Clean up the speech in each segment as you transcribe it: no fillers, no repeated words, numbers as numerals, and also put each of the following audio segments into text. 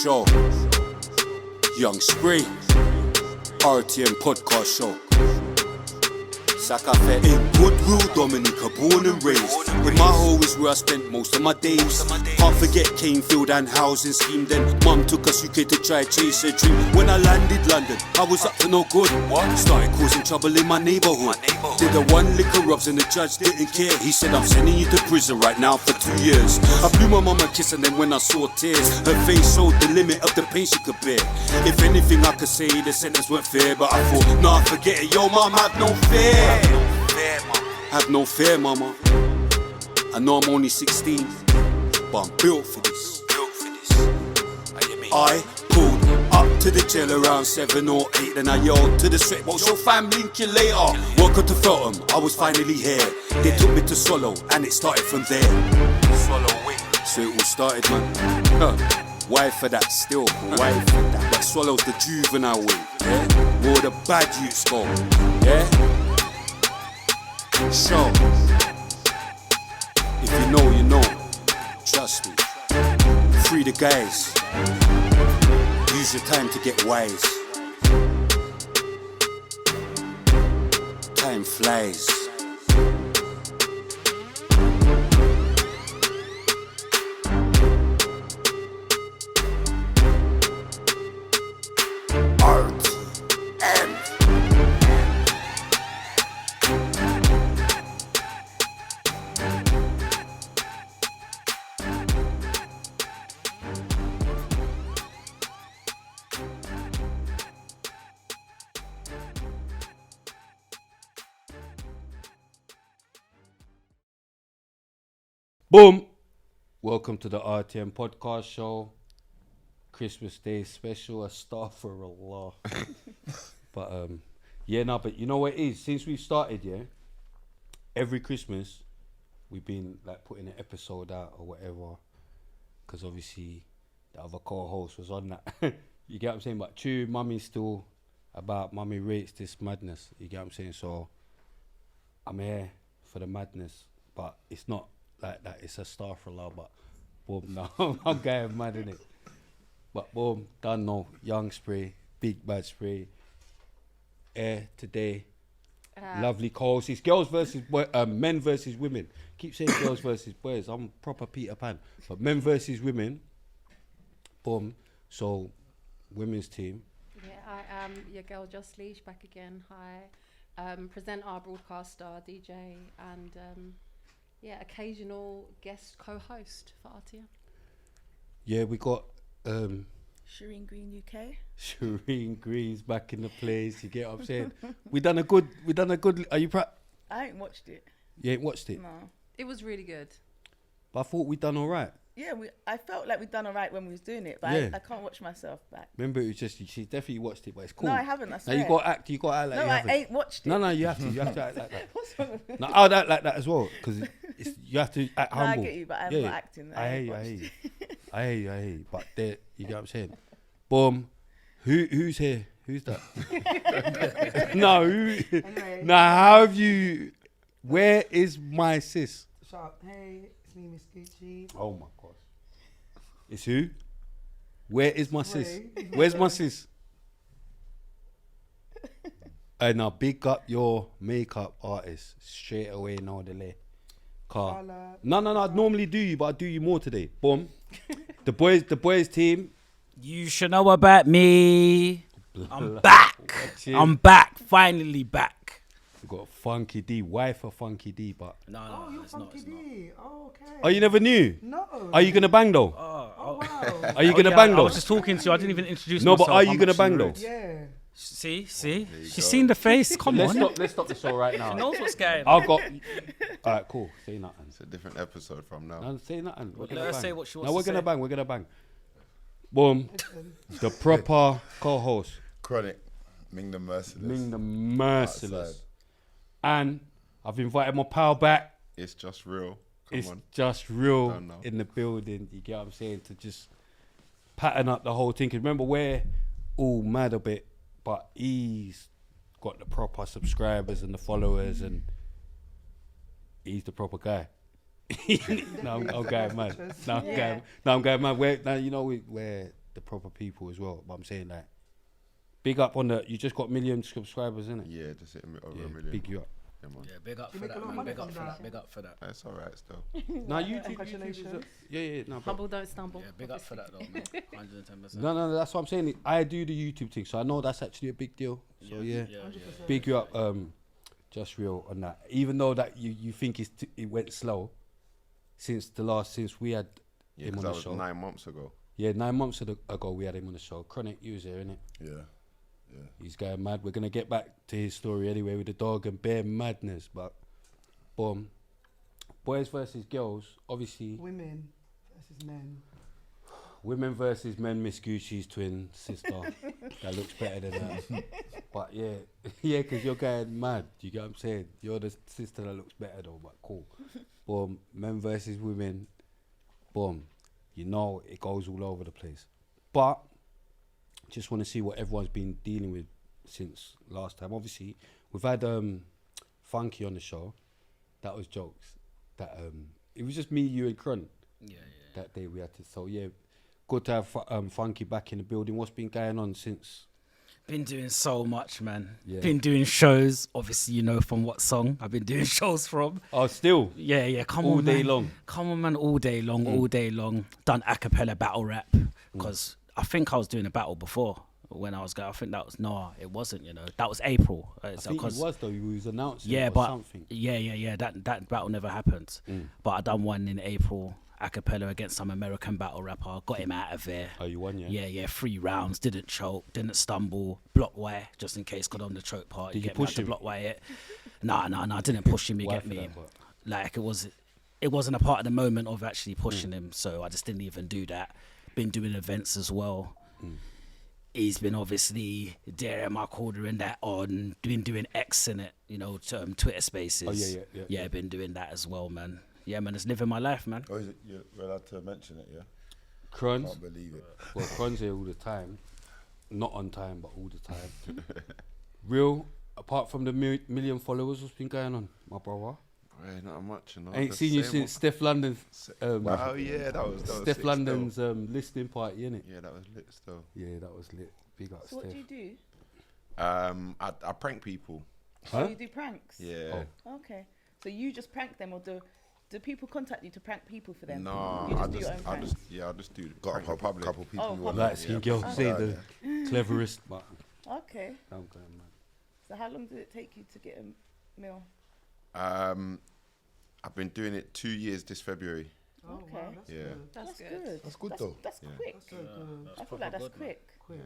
show. Young Spree, RTM podcast show. Sakafe in Goodwill, Dominica, born and raised. In my hole is where I spent most of my days. Can't forget Canefield and housing scheme. Then mum took us UK to try chase a dream. When I landed London, I was up to no good. Started causing trouble in my neighbourhood. Did the one liquor rubs and the judge didn't care. He said I'm sending you to prison right now for 2 years. I blew my mum a kiss and then when I saw tears, her face showed the limit of the pain she could bear. If anything I could say, the sentence weren't fair, but I thought, nah, forget it, yo mum, have no fear. Have no fear, mama. I know I'm only 16, but I'm built for this. I pulled up to the jail around 7 or 8, then I yelled to the straight, what's your fam, link you later. Welcome to Feltham, I was finally here. They took me to Swallow, and it started from there. So it all started, man. Why for that still? Why for that? But Swallow's the juvenile wing, yeah? Where all the bad youths go, yeah? So, if you know, you know. Trust me. Free the guys. Use your time to get wise. Time flies. Boom! Welcome to the RTM podcast show. Christmas Day special, astaghfirullah. But yeah, no, but you know what it is? Since we've started, yeah, every Christmas we've been like putting an episode out or whatever. Because obviously the other co-host was on that. You get what I'm saying? But true, mummy's still about, mummy rates this madness. You get what I'm saying? So I'm here for the madness, but it's not like that, it's a astaghfirullah, but boom, no, I'm going mad in it. But boom, done no, young Spree, big bad Spree. Today, lovely calls. It's girls versus men versus women. Keep saying girls versus boys. I'm proper Peter Pan, but men versus women. Boom. So, women's team. Yeah, I am your girl Leash back again. Hi, presenter, broadcaster, DJ, and yeah, occasional guest co-host for RTM. Yeah, we got Sherine Green UK. Sherine Green's back in the place. You get what I'm saying? we done a good. Are you proud? I ain't watched it. You ain't watched it? No. It was really good. But I thought we done all right. Yeah, I felt like we'd done all right when we was doing it, but Yeah. I can't watch myself back. Remember, it was just she definitely watched it, but it's cool. No, I haven't. I Now swear. you got to act. You got to act like no, you haven't. I ain't watched it. No, you have to. You have to act like that. What's wrong with me? No, I'll act like that as well because you have to act No, humble. I get you, but I'm not acting. I hear you. I hear you. But there, you get what I'm saying. Boom. Who's here? Who's that? No. Anyway. Now, how have you? Where is my sis? Shut up. Hey, it's me, Miss Gucci. Oh my gosh. It's who? Where is my sis? Ray. Where's my sis? Now big up your makeup artist straight away, no delay. Car. No, I normally do you, but I do you more today. Boom. The boys team. You should know about me. I'm back. I'm back. Finally back. We got FunkyDee, wife of FunkyDee, but Oh, you're it's not. FunkyDee. Oh, okay. oh, you never knew? No. Are you gonna bang though? Oh, wow. Are you gonna yeah, bang I though? was just talking to you. I didn't even introduce No, myself. but are you I'm gonna actually bang though? rude. Yeah. See? She's seen the face. Come on. Let's stop the show right now. She knows what's going on. I've got. All right, cool. Say nothing. It's a different episode from now. No, say nothing. We're Let gonna her bang. say what she wants No, we're to gonna say. bang. We're gonna bang. Boom. The proper co-host, Chronik, Ming the Merciless. Ming the Merciless, Outside. and I've invited my pal back. It's just real. Come It's on. just real Don't know. in the building. You get what I'm saying? To just pattern up the whole thing. 'Cause remember, we're all mad a bit, but he's got the proper subscribers and the followers, and he's the proper guy. No, I'm going mad. I'm going mad. Now you know we're the proper people as well. But I'm saying like, big up on the. You just got 1 million subscribers, innit? Yeah, just hit over Yeah, 1 million. big you up. Yeah, man. Yeah, big up You for make a that, lot of man. money Big up from for that. that. Big up for that. That's alright still. No, YouTube is Congratulations. no, but Humble, don't stumble. Yeah, big up for that though, man. 110%. no, that's what I'm saying. I do the YouTube thing, so I know that's actually a big deal. So yeah, big you up, Just Real on that. Even though that you think it went slow since we had Yeah, him because on that the was show. 9 months ago. Yeah, 9 months ago we had him on the show. Chronik, you was there, innit? Yeah. He's going mad. We're gonna get back to his story anyway with the dog and bear madness, but boom. Boys versus girls, obviously. Women versus men. Women versus men, Miss Gucci's twin sister. That looks better than that. But yeah, yeah, because you're going mad. You get what I'm saying? You're the sister that looks better though, but cool. Boom. Men versus women. Boom. You know it goes all over the place. But just want to see what everyone's been dealing with since last time. Obviously, we've had Funky on the show. That was jokes. That it was just me, you, and Chron. Yeah. That day we had to. So yeah, good to have Funky back in the building. What's been going on since? Been doing so much, man. Yeah. Been doing shows. Obviously, you know from what song I've been doing shows from. Oh, still Yeah. Come all on, day man. long. Come on, man. All day long. Done a cappella battle rap because I think I was doing a battle before when I was going. I think that was it wasn't. You know, that was April. I think it was though. You was announcing. Yeah, it or but something. yeah. That battle never happened. But I done one in April, a cappella against some American battle rapper. Got him out of there. Oh, you won, yeah. Yeah. 3 rounds. Didn't choke. Didn't stumble. Block way just in case. Got on the choke part. Did you get me push out to him? block way it. Nah. I didn't push him. You Why get for me. that, but- Like it wasn't a part of the moment of actually pushing him. So I just didn't even do that. Been doing events as well. He's been obviously there in my corner and that on doing X in it, you know, Twitter Spaces. Oh, yeah. Yeah, been doing that as well, man. Yeah, man, just living my life, man. Oh, is it? You're allowed to mention it, yeah? Crons. Can't believe it. Well, Crons here all the time. Not on time, but all the time. Real, apart from the million followers, what's been going on, my brother? Hey, not much, you know. Ain't the seen you same since Steph London's Oh yeah, that was Steph sick London's still. listening party, innit? Yeah, that was lit still. Yeah, that was lit. Big up, So what Steph. do you do? I prank people. Oh, Huh? you do pranks? Yeah. Okay. So you just prank them, or do people contact you to prank people for them? No, You I do your own I pranks? just do Got a prank the couple, public. couple people Oh, you want. Light skin girl, say the cleverest, but Okay. I'm going mad. So how long did it take you to get a meal? I've been doing it 2 years this February. Oh, Okay. wow, that's Yeah. good. That's good. That's good though. That's Yeah. quick. That's so good. I feel like that's quick. Quick.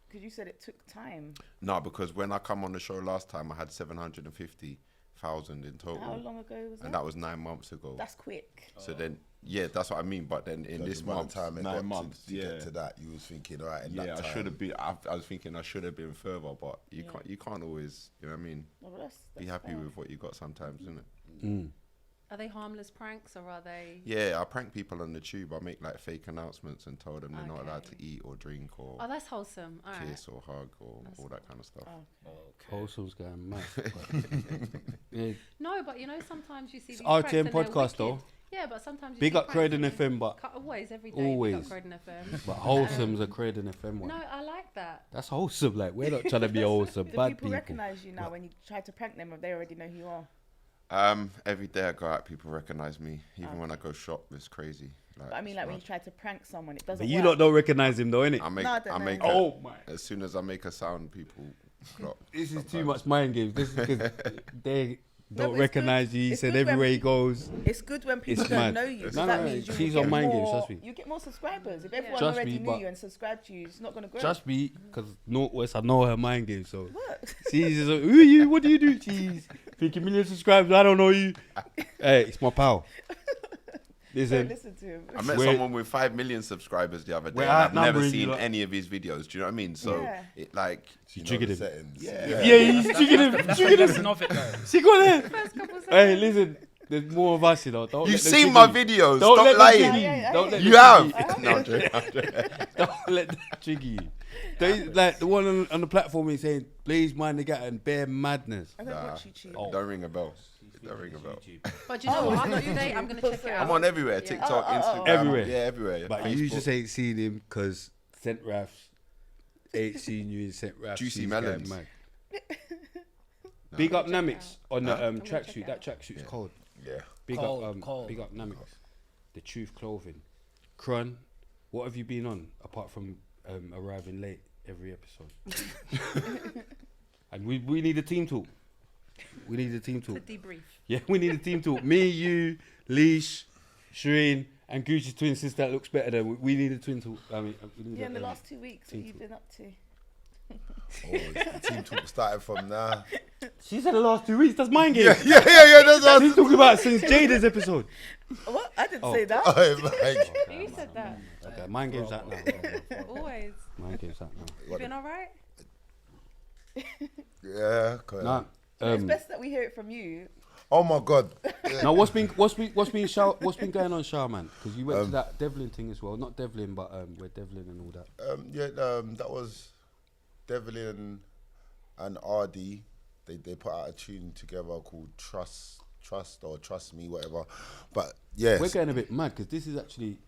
Because you said it took time. No, because when I come on the show last time, I had 750,000 in total. How long ago was that? And that was 9 months ago. That's quick. So then, yeah, that's what I mean. But then in So this by the month, time it 9 got months, to yeah. get to that, you was thinking, all right, in Yeah, that I time. should have been. I was thinking I should have been further, but you can't always. You know what I mean? No, but Be that's happy fair. with what you got sometimes, isn't it? Are they harmless pranks or are they? Yeah, I prank people on the tube. I make like fake announcements and tell them they're not allowed to Okay. eat or drink or Oh, that's wholesome. All right. kiss or hug or all that kind of stuff. Oh. Wholesome's going mad. but- yeah. No, but you know, sometimes you see It's these pranks RTM and they're podcast though. wicked. Yeah, but sometimes you Big see up pranks Croydon and FM, but always every day. always. Big up Croydon FM. but wholesome's a Croydon FM one. No, I like that. That's wholesome. Like we're not trying to be wholesome. Do Bad people people. recognize you now when you try to prank them, or they already know who you are? Every day I go out, people recognize me. Even when I go shop, it's crazy. Like, But I mean, like when you try to prank someone, it doesn't But you work. lot don't recognize him though, innit? I make, No, I don't I know. make. Oh my! As soon as I make a sound, people clock. This is too much mind games. This is because they No, don't but it's recognize good. you. He It's said good when everywhere he people- goes. It's good when people It's don't mad. know you. No, that no, means you she's will on get mind games, more- trust me. You get more subscribers. If everyone Trust already me, knew but- you and subscribed to you, it's not going to grow. Trust me, because Northwest, I know her mind game. So What? she's just like, who are you? What do you do? She's thinking million subscribers. I don't know you. Hey, it's my pal. Don't Listen, listen to him. I met Where- someone with 5 million subscribers the other day. We're And I've never outnumbering you seen lot. any of his videos. Do you know what I mean? So Yeah. it like she You know triggered the him. settings. Yeah. Yeah, he's triggered him. That's Triggered the him. lesson of it, though. She got him. First couple seconds. Hey, listen. There's more of us, you know. Don't You've let them seen my trigger you. videos. Don't Stop let them lying. trigger you. Yeah, Don't let You them have. trigger No, I'm joking, I'm joking. Don't let them trigger you. Like the one on the platform is saying, please mind the gap and bear madness. I don't watch YouTube. Oh. Don't ring a bell. Don't ring a bell. But you know what? I'm not today. I'm going to check it out. I'm on everywhere. Yeah. TikTok, Instagram. Everywhere. Yeah, everywhere. But Facebook. you just ain't seen him because St. Raf's. 8 seen you in St. Raf's. Juicy she's melons. going mad. Big up Check it Namix out. on the I'm gonna check tracksuit. it That out. tracksuit's Yeah. cold. Yeah. Big Cold, up cold. big up Namix. The Truth Clothing. Cron, what have you been on apart from arriving late every episode? And we need a team talk. We need a team To talk. debrief. Yeah, we need a team talk. Me, you, Leash, Sherine, and Gucci's twin sister that looks better than we need a twin talk. I mean, we need Yeah, in the a, last 2 weeks, what team you've been up to? Oh, the team talk started from now. She said the last 2 weeks. That's mine game. Yeah. That's us. She's talking about since Jada's episode. What? I didn't Oh. say that. Oh, my You said that. Okay, mine game's out now. Always. Mine game's out now. You been alright? Yeah. correct. Nah, It's best that we hear it from you. Oh my God. now what's been going on, Shah, man? Because you went to that Devlin thing as well. Not Devlin, but where Devlin and all that. That was Devlin and RD. They put out a tune together called Trust or Trust Me, whatever. But yeah, We're getting a bit mad because this is actually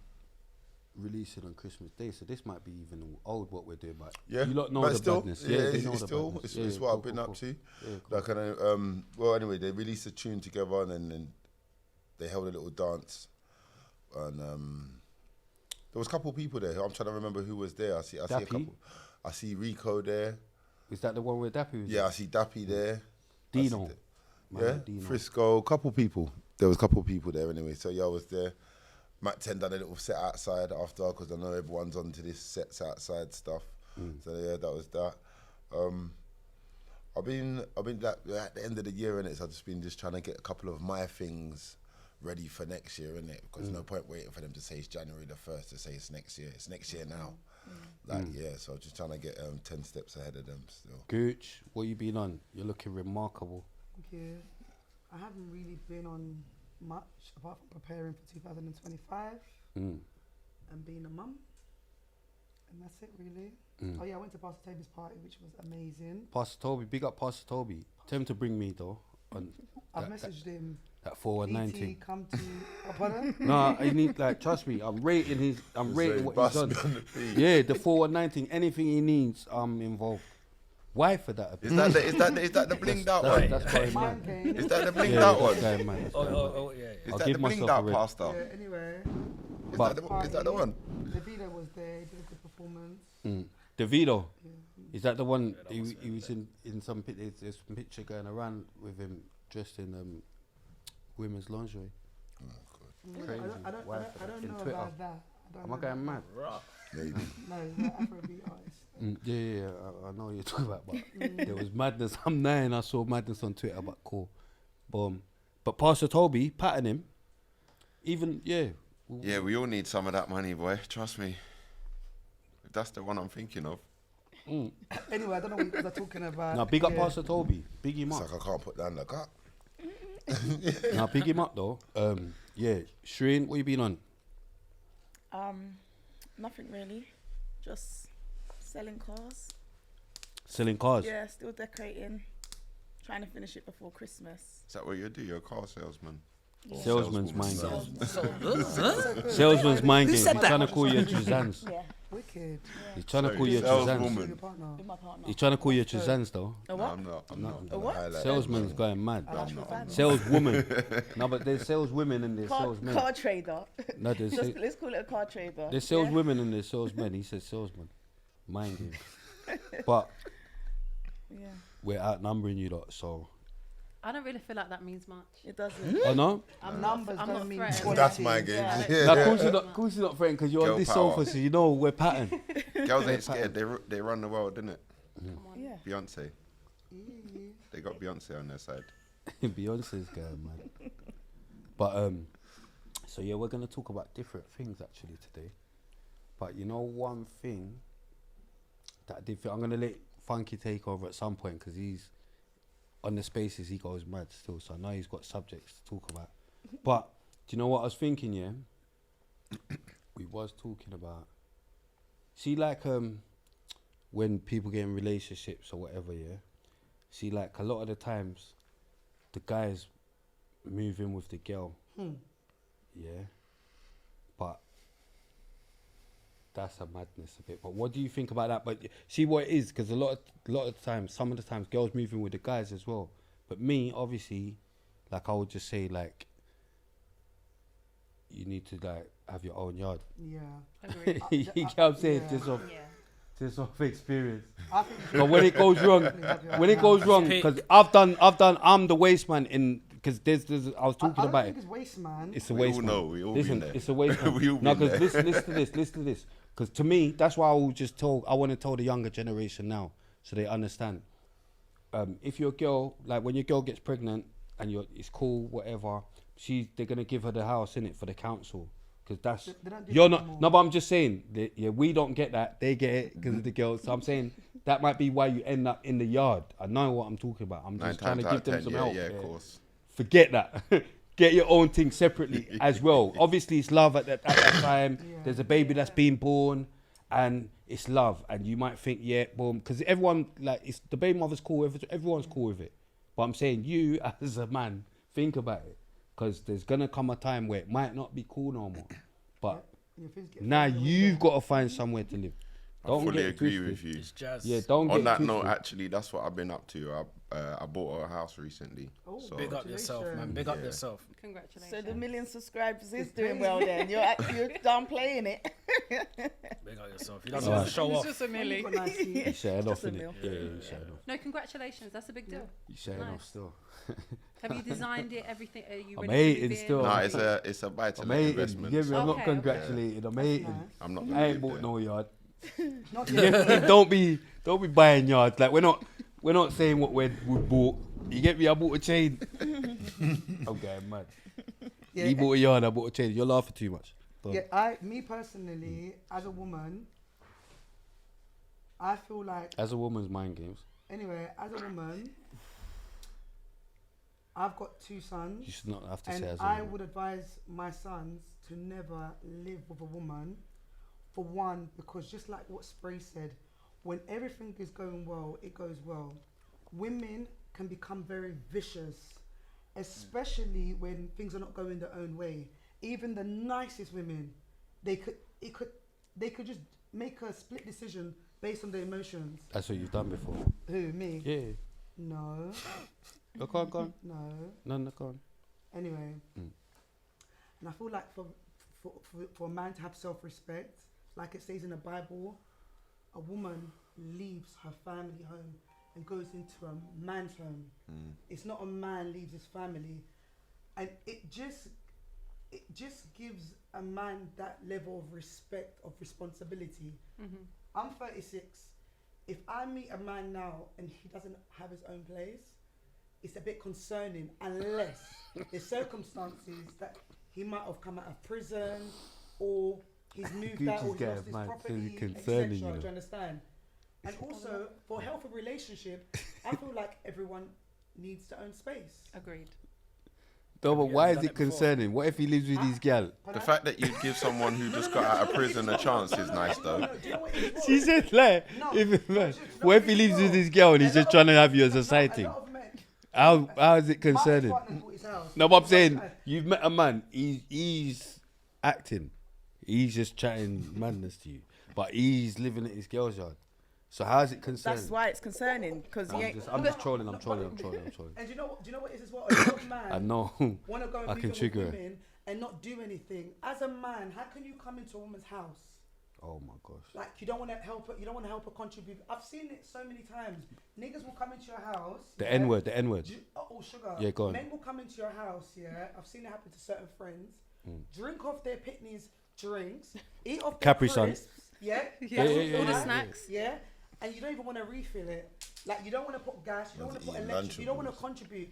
releasing on Christmas Day, so this might be even old what we're doing. But yeah. you lot know but the still, badness. yeah, they it's know the still badness. it's Yeah, what cool, I've been cool, up cool. to. Yeah, cool. Like, and well, anyway, they released a tune together and then they held a little dance, and there was a couple of people there. I'm trying to remember who was there. I see a Dappy? couple. I see Rico there. Is that the one where Dappy was? Yeah, I see Dappy there. Dino. I see Man, yeah, Dino. Frisco, couple people. There was a couple people there anyway. So yeah, I was there. Matt 10 done a little set outside after because I know everyone's onto this sets outside stuff. So yeah, that was that. I've been like, at the end of the year in it. So I've just been trying to get a couple of my things ready for next year in it because no point waiting for them to say it's January the 1st to say it's next year. It's next year now. Like yeah, so I'm just trying to get 10 steps ahead of them still. Gooch, what you been on? You're looking remarkable. Thank you. I haven't really been on much apart from preparing for 2025 Mm. and being a mum. And that's it really. Mm. Oh yeah, I went to Pastor Toby's party, which was amazing. Pastor Toby, big up Pastor Toby. Tell him to bring me though on I've that, messaged him. that 419 thing. DT, come to. Oh, pardon? No, I need like trust me. I'm rating what he's Bust done. me on the feet. Yeah, the 419 thing. Anything he needs, I'm involved. Why for that? Is that the blinged out one? That's going Mind mad. game. Is that the blinged Yeah, out that's one? going mad. That's going mad. Yeah. Is I'll that give the blinged myself out a red. pastor? Yeah, anyway. Is But- that the one? The video was there, he did a good performance. Davido, is that the one? He was in some there's some picture going around with him dressed in women's lingerie. Crazy. I don't In know Twitter. about that. I don't Am know I going mad? Maybe. No, he's an Afrobeat artist. Yeah, I know what you're talking about, but there was madness. I'm 9, I saw madness on Twitter, but cool. Boom. But Pastor Toby, patting him, even, yeah. Yeah, we all need some of that money, boy. Trust me. If that's the one I'm thinking of. Anyway, I don't know what you guys are talking about. Now, big up Yeah. Pastor Toby. Big him It's up. like I can't put down the cut. Now, big him up, though. Yeah. Sherine, what you been on? Nothing really. Just selling cars. Selling cars. Yeah, still decorating. Trying to finish it before Christmas. Is that what you do? You're a car salesman. Yeah. Salesman's mind Saleswoman. game. Salesman's mind game. said He's that? trying to call you a Truzans. Yeah, Wicked. He's trying to call you a Saleswoman. Truzans. Your partner. with my partner. He's trying to call you a Truzans, though. A No, what? I'm not. I'm not. A what? Highlight. Salesman's going mad. Actual van. Saleswoman. No, but there's saleswomen and there's Car salesmen. trader. No, there's Let's call it a car trader. there's saleswomen and there's salesmen. He says salesman. Mind game. But Yeah, we're outnumbering you lot, so. I don't really feel like that means much. it doesn't. Oh no? Numbers I'm don't not mean threatened. quality. That's my game. Yeah. Yeah. Now, of course you're not friend because you're Girl on this power. sofa, so you know we're pattern. Girls ain't scared. They run the world, innit? Come on. Yeah. Beyonce. They got Beyonce on their side. Beyonce's going man. But so yeah, we're gonna talk about different things actually today. But you know one thing that I did feel, I'm gonna let Funky take over at some point because he's on the spaces, he goes mad still. So I know he's got subjects to talk about. But do you know what I was thinking? Yeah, we was talking about. See, like when people get in relationships or whatever, yeah. See, like a lot of the times, the guys move in with the girl, yeah. But that's a madness a bit. But what do you think about that? But see what it is, because a lot of times, some of the times, girls moving with the guys as well. But me, obviously, like I would just say, like, you need to like have your own yard. Yeah. Agreed. You get what I'm saying? Yeah. Just off experience. I think But when it goes wrong, Pick. because I'm the waste man in, because there's I was talking I about don't think it. it's waste man. It's a We waste all man. know, we all Listen, been there. it's a waste man. We all No, been because there. listen to this. Because to me, that's why I will just I want to tell the younger generation now, so they understand. If your girl, like when your girl gets pregnant and it's cool, whatever, they're gonna give her the house in it for the council. Because that's They don't do you're that not. anymore. No, but I'm just saying. We don't get that. They get it because of the girls. So I'm saying that might be why you end up in the yard. I know what I'm talking about. I'm 9 just trying times to out give of them 10, some yeah, help. yeah, of course. Forget that. Get your own thing separately as well. Obviously, it's love at that time. Yeah. There's a baby that's being born, and it's love. And you might think, yeah, boom, because everyone like it's the baby mother's cool. Everyone's cool with it. But I'm saying you as a man, think about it, because there's gonna come a time where it might not be cool no more. But Yeah, things get now further you've away. got to find somewhere to live. I Don't fully get agree twisted. with you. It's jazz. Yeah, don't On get that twisted. note, actually, that's what I've been up to. I bought a house recently. Oh, So Big up yourself, man. Big up yourself. Congratulations. So the million subscribers is It's doing crazy. well then. You're downplaying it. Big up yourself. He doesn't Alright. want to show It's off. just a When milli. you've got nice teeth, You shut off, Just a innit? meal. Yeah, you shut off. No, congratulations. That's a big deal. You shut off Nice. still. Have you designed it? Everything? Are you I'm ready to hating move in? still. no, it's a buy to I'm let hating. investment. You get me? I'm not Okay, congratulating. I'm hating. nice. I'm not I gonna ain't live bought there. no yard. Not You get me? Don't be buying yards. Like we're not saying what we bought. You get me? I bought a chain. I'm getting mad. Yeah, He bought a yard. I bought a chain. You're laughing too much. Go on. yeah, me personally, as a woman, I feel like As a woman's mind games, anyway, as a woman, I've got 2 sons, you should not have to and say as a I woman. would advise my sons to never live with a woman. For one, because just like what Spray said, when everything is going well, it goes well. Women can become very vicious, especially when things are not going their own way. Even the nicest women, they could just make a split decision based on their emotions. That's what you've done before. Who, me? Yeah. No, Go on. no. No, go on. Anyway, Mm. and I feel like for a man to have self-respect, like it says in the Bible, a woman leaves her family home and goes into a man's home. It's not a man leaves his family, and it just gives a man that level of respect, of responsibility. I'm 36. If I meet a man now and he doesn't have his own place, it's a bit concerning, unless there's circumstances that he might have come out of prison or he's moved out or Gucci's he getting lost his mad, property, so etc. concerning, Do you know. you understand? And also, for a healthy relationship, I feel like everyone needs to own space. Agreed. No, but you why ever is done it it before? concerning? What if he lives with his gal? The fact that you give someone who just got out of prison a chance is nice, though. No, do you know what it is? She said, like, No, if, no, man, no, what if he it's lives with wrong. his girl and he's A just lot trying to of- have you as a no, side a thing? lot of men- How is it My concerning? ex-partner bought his house. No, but I'm saying My- you've met a man. He's acting. He's just chatting madness to you, but he's living at his girl's yard. So how is it concerning? That's why it's concerning because you ain't. I'm just trolling. I'm trolling. And do you know what it is as well? A lot of men I know. want to go and I move can in with trigger it. women and not do anything. As a man, how can you come into a woman's house? Oh my gosh. Like you don't want to help her. You don't want to help her contribute. I've seen it so many times. Niggas will come into your house. The yeah, N word. The N word. Oh, sugar. Yeah, go on. Men will come into your house. Yeah, I've seen it happen to certain friends. Mm. Drink off their pitney's drinks. Eat off their Capri Sun. crisps. Yeah. Yeah, yeah, yeah, All the yeah. snacks. Yeah, and you don't even want to refill it. Like you don't want to put gas, you don't want to put Eating electric, you don't want to Lunchables. contribute.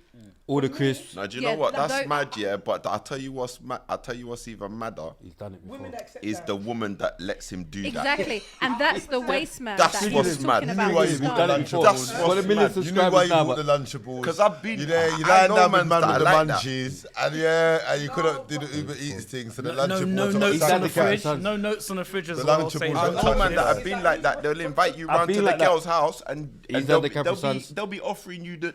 All the For me, crisps. Now, do you Yeah, know what? like That's tho- mad, yeah. But I'll tell you what's even madder He's done it before. Women that accept is that. the woman that lets him do that. Exactly. And that's the waste man That's that he what's was mad. talking You about knew why at the you bought start. the Done it before. That's For the what's million mad. You knew why subscribers you now, bought the but Lunchables. Because I've been. You know, you I lying know down with man man that with the like that. munchies, and you couldn't do the Uber Eats thing, so the No Lunchables. notes are on the Exactly, fridge. Capri No notes on the fridge as The well. Lunchables saying are I don't know touch man it. that have been like that. They'll invite you I've round been to like the that. girl's house and He's they'll had the be, Capri they'll, be, Suns. they'll be offering you the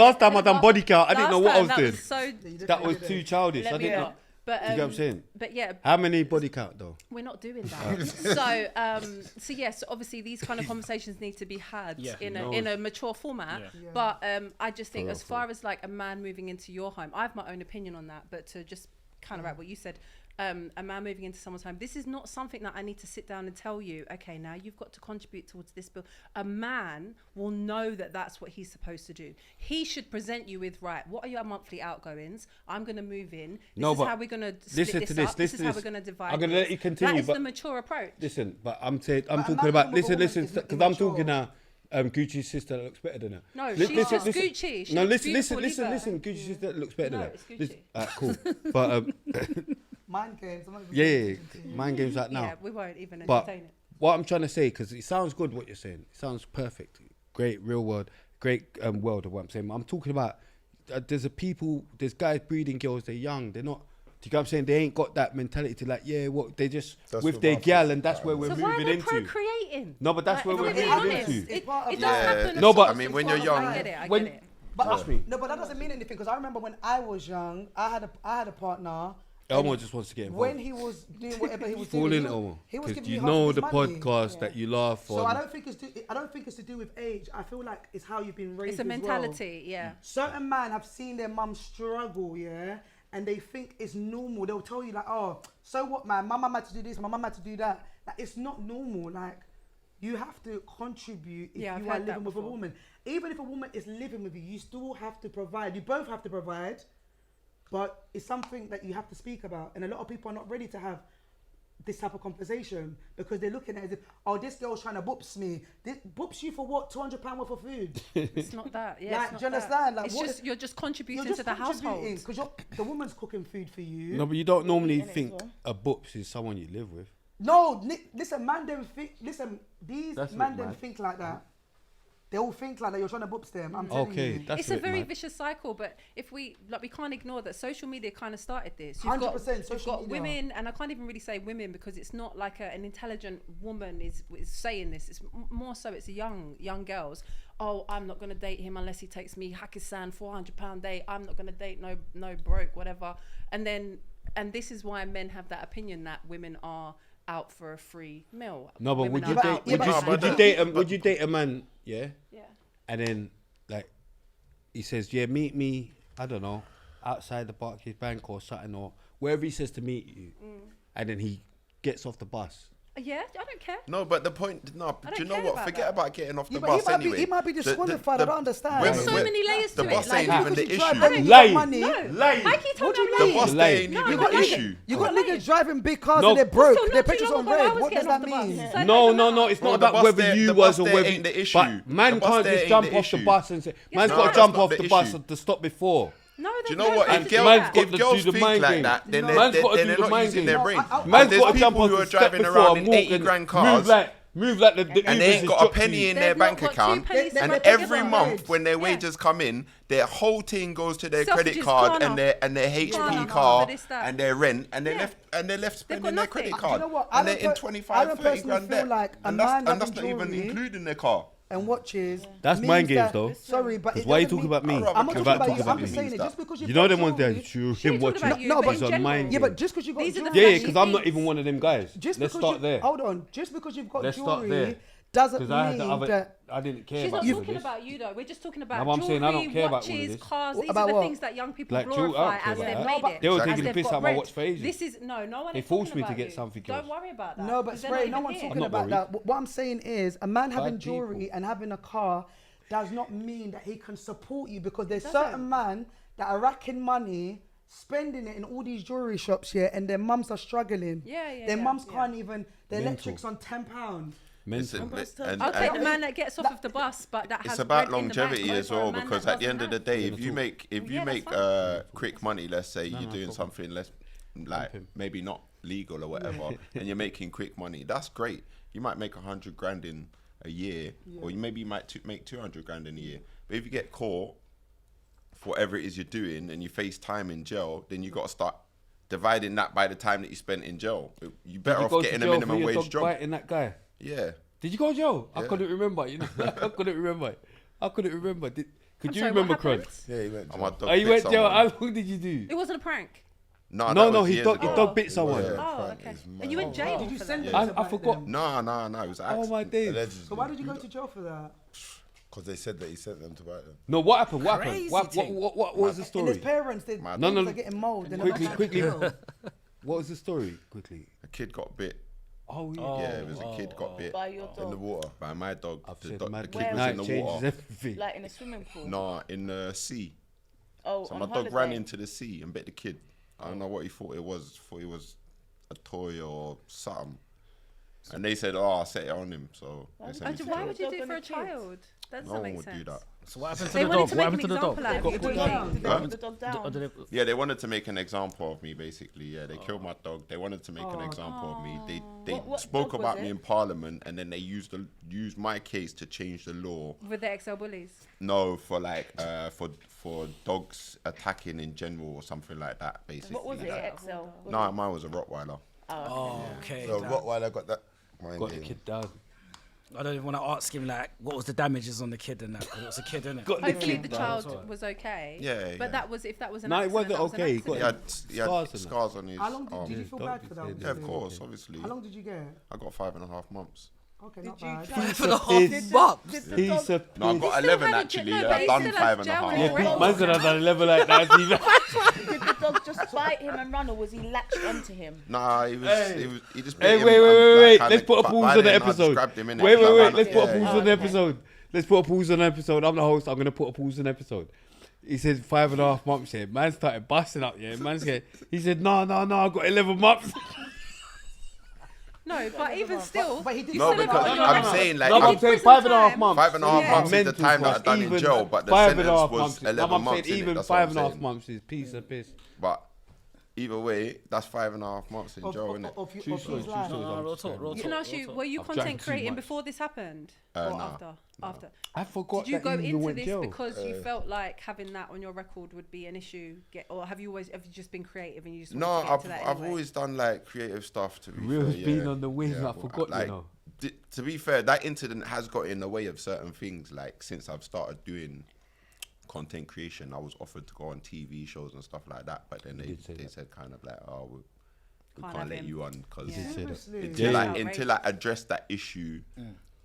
last time I done body count, I didn't know what I was that doing. Was so That was too childish. Let I me didn't not. know. But you get what I'm saying? But yeah, How many body count though? we're not doing that. So yes, obviously these kind of conversations need to be had in a mature format. Yeah. But I just think as far as like a man moving into your home, I have my own opinion on that. But to just counteract what you said, a man moving into someone's home, this is not something that I need to sit down and tell you, okay, now you've got to contribute towards this bill. A man will know that that's what he's supposed to do. He should present you with, right, what are your monthly outgoings? I'm going to move in. This is how we're going to split this up. This is how we're going to divide. I'm going to let you continue. That is the mature approach. Listen, but I'm talking about, listen, because I'm talking now, Gucci's sister that looks better than her. No, she's just Gucci. She looks beautiful, listen, Gucci's sister that looks better than her. No, it's Gucci. Cool. But Mind games. I'm not even mind games like now. Yeah, we won't even But entertain it. what I'm trying to say, because it sounds good what you're saying, it sounds perfect, great real world, great world of what I'm saying. I'm talking about there's guys breeding girls, they're young, they're not. Do you get what I'm saying? They ain't got that mentality to like, they just That's with what their my gal, first and that's where we're So moving why are they into. procreating? No, but that's where If we're we're being moving honest, into. it Yeah, does happen. No, but- I mean, when you're young, I get it. When- get it. But Trust me. no, but that doesn't mean anything because I remember when I was young, I had a partner. Elmo and just wants to get involved. when he was doing whatever he was Fall doing, in, Elmo. he was Because giving you me half know of the his money. podcast that you laugh So I on. don't think it's to do with age. I feel like it's how you've been raised. It's a as well. mentality, yeah. Certain men have seen their mum struggle, yeah, and they think it's normal. They'll tell you like, oh, so what, man? My mum had to do this, my mum had to do that. Like, it's not normal. Like, you have to contribute if Yeah, I've you are heard that living with a before. woman. Even if a woman is living with you, you still have to provide. You both have to provide, but it's something that you have to speak about. And a lot of people are not ready to have this type of conversation because they're looking at it as if, oh, this girl's trying to boops me. Boops you for what? £200 worth of food? It's not that. Yeah, Like, it's do you not understand? That. Like, It's what just if- you're just contributing You're just to the household. because the woman's cooking food for you. No, but you don't normally in it as think well. a boops is someone you live with. No, listen, man, them think. Listen, these That's a man bit them mad. think like that. They all think like that. You're trying to boops them. I'm telling Okay, you. that's It's a bit very mad. vicious cycle, but if we can't ignore that social media kind of started this. 100% You've social got media. women, and I can't even really say women because it's not like an intelligent woman is saying this. It's more so it's young girls. Oh, I'm not gonna date him unless he takes me Hakkasan £400 date. I'm not gonna date no broke whatever. And this is why men have that opinion that women are out for a free meal. No, but Women would you are date? out Would for you, a would you meal. date? Would you date a man? Yeah. Yeah. And then like he says, yeah, meet me. I don't know, outside the Barclays Bank or something or wherever he says to meet you, and then he gets off the bus. Yeah, I don't care. No, but the point, no, I do you don't know care what? about Forget that. about getting off the Yeah, but bus he might anyway. be- he might be disqualified, I don't understand. when- There's so when- many layers the to bus it. Like, ain't even the because you drive issue. them, you Lying. got money. No, Lying. Mikey told me I'm The lying. bus Lying. there ain't No, even you the got like- issue. You got Wait. niggas driving big cars No. and they're Still broke. not Their too petrol's long on ago, I red. was What does getting that off the bus. mean? So it No, doesn't no, matter. it's Bro, not the about bus whether there- you the was bus or there whether. ain't the issue. But man The bus can't there just ain't jump the off the issue. bus and say, man's No, got to that's jump not off the the bus issue. to stop before. No, Do you know what? If If girls, Man's got if to girls do the think mind like game. that, then Man's got to they're do the not mind using game. their No, brain. I- Man's There's got to jump people off who the are step driving before around and in walk 80 and grand cars, move like the and Ubers they ain't is got a jockey. penny in They've their not bank got two account. pennies And separate every together. month when their Yeah. wages come in, their whole thing goes to their credit Selfridges, card Klarna. and their HP Klarna, car for this, that. and their rent, and they're Yeah. left They've got spending their credit nothing. card. Do you know what? And they're in I 25, don't 30 personally grand feel debt. like a And man that's having not even jewelry including their car. and watches. That's means mind games, that- though. Sorry, but Because it why are you doesn't talking mean- about me? I'd rather I'm not Because talking about talking you. about I'm me just saying means it. that. Just because You know them ones jewelry, there, She him ain't talking watching. about you, No, but but in it's a general. mind Yeah, game. but just because you got These are the jewelry, Yeah, because I'm not even one of them guys. just Let's because start you, there. Hold on, just because you've got Let's start jewelry there. doesn't Because I had mean the other, that. I didn't care She's about not all of talking this. about you though. We're just talking No, about but I'm jewelry, saying I don't care about all of watches, this. cars. What These about are the what? things that young people Like, jewel- I glorify don't care as about they've that. made but- it. They were as taking the they've piss got out of my bread. watch for ages. This is no one. They is forced talking me to about get you. something Don't else. worry about that. No, but 'cause they're Spray, not no even one's here. talking not about worried. that. What I'm saying is, a man having Bad people. jewelry and having a car does not mean that he can support you because there's doesn't. certain men that are racking money, spending it in all these jewelry shops here, and their mums are struggling. Yeah, Their yeah, mums yeah. can't even. Their Mental. electric's on £10. Mental. Listen, I'll take the and man that gets off of the bus, but that has it's about bread in the bank longevity as over a well man because that at the end of the doesn't day, have. if you make Yeah, that's quick money, let's say you're doing problem. something less like him. maybe not legal or whatever, and you're making quick money, that's great. You might make 100 grand in a year, or you maybe might make 200 grand in a year. But if you get caught for whatever it is you're doing and you face time in jail, then you got to start dividing that by the time that you spent in jail. You better Did you off go to getting a jail for minimum your wage dog job. biting that guy? Yeah. Did you go to jail? I Yeah. couldn't remember. You know, I couldn't remember. Could you I'm sorry, remember, what Cron? happened? Yeah, he went. And my dog Oh, you bit went jail. someone. How long did you do? It wasn't a prank. No, he dog bit someone. Yeah, Oh, prank okay. is mad. And you in jail Did you for send that? him I to bite forgot. them? No, it was an Oh accident. my days. Allegedly. So why did you go to jail for that? Because they said that he sent them to bite them. No, what happened? What happened? Crazy What thing. was the And his story? parents, they No, no. are getting mold. And Quickly. What was the story? Quickly. A kid got bit. Oh yeah. Yeah, it was a kid got bit By your In the dog. water. by my dog. I've The said kid mad was in night the changes water. everything. Like in a swimming pool. No, in the sea. Oh, So on my dog holiday. ran into the sea and bit the kid. I don't know what he thought it was. Thought it was a toy or something. And they said, "Oh, I set it on him." So they sent him to Why jail. would you do Dog it for a and a kid. child? That doesn't No one make would sense. do that. So what happened to They the wanted dog? to What make happened an to the dog? example out of you. Got What do you put mean? down. Did they put the dog down? Or did it- Yeah, they wanted to make an example of me, basically. Yeah, they killed my dog. They wanted to make an example of me. They What spoke dog about was me it? in Parliament, and then they used my case to change the law. With the XL bullies. No, for like for dogs attacking in general or something like that. Basically. What was it? Like- XL? No, mine was a Rottweiler. Oh, okay. So Rottweiler got that. Mind Got the game. kid down. I don't even want to ask him like what was the damages on the kid and that. 'Cause it was a kid, innit? Got Hopefully kid the down. child was okay. Yeah, But yeah. that was if that was an No, it accident. wasn't that was an okay. He accident. He had Scars and that. scars on his How long arm. did you feel Don't bad be for that? saying Yeah, of obviously? course, obviously. How long did you get? I got 5.5 months. Okay, Did not you bad. clap? For the Piece half bucks. Did the Piece dog? of No, I piss. got still 11 had a actually. no, but I've he done still five has and a jail half. in Yeah, his Pete, record. man's gonna have done a level like that. Did the dog just bite him and run, or was he latched onto him? Nah, he just bit Hey, him, wait. like, Let's put a kinda- pause by on the then I just episode. grabbed him, innit? Wait. Like, Let's put a Yeah. pause on the episode. Let's put a pause on the episode. I'm the host. I'm gonna put a pause on the episode. He said 5.5 months here. Man started busting up. Yeah, man said. He said no. I got 11 months. No, but even still, But he did. you No, still because have got I'm your- saying like No, He I'm did saying prison 5.5 time. months. 5.5 Yeah. months is the Mental time that plus I've done in even jail, but the 5.5 sentence was months. 11 I'm months. saying innit? even That's what I'm 5.5 saying. months is piece of piss. But either way, that's 5.5 months in jail, innit? Of True his story, life. true story. No, real talk. Can I ask you, were you I've content drank too creating much. before this happened? Or Nah. after? I forgot. Did you that go he even into went this jail. because you felt like having that on your record would be an issue? Or have you just been creative and you just No, wanted to get into that I've anyway? always done like creative stuff. To be Real's fair, been on the wing, I but, forgot, you like, know. To be fair, that incident has got in the way of certain things. Like since I've started doing content creation, I was offered to go on TV shows and stuff like that. But then they did say that. said kind of like, oh, we Can't can't have let him. you on because Yeah. Seriously. until Yeah, I yeah. until I address that issue,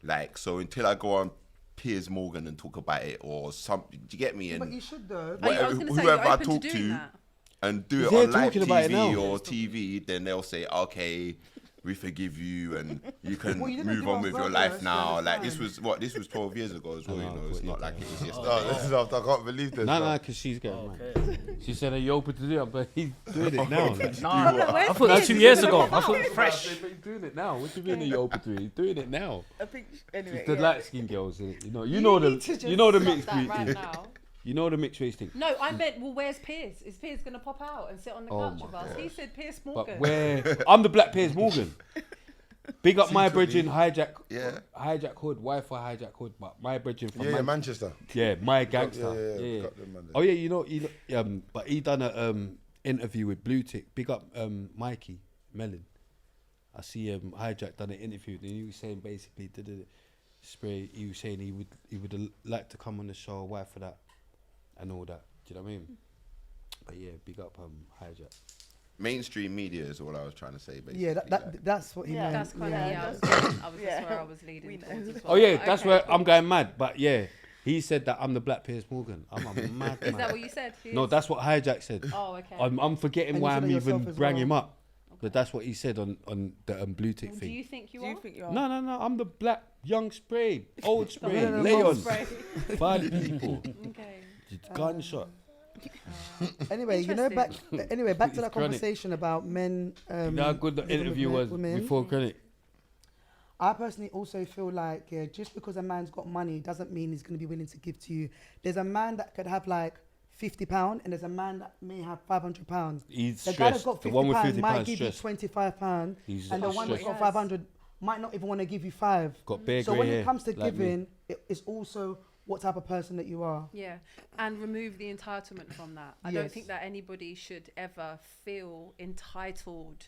like so until I go on Piers Morgan and talk about it or something. Do you get me? But And you should though. Oh, yeah, I was gonna say, whoever you're I open to talk doing to that. and do He's it here on live talking about it TV now. or TV, then they'll say, okay, we forgive you and you can Well, you didn't move give on us with your brothers, life that's now. Like fine. this was 12 years ago as well. You I know, know, it's but not yeah. like it was yesterday. No, this is after I can't believe this. No, man. because she's getting mad. She said, "Are you open to do it?" But he's doing it now. Like, I thought that 2 years ago. I thought it was fresh. But he's doing it now. What do you mean? Are you open to it? He's doing it now. I think anyway. It's the yeah. light skinned girls, innit? You know the mixed breed right thing. now. You know the mixed race thing. No, I meant, well, where's Piers? Is Piers going to pop out and sit on the Oh couch my with us? God. He said Piers But Morgan. where I'm the Black Piers Morgan. Big up my brethren, hijack hood, Wi-Fi hijack hood, but my brethren from Yeah, Manchester. my gangster. Yeah, Yeah. got them, man. Oh yeah, you know, but he done a interview with Blue Tick. Big up Mikey Mellon. I see hijack done an interview and he was saying basically spray. He was saying he would like to come on the show, why for that, and all that. Do you know what I mean? But yeah, big up hijack. Mainstream media is all I was trying to say. Basically, Yeah, like. that's what he Yeah. meant. That's kind of, Yeah, that's where I was leading We know. towards as Oh well. yeah, But that's okay. where I'm going mad. But yeah, he said that I'm the Black Piers Morgan. I'm a mad Is man. that what you said? No, that's what hijack said. Oh, okay. I'm forgetting And why you said I'm it yourself even as bringing him well. up. But that's what he said on the Blue Tick Do thing. you think you Do are? you think you are? No, I'm the black young spray, old spray, No, Leon, Spray. 5 people, Okay. gunshot. Anyway, back to It's that Chronik. conversation about men. You know how good the living with interview was women. before Chronik. I personally also feel like just because a man's got money doesn't mean he's going to be willing to give to you. There's a man that could have like £50 and there's a man that may have £500. He's The guy that's stressed. got The one with £50 £50 might give stressed. you £25, He's and the one that's stressed. got 500 might not even want to give you 5. Got bare So grey when hair, it comes to like me. giving, it's also what type of person that you are. Yeah, and remove the entitlement from that. I don't Yes. think that anybody should ever feel entitled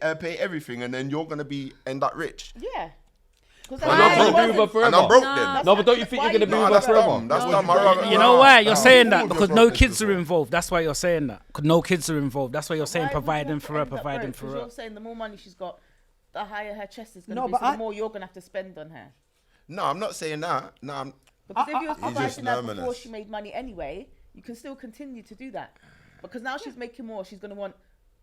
pay everything, and then you're gonna end up rich. Yeah. Because And you're gonna be with her And I'm broke forever. then. No, but don't you think you're gonna be No, with her that's forever? dumb. That's No, dumb. you I don't. rather- You know why you're saying that? All Because your no brothers kids are before. involved. That's why you're saying that. Because no kids are involved. That's why you're saying Why would you providing want to for her, end up providing broke? for 'Cause her. You're saying the more money she's got, the higher her chest is going No, to be, but so the I- more you're going to have to spend on her. No, I'm not saying that. No, Because if you were just providing her before numinous. she made money anyway, you can still continue to do that. Because now she's making more, she's going to want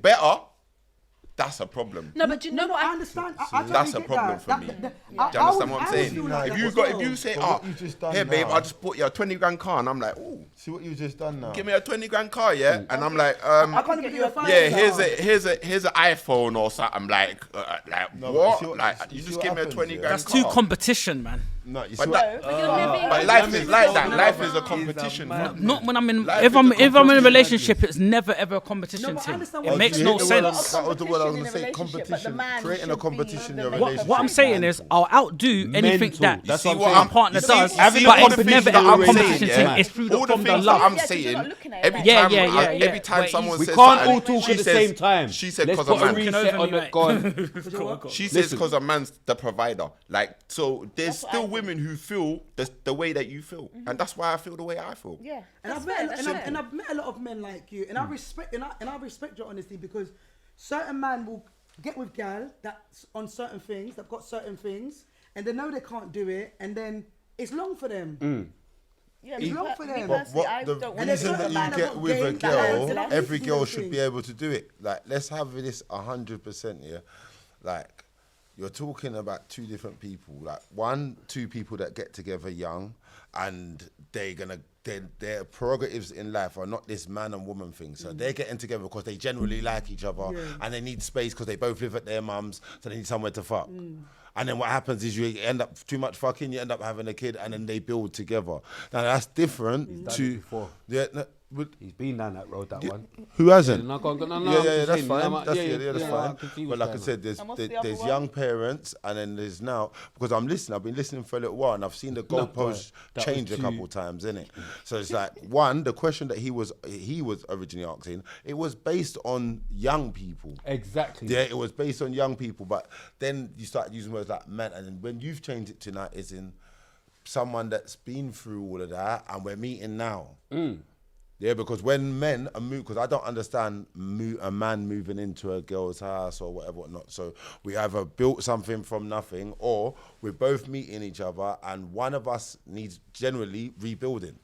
better. that's a problem. No, but do you know what? I understand. I That's totally a get problem that. for me. Do Do you understand what I'm saying? If you say, But what you just done here, babe, now- I just bought you a 20 grand car, and I'm like, ooh, See what you just done now. give me a 20 grand car, yeah? And I'm like, I can't give you a five. yeah, here's an iPhone or something. I'm like, No, but what? you see what- Like, you you see just what give me a happens, 20 yeah? grand That's car. too competition, man. No, you see But what? But life is like that. Life is a competition. Not when I'm in. Life If is I'm a if I'm in a competition. relationship, it's never ever a competition No, but I thing. understand It what makes you no hate the word sense. That was the word I was Competition gonna say. in a relationship, but the Competition, man creating a should competition in be your the- relationship. What I'm saying is, I'll outdo anything Mental. that That's See what what I'm my saying. partner you does, see, but having all it the could things never that ever I'm a saying, competition yeah? thing. It's through All the from the things love. that I'm Yeah, 'cause you're saying, not looking at it every like Yeah, time, yeah, yeah, yeah. every time Where someone We says can't something, all talk she at the says- same time. She said Let's because put a a man. reset on the gun. She says Listen. because a man's the provider. Like, so there's That's what I still think. women who feel the way that you feel, and that's why I feel the way I feel. Yeah, And that's I've fair. met, That's and, fair. and I've met a lot of men like you, and I respect and I respect your honesty, because certain men will get with gal that's on certain things, that've got certain things, and they know they can't do it, and then it's long for them. Yeah, It's me long per- for me them. But personally, I what the don't want reason to that be a man you get with a game that girl, has every to girl do should things. be able to do it. Like, let's have this 100%. Yeah, like you're talking about two different people. Like two people that get together young, and their prerogatives in life are not this man and woman thing. So they're getting together because they generally like each other, and they need space because they both live at their mum's, so they need somewhere to fuck. And then what happens is you end up too much fucking, you end up having a kid, and then they build together. Now that's different done to it before. yeah. No, but He's been down that road, that one. who hasn't? No, no, no, Yeah, that's fine. That's that's fine. fine. But like I said, And what's the other there's one? young parents, and then there's now, because I've been listening for a little while, and I've seen the No, goalposts that change was a couple times, innit? So it's like the question that he was originally asking, it was based on young people. Exactly. Yeah, it was based on young people, but then you start using words like man, and then when you've changed it to now, is in someone that's been through all of that, and we're meeting now. Yeah, because when men are because I don't understand a man moving into a girl's house or whatnot. So we either built something from nothing, or we're both meeting each other, and one of us needs generally rebuilding.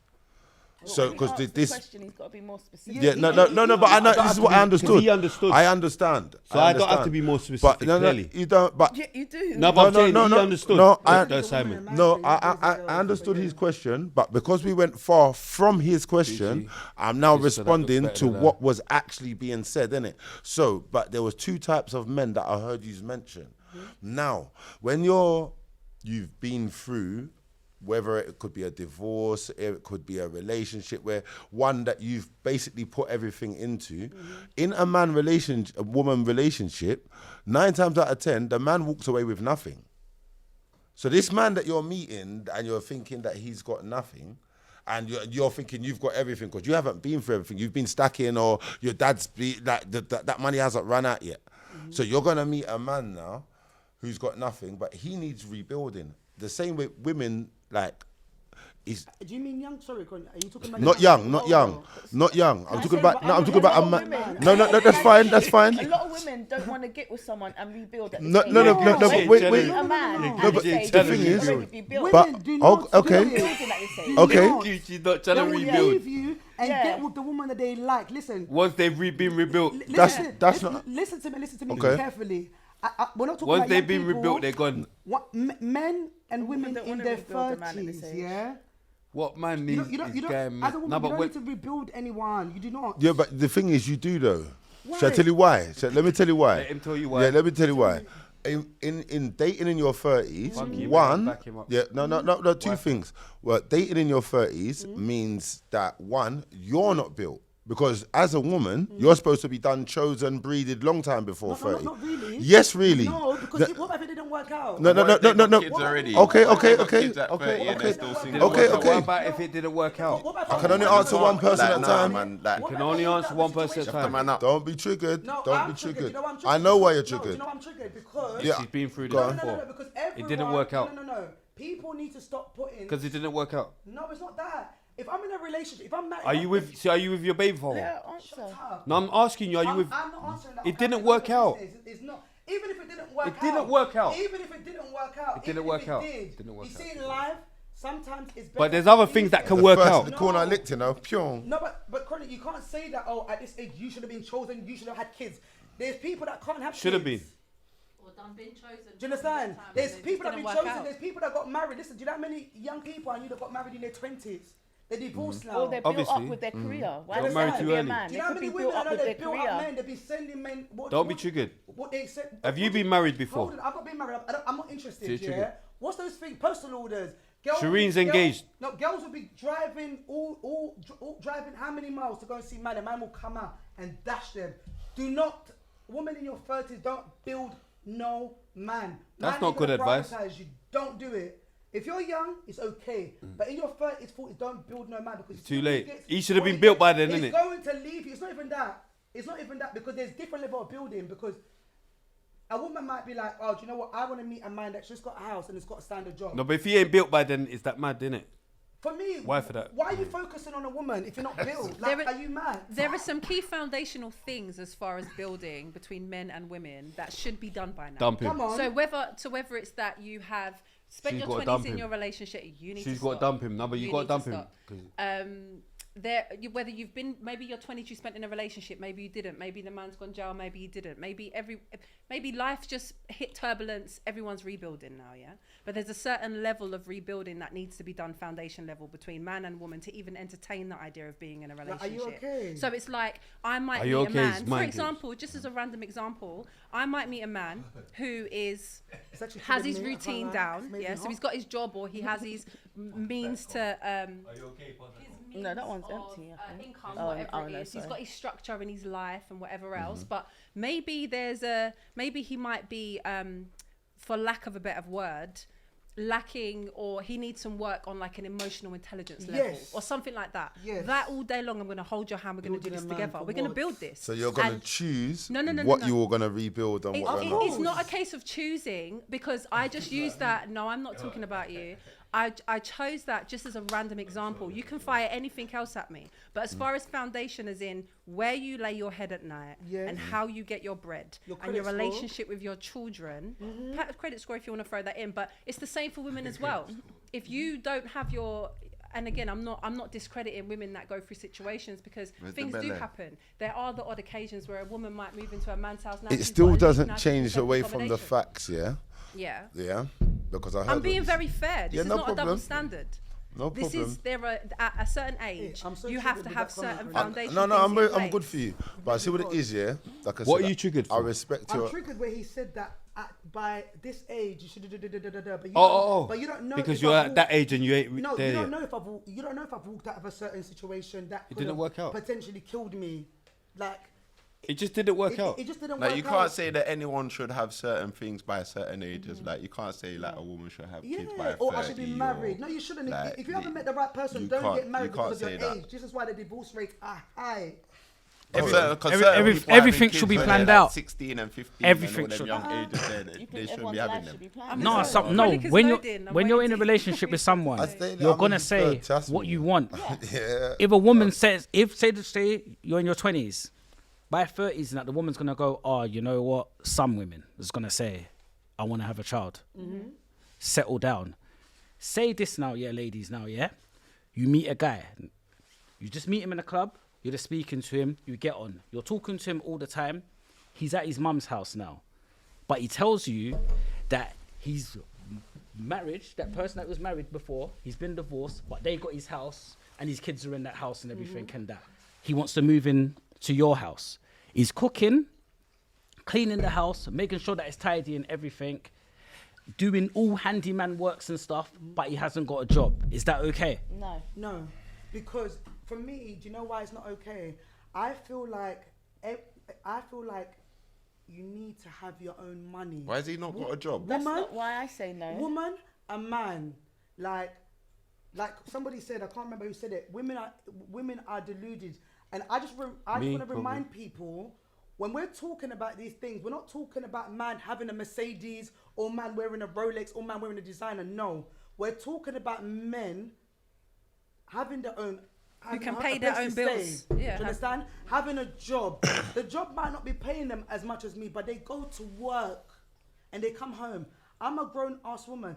So because this. question, he's got to be more specific. Yeah, no, but I know this is what I understood. He understood. I understand. So I don't have to be more specific, But no, clearly. you don't. But Yeah, you do. No, but I'm saying he understood. No, Simon. I understood his question, but because we went far from his question, I'm now This is so that looks responding better to than that. what was actually being said, innit? So, but there was two types of men that I heard you mention. Now, when you've been through, whether it could be a divorce, it could be a relationship where one that you've basically put everything into, in a woman relationship, 9 times out of 10, the man walks away with nothing. So this man that you're meeting and you're thinking that he's got nothing, and you're thinking you've got everything because you haven't been through everything. You've been stacking, or your dad's that money hasn't run out yet. So you're gonna meet a man now who's got nothing, but he needs rebuilding. The same way women like. Do you mean young? Sorry, Con, are you talking about Not young. I'm talking about. No, I'm talking about a man. women. No, that's fine. That's A fine. lot of women don't want to get with someone and rebuild at the No, same no, time. but wait. A man No, at but this stage the thing should is- already be built. But Women do not okay. do it. Building at this stage. Okay. Gucci not trying They to will rebuild. leave you and Yeah. get with the woman that they like. Listen. Once they've been rebuilt, That's not. Listen to me Okay. carefully. We're not talking once about they've young been people. rebuilt, they're gone. Men and women don't in wanna their rebuild a man at this 30s, age. yeah. What man You needs don't, you don't, is you don't, going as a woman, No, you but don't when, need to rebuild anyone. You do not. Yeah, but the thing is, you do though. Why? Shall I tell you why? Let me tell you why. Let him tell you why. Yeah, let me tell you why. In dating in your 30s, Funky, one, back him up. yeah, no, two things. Well, dating in your 30s means that one, you're not built. Because as a woman, you're supposed to be done, chosen, breeded long time before 30. Not really. Yes, really. No, because what if it didn't work out? No. Kids already. Okay. Kids at 30 and they're still single. Okay. What about if it didn't work out? What about I can only answer one person at a time. Man, like, You can only answer one person at a shut the time. man up. Don't be triggered. No, Don't I'm be triggered. You know I'm I know why you're No, do you triggered. know I'm triggered? Because Yeah. She's been through Go this on. before. because It didn't work out. No. People need to stop putting. Because it didn't work out. No, it's not that. If I'm in a relationship, if I'm married, Are you with your baby father? Yeah, answer. No, I'm asking you. Are you with? I'm not answering that. It didn't work out. It's not. Even if it didn't work out. It didn't work out. Even if it didn't work out. It didn't even work if out. It It didn't work You out. see, in life, sometimes it's better. But there's other things that can The work first out. in the corner I licked, you know, pyong. No, but Chronik, you can't say that. Oh, at this age, you should have been chosen. You should have had kids. There's people that can't have Should have been. kids. Or done been chosen. Do you understand? Time, There's and it people that just been didn't work chosen. out. There's people that got married. Listen, do you know how many young people I knew that got married in their 20s? They're divorced now. Or they're built Obviously. up with their career. Why Got does married that have too to be a early. man? Do They you know how could many be women built I up know with they their built up career. men? They've been sending men. Don't be triggered. What they said. Have you been married before? Hold on, I've not been married. I'm not interested. So you're Yeah. triggered. What's those things? Postal orders. Shireen's engaged. No, girls will be driving all driving how many miles to go and see man? A man will come out and dash them. Do not, women in your 30s, don't build no man. That's Man not ain't good gonna advice. prioritize you. Don't do it. If you're young, it's okay. But in your 30s, 40s, don't build no man because It's too late. He should have been built by then, innit? It's going to leave you. It's not even that. It's not even that because there's different level of building because a woman might be like, oh, do you know what? I want to meet a man that's just got a house and has got a standard job. No, but if he ain't built by then, is that mad, innit? For me, Why for that? Why are you focusing on a woman if you're not built? Like, There are you mad? There are some key foundational things as far as building between men and women that should be done by now. Dump him. Come on. So whether it's that you have spent She's your gotta 20s dump in him. your relationship, you need She's to got to stop. dump him. No, but you got to need dump to him. stop. Whether you've been, maybe your 20s you spent in a relationship, maybe you didn't, maybe the man's gone jail, maybe you didn't, maybe life just hit turbulence, everyone's rebuilding now, yeah, but there's a certain level of rebuilding that needs to be done foundation level between man and woman to even entertain the idea of being in a Like, relationship. are you okay? So it's like I might Are meet you a okay? man, It's for mind example, just as a random example, I might meet a man who is It's actually has triggered his me, I can't routine lie. down, It's made yeah, me so hot. he's got his job or he has his means to Are you okay, No, that one's of, empty, I think. income, Oh, whatever oh, it no, is. He's sorry. got his structure in his life and whatever else. But maybe maybe he might be, for lack of a better word, lacking, or he needs some work on like an emotional intelligence level Yes. or something like that. Yes. That all day long, I'm going to hold your hand. We're going to do Building this a man together. for We're going to what? build this. So you're gonna And choose No, what no. you're gonna rebuild and what you're not. it's not a case of choosing because I just used that. No, I'm not talking about you. I chose that just as a random example. You can fire anything else at me. But as far as foundation as in where you lay your head at night Yes. and how you get your bread Your and your credit score. relationship with your children, credit score if you want to throw that in. But it's the same for women as well. If you don't have your... And again, I'm not discrediting women that go through situations because Where's the things do belly? happen. There are the odd occasions where a woman might move into a man's house. Now It she's still got a lease, doesn't now she's change in away from the accommodation. facts, yeah. Yeah. Yeah, because I heard. I'm being what you very fair. This Yeah, is no not a double problem. standard. No This problem. is at a certain age. I'm so You triggered have to with have that comment, certain bro. foundation. No, things in I'm good place. for you. But I see what it is, yeah. Like I What said, are you triggered I for? respect I'm your. triggered where he said that by this age you should but you Oh. but you don't know Because if you're I've at that walked- age and you ain't No, there you don't yet. know if I've walked out of a certain situation that It could didn't have work out. potentially killed me. Like It just didn't work out. it just didn't Like work you out. can't say that anyone should have certain things by certain ages. Like you can't say like a woman should have kids by 30. or I should be married. No, you shouldn't. like, If you haven't met the right person, you don't can't- get married you can't because of say your that. age. This is why the divorce rates are high. everything should be planned out. 16 and 15. Everything and all them should- young ages there, You they think shouldn't everyone's be having life them. should be planned? No, no. Chronik is When loading. I'm you're in a waiting to- relationship with someone, I stay there, you're I'm gonna in say third, trust what me. you want. Yeah. If a woman says, say you're in your 20s, by 30s, that the woman's gonna go, oh, you know what? Some women is gonna say, I want to have a child. Settle down. Say this now, yeah, ladies. Now, yeah, you meet a guy. You just meet him in a club. You're just speaking to him. You get on. You're talking to him all the time. He's at his mum's house now, but he tells you that he's married. That person that was married before, he's been divorced, but they got his house and his kids are in that house and everything and that. He wants to move in to your house. He's cooking, cleaning the house, making sure that it's tidy and everything, doing all handyman works and stuff, but he hasn't got a job. Is that okay? No, because for me, do you know why it's not okay? I feel like you need to have your own money. Why has he not got a job? That's Woman, not why I say no. woman, a man, like somebody said, I can't remember who said it. Women are deluded, and I just want to remind people when we're talking about these things, we're not talking about man having a Mercedes or man wearing a Rolex or man wearing a designer. No, we're talking about men having their own. Who can a pay their place own to bills. stay. Yeah, Do you have- understand? Having a job. The job might not be paying them as much as me, but they go to work and they come home. I'm a grown ass woman.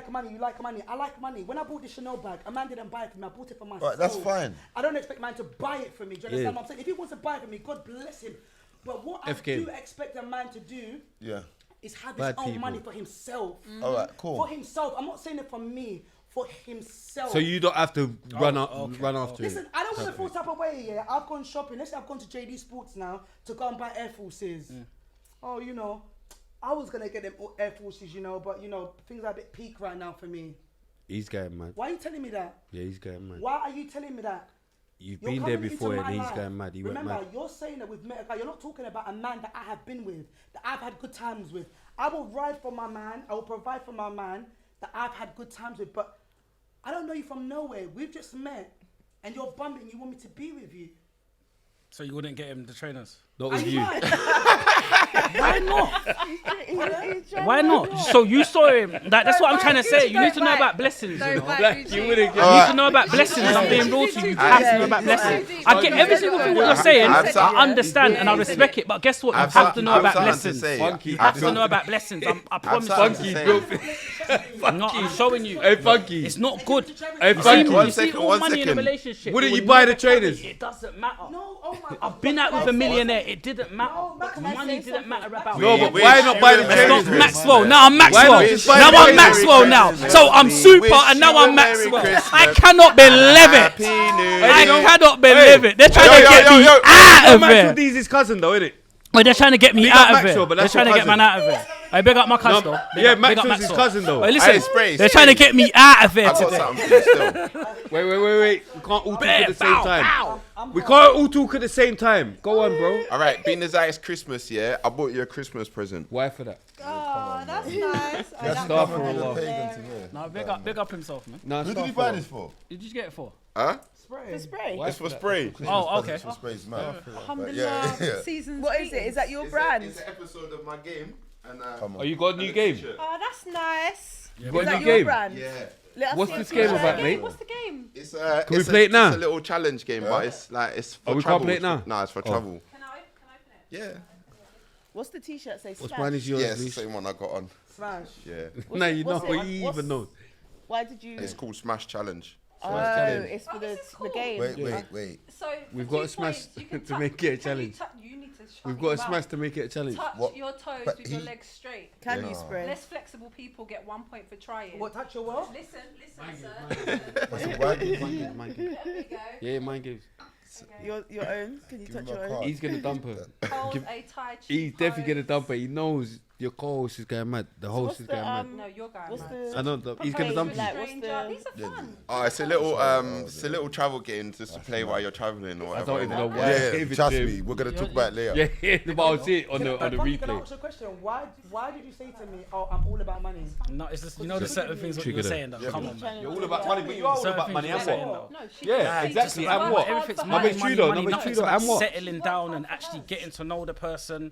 like money, you like money. I like money. When I bought the Chanel bag, a man didn't buy it for me. I bought it for myself. Right, that's fine. I don't expect a man to buy it for me. Do you understand what I'm saying? If he wants to buy it for me, God bless him. But what I do expect a man to do is have his own money for himself. All right, cool. For himself. I'm not saying it for me. For himself. So you don't have to run after Listen, I don't want to feel type of way. Yeah, I've gone shopping. Let's say I've gone to JD Sports now to go and buy Air Forces. Oh, you know, I was gonna get them Air Forces, you know, but you know, things are a bit peak right now for me. He's getting mad. Why are you telling me that? Yeah, he's getting mad. Why are you telling me that? You've You're been there coming into before, my and he's life. going mad. He went Remember, mad. you're saying that we've met a guy. You're not talking about a man that I have been with, that I've had good times with. I will ride for my man. I will provide for my man that I've had good times with. But I don't know you from nowhere. We've just met, and you're bumming. You want me to be with you? So you wouldn't get him the trainers? Not with you. Why not? He's trying Why to- not? So you saw him. That's what I'm trying to say. You need to know about blessings. You know? You wouldn't You need to know about blessings. I'm being real to you. You have to know about blessings. I get every single thing what you're saying. I understand and I respect it. But guess what? You have to know about blessings. You have to know about blessings. I promise you. No, I'm showing you. Hey, Funky. It's not good. Hey, You see, Funky. you see all money in a relationship. Wouldn't It you would buy never the trainers? come in. It doesn't matter. No, oh my God. I've been out with a millionaire. It didn't matter. can I Money say didn't matter about No, me. but why not buy the It's trainers? not Maxwell. Now I'm Why not Maxwell. just buy Now the I'm trainers? Maxwell now. So I'm super and now I'm Maxwell. I cannot believe it. I cannot believe it. They're trying to get me out of Maxwell it. D's his cousin, though, isn't it? Well, they're trying to get me Big up out of Maxwell, it. but They're that's trying to your get man out of it. I big up my cousin though. Big Yeah, up- big up Maxwell's his Maxwell. cousin, though. Hey, Hey, listen, Spray, they're trying to get me out of it I've got today. something for you still. Wait. We can't all talk at the same Bow, time. bow. We can't all talk at the same time. Go on, bro. All right, being as it's Christmas, yeah, I bought you a Christmas present. Why for that? Oh, that's nice. That's Star for a while. No, big up himself, man. Nah, Who stop did you for buy a this for? Did you get it for? Huh? The spray. Why It's for that? spray. Oh, okay. For Spray's man. Alhamdulillah. Seasons. What is it? Is that your brand? It's an episode of my game. And, Come on. Oh, you got a new game? Oh, that's nice. You got Is a that new your game? brand? Yeah. Let us What's see this it. game about, mate? What's the game? It's Can we play it now? It's a little challenge game, but it's like it's for Oh, we travel. can't play it now? No, it's for travel. Can I open it? Yeah. What's the t-shirt say? What's Smash? mine is yours, Yeah, it's the Leash? same one I got on. Smash. Yeah. No, you know, what's but it- you what's- even know. Why did you? It's called Smash Challenge. Oh, challenge. it's for this is the cool. game. Wait. So We've for got 2 to smash points, you can to make it a challenge. You need to shut We've your got to mouth. smash to make it a challenge. Touch What? your toes But with your he- legs straight. Can you spray? Less flexible people get 1 point for trying. What, touch your what? Listen, sir. Mind games. There we go. Yeah, mind games. Your own? Can you Give me touch my your own? card. He's gonna dump her. Hold Give- a tight He's definitely gonna dump her. He knows your co-host is going mad. The host What's is the going mad. No, you're going What's mad. the? I know. He's gonna Propose dump with you. like- what's Stranger. the- These are fun. Oh, it's a little travel game just to play while you're traveling or I whatever. don't even know innit? why. I Yeah, gave it trust to him. me. We're gonna talk about it later. Yeah, but I'll see it on the Funky, can I replay. ask you a question? Why did you say to me, oh, I'm all about money? No, it's just, you know the certain things what you were Trigger saying though. Come on, man. You're all about money, but you are all Certain about things money. you were And saying what? though. No, she Yeah, she exactly, just and worked what? hard Everything's for Number money, her. two money, though, money. number two Nothing's though, about and what? settling down and actually getting to know the person.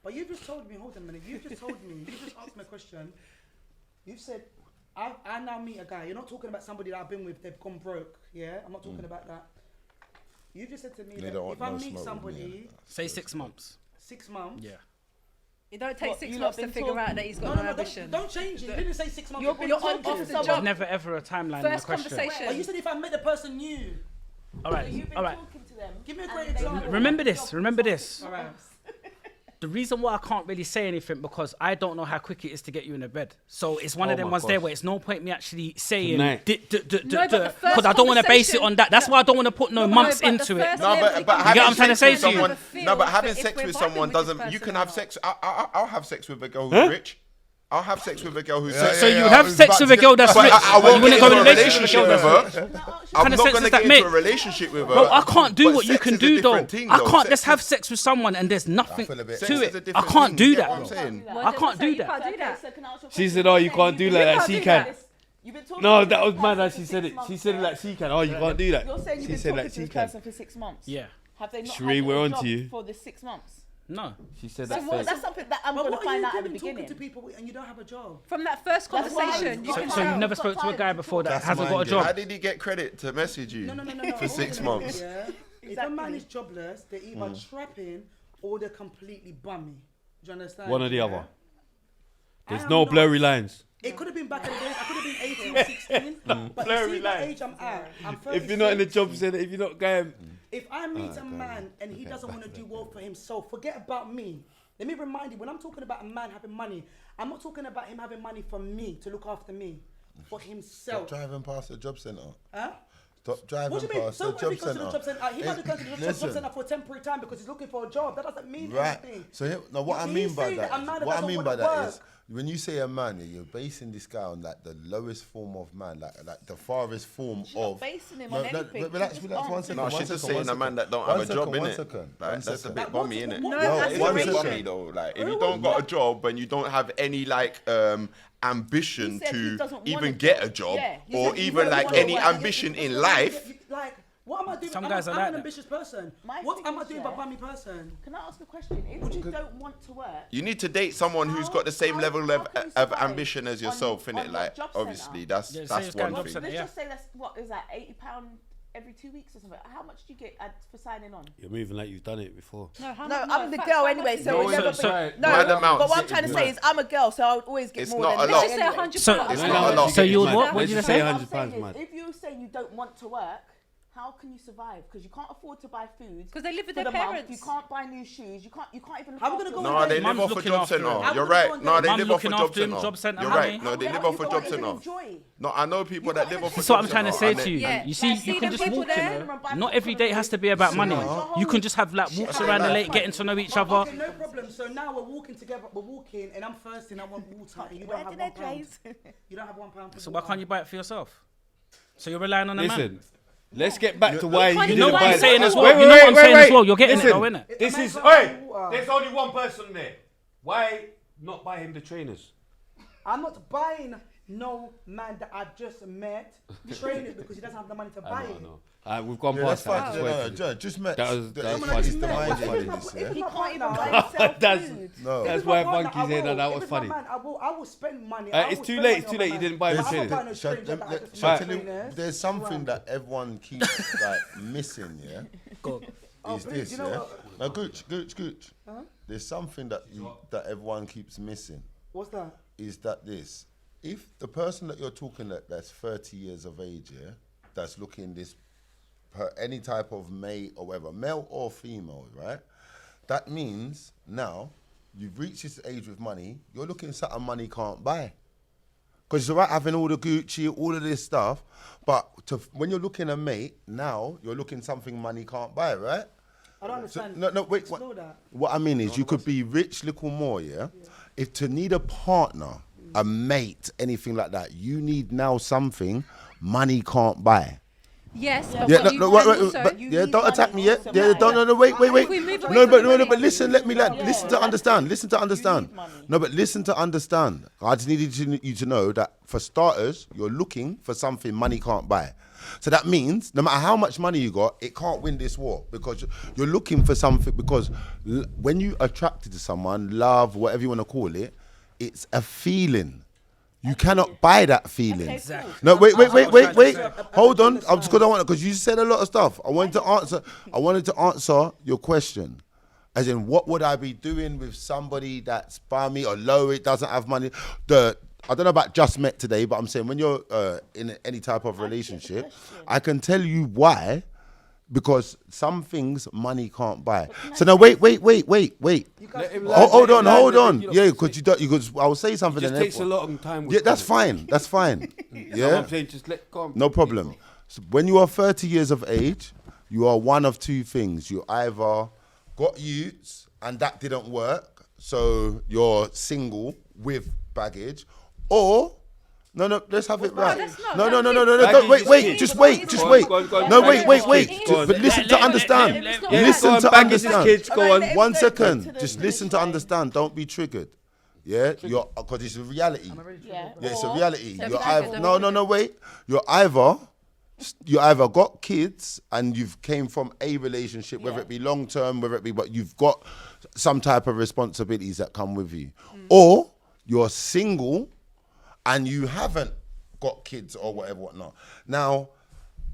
But you just told me, hold on a minute. You just told me, you just asked me a question. You've said, I now meet a guy. You're not talking about somebody that I've been with, they've gone broke. Yeah, I'm not talking about that. You just said to me They that don't want if I no meet smoke with me, somebody, Say 6 months. 6 months. Yeah. It don't take What, 6 you months lot to been figure talking- out that he's got No, no no, ambition. don't change it. You didn't say 6 months. You're been on talking. off the There's job. never ever a timeline in the First question. conversation. But you said if I met the person new. All right, You've been all right. talking to them. Give me a and great they- example. Remember this. All right. The reason why I can't really say anything because I don't know how quick it is to get you in the bed. So it's one Oh of them my ones there gosh. where it's no point me actually saying Tonight. but the because first I don't want to base it conversation- on that. That's why I don't want to put no months but the into it. first No, level, but you having get what I'm trying to sex say with to you? someone, no, but having if sex we're with vibing someone with this doesn't. You person can or have not. sex. I'll have sex with a girl who's Huh? rich. I'll have sex with a girl who's Yeah, So yeah, you would I have was sex about with to a girl that's But rich. I but won't you wouldn't get go in into a relationship with her. her. Kind I'm of not sense gonna is that, get mate? into a relationship with her. Bro, I can't do But what you sex can is a do though. different thing, I though. can't Sex just have is- sex with someone and there's nothing feel a bit- to Sex is a it. I different can't thing, do you get what I'm that. saying? I can't do You that. can't do Okay, that. so can I ask you a She question? said, "Oh, you can't do like that. can't She do can." that. You've been talking No, to that this was mad person that for she 6 said it. months, She said it yeah? like she can. Oh, you can't do that. You're saying you've She been said talking like to she this can. person for 6 months. Yeah. Have they not Sheree, had we're a on job to you. for the 6 months? No. She said That's, that. that's something that I'm But going to what are find you out at the doing talking to beginning. people and you don't have a job? From that first That's why- conversation, you So- can So you've tell. never spoke to a guy before that That's hasn't got a mind job. How did he get credit to message you No. for 6 months? Yeah. If a man is jobless, they're either trapping or they're completely bummy. Do you understand? One or the Yeah? other. There's I no am not- blurry lines. It could have been back in the days. I could have been 18 or 16. But you see the age I'm at. I'm 36. If you're not in the job center, if you're not going, If I meet a man and he doesn't want to do well for himself, forget about me. Let me remind you, when I'm talking about a man having money, I'm not talking about him having money for me, to look after me, for Stop himself. driving past the job centre. Huh? Stop driving What do you mean? past So the what if job he goes to the job centre. centre? He might be going to the job Listen. centre for a temporary time because he's looking for a job. That doesn't mean Right. anything. So now what I He's mean by saying that a man that that is, what I doesn't mean wanna by that is, work. when you say a man, you're basing this guy on like the lowest form of man, like the farthest form She's not of. basing him on anything. Relax, She's relax, just one second. No, one she's second, just saying one a man second. that don't One have a job, second, one innit? second, Like, one that's a second. bit bummy, innit? No, No, It's one a bit second. bummy though. Like, if you don't got a job and you don't have any like ambition He said he to doesn't want even a get job. a job, Yeah, he or said he even doesn't like want to any work. ambition in life. Like, what am I doing? Some I'm, guys are I'm like an that. ambitious person. My What thing am I is, doing yeah, by bummy person? Can I ask a question? If you don't want to work, You need to date someone who's got the same How- level how of can you of survive ambition as on- yourself, on innit? your Like, job obviously, centre? Yeah, that's same kind one of thing. job let's yeah. just say that's what is that, £80 every 2 weeks or something. How much do you get for signing on? You're moving like you've done it before. No, how No, much- I'm the fact, girl how much anyway, is so it? it never. Mad No, amount. but what I'm trying to say is I'm a girl, so I would always get It's more not than a that lot. Let's just say anyway. £100. So- It's No, not no, a lot. So you would mad. what? Let's What did you just say? say What I'm £100, saying is, man. if you say you don't want to work, how can you survive? Because you can't afford to buy food. 'Cause they live with for their the month. parents. You can't buy new shoes. You can't even. Look How we after gonna go yourself. No, on they dates? live Mum's off a looking job after centre. him. How You're we gonna right. go on No, dates? they Mum live off a looking job after him, centre. job centre, You're how right. many? No, they live How off a you job can't even centre. enjoy. No, I know people that live off a That's job what I'm trying to centre, say and to you. Yeah. You see, Like, you see can them just people walk there? in there. Not every day has to be about money. You can just have like walks around the lake, getting to know each other. Okay, no problem. So now we're walking together. We're walking, and I'm thirsty, and I want water, and you don't Where have did £1. they trace? You don't have £1 for So water. why can't you buy it for yourself? So you're relying on a man. Listen, let's get back to why you You didn't know what buy I'm it. saying as well. Wait, You know what I'm wait, saying wait, as well. You're getting it listen, though, innit? This A is, man can't hey, buy water. there's only one person there. Why not buy him the trainers? I'm not buying no man that I just met training because he doesn't have the money to buy it. No. We've gone Yeah, that's past that. fine. Just wait for it. Just met. That was the- funny. it's the That was mindset funny. of this, yeah? He my can't even partner. buy himself That's- food. No. That's If it's why my partner, Funky's I in, will. and that If was it's my funny. man, I will spend money. It's too late. It's too late. You didn't buy the I'm not trainers. buying no Shall- stranger that I just shall I met tell you, trainers. there's something that everyone keeps like missing, yeah. Is please, this, you know yeah? what? Now, Gooch. There's something that everyone keeps missing. What's that? Is that this? If the person that you're talking that's 30 years of age, yeah, that's looking this per any type of mate or whatever, male or female, right? That means now you've reached this age with money, you're looking at something money can't buy. Because it's all right having all the Gucci, all of this stuff, but when you're looking at a mate, now you're looking something money can't buy, right? I don't understand. No, wait. Explore that. What I mean is, you could be rich, little more, yeah? If to need a partner, a mate, anything like that, you need now something money can't buy. Yes, but Yeah, what you no, want wait, also, but you yeah, need don't attack money me, yeah? to Yeah, buy. don't, no, wait. If we move away No, from but the money, listen, let me listen to understand. Listen to understand. need money. No, but listen to understand. I just needed you to know that for starters, you're looking for something money can't buy. So that means no matter how much money you got, it can't win this war because you're looking for something. Because when you attracted to someone, love, whatever you want to call it, it's a feeling. You cannot buy that feeling. Okay, Exactly. No, wait. say. Hold on. I'm just gonna because you said a lot of stuff. I wanted to answer your question. As in, what would I be doing with somebody that's by me or low? It doesn't have money. I don't know about just met today, but I'm saying when you're in any type of relationship, I can tell you why. Because some things money can't buy. So now wait. Let him land, Hold let him on. land, you know, Yeah, because you don't. Because I will say something. It just and takes a everyone- long time. with Yeah, that's women. fine. That's fine. No, Yeah. I'm saying just let go. No problem. So when you are 30 years of age, you are one of two things. You either got youths and that didn't work, so you're single with baggage, or no, let's have it right. that's not- No, Baggage don't wait, is wait, kids. just wait. Go on, No, baggage wait. is kids. Go on. But listen to understand. let him- Yeah, Listen go on, to baggage is understand. kids. Go Alright, on. let him One go second. to the Just finish listen to line. understand. Don't be triggered. Yeah, because it's a reality. Yeah. Yeah, it's a Or- reality. So You're if either, you- no, wait. You either got kids and you've came from a relationship, whether Yeah. it be long term, whether it be, but you've got some type of responsibilities that come with you, or you're single and you haven't got kids or whatnot. Now,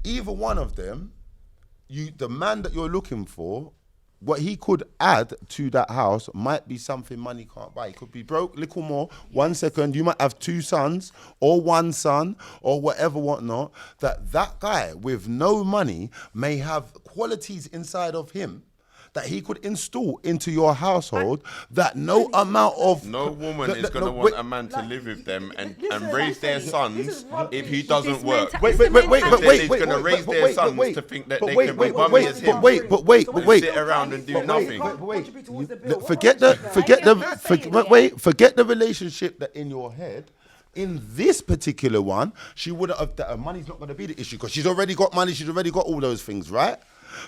either one of them, the man that you're looking for, what he could add to that house might be something money can't buy. He could be broke, little more. 1 second, you might have 2 sons or 1 son or whatnot. That guy with no money may have qualities inside of him that he could install into your household that no amount of No woman is going to want a man to live with them and raise their sons if he doesn't work. Wait, He's going to raise their sons to think that they can be bummy as him. Wait, sit around and do nothing. Forget the relationship that in your head. In this particular one, she wouldn't have. That money's not going to be the issue because she's already got money. She's already got all those things, right?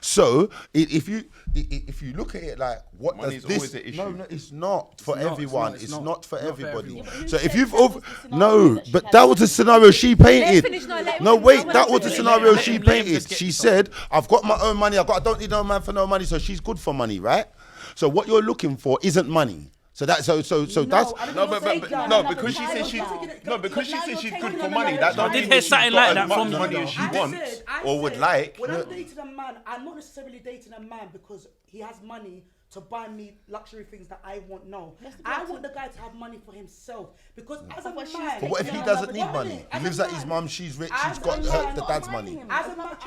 So if you look at it like what Money's does this? always the issue. No, it's not for everyone. It's not for everybody. everyone. So if you've That was the scenario that she but had that was the scenario she painted. finish, no, let him No, finish. wait, I wanna that was the finish. scenario Let she him just painted. get She to said, "I've got my own money. I don't need no man for no money." So she's good for money, right? So what you're looking for isn't money. So that's that's because she says she's good for money. That I don't did mean hear she's something got like as that much from money them. as she wants or would like. When I'm dating a man, I'm not necessarily dating a man because he has money to buy me luxury things that I want. No, I want the guy to have money for himself because as a man. But what if he doesn't need money? He lives at his mum. She's rich. She's got the dad's money. As a man, if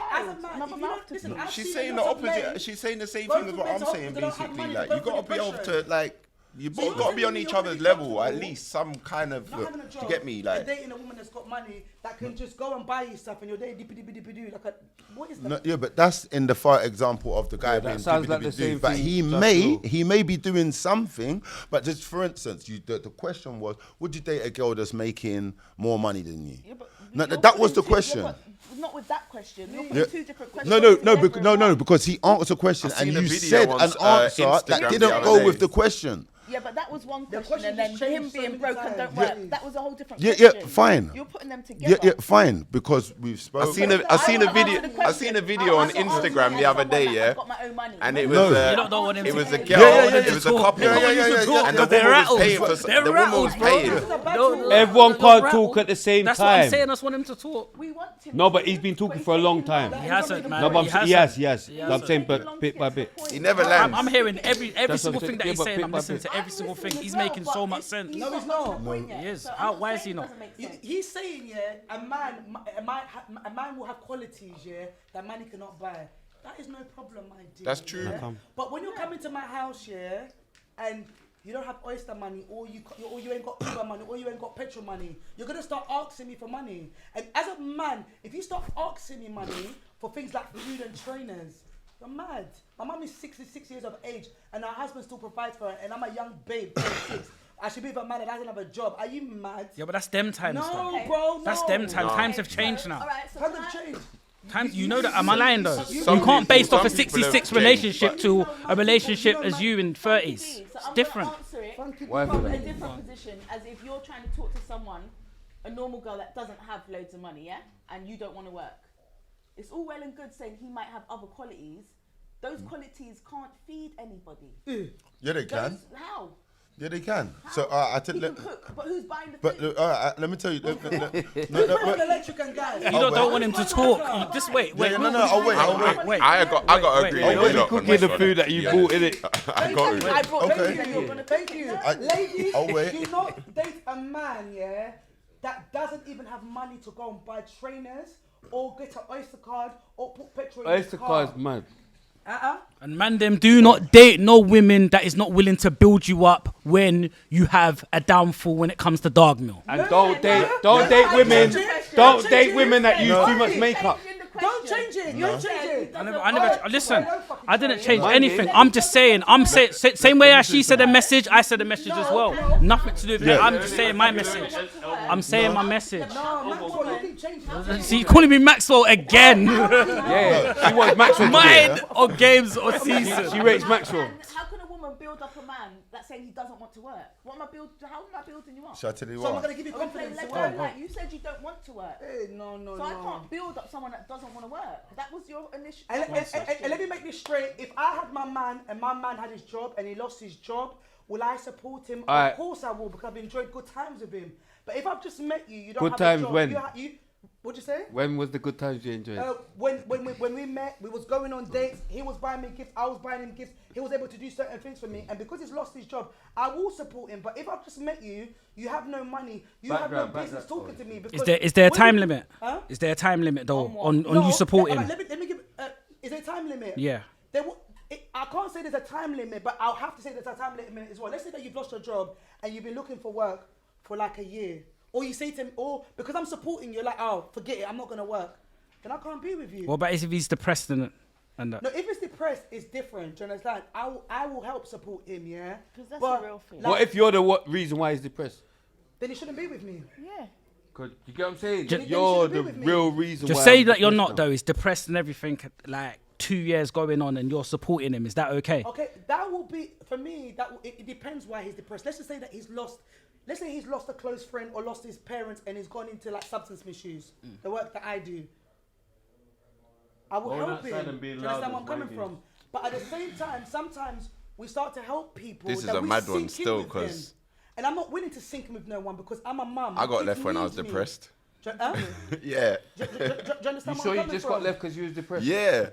you don't listen, I've She's seen saying lots the of men opposite. She's saying the same go thing as to what I'm mental saying. hospitals, they don't have Basically, money, like they you go got for to be able depression. to like. You So both you're got to be on telling me each you're other's gonna be level, at comfortable, least some kind of. not having a Do job, you get me? you're Like, dating a woman that's got money that can just go and buy you stuff and you're there dippy like a, what is that? No, yeah, but that's in the far example of the guy that being sounds like the dippity-doo. same But thing, he may be doing something. But just for instance, the question was, would you date a girl that's making more money than you? Yeah, but No, you're that was the putting two- question. yeah, but not with that question. You're putting Yeah. two different questions. No, together. because he answered a question I and seen a you video said on, an answer Instagram that the didn't other go day. with the question. Yeah, but that was one The question, question and then just him changed so being many broke and don't times. work. Yeah. That was a whole different Yeah, question. fine. You're putting them together. Yeah, fine, because we've spoken. I seen a video on Instagram the other day, yeah, I've got my own money. and it No. was You don't want him it to was a talk. girl, Yeah, it was a couple, Yeah. and the They're woman was rattles, paying bro. for They're the woman was rattles, bro. paying. Everyone can't rattle. talk at the same That's what I'm time. saying. I just want him to talk. We want him No, to, but he's been talking for a long time. He hasn't, man. No, but He yes. hasn't. I'm saying, but bit by bit. He never I'm lands. hearing every That's single what I'm thing that saying. he's Yeah, but saying. bit I'm by listening bit. to every single thing. He's as well, making but so much sense. No, he's not. He is. So I'm How? just Why saying is he it not? doesn't make sense. He's saying, yeah, a man will have qualities, yeah, that money cannot buy. That is no problem, my dear. That's true. Yeah? But when you're coming to my house, yeah, and you don't have oyster money, or you ain't got Uber money, or you ain't got petrol money, you're gonna start asking me for money. And as a man, if you start asking me money for things like food and trainers, you're mad. My mum is 66 years of age, and her husband still provides for her, and I'm a young babe, 26. I should be with a man that doesn't have a job. Are you mad? Yeah, but that's them times. No, though. bro, no. That's them times. No. Times have changed now. All right, so Times can have I- changed. Times, you know that. Am I lying though? You Some can't base people- off a some people have 66 changed, relationship but- to a relationship as you in 30s. So It's I'm gonna different. answer it Why from would a I? different position, as if you're trying to talk to someone, a normal girl that doesn't have loads of money, yeah, and you don't want to work. It's all well and good saying he might have other qualities. Those qualities can't feed anybody. Yeah, they can. Those, how? Yeah, they can. So I He tell can cook, but who's buying the But food? let me tell you. Put electric and gas. You don't want him to talk. You just wait. Yeah, no, I'll wait. I got agree with you lot on Cooking this the one. food that you Yeah. bought in it. I got agree. I brought Okay. food and you're gonna Thank cook you. it, no? Ladies, I'll wait. do not date a man, yeah, that doesn't even have money to go and buy trainers or get an Oyster card or put petrol in his Oyster car. card's mad. And man, them do not date no women that is not willing to build you up when you have a downfall when it comes to dog meal. And don't date women. Don't date women that use too much makeup. Don't change it. You don't change it. I never listen. I didn't change Mine anything. did. I'm just saying. I'm saying same way as she said a message. I said a message as well. Nothing to do with it. I'm just saying my message. I'm saying my message. No, Maxwell, you can change it. See, you calling me Maxwell again? Yeah, she wants Maxwell. Mine or games or season. She rates Maxwell. How can a woman build up a man that's saying he doesn't want to work? How am I building you up? Shall I tell you So I'm not what? gonna give you Are we playing confidence. left and right? You said you don't want to work. Hey, no. So I can't build up someone that doesn't want to work. That was your initial. And let me make this straight. If I had my man and my man had his job and he lost his job, will I support him? Alright. Of course I will, because I've enjoyed good times with him. But if I've just met you, you don't Good have times a job. when? What'd you say? When was the good times you enjoyed? When we met, we was going on dates. He was buying me gifts. I was buying him gifts. He was able to do certain things for me, and because he's lost his job, I will support him. But if I've just met you, you have no money. You have no business talking to me. Because Is there a when time you- limit? Huh? Is there a time limit though On what? on No, you supporting? Let me give. Is there a time limit? Yeah. There, I can't say there's a time limit, but I'll have to say there's a time limit as well. Let's say that you've lost your job and you've been looking for work for like a year. Or you say to him, or because I'm supporting you, like, oh, forget it, I'm not going to work. Then I can't be with you. What about if he's depressed and No, if it's depressed, it's different. Do you understand? I will help support him, yeah? Because that's But, a real thing. like, What if you're the reason why he's depressed? then he shouldn't be with me. Yeah. Cause you get what I'm saying? Then he You're shouldn't be the with me. real reason just why. say I'm that you're depressed not now. though. He's depressed and everything. Like 2 years going on, and you're supporting him. Is that okay? Okay, that will be, for me, it depends why he's depressed. Let's just say that he's lost a close friend or lost his parents and he's gone into like substance misuse. The work that I do. I will Going help outside him. and Do you being understand loud where I'm is coming wanking. from? But at the same time, sometimes we start to help people. This is that a we mad one sink in still, with them. 'cause- And I'm not willing to sink in with no one because I'm a mum. I got Kids left when I was need me. depressed. Do you, huh? Yeah. Do you understand You where sure I'm you coming just from? got left because you was depressed? Yeah.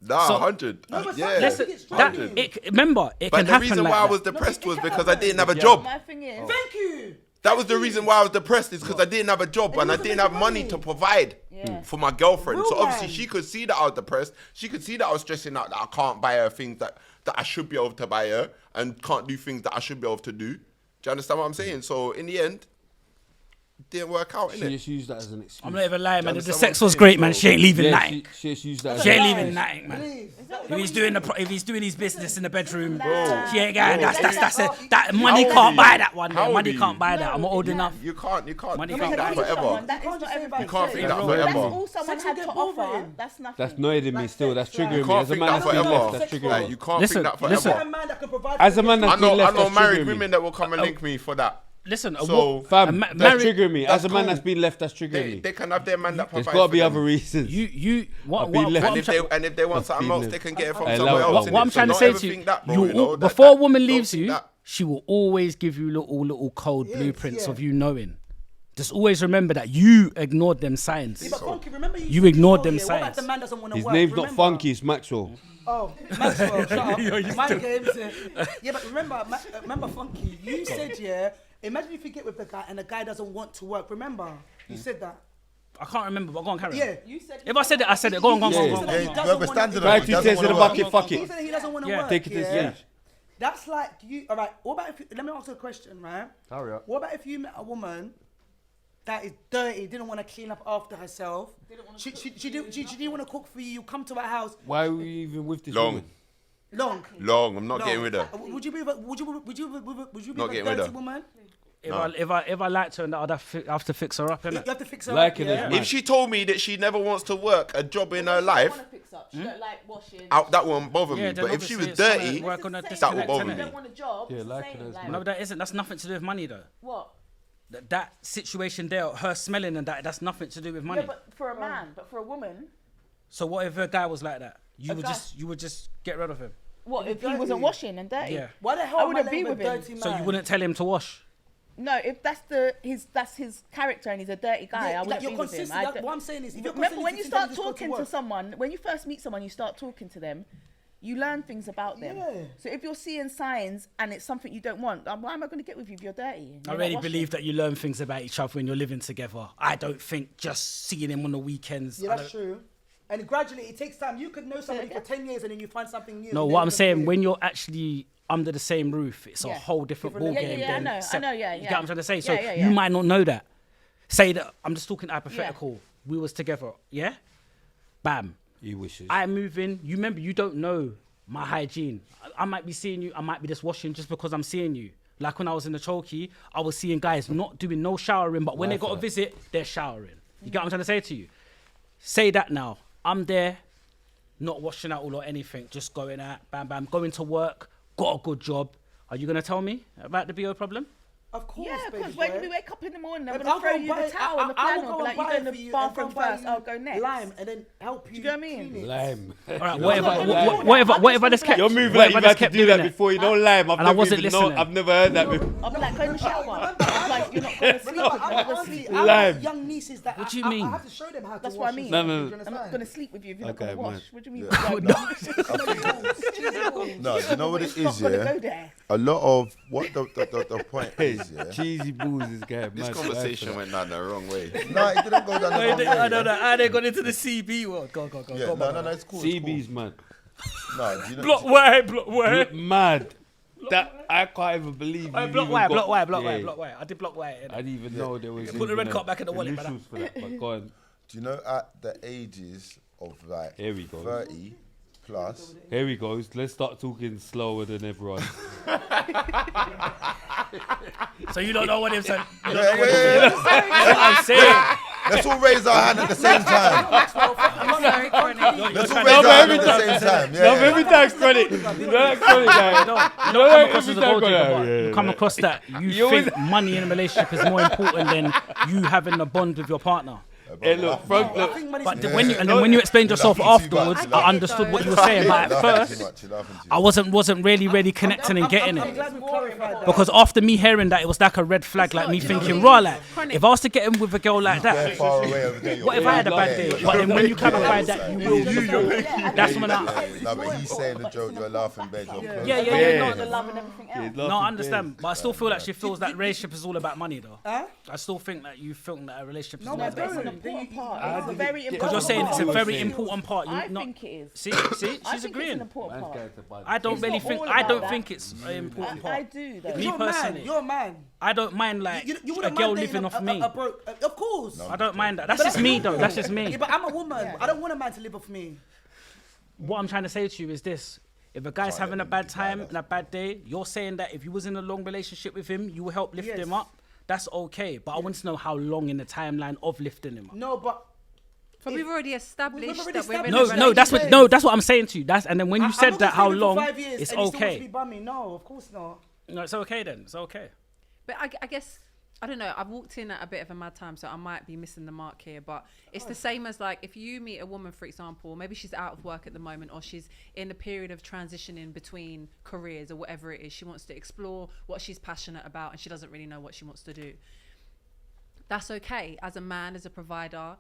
Nah, So- 100. No, but Yeah. sometimes Listen, it gets that draining. remember it But can the happen reason like why I that. was depressed it was can because I happen. didn't have a Yeah. job. My thing is, Thank you. That was the reason why I was depressed, is because I didn't have a job And and you I wasn't didn't have making money money. to provide Yeah. for my girlfriend. Real So obviously man. she could see that I was depressed. She could see that I was stressing out, that I can't buy her things that I should be able to buy her and can't do things that I should be able to do. Do you understand what I'm saying? So in the end, it didn't work out, She innit? just used that as an excuse. I'm not even lying, man. You If the understand sex what I'm was saying? great, man, So- she ain't leaving Yeah, nothing. she just used that as She ain't an leaving excuse. nothing, man. Please. If he's doing his business in the bedroom, Nah. she ain't going. That's Bro. it. That money old can't are you? buy that one. How old Money are you? can't buy that. I'm not old No, enough. You can't Money think can't that buy forever. That You is can't not just say everything. about You can't sex. think that That's That's forever. all someone Sex will had get to offer. boring. That's nothing. That's annoying me Like still. sex, That's like- triggering You me. can't As a think man that that's been forever. left, that's triggering Like, me. you can't Listen, think that forever. listen. Get a man that can provide As for a man you. that's I been know left, that's married triggering me. women that will come and link me for that. Listen, So, Fam, that's that's triggering me. As That's a man cool. that's been left, that's triggering They me. can have their man that There's provides got to for be them. other reasons. what I've been I'm left. And trying- if they want I've something been else, there. they can get it from I somewhere love- else. what what I'm innit? trying to don't say ever to you, think that, bro, you you know, that- before a woman don't leaves think you, that. she will always give you little code Yes, blueprints yeah. of you knowing. Just always remember that you ignored them signs. Yeah, but Funky, remember You said ignored before, them yeah, what about signs. the man doesn't want to His work? name's not Remember? Funky, it's Maxwell. Oh, Maxwell, shut up. My game's yeah, but remember, Funky, you said, yeah, imagine if you get with the guy and the guy doesn't want to work. Remember, you said that. I can't remember, but go on, carry on. Yeah. You said If I said it, I said it. Go on, go on, go on, Yeah. go on, go on, He go on. doesn't we're wanna- standing Try on it. 2 Doesn't cents in the wanna bucket, work. fuck He it. said he doesn't want to Yeah. work. Take it to the yeah? stage. That's like you. All right. What about if? Let me ask you a question, right? Hurry up. What about if you met a woman that is dirty, didn't want to clean up after herself? She didn't want to cook for you. You come to her house Why are we even with this Long. woman? long. I'm not getting rid of her. Would you be? Would you be Not a getting rid dirty of. woman? If I liked her, I'd have to fix her up, You innit? have to fix her Like up. it Yeah? as man. If she told me that she never wants to work a job in her She life, don't wanna fix up. She don't like washing. that won't bother me. then But if she was obviously it's dirty, something work on her It's the that same. will bother If me. you don't want a job. Yeah, it's the like same, it as like, man. No, but that's nothing to do with money though. What? That situation there, her smelling and that's nothing to do with money. Yeah, but for a man, but for a woman, So what if a guy was like that? You A would guy- just get rid of him. what if he dirty. wasn't washing and dirty? Yeah. Why the hell I am I wouldn't be letting with a him. dirty man? So you wouldn't tell him to wash. No, if that's his character and he's a dirty guy, Yeah, I like wouldn't you're be with him. consistent. That's what I'm saying is, if you're Remember when you consistent, start then just go talking work. to someone, when you first meet someone, you start talking to them, you learn things about them. Yeah. So if you're seeing signs and it's something you don't want, why am I going to get with you if you're dirty? I really believe that you learn things about each other when you're living together. I don't think just seeing him on the weekends. Yeah, I that's don't- true. And gradually, it takes time. You could know somebody for 10 years and then you find something new. No, and what then I'm you saying, can- when you're actually under the same roof, it's a Yeah. whole different ball Different game. level. Yeah, than I know, sep- yeah, You get yeah. what I'm trying to say? So Yeah, yeah, yeah. you might not know that. Say that I'm just talking hypothetical. We was together, yeah. Bam. He wishes. I move in. You remember, you don't know my hygiene. I might be seeing you. I might be just washing just because I'm seeing you. Like when I was in the Chokey, I was seeing guys not doing no showering, but when they got a visit, they're showering. You get what I'm trying to say to you? Say that now. I'm there, not washing out all or anything, just going out, bam, bam, going to work, got a good job. Are you going to tell me about the BO problem? Of course, Yeah, baby because when boy. we wake up in the morning, I'm If going to I'll throw go you buy- the towel and the I will flannel, go be like, and you buy go in it the for you and bathroom come buy first, you I'll go next. Lime and then help you. you get what I mean? clean it. Lime. All right, I'm whatever, not gonna Lime. do that. whatever, I'm whatever just this gonna kept. be You're like, moving whatever like you've this had to kept do doing that it. before. You know, lime. I've And I never wasn't even known. listening. I've never heard that before. I'll be like, go in the shower. Like, you're not going to sleep. Remember, You're not going to sleep. I Lime. have young nieces that What do you I mean? have to show them how to That's wash. what I and mean. stuff, No, no, do you no. I'm not understand? going to sleep with you if you're not going Okay, to wash. man. What do you mean? No, you know what it It's not is, going to yeah? go there. A lot of what the point is, yeah? Cheesy balls is guy. this conversation went down the wrong way. No, it didn't go down the wrong way. I don't yeah? know how they got into the CB world. Go, Yeah, go, no, it's cool. It's cool. CB's man. No, do you know, Block why? Mad. That I can't even believe. Block you why? even Block got- why? yeah. Block why? I did block why. I didn't even know there was. Put the red even card back in the wallet, initials for that. But go on. do you know at the ages of like Here we go. 30 plus, Here we go. Let's start talking slower than everyone. So you don't know what him said. yeah. I'm saying. Let's all raise our hand at the same time. Sorry, Chronik. Let's all trying raise to- our hand at the same time. No, Yeah. every time's credit. You know that credit guy. You know don't come across every as a time gold go digger, there. but Yeah, you come across that you You think money in a relationship is more important than you having a bond with your partner. Hey, look, Frank, I look. think money's But the- when you explained yourself You're laughing too much, afterwards, you're I laughing understood what you were too saying. But at You're laughing first, too much, you're laughing too I much. wasn't really connecting and getting I'm it. glad we clarified that. Because after me hearing that, it was like a red flag, like me thinking, raw, like, if I was to get in with a girl like Very that, far away over there. what if I had a bad day? But then when you clarified that, you will before, that's when I... No, but he's saying the joke, you're laughing, bed, you're close. Yeah. The love and everything else. No, I understand, but I still feel like she feels that relationship is all about money, though. Huh? I still think that you feel that a relationship is No, all but about it's money. an important Part. It's a very important Because you're saying it's a part. very important part. You I not think it is. see, I she's think it's an agreeing. important part. I don't It's really not think. all I about don't that. think it's an important I part. do though. Me You're a man. personally, You're a man. I don't mind like You a wouldn't girl mind dating living off me. a broke, of course. I don't mind that. That's But just me though. That's just me. Yeah, but I'm a woman. I don't want a man to live off me. What I'm trying to say to you is this: if a guy's having a bad time and a bad day, you're saying that if you was in a long relationship with him, you will help lift Yes. him up. That's okay, but I want to know how long in the timeline of lifting him up. No, but But we've already established We've already that we're in No, a no, that's what. relationship. No, that's what I'm saying to you. That's and then when you I'm said not that, gonna how stay with you long? for 5 years It's and you still want to okay. be bumming. No, of course not. No, it's okay then. It's okay. But I guess I don't know. I've walked in at a bit of a mad time, so I might be missing the mark here. But it's the same as like if you meet a woman, for example, maybe she's out of work at the moment, or she's in a period of transitioning between careers or whatever it is. She wants to explore what she's passionate about, and she doesn't really know what she wants to do. That's okay. As a man, as a provider,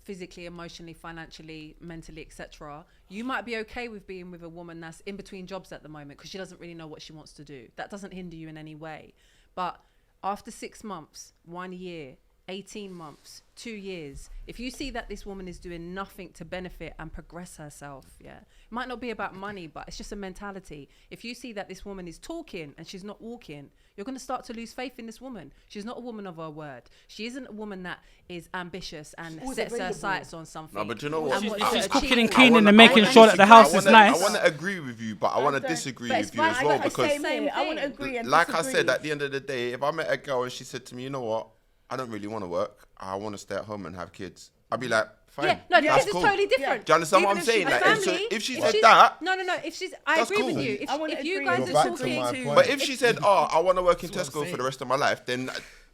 physically, emotionally, financially, mentally, etc., you might be okay with being with a woman that's in between jobs at the moment because she doesn't really know what she wants to do. That doesn't hinder you in any way. But after 6 months, 1 year, 18 months, 2 years, if you see that this woman is doing nothing to benefit and progress herself, it might not be about money, but it's just a mentality. If you see that this woman is talking and she's not walking, you're going to start to lose faith in this woman. She's not a woman of her word. She isn't a woman that is ambitious and always sets her available. sights on something. No, but you know what? and wants If to she's achieve. cooking and I cleaning wanna- and making I sure wanna that the house is I nice. want to agree with you, but I want to disagree but it's with you as fine. well I because, say same I want to thing. agree and like I disagree. said, at the end of the day, if I met a girl and she said to me, you know what, I don't really want to work. I want to stay at home and have kids. I'd be like, fine. Yeah, no, that's this cool. is totally different. Do you understand what Even I'm if saying? she's Like, a if so- family, if she if said she's- that, no, if she's, I that's agree with cool. you. I wanna If you agree. guys You're are back to talking, my point. But if she said, "Oh, I want to work in Tesco for the rest of my life," then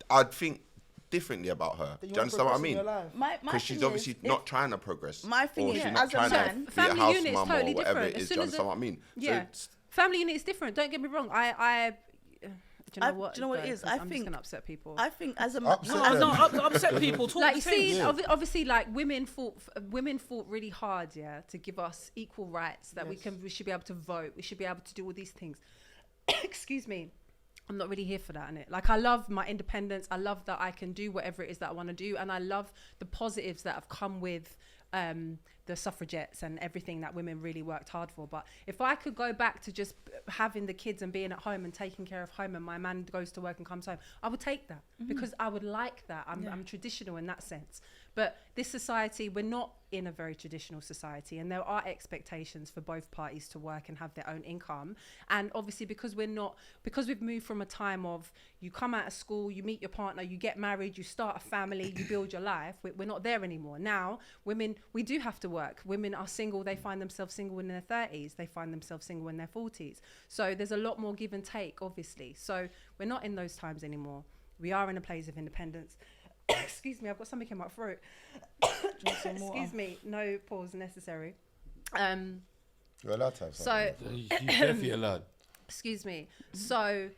I'd think differently about her. Do Then you understand what I progress in mean? your life. My Because she's thing obviously is, not trying to progress. My thing or is, she's as not a trying man- to be a family house unit is mum or totally whatever different. it As is. soon Do you as understand what I mean? So yeah, it's- family unit is different. Don't get me wrong. Do you know what? do you know what it Go, is? 'cause I I'm just think- gonna upset people. I think as a man, Upset no, as them. a No, upset people. Talk Like the you thing. see, obviously, like women fought really hard, to give us equal rights. That we should be able to vote. We should be able to do all these things. Excuse me. I'm not really here for that, innit? Like, I love my independence. I love that I can do whatever it is that I want to do, and I love the positives that have come with the suffragettes and everything that women really worked hard for. But if I could go back to just having the kids and being at home and taking care of home, and my man goes to work and comes home, I would take that because I would like that. I'm traditional in that sense. But this society, we're not in a very traditional society, and there are expectations for both parties to work and have their own income. And obviously, because we've moved from a time of you come out of school, you meet your partner, you get married, you start a family, you build your life, we're not there anymore. Now, women, we do have to work. Women are single, they find themselves single in their 30s, they find themselves single in their 40s. So there's a lot more give and take, obviously. So we're not in those times anymore. We are in a place of independence. Excuse me, I've got something in my throat. Excuse me, no pause necessary. You're allowed to have So, something. You definitely allowed. excuse me. So,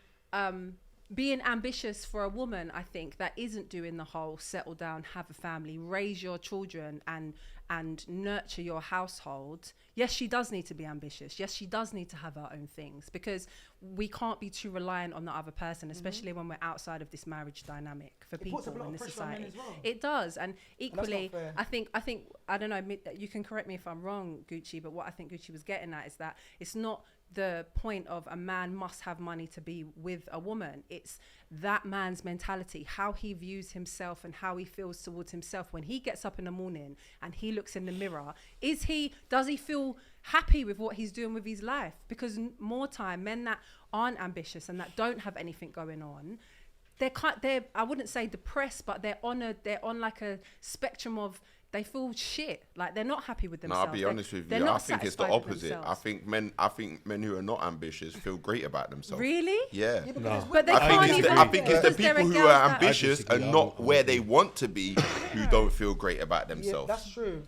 being ambitious for a woman, I think, that isn't doing the whole settle down, have a family, raise your children and nurture your household. Yes, she does need to be ambitious. Yes, she does need to have her own things, because we can't be too reliant on the other person, especially when we're outside of this marriage dynamic for people in this society. It does. And equally, I think, I don't know, you can correct me if I'm wrong, Gucci, but what I think Gucci was getting at is that it's not the point of a man must have money to be with a woman. It's that man's mentality, how he views himself and how he feels towards himself when he gets up in the morning and he looks in the mirror. Does he feel happy with what he's doing with his life? Because more time, men that aren't ambitious and that don't have anything going on, they're I wouldn't say depressed, but they're on like a spectrum of, they feel shit, like they're not happy with themselves. No, I'll be honest with you. I think it's the opposite. I think men who are not ambitious feel great about themselves. Really? Yeah. But they can't even. I think it's the people who are ambitious and not where they want to be who don't feel great about themselves. Yeah, that's true.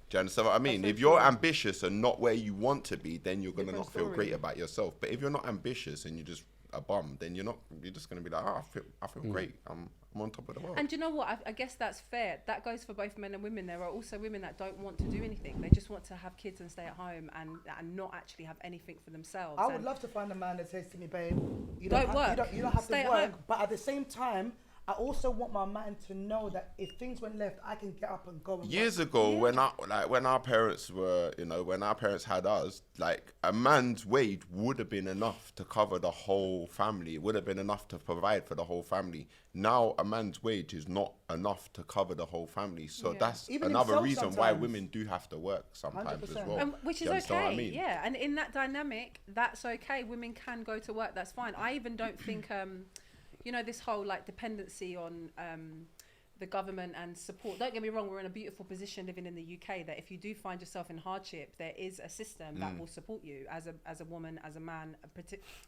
Do you understand what I mean? If you're ambitious and not where you want to be, then you're gonna not feel great about yourself. But if you're not ambitious and you're just a bum, then you're just gonna be like, oh, I feel great. I'm on top of the world. And do you know what? I guess that's fair. That goes for both men and women. There are also women that don't want to do anything. They just want to have kids and stay at home and not actually have anything for themselves. I would love to find a man that says to me, babe, you don't don't have Stay to at work. home. But at the same time, I also want my man to know that if things went left, I can get up and go. And Years ago, when our parents were, when our parents had us, like a man's wage would have been enough to cover the whole family. It would have been enough to provide for the whole family. Now, a man's wage is not enough to cover the whole family. So that's Even another reason sometimes. why women do have to work sometimes 100%. as well. Which Do is you understand okay, what I mean? yeah. And in that dynamic, that's okay. Women can go to work. That's fine. I even don't think, this whole like dependency on the government and support. Don't get me wrong, we're in a beautiful position living in the UK that if you do find yourself in hardship, there is a system that will support you as a woman, as a man,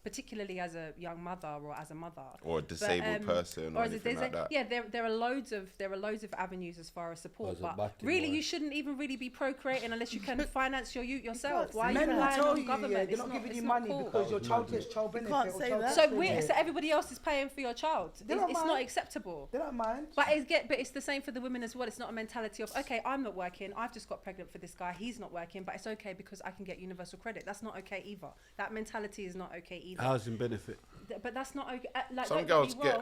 particularly as a young mother or as a mother. Or a disabled person or anything like that. Yeah, there are loads of avenues as far as support. But really, you shouldn't even really be procreating unless you can finance yourself. Why are you relying on government? They're not giving you money because your child gets child benefit. can't say that. So everybody else is paying for your child. It's not acceptable. They don't mind. But it's the same for the women as well. It's not a mentality of, okay, I'm not working, I've just got pregnant for this guy, he's not working, but it's okay because I can get universal credit. That's not okay either. That mentality is not okay either. Housing benefit. But that's not okay.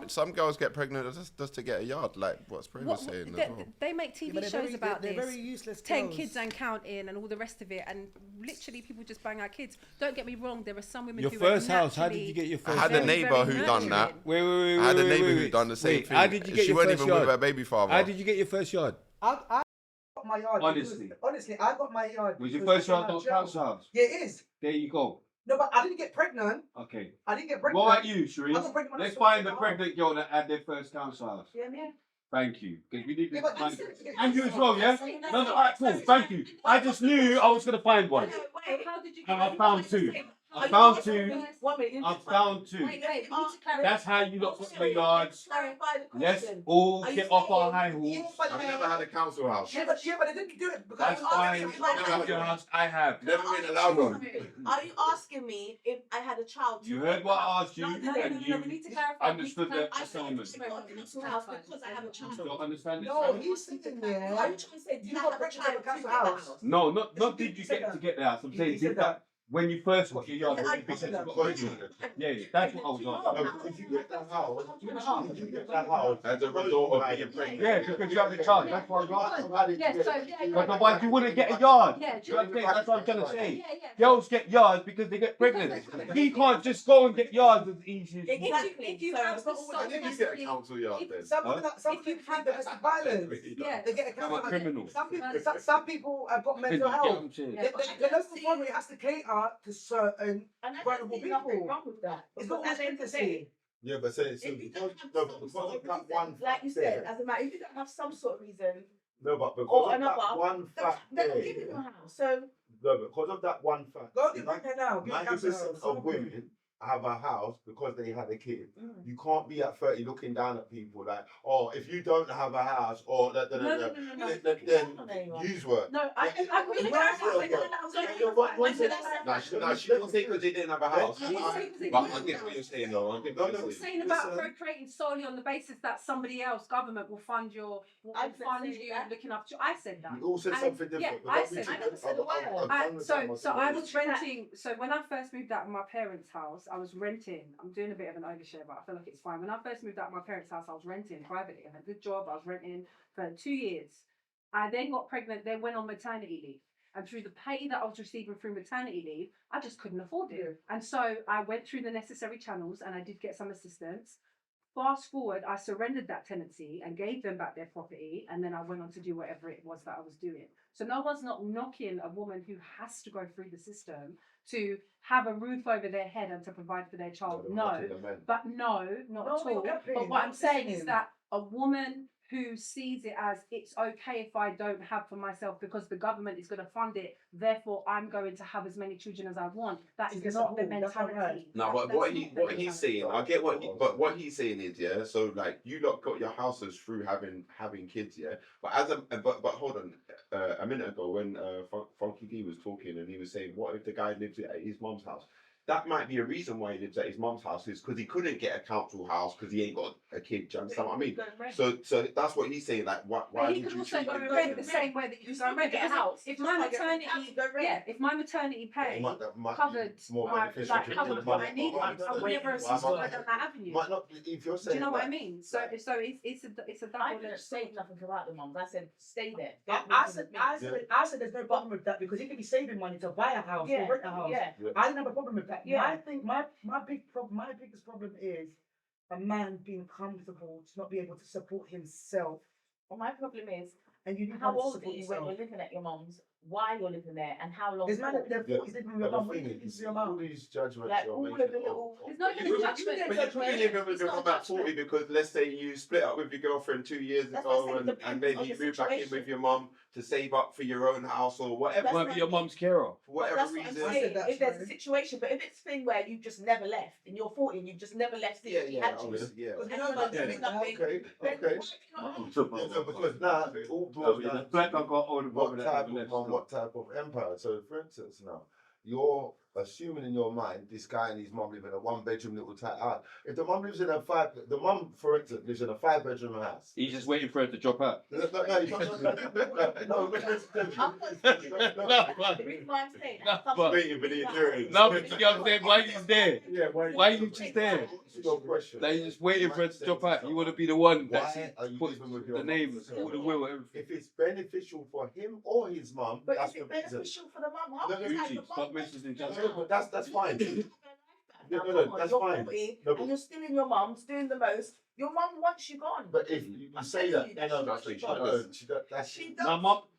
Some girls get pregnant just to get a yard, like what Spring was saying as well. They make TV shows about they're this. very useless 10 girls. kids and counting and all the rest of it, and literally people just bang out kids. Don't get me wrong, there are some women Your who first are house, how did you get your first I had a house? neighbour who done that. Wait. I had a neighbour who done the same thing. How did you get she your wasn't first even yard? with her baby father. How did you get your first yard? I got my yard. Honestly. Honestly, I got my yard. Was your because first yard I not jail. council house? Yeah, it is. There you go. No, but I didn't get pregnant. Okay. I didn't get pregnant. What about you, I Sherine? got pregnant when I Let's was find the 14. pregnant girl that had their first council house. Yeah. Thank you. Because we need Yeah, to but find that's it. and you as well, yeah? No, alright, cool. Thank you. I just knew I was going to find one. How did you And I found two. I found two. I found two. That's how you lot put your yards. Let's all get off our high horse. I've never had a council house. Yeah, but they didn't do it because That's fine. Never had your house. I have. Never been allowed one. Are you asking me if I had a child? You heard what I asked you, No, and we you need to clarify. understood the I assignment. said I council house because I have a child. Don't understand the No, assignment? he's sitting Are you there. trying to say did You I got have a pregnant child at the council to get the house. house? No, not You did you said get that. to get the house. I'm You saying said did that when you first got your yard. Yeah, When you I- said you got I- pregnant. Yeah, that's what I was asking. No, because you get that house. You get that house as a result of being pregnant. Yeah, because you have the child. That's what I was asking. Yeah, But otherwise you wouldn't get a yard. You know what I'm saying? That's what I'm trying to say. Girls get yards because they get pregnant. He can't just go and get yards as easy as Exactly. If you So have it's the not all son- I didn't You get a council yard then. Some people have domestic violence. Yeah. They get a I'm a council. criminal. Some people have got mental health. The local authority has to cater to certain And I vulnerable don't see nothing people. wrong with that. It's not Because at the end of the day, Yeah, but say if you don't have some sort of reason, like you said, as a man, if you don't have some sort of reason No, but because or of that another, one fact then there, give it your house. So no, because of that one fact, Go get back there now. Get a council 90% house. of women have a house because they had a kid. You can't be at 30 looking down at people like, oh, if you don't have a house or then use work. No, I really No, she didn't say because they didn't have a house. But I get what you're saying, though. I get what you're saying. saying about procreating solely on the basis that somebody else, government, will fund you looking after you. I said that. You all said something different. Yeah, but I don't said be I too- never said a word. I'm So I was renting. So when I first moved out of my parents' house, I was renting. I'm doing a bit of an overshare, but I feel like it's fine. When I first moved out of my parents' house, I was renting privately. I had a good job. I was renting for 2 years. I then got pregnant, then went on maternity leave. And through the pay that I was receiving through maternity leave, I just couldn't afford it. And so I went through the necessary channels and I did get some assistance. Fast forward, I surrendered that tenancy and gave them back their property, and then I went on to do whatever it was that I was doing. So no one's not knocking a woman who has to go through the system to have a roof over their head and to provide for their child. No, but no, not at all. But what I'm saying is that a woman who sees it as it's okay if I don't have for myself because the government is going to fund it, therefore I'm going to have as many children as I want. That is not the mentality. No, but what he's saying, I get what he's saying is, yeah. So like you lot got your houses through having kids, yeah. But but hold on, a minute ago when FunkyDee was talking and he was saying, what if the guy lives at his mum's house? That might be a reason why he lives at his mum's house is because he couldn't get a council house because he ain't got a kid. Do you understand what I mean? So that's what he's saying. Like, why he could also go and rent the same way that you go and rent a house. If my maternity pay covered covered what I needed, I would never have gone down that avenue. Might not, if you're saying. Do you know what I mean? So it's a double. I didn't say nothing about the mums. I said stay there. I said there's no problem with that because he could be saving money to buy a house or rent a house. Yeah. I didn't have a problem with that. Yeah. My biggest problem is a man being comfortable to not be able to support himself. Well, my problem is, And you need how to old are support you when yourself. you're living at your mum's? Why you're living there, and how long? There's man at their Yeah, 40s living with But your mum. the What do thing you think is, is your all mum? these judgments Like you're all making. of the little. There's not But even judgment. you're probably living with your mum at 40 because let's say you split up with your girlfriend 2 years That's what I'm ago saying, and depends maybe on you the move back in situation. with your mum to save up for your own house or whatever. That's Might be your mum's carer. For whatever That's what reason. I'm I saying. said that, If there's a sorry. situation, but if it's a thing where you just never left and you're 40 and you've just never left since she had you, obviously, yeah. and no one's doing nothing, Okay, then okay. why have you not? Yeah, no, because now it all boils down to Black I got older brother what type of empire. So, for instance, now you're assuming in your mind this guy and his mum live in a 1-bedroom little tight house. If the mum lives in the mum, for instance, lives in a 5-bedroom house. He's just waiting for her to drop out. No, but The reason why I'm saying No, that, but- Waiting for the inheritance. No, but you know what I'm saying? Why you there? Yeah, Why you just there? Your question. Like you just waiting for her to drop out. You want to be the one that Why are you put living with your the mum? name, all the will, everything. If it's beneficial for him or his mum, but that's if the it's reason. beneficial for the mum, how No, can no, you have Gucci, the stop mum mentioning now? just- No, but that's fine. Now, No, come on, that's you're fine. 40 No, but- and you're still in your mum's doing the most. Your mum wants you gone. But if you I'm say telling that, you, no, that's no, what that's she it. does.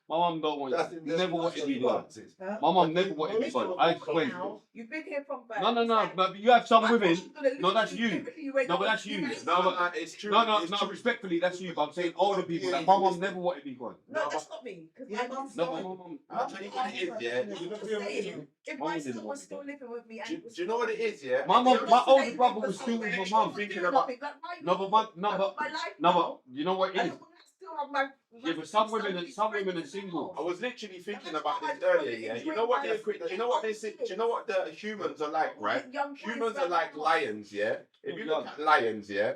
My mum don't want That's never wanted me gone. Huh? My mum never wanted me If gone. you're I 40 explained. now, you've been here from birth. No, It's like, but you have some my women. mum's gonna No, lose that's you you. everything when No, but you're- that's you. No, but it's true. No, It's true. respectfully, that's you. But I'm saying older people. Like my mum never wanted me gone. No, that's not me. Because Yeah, my mum's No, still. but my mum. I'll tell you what it is, yeah. I'm just saying, if Mum my didn't son want was me still gone. living with me and Do you know what it is, yeah? My mum, You're my not older saying brother for was still with somewhere, my it's mum. not Thinking doing about- nothing, like, why No, you- but I've got my life now. you know what it I is? don't want to still have my. Yeah, but some women are single. I was literally thinking about this earlier, yeah. You know what the humans are like, right? Humans are like lions, yeah. If you look at lions, yeah,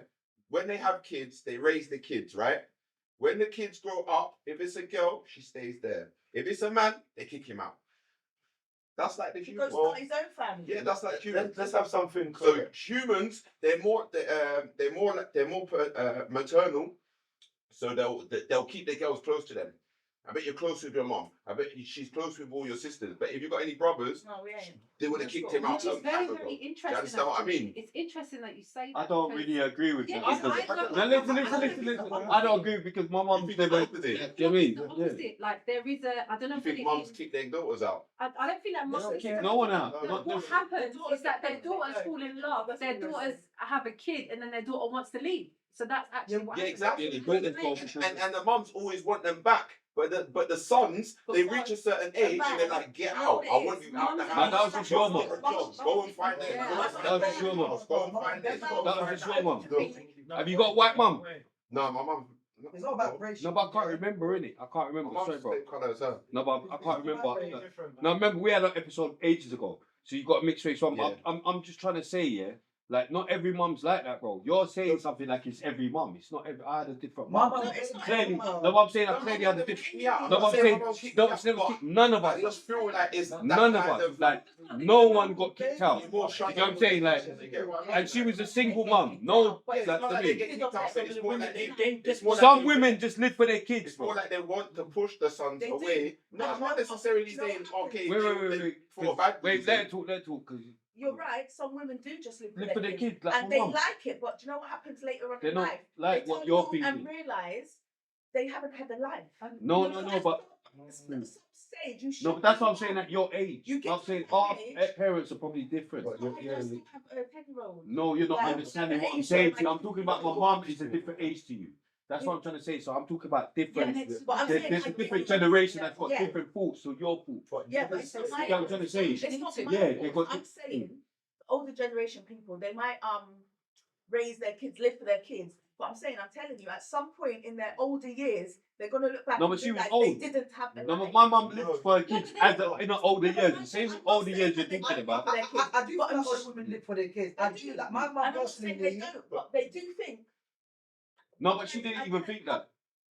when they have kids, they raise the kids, right? When the kids grow up, if it's a girl, she stays there. If it's a man, they kick him out. That's like the He human. goes start his own family. Yeah, that's like humans. Let's have something. So humans, they're more maternal. So they'll keep their girls close to them. I bet you're close with your mom. I bet she's close with all your sisters. But if you've got any brothers, No, we ain't. they would have kicked him out. Which is some very, time very ago. interesting. understand what I actually. mean? It's interesting that you say that. I don't because- really agree with Yeah, that. I Because, don't- now listen. I don't agree because my mum's think never. it's opposite? Do you know what I mean? It's the opposite. Like there is a, I don't know You if think it mums is. kick their daughters out? I don't think that must don't be. kick no one out. No, Not what this- happens Their is that their daughters daughters don't. fall in love. That's Their what you're daughters have a kid, and then their daughter wants to leave. So that's actually what Yeah, happens. exactly. Yeah, the daughters go because- And the mums always want them back. But the sons, they But reach a certain age and they're like, get out. I want you out the house. That was just your mum. Go and find them. That was just your mum. Go and find them. That was just your mum. Have you got a white mum? No, my mum. It's not about race. No, but I can't remember, innit? I can't remember. My Sorry, mum's bro. the same colour as her. No, but I can't remember. No, remember we had an episode ages ago. So you got a mixed race. So I'm just trying to say, yeah, like not every mum's like that, bro. You're saying something like it's every mum. It's not every. I had a different mum. Mama, Clearly, no, what I'm saying, I clearly had a different. No, what I'm saying, none of I us. just feel like it's None of us. Like no one got kicked out. You know more what I'm saying? Like, and she was a single mum. No, It's that's not the like they thing. get kicked out, but it's more like it's more like Some they- women just live for their kids, It's more bro. like they want to push the sons They do. away. No, I'm not necessarily saying okay. Wait. For a bad Wait, reason. let her talk, because You're right. Some women do just live for their kids, like and my they mum. like it. But do you know what happens later on They're in not life? like They what turn you're home and thinking. realise they haven't had a life. No, At but some stage, you should. no, but that's what I'm saying. At your age, You get I'm to saying the our age- parents are probably different. I just have a 10-year-old. No, you're not Like, understanding what I'm age saying. of To you. my I'm talking kids. about my mum is a different age to you. That's what I'm trying to say. So I'm talking about different. But I'm saying There's a like, different generation that's got Yeah. different thoughts to your thoughts. Yeah, but it's You know what I'm trying to say? It's not my Yeah, fault. they got- I'm saying the older generation people, they might raise their kids, live for their kids. But I'm saying, I'm telling you, at some point in their older years, they're gonna look back No, and but she was realise old. they didn't have the No, life. but my mum lived for her kids in her older years. The same older years you're thinking about. For their kids. I do But feel I'm like all just- women live for their kids. I do. Like my mum I'm not saying they personally. don't, but they do think. No, but she didn't even think that.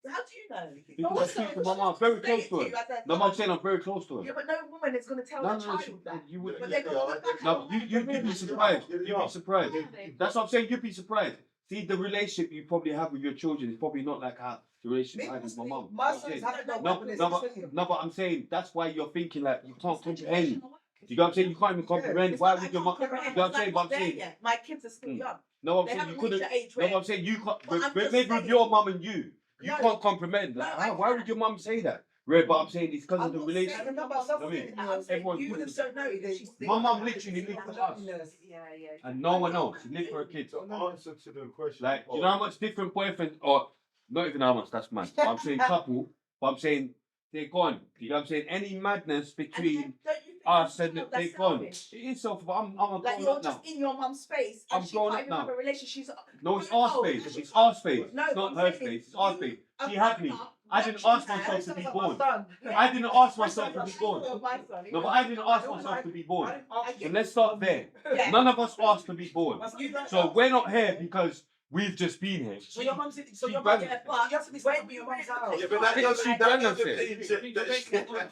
How do you know? Because I speak to my mum, very close to her. No, but I'm saying I'm very close to Yeah, her. but no woman is gonna tell No, their no, child she, that. you would. But they're gonna look back No, at you'd be surprised. You'd be surprised. That's what I'm saying. You'd be surprised. See, the relationship you probably have with your children is probably not like how the relationship I had with my mum. My Okay. sons have no No, weapons. no, but I'm saying that's why you're thinking like you can't comprehend. You know what I'm saying? You can't even comprehend. It's Why not would I your can't mum? comprehend, You know what I'm it's saying? like But I'm not there saying. yet. My kids are still young. No, I'm They saying you haven't couldn't. reached the age No, where- but I'm saying you can't. But I'm But just maybe with saying- your mum and you No. can't comprehend. Like, No, I why would can. your mum say that? Right, but I'm saying it's because I'm of the not relationship. saying No, but I'm some not saying women, that. I'm saying everyone you couldn't. just don't know that she's My mum literally lived for us, Yeah. and no one else. She lived for her kids. To answer to the question, Like, you know how much different boyfriends, or not even how much, that's mad. But I'm saying couple, but I'm saying they're gone. You know what I'm saying? Any madness between don't you think us that's and selfish? they're gone. It is selfish, but I'm a Like grown you're up now. just in your mum's space I'm and she grown can't up even have now. a relationship. She's No, it's Oh, our no, space. no, It's our space. No, It's but not I'm her saying space. is It's our you space. are She had growing me. up, I didn't watching ask her. myself to be My born. son. I didn't ask myself to be You're born. my son. No, but I didn't ask myself to be born. I So let's start there. Yeah. None of us asked to be born. You don't So know. we're not here because we've just been here. So your mum's so She your ran mum. it. But you have to be When stuck with your mum's house. Yeah, but that She doesn't done that it.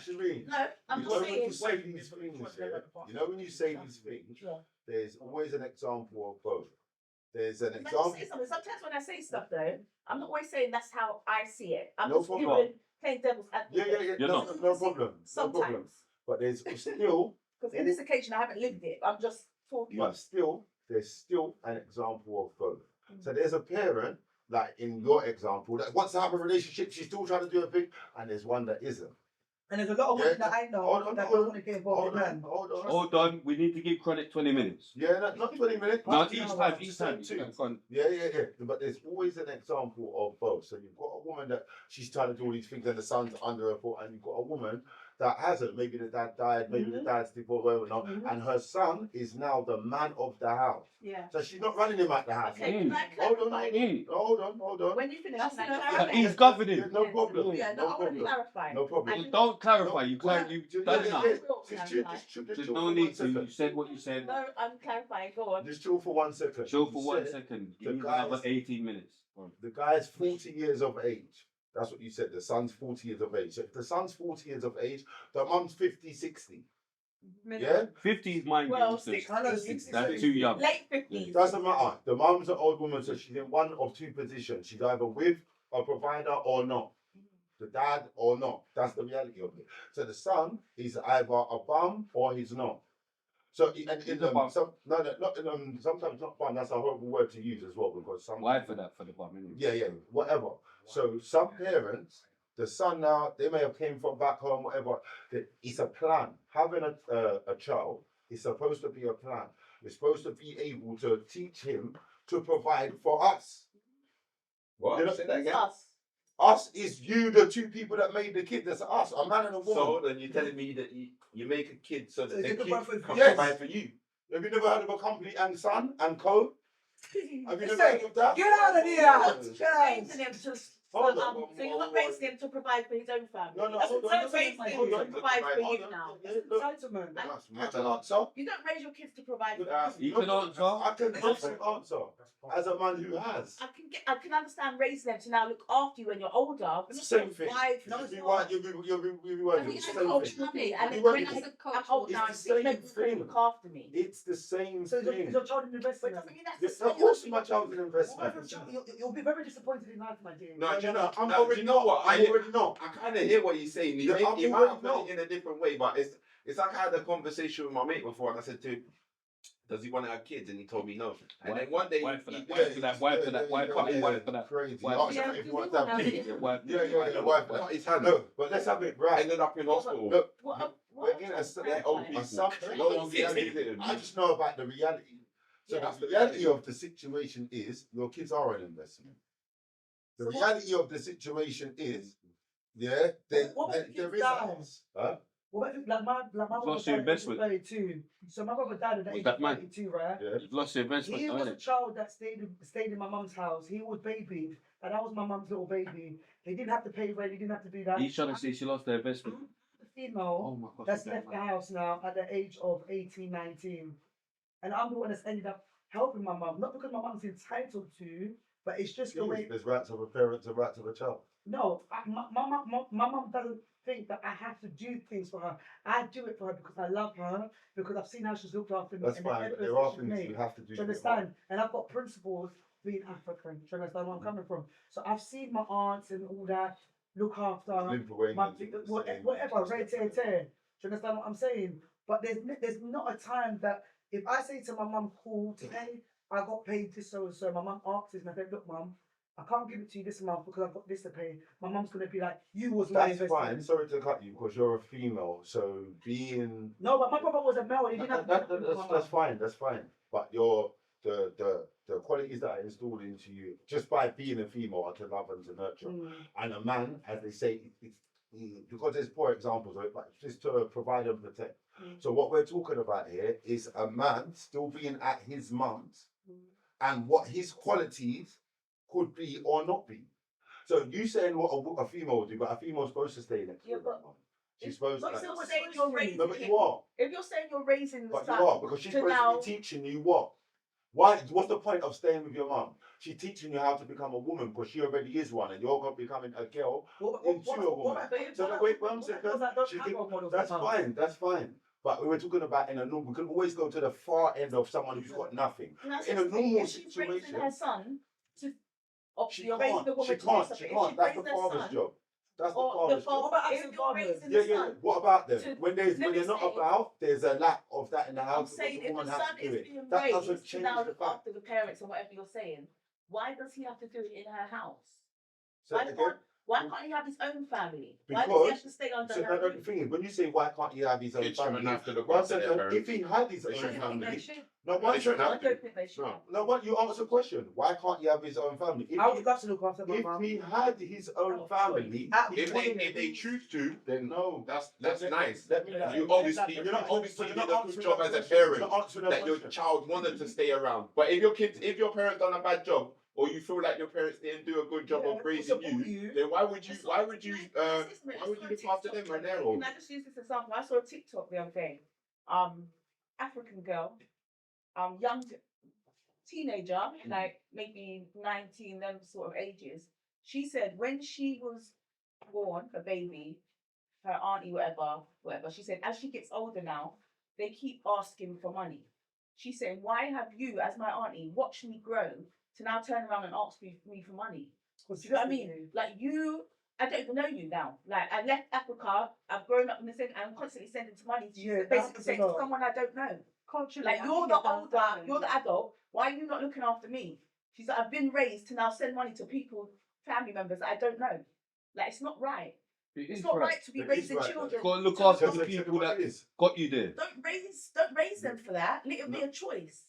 Sherine, No, I'm you just know when you saying. say these things, yeah, you know when you say these things, there's always an example of both. There's an Let me example. say something. Sometimes when I say stuff though, I'm not always saying that's how I see it. I'm No just problem. giving plain devil's Yeah, advocate. yeah, yeah. You're No, not. no problem. No problem. Sometimes. But there's still, Because in this occasion I haven't lived it. I'm just talking. but still, there's still an example of both. So there's a parent, like in your example, that wants to have a relationship, she's still trying to do a thing, and there's one that isn't. And there's a lot of women Yeah. that I know Hold on, that hold don't on, want to get involved Hold in on, men. hold on. Hold on, we need to give Chronik 20 minutes. Yeah, not 20 minutes. No, half an each hour, time, just each time. two. Go on. Yeah, yeah, yeah. But there's always an example of both. So you've got a woman that she's trying to do all these things and the son's under her foot, and you've got a woman that hasn't. Maybe the dad died, maybe the dad's divorced, whatever not, and her son is now the man of the house. Yeah. So she's not running him out the house. Okay, can I Hold on, clarify? hold on. When you finish, That's can I enough. clarify? He's governing. Yeah, no problem. Yeah, no, no I want to problem. clarify. No problem. And- Don't clarify. No, You've well, done yeah, enough. I will clarify. There's chill no for need 1 to. second. You said what you said. No, I'm clarifying. Go on. Just chill for 1 second. Chill You for 1 said second. the You need guys- another 18 minutes. Go on. The guy's 40 years of age. That's what you said. The son's 40 years of age. So if the son's 40 years of age, the mum's 50, 60. Yeah? 50 is mine. Well, games, so 60. I know, that's 60. too young. Late 50s. Doesn't matter. The mum's an old woman, so she's in one of two positions. She's either with a provider or not. The dad or not. That's the reality of it. So the son is either a bum or he's not. So and He's a bum. sometimes not bum. That's a horrible word to use as well because some Why for that? For the bum, innit? yeah, whatever. So some parents, the son now, they may have came from back home, whatever. It's a plan. Having a child is supposed to be a plan. We're supposed to be able to teach him to provide for us. What? You know, Say that Who's again. us? Us is you, the two people that made the kid. That's us, a man and a woman. So then you're telling me that you make a kid so that So the you kid can buy food for can Yes. provide for you. Have you never heard of a company and son and co? Have you never heard of that? Get out of here! Get out! Raising him to, Hold on, so you're not raising him to provide for his own family. No, no, That's hold what on, you're raising him hold to on, provide for hold you on. now. Look, Entitlement. I can answer. You don't raise your kids to provide for You you. can answer. I can definitely answer. As a man who has. I can understand raising them to now look after you when you're older. But It's not the same thing. provide for You'll be you. right, you'll be right. I think It's it's the a same culture thing. thing. And You then won't when be- I'm old now, It's the you same can thing. look after me. It's the same So is thing. your child an But it investment? doesn't mean that's Yes, the of same. course, my child's an investment. You'll be very disappointed in life, my dear. No, do you know? I'm no, do already you know what? I'm already not. I kind of hear what you're saying. Yeah, I'm He might already have put not. it in a different way, but it's like I had a conversation with my mate before, and I said to him, "Does he want to have kids?" And he told me no. And then one day, Why for that? he- Why for that? Why for that? Why for that? Why for that? Crazy. Why Oh, for yeah, that? if you want to have kids. Why for Yeah, that? yeah, yeah. Why for cut that? his hand. No, but let's have it right. Ended up in hospital. Look, What we're in a They're old people. assumption. No one gets it. I just know about the reality. So Yeah. the reality of the situation is your kids are an investment. The So reality of the situation is, yeah, there is us. Huh? Well, like my brother Lost died your at the age of investment. 32. So my brother died at the Was age that of man? 32, right? Yeah. You've lost your investment, He was a haven't child that stayed in my mum's house. He was babied, and that was my mum's little baby. He didn't have to pay rent. He didn't have to do that. you? He's trying to say she lost their investment. The female Oh my god. that's left the house now at the age of 18, 19. And I'm the one that's ended up helping my mum. Not because my mum's entitled to, but it's just the way. There's rights of a parent and rights of a child. No, my mum doesn't think that I have to do things for her. I do it for her because I love her, because I've seen how she's looked after me. That's and the fine. But efforts there that are she's things made. you have to do. Do you understand? And I've got principles being African. Do you understand where I'm coming from? So I've seen my aunts and all that look after my, whatever, red tear tear. Do you understand what I'm saying? But there's not a time that if I say to my mum, cool, today I got paid this so and so, my mum asks me, I said, look, mum, I can't give it to you this month because I've got this to pay. My mum's gonna be like, you was my That's investment. fine. Sorry to cut you because you're a female. So being No, but my brother was a male. And he didn't have to that's fine. That's fine. But your the qualities that are installed into you just by being a female are to love and to nurture. And a man, as they say, it's because there's poor examples of it, but it's just to provide and protect. So what we're talking about here is a man still being at his mum's and what his qualities could be or not be. So you saying what a female would do, but a female's supposed to stay next to her mum. She's supposed to. But you're saying you're raising No, but you are. If you're saying you're raising the But son, you are, because she's to supposed now, to be teaching you what? Why? What's the point of staying with your mum? She's teaching you how to become a woman because she already is one, and you're becoming a girl into a woman. So wait 1 second. That's fine. That's fine. But we were talking about in a normal. We can always go to the far end of someone who's got nothing. In a normal if she's raising situation, her son to, she you're raising can't. the She woman to do can't. something. She If can't. she That's the raised her father's son, job. That's the or father's job. What about if absent you're fathers? raising Yeah, the yeah. son, What about them? to- When let they're me not say- about, there's a lack of that in the I'm house. saying because if woman the has son to do is it. being That doesn't raised to change now the look fact. after the parents or whatever you're saying, why does he have to do it in her house? So Why again, can't he have his own family? Why does he Because- have to stay under so her the roof? thing is, when you say why can't he have his own Kids shouldn't family, have to look one after their second, parents. if he had his They own shouldn't. family, should. no, They one shouldn't I second, have don't think they should. No. no, what you answer the question? Why can't he have his own family? I would love to look after my If mum. he had his own family, If they choose to, then no, that's let- nice. Let me. You obviously You're not obviously you're did not a good answering job that as a question. You're parent not answering that your question. child wanted to stay around. But if your parents done a bad job, or you feel like your parents didn't do a good job of raising you, then why would you look after them when they're old? Can I just use this example? I saw a TikTok the other day. African girl, young teenager, like maybe 19, them sort of ages. She said when she was born, a baby, her auntie, whatever. She said as she gets older now, they keep asking for money. She said, why have you, as my auntie, watched me grow to now turn around and ask me for money? Do you know what I mean? Like I don't even know you now. Like I left Africa, I've grown up in the same, and I'm constantly sending money to you. Yeah, Basically that's saying a to lot. someone I don't know. Culturally, Like I you're think the it does older, happen, you're the yeah. adult. Why are you not looking after me? She's like, I've been raised to now send money to people, family members that I don't know. Like it's not right. It's not right to be It is raising right, children. Go and look to after look the after- people that is. got you there. Don't raise them for that. Let it be a choice.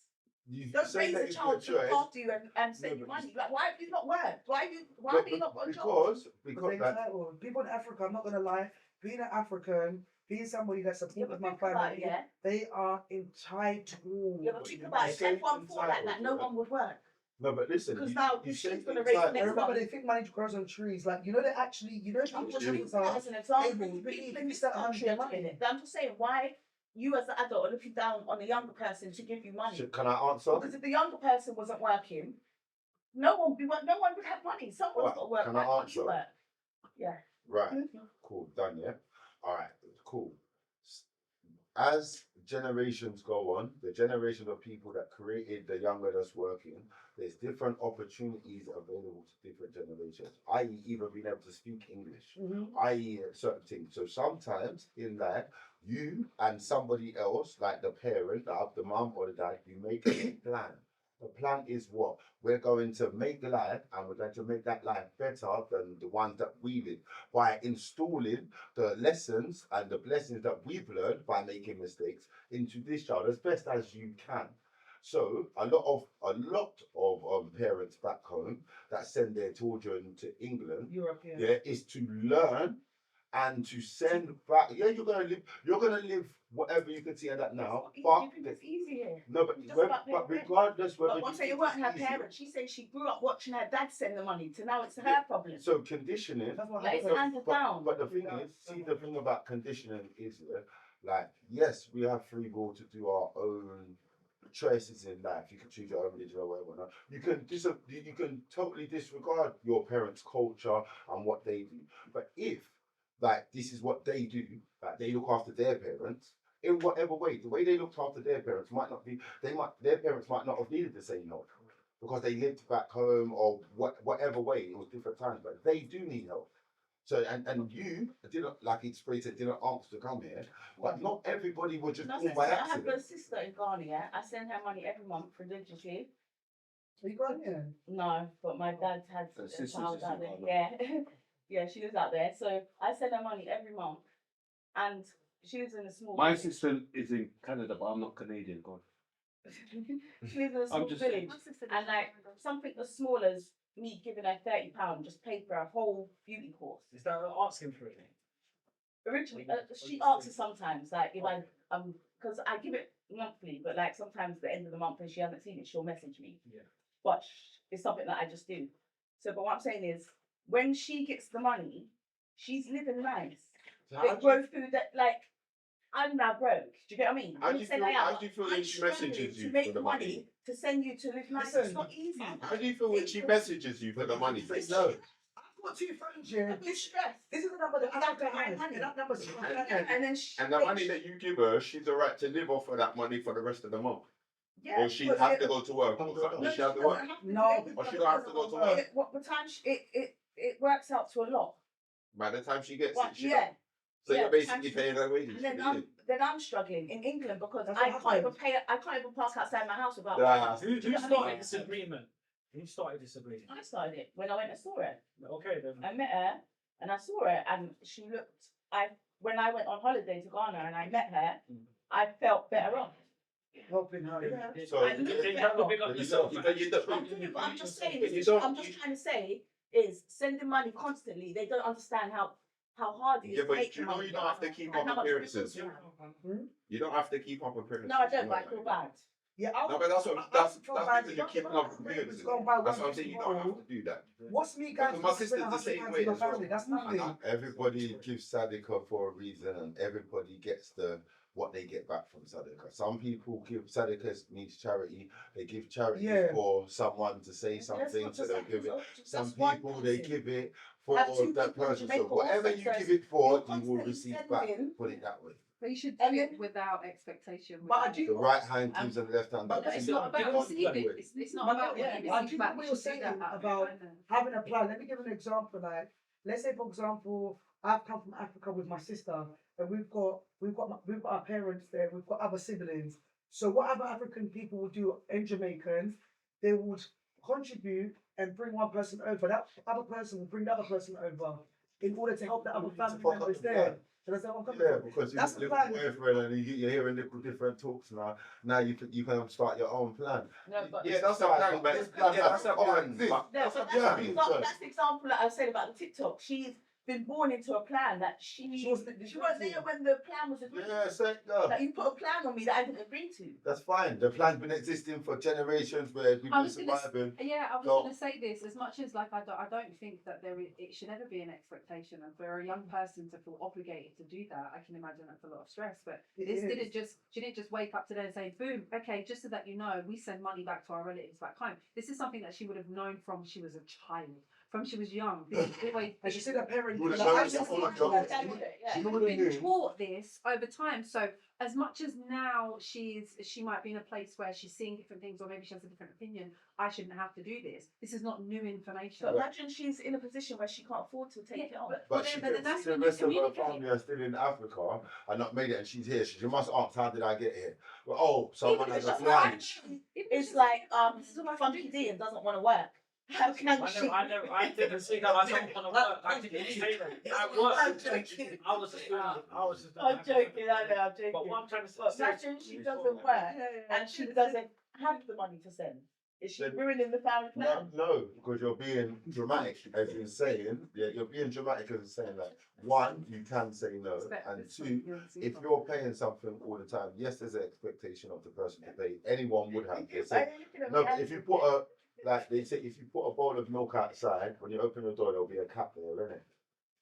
You Don't say raise that a it's child to your look choice. after you and send No, you but money. Like, why have you not worked? Why have you not got a job? Because They're entitled. People in Africa, I'm not gonna lie, being an African, being somebody that supports my think about it, family, yeah? they are entitled. Yeah, but think about it. If everyone thought like that, no one would work. No, but listen, Because you, now you she's say gonna it's raise the like- And next remember, one. they think money grows on trees. Like, you know, they actually, you know, I'm people just in using that Africa, as an example. they will People believe in you this start country handing are doing money. it. I'm just saying, why you as an adult are looking down on a younger person to give you money? Can I answer? Because if the younger person wasn't working, no one would have money. Someone's Right, got to work. can Why I can't answer? you work? Yeah. Right, cool, done, yeah? Alright, cool. As generations go on, the generation of people that created the younger that's working, there's different opportunities available to different generations, i.e. even being able to speak English, i.e. certain things. So sometimes in life, you and somebody else, like the parent, the mum or the dad, you make a plan. The plan is what? We're going to make life, and we're going to make that life better than the ones that we live by installing the lessons and the blessings that we've learned by making mistakes into this child as best as you can. So a lot of parents back home that send their children to England, Europe, yeah, is to learn and to send back. Yeah, you're gonna live whatever you can see in that now. But you think it's easy here? no, but, Just about paying but rent. regardless whether But once you it think weren't her it's easy, parents, she said she grew up watching her dad send the money to now it's her Yeah. problem. So conditioning. That's what Like, it's happens. handed down. But the thing is, see, the thing about conditioning is, yeah, like, yes, we have free will to do our own choices in life. You can choose your own religion or whatever. No? You can totally disregard your parents' culture and what they do. But if, like, this is what they do, like, they look after their parents in whatever way, the way they looked after their parents might not be. Their parents might not have needed the same help because they lived back home or whatever way. It was different times, but they do need help. So and you didn't, like Spray said, didn't ask to come here, but not everybody would just No, come by sister, I have accident. a sister in Ghana, yeah? I send her money every month religiously. Are you Ghanaian? No, but my dad has Her a sister's child is out in there. Ghana. Yeah. Yeah, she lives out there. So I send her money every month. And she lives in a small My village. sister is in Canada, but I'm not Canadian. God. She lives in a small just- village. And like something as small as me giving her £30 just paid for a whole beauty course. Is that asking for it? Originally, she asks sometimes, like if I because I give it monthly, but like sometimes at the end of the month and she hasn't seen it, she'll message me. Yeah. But it's something that I just do. So, but what I'm saying is, when she gets the money, she's living nice. They grow food that like I'm now broke. Do you get what I mean? How When do you say feel- I am, how do you feel when I'm she messages struggling you to make for the money money? to send you to live nice? Listen, It's not easy. How do you feel when she messages you for the money? No. I've got 2 phones here. I'm stressed. This is the number that I have Africa to find has. money. And that number's And then she, And the money that you give her, she's alright to live off of that money for the rest of the month. yeah, Or she but have yeah, to go to work. No, Does she no, have to she work? doesn't have to No. do it. Or she don't have to go to work. What the time it works out to a lot. By the time she gets But it, she yeah. don't. So yeah, you're basically time- paying her wages. And then I'm struggling in England because That's I what can't even happens. pay. I can't even park outside my house without. Nah. finance. Who Do you know what I started mean? this agreement? Who started this agreement? I started it when I went and saw her. Okay then. I met her and I saw her and she looked. When I went on holiday to Ghana and I met her, I felt better off. helping her. Yeah. So I looked You better have to off. big up But you yourself. don't- man. but you don't- I'm just saying. But you This, don't- I'm just trying to say is sending money constantly. They don't understand how hard it is Yeah, to but make you know money. you don't have to keep and how up much appearances. bills you have. You don't have to keep up appearances. No, I don't. you know But I that. feel bad. Yeah, No, but that's feel bad. because you're keeping up appearances. Go and buy That's one what I'm saying. You don't have tomorrow. to do that. What's me, guys? Because my sister's spend the same £100 way with my as well. family? That's nothing. Everybody gives Sadika for a reason, and everybody gets what they get back from Sadika. Some people give Sadika means charity. They give charity Yeah. for someone to say That's something, not so just they'll like- give it. that's Some one people they person. give it for Have two that people in person. So Jamaica whatever also you says give it for, you're you will constantly receive back. sending- Put it that way. But you should And do it then- without expectation. But I without- do- The right hand gives and the left hand. But doesn't. it's Yeah, not you about can't receiving. do it. It's not But about what yeah, you I receive do back. what You you're should do saying that about having a plan. Let me give an example. Like, let's say, for example, I've come from Africa with my sister, and we've got our parents there. We've got other siblings. So what other African people will do, and Jamaicans, they would contribute and bring one person over. That other person will bring the other person over in order to help the other family members there. Do you understand where I'm coming Yeah, from? because That's the you're plan. boyfriend and you're hearing different talks now. Now you can start your own plan. No, but Yeah, that's a plan, but This plan yeah, that's a plan. exist. But no, but that's the example that I said about the TikTok. She's been born into a plan that she wasn't there when the plan was agreed. Yeah, so no. Like you put a plan on me that I didn't agree to. That's fine. The plan's been existing for generations where people I are was gonna surviving. Yeah, I was So- going to say this. As much as like I don't think that it should ever be an expectation, and for a young person to feel obligated to do that, I can imagine that's a lot of stress. But It this is. she didn't just wake up today and say, boom, okay, just so that you know, we send money back to our relatives back home. This is something that she would have known from she was a child, from she was young. This is always And she said her parents. You would have like, known I just before want the job. to- Yeah. You would have been knew. taught this over time. So as much as now she might be in a place where she's seeing different things, or maybe she has a different opinion, I shouldn't have to do this. This is not new information. But imagine she's in a position where she can't afford to take it on. But she then can that's see the when you rest of her communicate. family are still in Africa and not made it, and she's here. She must ask, how did I get here? Well, oh, someone has a plan. It's like FunkyDee and doesn't want to work. How can she? I didn't say that. I don't want to work. I didn't say that. I worked. I'm joking. I was just I'm joking. I know. I'm joking. But what I'm trying to say, Imagine she doesn't work and she doesn't have the money to send. Is she Then- ruining the family plan? No, because you're being dramatic, as in saying, yeah, you're being dramatic as in saying that, one, you can say no, and two, if you're paying something all the time, yes, there's an expectation of the person to pay. Anyone would have. They say, no, but if you put like they say, if you put a bowl of milk outside, when you open the door, there'll be a cap there, isn't it?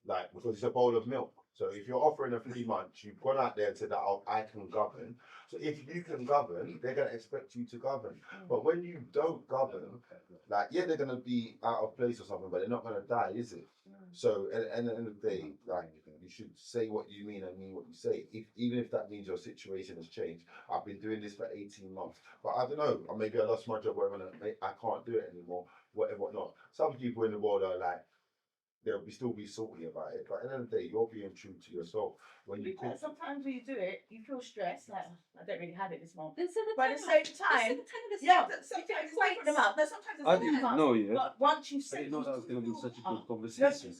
Like, because it's a bowl of milk. So if you're offering a 3 months, you've gone out there and said that, oh, I can govern. So if you can govern, they're going to expect you to govern. But when you don't govern, like, yeah, they're going to be out of place or something, but they're not going to die, is it? So at the end of the day, like, you should say what you mean and mean what you say. Even if that means your situation has changed. I've been doing this for 18 months. But I don't know, or maybe I lost my job, whatever, I can't do it anymore, whatever, whatnot. Some people in the world are like, they'll still be salty about it. But at the end of the day, you're being true to yourself. When you But sometimes when you do it, you feel stressed. Like, I don't really have it this month. Then send But at the same time, yeah, sometimes it's different amount. No, sometimes it's I different didn't amount. know, yeah. But once you I say didn't know that was going to be such a good Oh. conversation.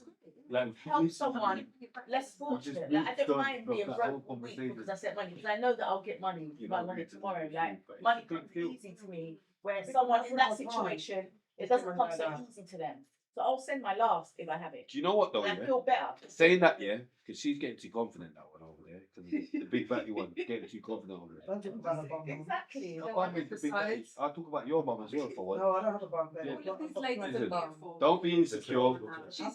Like, help someone less fortunate. Like, I moved don't on mind from being that broke whole all week conversation. because I sent money, because I know that I'll get money, my money tomorrow. Like, money comes easy to me, where someone in that situation, it doesn't come so easy to them. So I'll send my last if I have it. Do you know what though? And I Yeah? feel better. Saying that, yeah, because she's getting too confident, that one over there. 'Cause the big batty one getting too confident over there. Don't talk about her bum. Exactly. I can't make the big batty. I'll talk about your mum as well for one. No, I don't have a bum. Yeah. All of these ladies are Listen, beautiful. Don't be insecure. She's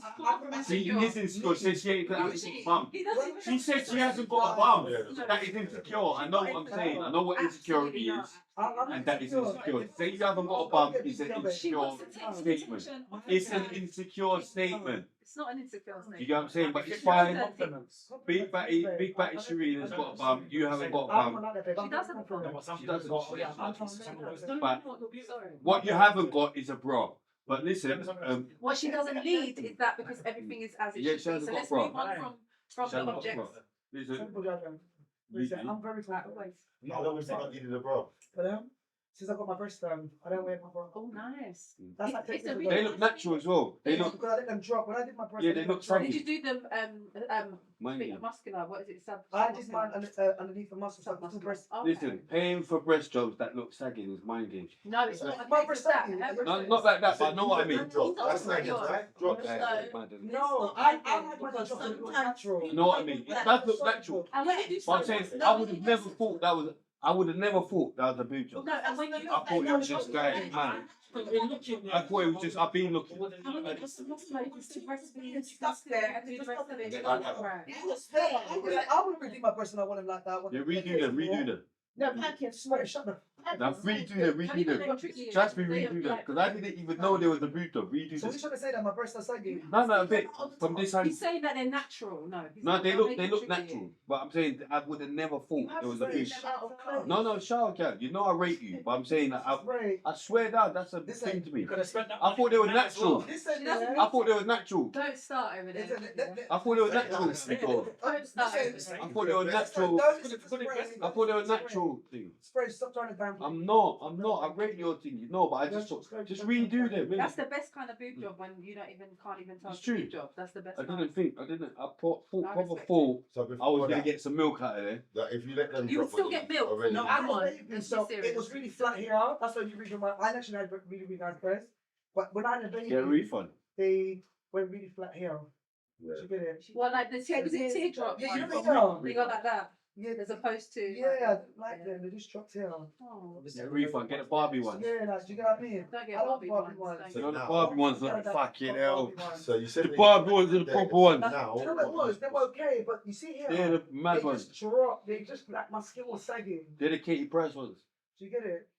See, you is insecure. She says she ain't got a bum. He doesn't even She said she hasn't got a bum. That is insecure. I know what I'm saying. I know what insecurity is. And that is insecure. Say you haven't got a bum is an She insecure wants to take statement. attention. It's an insecure statement. It's not an insecure You statement. get what I'm saying? But it's fine. Big batty Sherine has got a bum. You haven't got a bum. She doesn't have a bum. She doesn't. But But what you haven't got is a bra. But listen, what she doesn't need is that, because everything is as it Yeah, should she be. hasn't So got let's bra. move on from she the hasn't got a objects. bra. Listen, I'm very confident. Always. I don't think I needed a bra. For them, since I got my breast done, I don't wear my bra. Oh, nice. That's like It's a 10 really they look natural as well. They look. Because I let them drop. When I did my breast, Yeah, I they let look them drop. Did you do the Mine. muscular? What is it? I did mine underneath the muscle, so I could do breast. Okay. Listen, paying for breast jobs that look sagging is mind games. No, it's not. My Okay, breast that. sagging. Not like that, but I know what I mean. Drop. That's not yours. right. Drop. No, I like my job to look natural. You know what I mean? It does look natural. And when you do But I'm saying, I would have never thought that was. I would have never thought that was a boob job. No, and when you I thought it was just going man. I thought it was just. I've been looking. I wouldn't really do my breast and I want them like that. Yeah, redo them, redo them. No, pancake. Swear, shut the. Now redo them, redo them. Trust me, redo them. Because I didn't even know there was a boob job. Redo So them. you're trying to say that my breasts are sagging? No, a bit. From this side. He's saying that they're natural. No. he's No, not. they They're look making natural. But I'm saying I would have never thought it was a boob. Out No, shower cat. You know I rate you, but I'm saying that I swear that that's a thing to me. I thought they were natural. Listen, I thought they were natural. Don't start over there. I thought they were natural. Don't start over there. I thought they were natural. I thought they were natural things. Spray, stop trying to man. I'm not. I read your thing, but I just redo them. innit? That's the best kind of boob job when you can't even tell It's it's a true. boob job. That's the best. I kind. didn't. I proper respect thought So I was before gonna that, get some milk out of there. like, if you let them You would drop still on get you milk. already- No, I come was on. baby, Let's be so serious. it was really flat here. That's the only reason why I actually had really, really nice breasts. But when I had a baby, Get a refund. they went really flat here. Yeah. Did you get it? Well, like the teardrop. Yeah, one. you know. They got like that. Yeah, As opposed to. yeah, I don't like them. They just dropped here. Oh. Get a refund. Get a Barbie one. Yeah, like, do you get what I mean? Don't get I love Barbie Barbie ones. ones. So Don't the get- Barbie ones Yeah, like that- fucking Barbie hell. ones. So you said The they- Barbie ones are the they- proper ones. Now, Do you know what it was? They were okay, but you see here, They're the mad they ones. just dropped. They just, like, my skin was sagging. They're the Katie Price ones. Do you get it?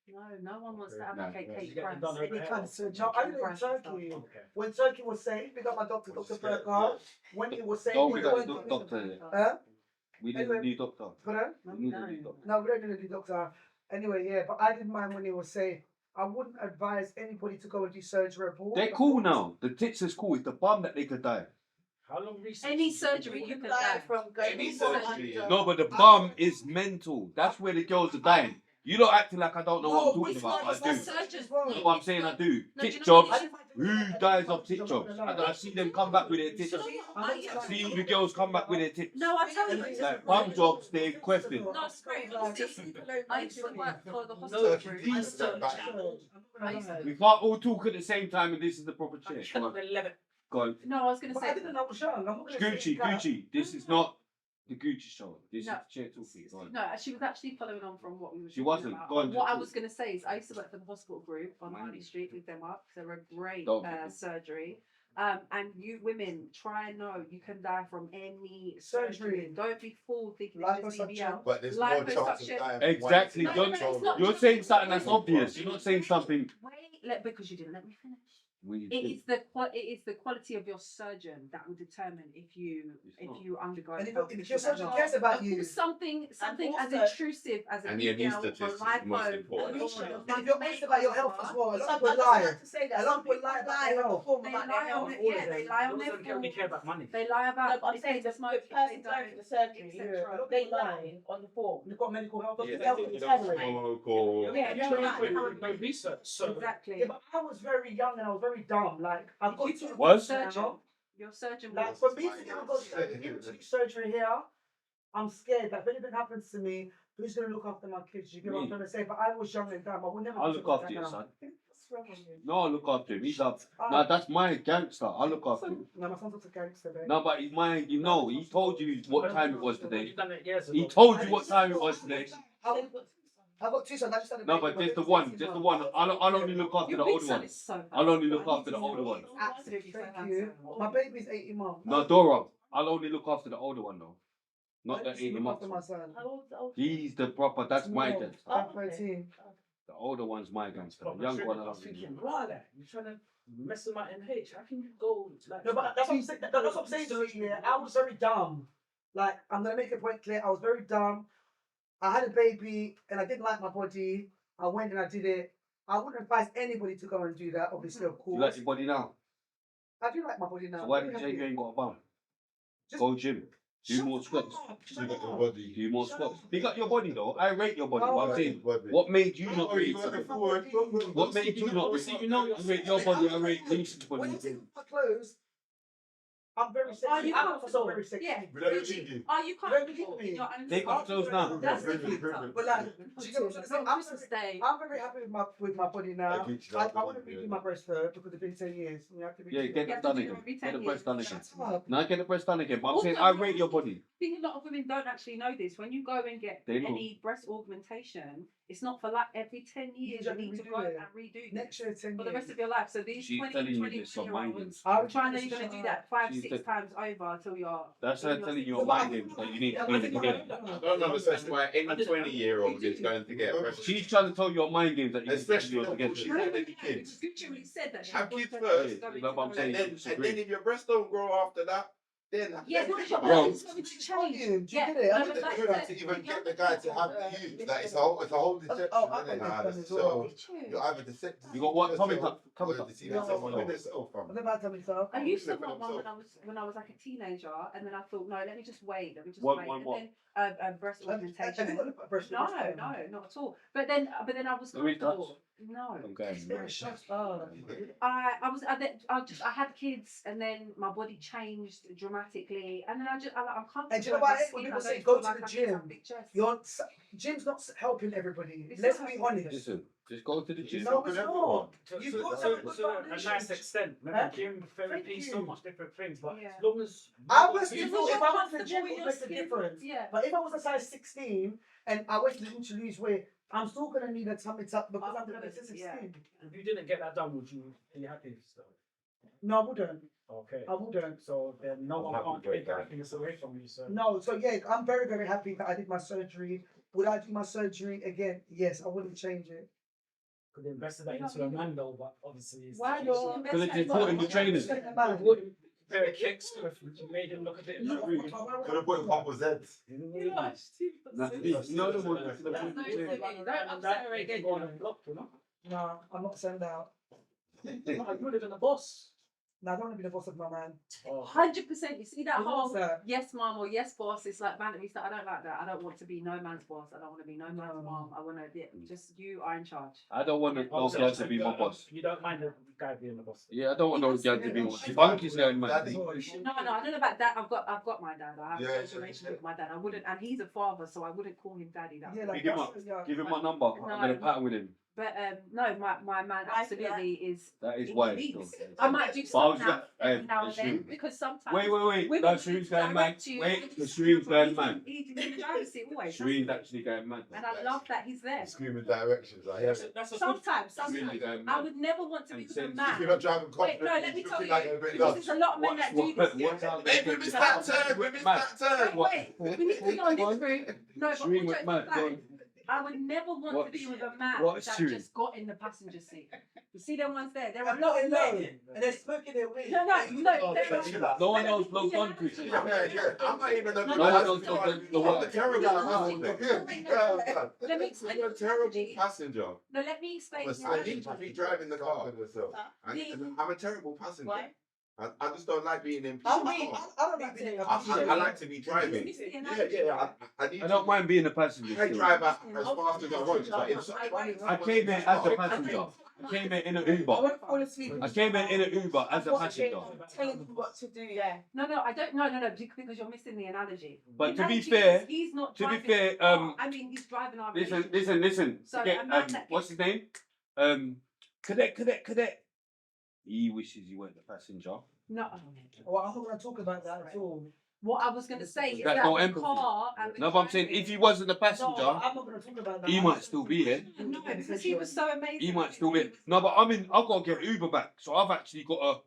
No one wants to Nah. advocate You Kate get them Price. done over Any here. kind of surgery. No, I didn't in Price and Turkey. stuff. Okay. When Turkey was safe, big up my doctor, Dr. Berger. When it was safe, Don't we be that went- doctor. Huh? We need a new doctor. Pardon? We need a new doctor. No, we don't need a doctor. Anyway, yeah, but I did mine when it was safe. I wouldn't advise anybody to go and do surgery abroad. They're cool now. The tits is cool. It's the bum that they could die. How long research? Any surgery you can die from going Any for surgery, yeah. No, but the bum is mental. That's where the girls are dying. You lot acting like I don't know what I'm talking about. I do. surgeons. Know what I'm saying? I do. No, do Tit you know what jobs. it is? Who dies of tit jobs? I see them come back with their tits. I see the girls come back with their tits. No, I tell you. Like bum jobs, they question. No, it's great. I used to work for the No, hospital you group. need I to used to- back. I used to- We can't all talk at the same time, and this is the proper chair. Come on, 11. go on. No, I was going to But I say. didn't know I was young. I'm not gonna Gucci, say that. Gucci. This is not the Gucci show. This No. is chair talking. Go on. No, she was actually following on from what we were. She talking wasn't. about. Go on, What I just was going to say is, I used to work for the hospital group on Harley Street with them up. They're a great Don't get me. surgery. And you women try and know you can die from any Surgery. surgery. Don't be fooled thinking Life it's is just such a- BBL. But there's Life more is chance such of a- dying. Exactly. No, You're, it's not. you're saying something that's obvious. You're not saying something. Wait, because you didn't let me finish. We It is the quality of your surgeon that will determine if you undergo. And if health your issues or surgeon not. cares about Of you, course, something as also- intrusive as a And your BBL or anaesthetist is lipo most or important. if you're honest about your health as well, a lot of Some people people lie. have to say that. A lot Some of people people lie about lie their on the health. form They about lie their on health. it. Yeah, they lie on Those their that only care about money. They lie No, about. but I'm if saying they the smoke, if they person don't, going for the surgery, etc. they lie on the form. You've got medical health. Yeah, health they don't integrity. smoke or- Yeah, You no, don't no, know no research. So exactly. Yeah, but I was very young and I was very dumb. Like I've got to Was? Your surgeon Like was. for me to even go to surgery here, I'm scared that if anything happens to me, who's gonna look after my kids? You get what I'm Me. trying to say? But I was young and dumb. I would never. I'll do look something after like your that son. What's wrong with you? No, I'll look after him. He's up. No, that's my gangster. I'll look after him. No, my son's not a gangster, babe. No, but he's mine. You know, he told you what time it was today. You've done it years ago. He told you what time it was today. I got two sons. I just had a No, baby, but just the it's one. 18 Just the months. one. I'll only look after the Your big older son one. is so I'll only bad. look after the older one. Absolutely so Thank you. handsome. My baby's 18 months. No, Dora. I'll only look after the older one though. Not the I just 80 look months. after my son. How old's the old He's the proper. That's my No, gangster. I'm 13. The older one's my gangster. But The younger one, I I was don't really thinking, know. wow, like, you're trying to mess with my NH. How can you go like? No, but that's what I'm saying. That's what I'm saying to you. Yeah, I was very dumb. Like, I'm gonna make a point clear. I was very dumb. I had a baby and I didn't like my body. I went and I did it. I wouldn't advise anybody to go and do that. Obviously, of You course. like your body now? I do like my body now. So why I'm did you very say you happy. ain't got a bum? Just- Go gym. Do Shut more squats. up, You shut got your up. body. Do more squats. Big up your body though. I rate your body. But I'm No, saying, Body. what made you No, not you rate got the it? forward. What made you not rate it? I rate your body. I rate Leash's When you body. take off my clothes, I'm very sexy. Are you I'm comfortable? very sexy. Yeah. We don't need you. Are you Don't comfortable? leave me. in your own Take skin? off clothes now. That's the Brilliant, thing. brilliant. But like, do you get what I'm It's saying? not Christmas Day. I'm very happy with my body now. I get you, I that's want to the redo one, my yeah. breast though because it's been 10 years. You have to Yeah, redo get You it have done to do again. it every Get 10 the breast done years. again. Shut up. Now get the breast done again. But I'm Also, saying I rate your body. I think a lot of women don't actually know this. When you go and get They know. any breast augmentation, it's not for like every 10 years. You need to redo go it. and redo this Next year, 10 for the years. rest of your life. So these She's 20, telling you 20 this on year mind olds, games. I'm trying that you're going to do that 5, She's 6 the- times over until you're. That's her telling you on Yeah, mind but I- games that you need Yeah, to I clean it think together. I don't understand why any 20-year-old is going to get breast. She's trying to tell you on mind games that you need to Especially clean it before together. she's had any kids. Gucci really said that. Have kids was first, going that's what I'm to saying. go And then if your breasts don't grow after that, Yeah, then what your Bro. body's going to change. Do you Yeah, get it? I no, mean, but like You I have said, to even the get the younger guy to people- have you. Like it's a whole decision. Oh, I isn't it? got this one as So well. Did you? you're either the You got what? Come yourself up. Come or up. deceiving someone else. I've never had to myself. I used to for want one themselves. when I was like a teenager, and then I thought, no, let me just wait. Let me just What- wait. what- And what? then breast Have you augmentation. got a breast No, augmentation? no, not at all. But then I was Let me comfortable. No. Okay. I had kids, and then my body changed dramatically, and then I'm comfortable. And do you know with what my I hate skin, when I people say don't go feel to like the I need to have gym? big chest. Gym's not helping everybody. It's Let's not be helping. honest. Listen, just go to the gym. No, it's not. To You've got to- to have to a foundations. nice extent. Huh? Remember, gym, therapy, Thank so you. much different things. But Yeah. as long as I was you thinking if I went to the gym, with it would your make a skin. difference. Yeah. But if I was a size 16 and I went to the gym to lose weight, I'm still gonna need a tummy tuck because I'm gonna be 16. Yeah. if you didn't get that done, would you be happy still? No, I wouldn't. Okay. I wouldn't. So then no one can't take happiness away from you. So No, so yeah, I'm very, very happy that I did my surgery. Would I do my surgery again? Yes, I wouldn't change it. could have invested that into a man though, but obviously it's Why not? Because it's important to trainers. pair of kicks could have made him look a bit rude. Could have put in people's heads. No, the one that's the No, I'm not sent out. You would have been the boss. No, I don't want to be the boss of my man. 100%. You see that Who wants whole that? yes, mom or yes, boss. It's like vanity stuff. I don't like that. I don't want to be no man's boss. I don't want to be no man's mom. I want to just you are in charge. I don't want no girl to be my boss. You don't mind the guy being the boss. Yeah, I don't want no girl to be my boss. Funky's there, man. Daddy. No, I don't know about that. I've got my dad. I have Yeah, a close relationship with my dad. I wouldn't, and he's a father, so I wouldn't call him daddy. That's Yeah, all. like Pick him up. yeah. Give him my number. I'm gonna pattern with him. But no, my man absolutely is. That is he why. leads. I might do But I was something now, gonna- now and it's then true. because sometimes. Wait. women No, need Shireen's to going mad. direct you, Wait, and the just Shireen's going he's mad. in the driver's seat always. Shireen's actually going mad. And I love that he's there. Screaming directions. I hear it. That's a good. Sometimes. Shireen's going I mad. would never want to be And with a since- If you're man. not driving Wait, confident, no, let me tell you, like a bit because lost. there's a lot of men that do this. Maybe it's that turn. Maybe it's that turn. Wait, we need to go on this route. No, but Shireen all went jokes mad. Go aside, on. I would never want What- to be with a man what that Shireen? just got in the passenger seat. You see them ones there? There are I'm a lot not of alone. men. And they're smoking their weed. No, there are. No one knows no country. Yeah. I'm not even a No, no, I'm no, a terrible passenger. Let me explain. You're a terrible passenger. No, let me explain. I need to be driving the car. I'm a terrible passenger. Why? I just don't like being in I people. don't like being a I like to be driving. This is the Yeah, analogy. I need I don't mind being a passenger. I still. drive as fast as I want, but it's I came here as a passenger. I came here in an I Uber. want to fall asleep. I came here in an Uber as a passenger. Telling you what to do, yeah. No, I don't. No, because you're missing the analogy. But The to be analogy fair, is he's not to be driving fair, the car. I mean, he's driving our relationship. Listen. So, Forget, a man that what's his name? Cadet. He wishes he weren't the passenger. No. Well, I'm not going to talk about that at all. What I was going to say is That's that no the empathy. car and the No, but I'm saying if he wasn't the passenger, I'm not going to talk about that. he might still be here. No, because he was so amazing. He might still be. No, but I mean, I've got to get Uber back, so I've actually got to.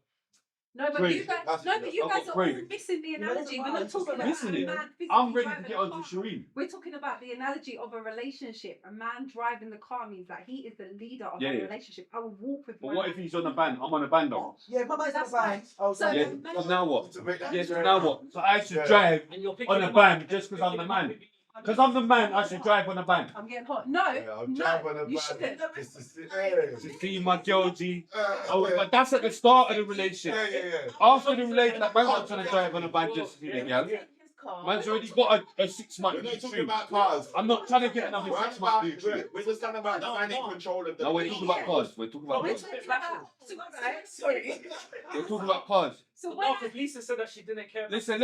No, but Crazy. you guys, That's- no, but you I've guys got are all crazy. missing the Yeah, analogy. We're not that's talking fine. about Missing a it. man physically I'm ready to driving get a on car. to Shereen. We're talking about the analogy of a relationship. A man driving the car means that he is the leader of Yeah, a yeah. relationship. I will walk with But my what man. if he's on a van? I'm on a van though. Yeah, my man's That's fine. fine. So Yeah. the man- So now what? To make that Yes. turn. Now what? So I should Yeah. drive And you're picking on a him van up. just because I'm the man. Because I'm the man, I should drive on a van. I'm getting hot. No, I'm driving on a you van. shouldn't. Just to see- To see my girl G. Oh, yeah. but that's at the start of the relationship. Yeah. After the relationship, like, man's not trying to drive on a van just to see the girl. His car. Man's already got a 6 month We're not talking stream. about cars. I'm not trying to get another We're 6 month new stream. just talking about the man in control of the. No, we're talking about cars. We're talking about We're cars. talking about. Sorry. We're talking about cars. So No, when because Lisa said that she didn't care. Listen.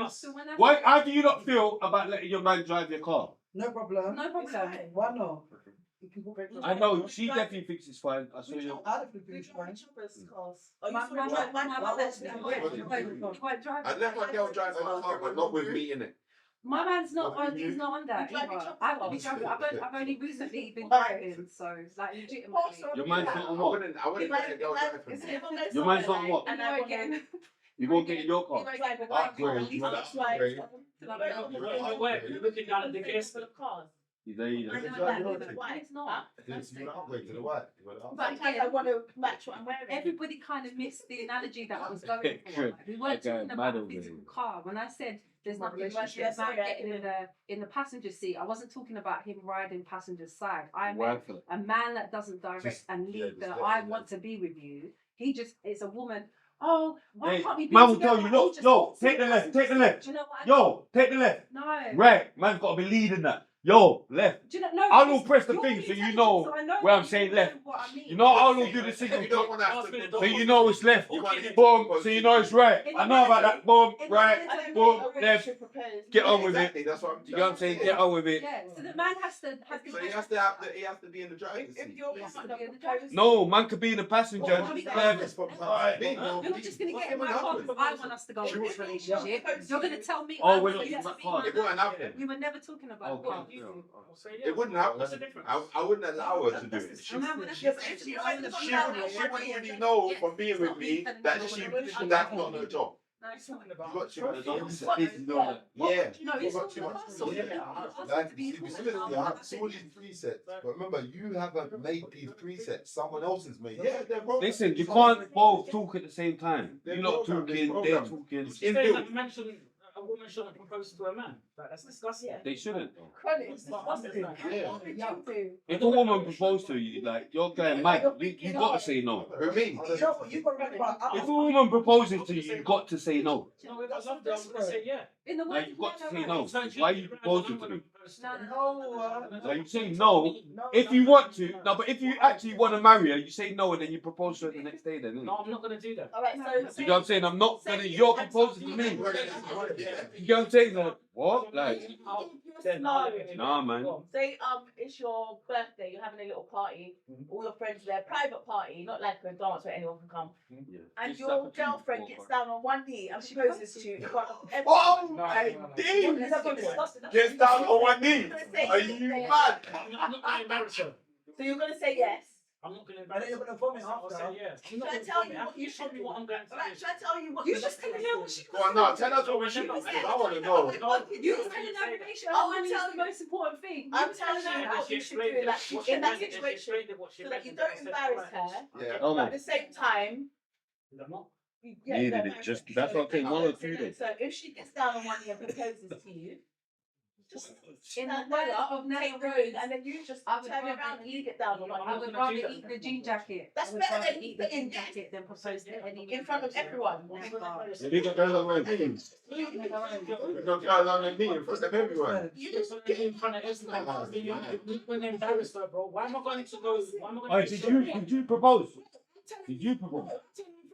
So when I- Why? How do you not feel about letting your man drive your car? No problem. No problem. Why not? You can go back to I know she definitely thinks it's fine. I saw you. I don't think it's fine. I let my girl drive my car, but not with me in it. My man's not What on. do you He's do? not on that You drive your either. truck I've car? only driving. I've only recently been Right. driving, so like legitimately. Your man's not on I what? wouldn't let a girl drive for me. Your man's not on what? And I again. You won't get in your car. Upgrade, you know, upgrade. Wait, you're looking down at the gas. full of cars. He's there, he's I there. know that with a white. It's not. But I want to match what I'm wearing. Everybody kind of missed the analogy that I was going for. Like, we weren't talking about a physical car. When I said there's nothing much about getting in the passenger seat, I wasn't talking about him riding passenger's side. I meant a man that doesn't direct and lead the I want to be with you. He just is a woman. Oh, why can't we be Man will together? tell you, look, yo, take the left, take the left. Do you know what I mean? Yo, take the left. No. Right, man's got to be leading that. Yo, left. Do you know, no, I will because press the you're thing so you intelligent, know so I know where I'm that saying you left. know what I mean. You know, I will do the signal. You don't want to have So you know it's left. Boom, so you know it's right. I know about that. Boom, right, boom, left. Get on with it. That's what I'm. You know what I'm saying? Get on with it. Yeah, so the man has to have So he has to have the, he has to be in the driving seat. If your partner proposes, No, man could be in the passenger. You're Left. not just going to get in my car because I want us to go in this relationship. You're going to tell me. Oh, I we're want not you talking to about be cars. my It wouldn't man. happen. We were never talking about Okay. cars. It wouldn't happen. I wouldn't allow her to do it. She wouldn't really know from being with me that that's not her job. No, it's not. You've got too much. yeah. No, it's not the muscle. See all these presets, but remember, you haven't made these presets. Someone else has made. Yeah, they're wrong. Listen, you can't both talk at the same time. You're not talking, they're talking. A woman shouldn't propose to a man. That's disgusting. They shouldn't. Chronik, it's disgusting. Yeah. What did you do? If a woman proposed to you, like, you're going mad, you got to say no. With me, You know what? You've got to remember. If a woman proposes to you, you've got to say no. No, if I love them, I'm gonna say yeah. In the Like, way you've got to say no. Why are you proposing to me? No. Like, you say no if you want to. No, but if you actually want to marry her, you say no and then you propose to her the next day. Then, No, I'm not gonna do that. All right, so you know what I'm saying? I'm not gonna. You're proposing to me. You know what I'm saying? Like, what? Like, nah, man. say it's your birthday, you're having a little party, all your friends are there, private party, not like a dance where anyone can come. And Just your like a girlfriend team gets down on one knee and proposes to you in front of oh everyone. my days! So Gets down on one knee. Are you mad? I'm not gonna embarrass her. you're gonna say yes. I'm not gonna And embarrass then you're her. going to vomit I'll say after. yes. Should I tell you what You show me what I'm going to Alright, do. should I tell you what You the just telling her what she Go on, no, tell us what we should do. I want to know. You just telling her relationship. Oh, Money is tell the me. most important thing. I'm You telling telling her her. what you should do in that situation so that you don't embarrass her, Yeah. Oh, but at man. the same time, Needed it. Just that's what I'm saying. 1 or 2 days. So if she gets down on one knee and proposes to you, just In the stand words there, of take Nana road, Rose, and then you just I would turn rather around and you eat- get down on one I knee would rather eat the jean jacket. That's I would better rather than eat the saying jean yes jacket than propose to any in front of everyone. You got girls on my knee. You got guys on their knee in front of everyone. You just in front of everyone. You're gonna embarrass her, bro. Why am I going to go? Why am I Oh, going to did you propose? Did you propose?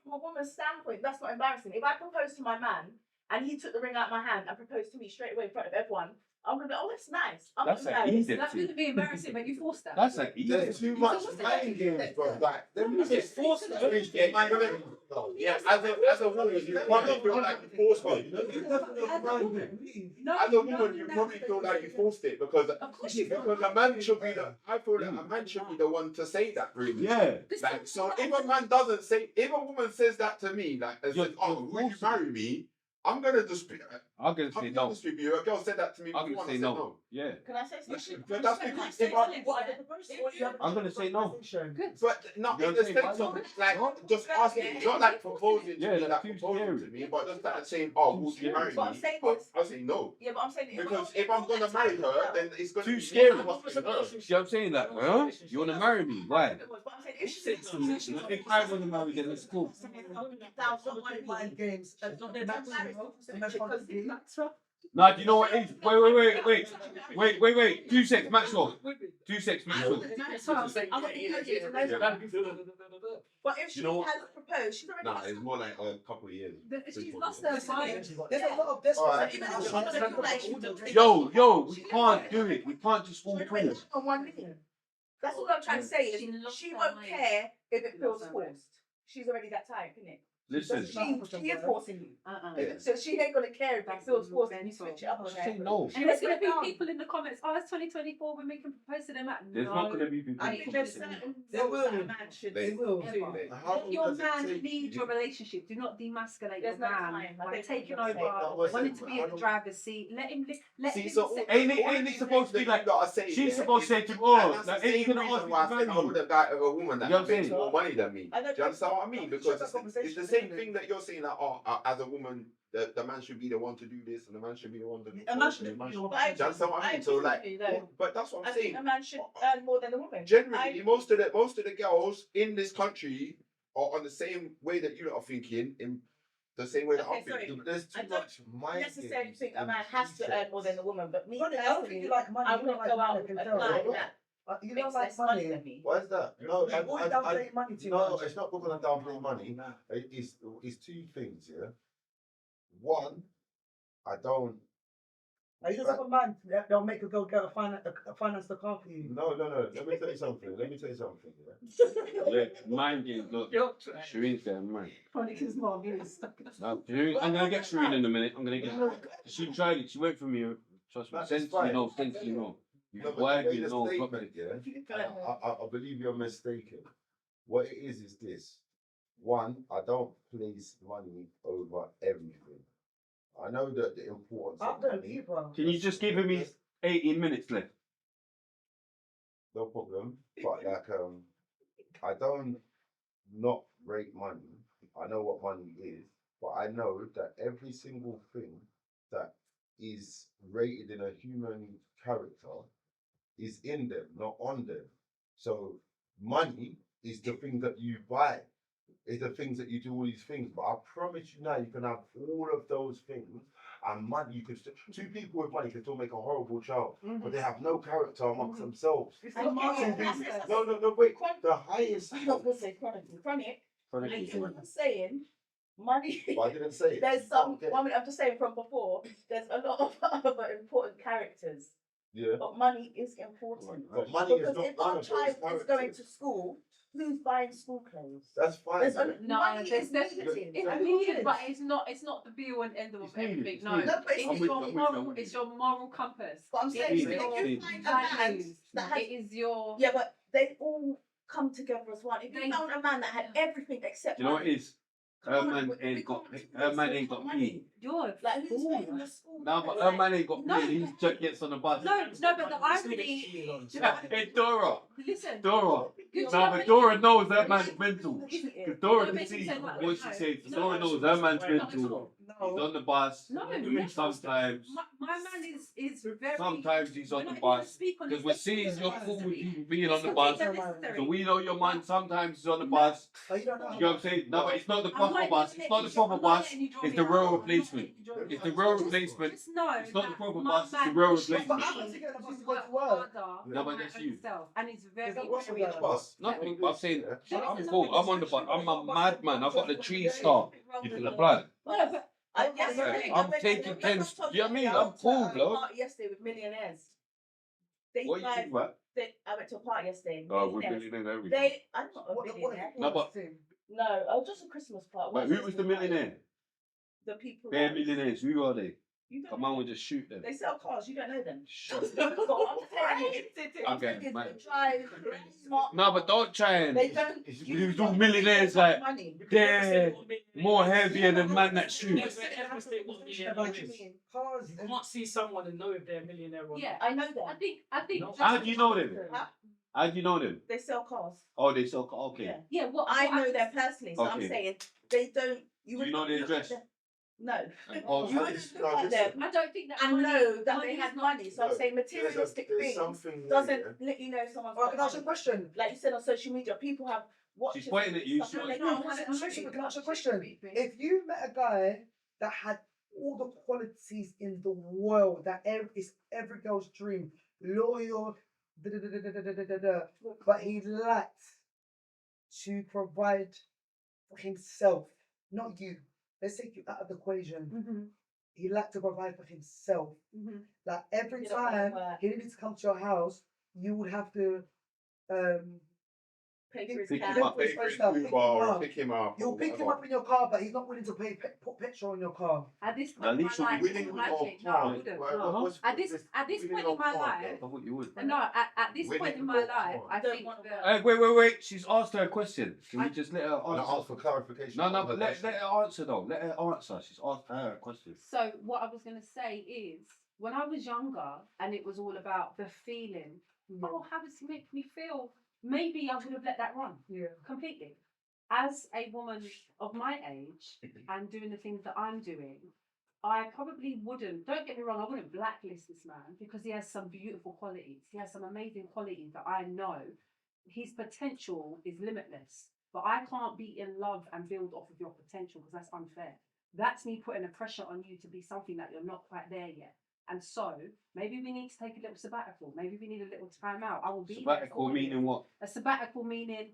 from a woman's standpoint, that's not embarrassing. If I propose to my man and he took the ring out of my hand and proposed to me straight away in front of everyone, I'm gonna be, oh, that's nice. I'm That's not an embarrassed. easy That wouldn't be embarrassing, but you forced that. That's like There's too much mind games, bro. Like, them It's forced. Yeah, as a woman, you probably feel like you forced it. No, As a woman, you probably feel like you forced it because a man should be the. I feel that a man should be the one to say that, really. Yeah. Like, so if a man doesn't say, if a woman says that to me, like, and says, "Oh, will you marry me?" I'm gonna dispute. I'm gonna say I'm no. gonna dispute you. A girl said that to me I'm before. gonna I say said no. Yeah. Can I say something? But that's because if I'm gonna say no. but not in the sense of like just asking, not like proposing Yeah, to me, like like too proposing scary. to me, but just like saying, "Oh, will you marry But I'm me?" saying But this. I say no Yeah, but I'm saying because if I'm gonna marry her, then it's gonna Too be scary. it must be her. See what I'm saying? Like, huh? You wanna marry me? Why? But I'm saying if she If I wanna marry, then it's cool. Mind games. Nah, do you know what it is? Wait. 2 seconds, Maxwell. 2 seconds, Maxwell. But if she You know what? has proposed, she's already. Nah, it's more like a couple of years. She's lost her mind. There's a lot of this. Alright. Even if she wants to feel like she Yo, we can't do it. We can't just walk through it. on one knee. That's all I'm trying to say. Is she won't care if it feels forced. She's already that type, isn't it? Listen. She is forcing you. So she ain't gonna care if it feels forced and you switch it up. Say no. And there's going to be people in the comments, oh, it's 2024, we're making propose to them at There's not going to be people. I think there's certain They will. roles that a man should They will. Let your man lead your relationship. Do not demasculate There's your no man time. I by don't taking think over, you're saying- wanting to be in the driver's seat. Let him. Let him. Ain't it supposed to be like she's supposed to say to him, oh, like, ain't you gonna ask me to marry I would you? have got a woman that You know what I'm makes saying? more money than me. I Do don't you understand what I mean? Because That's a it's the same thing that you're saying that as a woman, the man should be the one to do this and the man should be the one to do A man should be the one. Do you understand what I mean? So like, but that's what I I'm think saying. a man should earn more than a woman. Generally, most of the girls in this country are on the same way that you lot are thinking, in the same way that Okay, I'm sorry. thinking. There's I too don't much mind necessarily games think a in man has to earn more than a woman, but me Ronnie, I don't think you like money. I You don't wouldn't like go money, out I with can a tell. guy that You makes don't like less money money. than me. Why is that? No, You always downplay money too no, much. it's not because I downplay money. It's two things, yeah. One, I don't. Like, you just have a man that'll make a girl get a finance the car for you. No. Let me tell you something. Yeah. Yeah, mind games. Look, Shireen's getting married. Chronik is mom. No, I'm gonna get Shireen in a minute. I'm gonna get. She tried it. She went from you. Trust me. That's Sense, fine. you know. Sense, you know. No, but Why the way you the know? statement, Properly. yeah. I believe you're mistaken. What it is this. One, I don't place money over everything. I know that the importance I of don't money. either. Can you just give me 18 minutes left? No problem. But like I don't not rate money. I know what money is, but I know that every single thing that is rated in a human character is in them, not on them. So money is the thing that you buy. It's the things that you do all these things. But I promise you now, you can have all of those things and money. You could two people with money can still make a horrible child, but they have no character amongst themselves. No, wait. The highest. I'm not gonna say chronic. I'm saying money. But I didn't say it. There's some. I'm just saying from before. There's a lot of other important characters. Yeah. But money is important. But money because is not if one our of those child is going characters. to school, who's buying school clothes? That's fine. There's No, money there's is needed. it's needed, but it's not the be all and end all of everything. No, it's your moral compass. But I'm saying, It's if your you find a man values. that has, It is your. yeah, but they all come together as one. If you found a man that had everything except Do you know what money, it is? Her man ain't got P. You're like who's paying the school? No, but her man ain't got P. He just gets on the bus. No, but the irony. Hey, Dora. Listen. Dora. Good No, job, but mate. Dora knows that man's mental. Isn't it? Because Dora No, can but see you said what- what she no. says. No, Dora knows that man's No, mental. He's on the bus. No, Sometimes. My man is very. Sometimes he's on We're the not even bus. gonna speak on Because this. we're seeing your fool with people being It's on the not bus. even necessary. So we know your man sometimes he's on the bus. But you don't know. You know what I'm saying? No, but it's not the I'm proper not bus. letting It's not the you- proper I'm not bus. letting you draw It's me the out. rail I'm not replacement. letting you draw me It's the out. rail Just- replacement. Just know It's not the that proper my bus, it's the man rail pushes replacement. me But I'm taking the bus to go work to work. harder No, than but my that's own you. self, and it's very, Is that very what's on that bus? Nothing. I'm saying Yeah. I'm cool. I'm on the bus. I'm a madman. I've got the 3-star. You feel the blood? No, but I'm taking 10. You know what I mean? I'm cool, bro. Party yesterday with millionaires. They What you drive. think about? I went to a party yesterday. Oh, we're millionaires. millionaire everything. I'm not a millionaire. No, but No, just a Christmas party. but who was the millionaire? The people. They're that- millionaires. Who are they? You don't Come on, we'll just shoot them. They sell cars. You don't know them. Shut So I'm saying, Okay, they man. drive smart. No, but don't try and. They don't. These all millionaires like money. they're more heavier than man that shoot. Cars. You can't see someone and know if they're a millionaire or yeah, I know them. I think. How do you know them? Huh? How do you know them? They sell cars. Oh, they sell. Okay. Yeah. Yeah, what I what know them personally, so Okay. I'm saying they don't. Do you know their address? No. Oh, You wouldn't look at them I don't think that. and know that they is had not- money. So I'm saying materialistic There's things something doesn't there. let you know if someone's Oh, got can I ask you a money. question? Like you said on social media, people have watches. She's pointing at you, and she stuff, and wants- they No, don't can have I ask you money. a question? If you met a guy that had all the qualities in the world, that is every girl's dream, loyal, but he lacked to provide for himself, not you. Let's take you out of the equation. He lacked to provide for himself. Like every You don't wanna time work. he needed to come to your house, you would have to Pay for his Pick cab. him up, pay for his Uber, or pick him up. You'll pick him up in your car, but he's not willing to put petrol in your car. At this At point in least my you'll life, be no, willing actually, to no, I wouldn't. At this point in my life, I thought you would. no, at this point in my life, I think that Wait. She's asked her a question. Can we just let her And I answer? asked for clarification. No, but let her answer though. Let her answer. She's asked her a question. So what I was going to say is, when I was younger and it was all about the feeling, oh, how does it make me feel? Maybe I would have let that run completely. As a woman of my age and doing the things that I'm doing, I probably wouldn't, don't get me wrong, I wouldn't blacklist this man because he has some beautiful qualities. He has some amazing qualities that I know. His potential is limitless, but I can't be in love and build off of your potential because that's unfair. That's me putting a pressure on you to be something that you're not quite there yet. And so maybe we need to take a little sabbatical. Maybe we need a little time out. I will be Sabbatical there for meaning you. what? A sabbatical meaning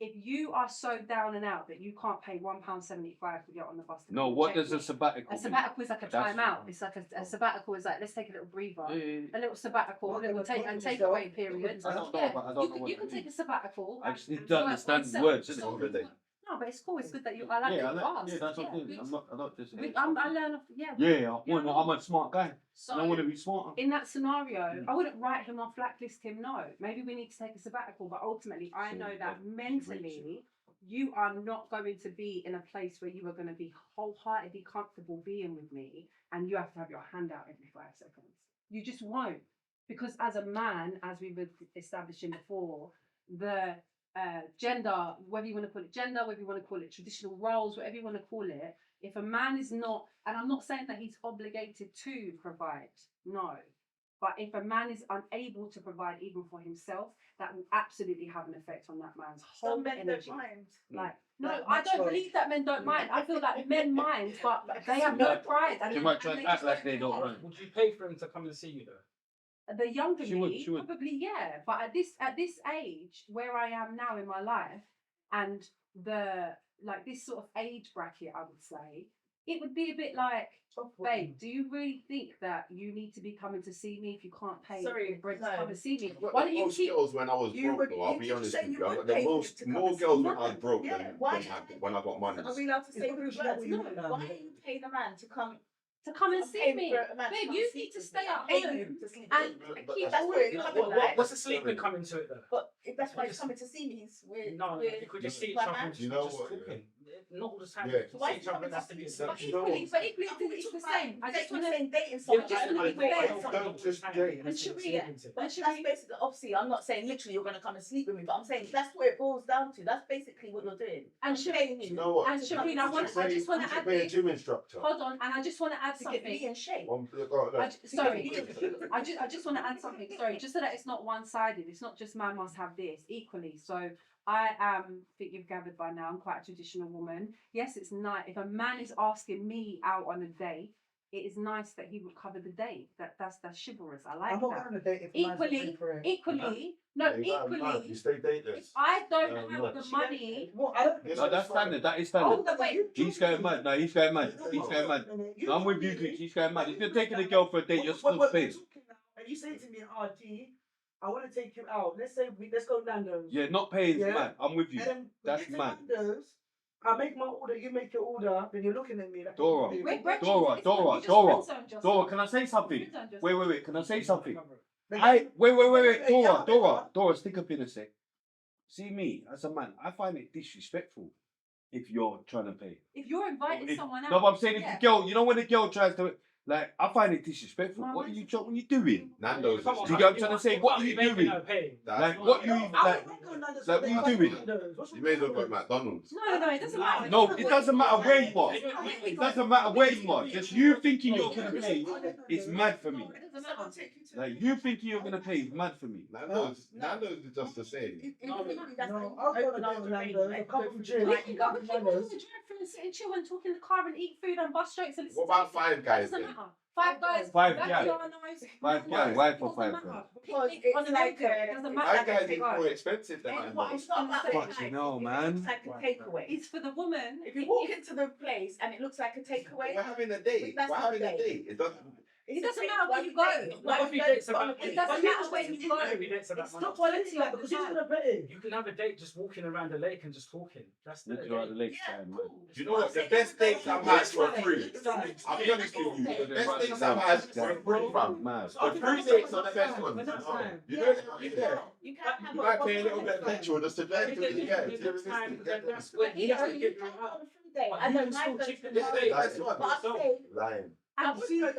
if you are so down and out that you can't pay £1.75 to get on the bus. No, what does a sabbatical A mean? sabbatical is like a That's- time out. It's like a sabbatical is like, let's take a little breather. Yeah. A little sabbatical, a little takeaway period. I don't know, but I don't know what You it can take a means. sabbatical. I just and need to work understand yourself. words, innit? No, but it's cool. It's good that you. I like that you asked. Yeah, that's what I'm we- doing. I'm not just. I learn off. Yeah. I'm a smart guy. So I want to be smarter. in that scenario, I wouldn't write him off, blacklist him. No, maybe we need to take a sabbatical. But ultimately, I know that mentally, you are not going to be in a place where you are going to be wholeheartedly comfortable being with me, and you have to have your hand out every 5 seconds. You just won't, because as a man, as we were establishing before, the gender, whether you want to call it gender, whether you want to call it traditional roles, whatever you want to call it, if a man is not, and I'm not saying that he's obligated to provide, no, but if a man is unable to provide even for himself, that will absolutely have an effect on that man's whole Some men energy. don't mind. Like, no, Like I don't natural. believe that men don't mind. I feel like men mind, but they have no pride. She might try and act like they don't mind. Would you pay for him to come and see you though? The younger She me, would. probably yeah. But at this age where I am now in my life, and the like this sort of age bracket, I would say, it would be a bit like, babe, do you really think that you need to be coming to see me if you can't pay Sorry, bread no. to come and see me? But Why the don't you most keep? girls when I was You broke, would- though, I'll you be keep honest saying with you you. would The pay for most, him to come more and girls see when I was you. broke Yeah, than why? when I got money. Are we allowed to It's say probably those not words? what you No. want now, Why man. are you paying a man to come? To come and I'm see paying me, for a man to babe. come You sleep need to with stay me. at I'm paying home him to sleep and with me. keep. That's what it's coming like. What's the sleeping coming to it though? But if that's why he's coming to see me, You could just see each my other man. and You know just what, talking. Not all the time. Yeah. You can see each other and has to be a But You know equally, what? it's the same. I just want to. saying dating Yeah, someone. just wanna be fair. Don't just date. And Sherine, But that's basically, obviously, I'm not saying literally you're going to come and sleep with me, but I'm saying that's what it boils down to. That's basically what you're doing. And I'm Sherine, paying You know what? And Sherine, I just want to add Pay a this. gym instructor. Hold on, and I just want to add to get me something. in shape. Sorry, I just want to add something. Sorry, just so that it's not one-sided. It's not just man must have this. Equally, so I think you've gathered by now, I'm quite a traditional woman. Yes, it's nice if a man is asking me out on a date. It is nice that he would cover the date. That's chivalrous. I like I'm not that. going on a date if the man's not paying for it. You stay dateless. if I don't Yeah, have no. the money, Well, I don't. No, that's standard. That is oh, standard. the way. He's going mad. No, he's going mad. He's going mad. No, I'm with you, Glitch. He's going mad. If you're taking a girl for a date, you're still paying. And you say to me, RG, I want to take you out. Let's go Nando's. Yeah, not paying is Yeah. mad. I'm with you. And then we That's get to mad. Nando's, I make my order, you make your order, then you're looking at me like. Dora. Dora, can I say something? Wait. Can I say something? Wait. Dora, stick up in a sec. See me as a man, I find it disrespectful if you're trying to pay. If you're inviting someone out. No, but I'm saying if the girl, you know when the girl tries to, like, I find it disrespectful. What are you doing? Nando's. Do you get what I'm trying to say? What are you doing? Like, what you like? What are you doing? You may as well go to McDonald's. No, it doesn't matter. No, it doesn't matter where you are. It doesn't matter where you are. Just you thinking you're gonna pay is mad for me. It doesn't matter. Like you thinking you're gonna pay is mad for me. Nando's is just the same. No, I've got a date with Nando's. I come from gym. We can go to the drive-through and sit and chill and talk in the car and eat food and bus straight. And What about Five Guys doesn't then? matter. Five Guys. Five that's Guys. Organized. Five Guys. Why for Five Doesn't Guys? matter. Because Picnic it's on the like road, it doesn't matter. Five Guys is more expensive than It's Nando's. not about Fucking hell, man. It's like a takeaway. It's for the woman. If you walk into the place and it looks like a takeaway, We're having a date. That's We're not having a a date. date. It doesn't. It doesn't matter where you go. It doesn't matter where you go. It's not quality, like, because you're gonna pay. You can have a date just walking around the lake and just talking. That's the Walking around the lake, You know what? The best dates I've had for free. I'll be honest with you. The best dates I've had for free, fam. The free dates are the best ones. You know what I mean? You can't have You might pay a little bit of petrol just to drive to the That's when he doesn't get you out. I know my That's what but I'm saying, Lying. I'm not saying,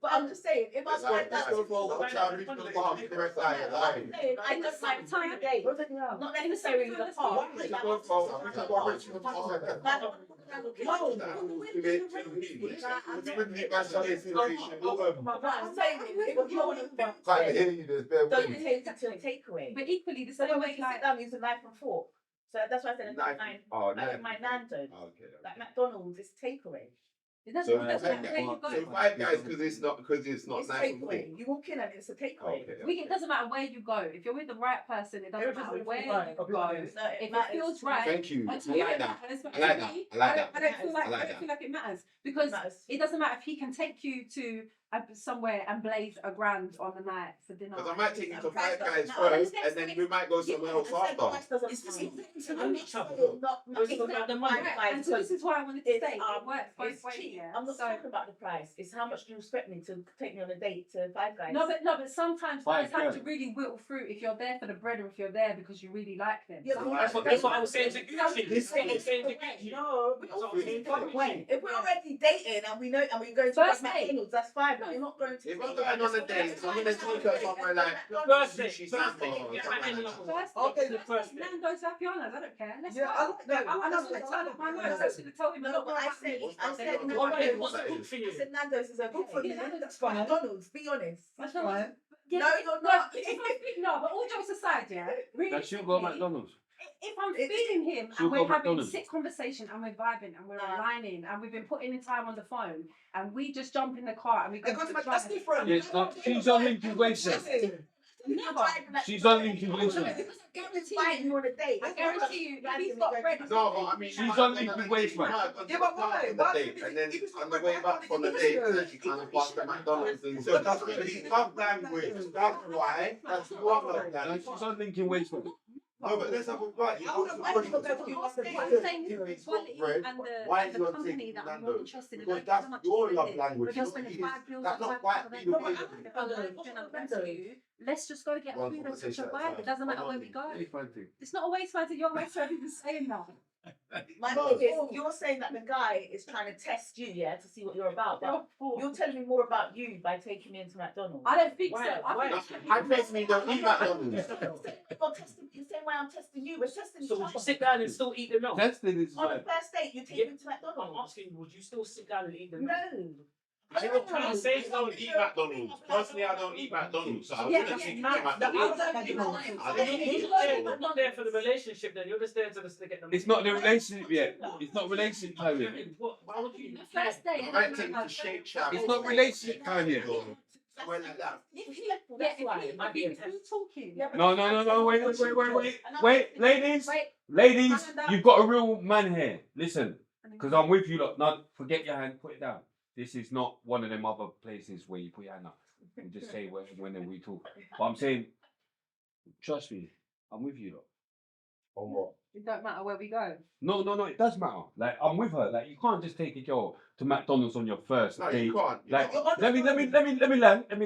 but I'm just saying, if I'm like that, I just like time date, not necessarily the park. Can't hear you, there's bare Don't wind. take it to a takeaway. But equally, the So same when way you sit down, use a knife and fork. So that's why I said my Nando's. Like McDonald's is takeaway. it doesn't So matter where you go. Five Guys because it's not It's nice. takeaway. You walk in and it's a takeaway. It doesn't matter where you go. If you're with the right person, it doesn't matter where you go. If it matters. feels right, Thank you. and to I me, like it that. matters, but I like to that. me, I like I that. don't feel like I like I don't that. feel like it matters because it doesn't matter if he can take you to somewhere and blaze $1,000 on the night for dinner. Because I might take you to Five Guys first, and then we might go somewhere else after. I'm not about the money. And so this is why I wanted to say it works both It's ways. cheap. Yeah? I'm not So- talking about the price. It's how much do you respect me to take me on a date to Five Guys? No, but sometimes Five guys have to girls. really whittle through if you're there for the bread or if you're there because you really like them. Yeah, but That's what I was saying to Gucci. This is what I was saying to Gucci. No, That's what I was saying to Gucci. wait. If we're already dating and we know and we're going to First McDonald's, that's fine. But you're not going to. If I'm going on a date, I'm going to take her somewhere like First date. Sushi First Samba date. or Yeah, something and like that. First Okay, date, the first date. Nando's Vapianas, I don't care. Let's Yeah, go. I like that. I'm not going to turn up my nose. I'm going to tell him a No, lot but more I about said, me. I said, What's good for I you? said Nando's is okay. Good for you. That's fine. McDonald's, be honest. That's fine. Yeah, No, you're not. No, but all jokes aside, yeah. Really, That she'll go to McDonald's. if I'm feeling him She'll and go we're having McDonald's. sick conversation and we're vibing and we're Nah. aligning and we've been putting in time on the phone and we just jump in the car and we go I go to to the my, that's drive. different. Yeah, it's not. She's on LinkedIn Wasted. Never. She's on LinkedIn No, Wasted. because I guarantee Invite you, you on a date. I guarantee you, if he's got bread, No, but I mean, She's on LinkedIn Waste, man. Yeah, but why? On the date, and then on the way back from the date, she kind of passed the McDonald's and so that's really love language. That's why. That's love And language. she's on LinkedIn Wasted. No, but let's have a fight. I'm saying the quality bread. and Why the is your company thing that I'm Nando's? more interested in. Because Like, that's how much your is love it? language. If you're Not spending his. $5 That's on not $5 quite on the a way. if I'm going to come to you, let's just go get One food and such a conversation at a vibe. time. It doesn't matter where we go. Hey, It's not a waste man to your waste man even saying that. My thing is, you're saying that the guy is trying to test you, yeah, to see what you're about. But you're telling me more about you by taking me into McDonald's. I don't think so. Why? I personally don't eat McDonald's. You're testing the same way I'm testing you. We're testing each So would you other. sit down and still eat the milk? Testing is On the like. first date, you take Yeah. him to I'm McDonald's. asking, would you still sit down and eat the milk? No. I don't say I don't eat McDonald's. Personally, I don't eat McDonald's. So I wouldn't take you to McDonald's. You're not there for the relationship then, you're just there to get them. It's not the relationship yet. It's not relationship time yet. Why would you? The first day, I might take you to Shake Shack. It's not relationship time yet. Somewhere like that. it might be talking. No. Wait, ladies, you've got a real man here. Listen, because I'm with you lot. Now, forget your hand, put it down. This is not one of them other places where you put your hand up and just say when we talk. But I'm saying, trust me, I'm with you lot. On what? It don't matter where we go. No, it does matter. Like, I'm with her. Like, you can't just take a girl to McDonald's on your first No, date. you can't. Like, let me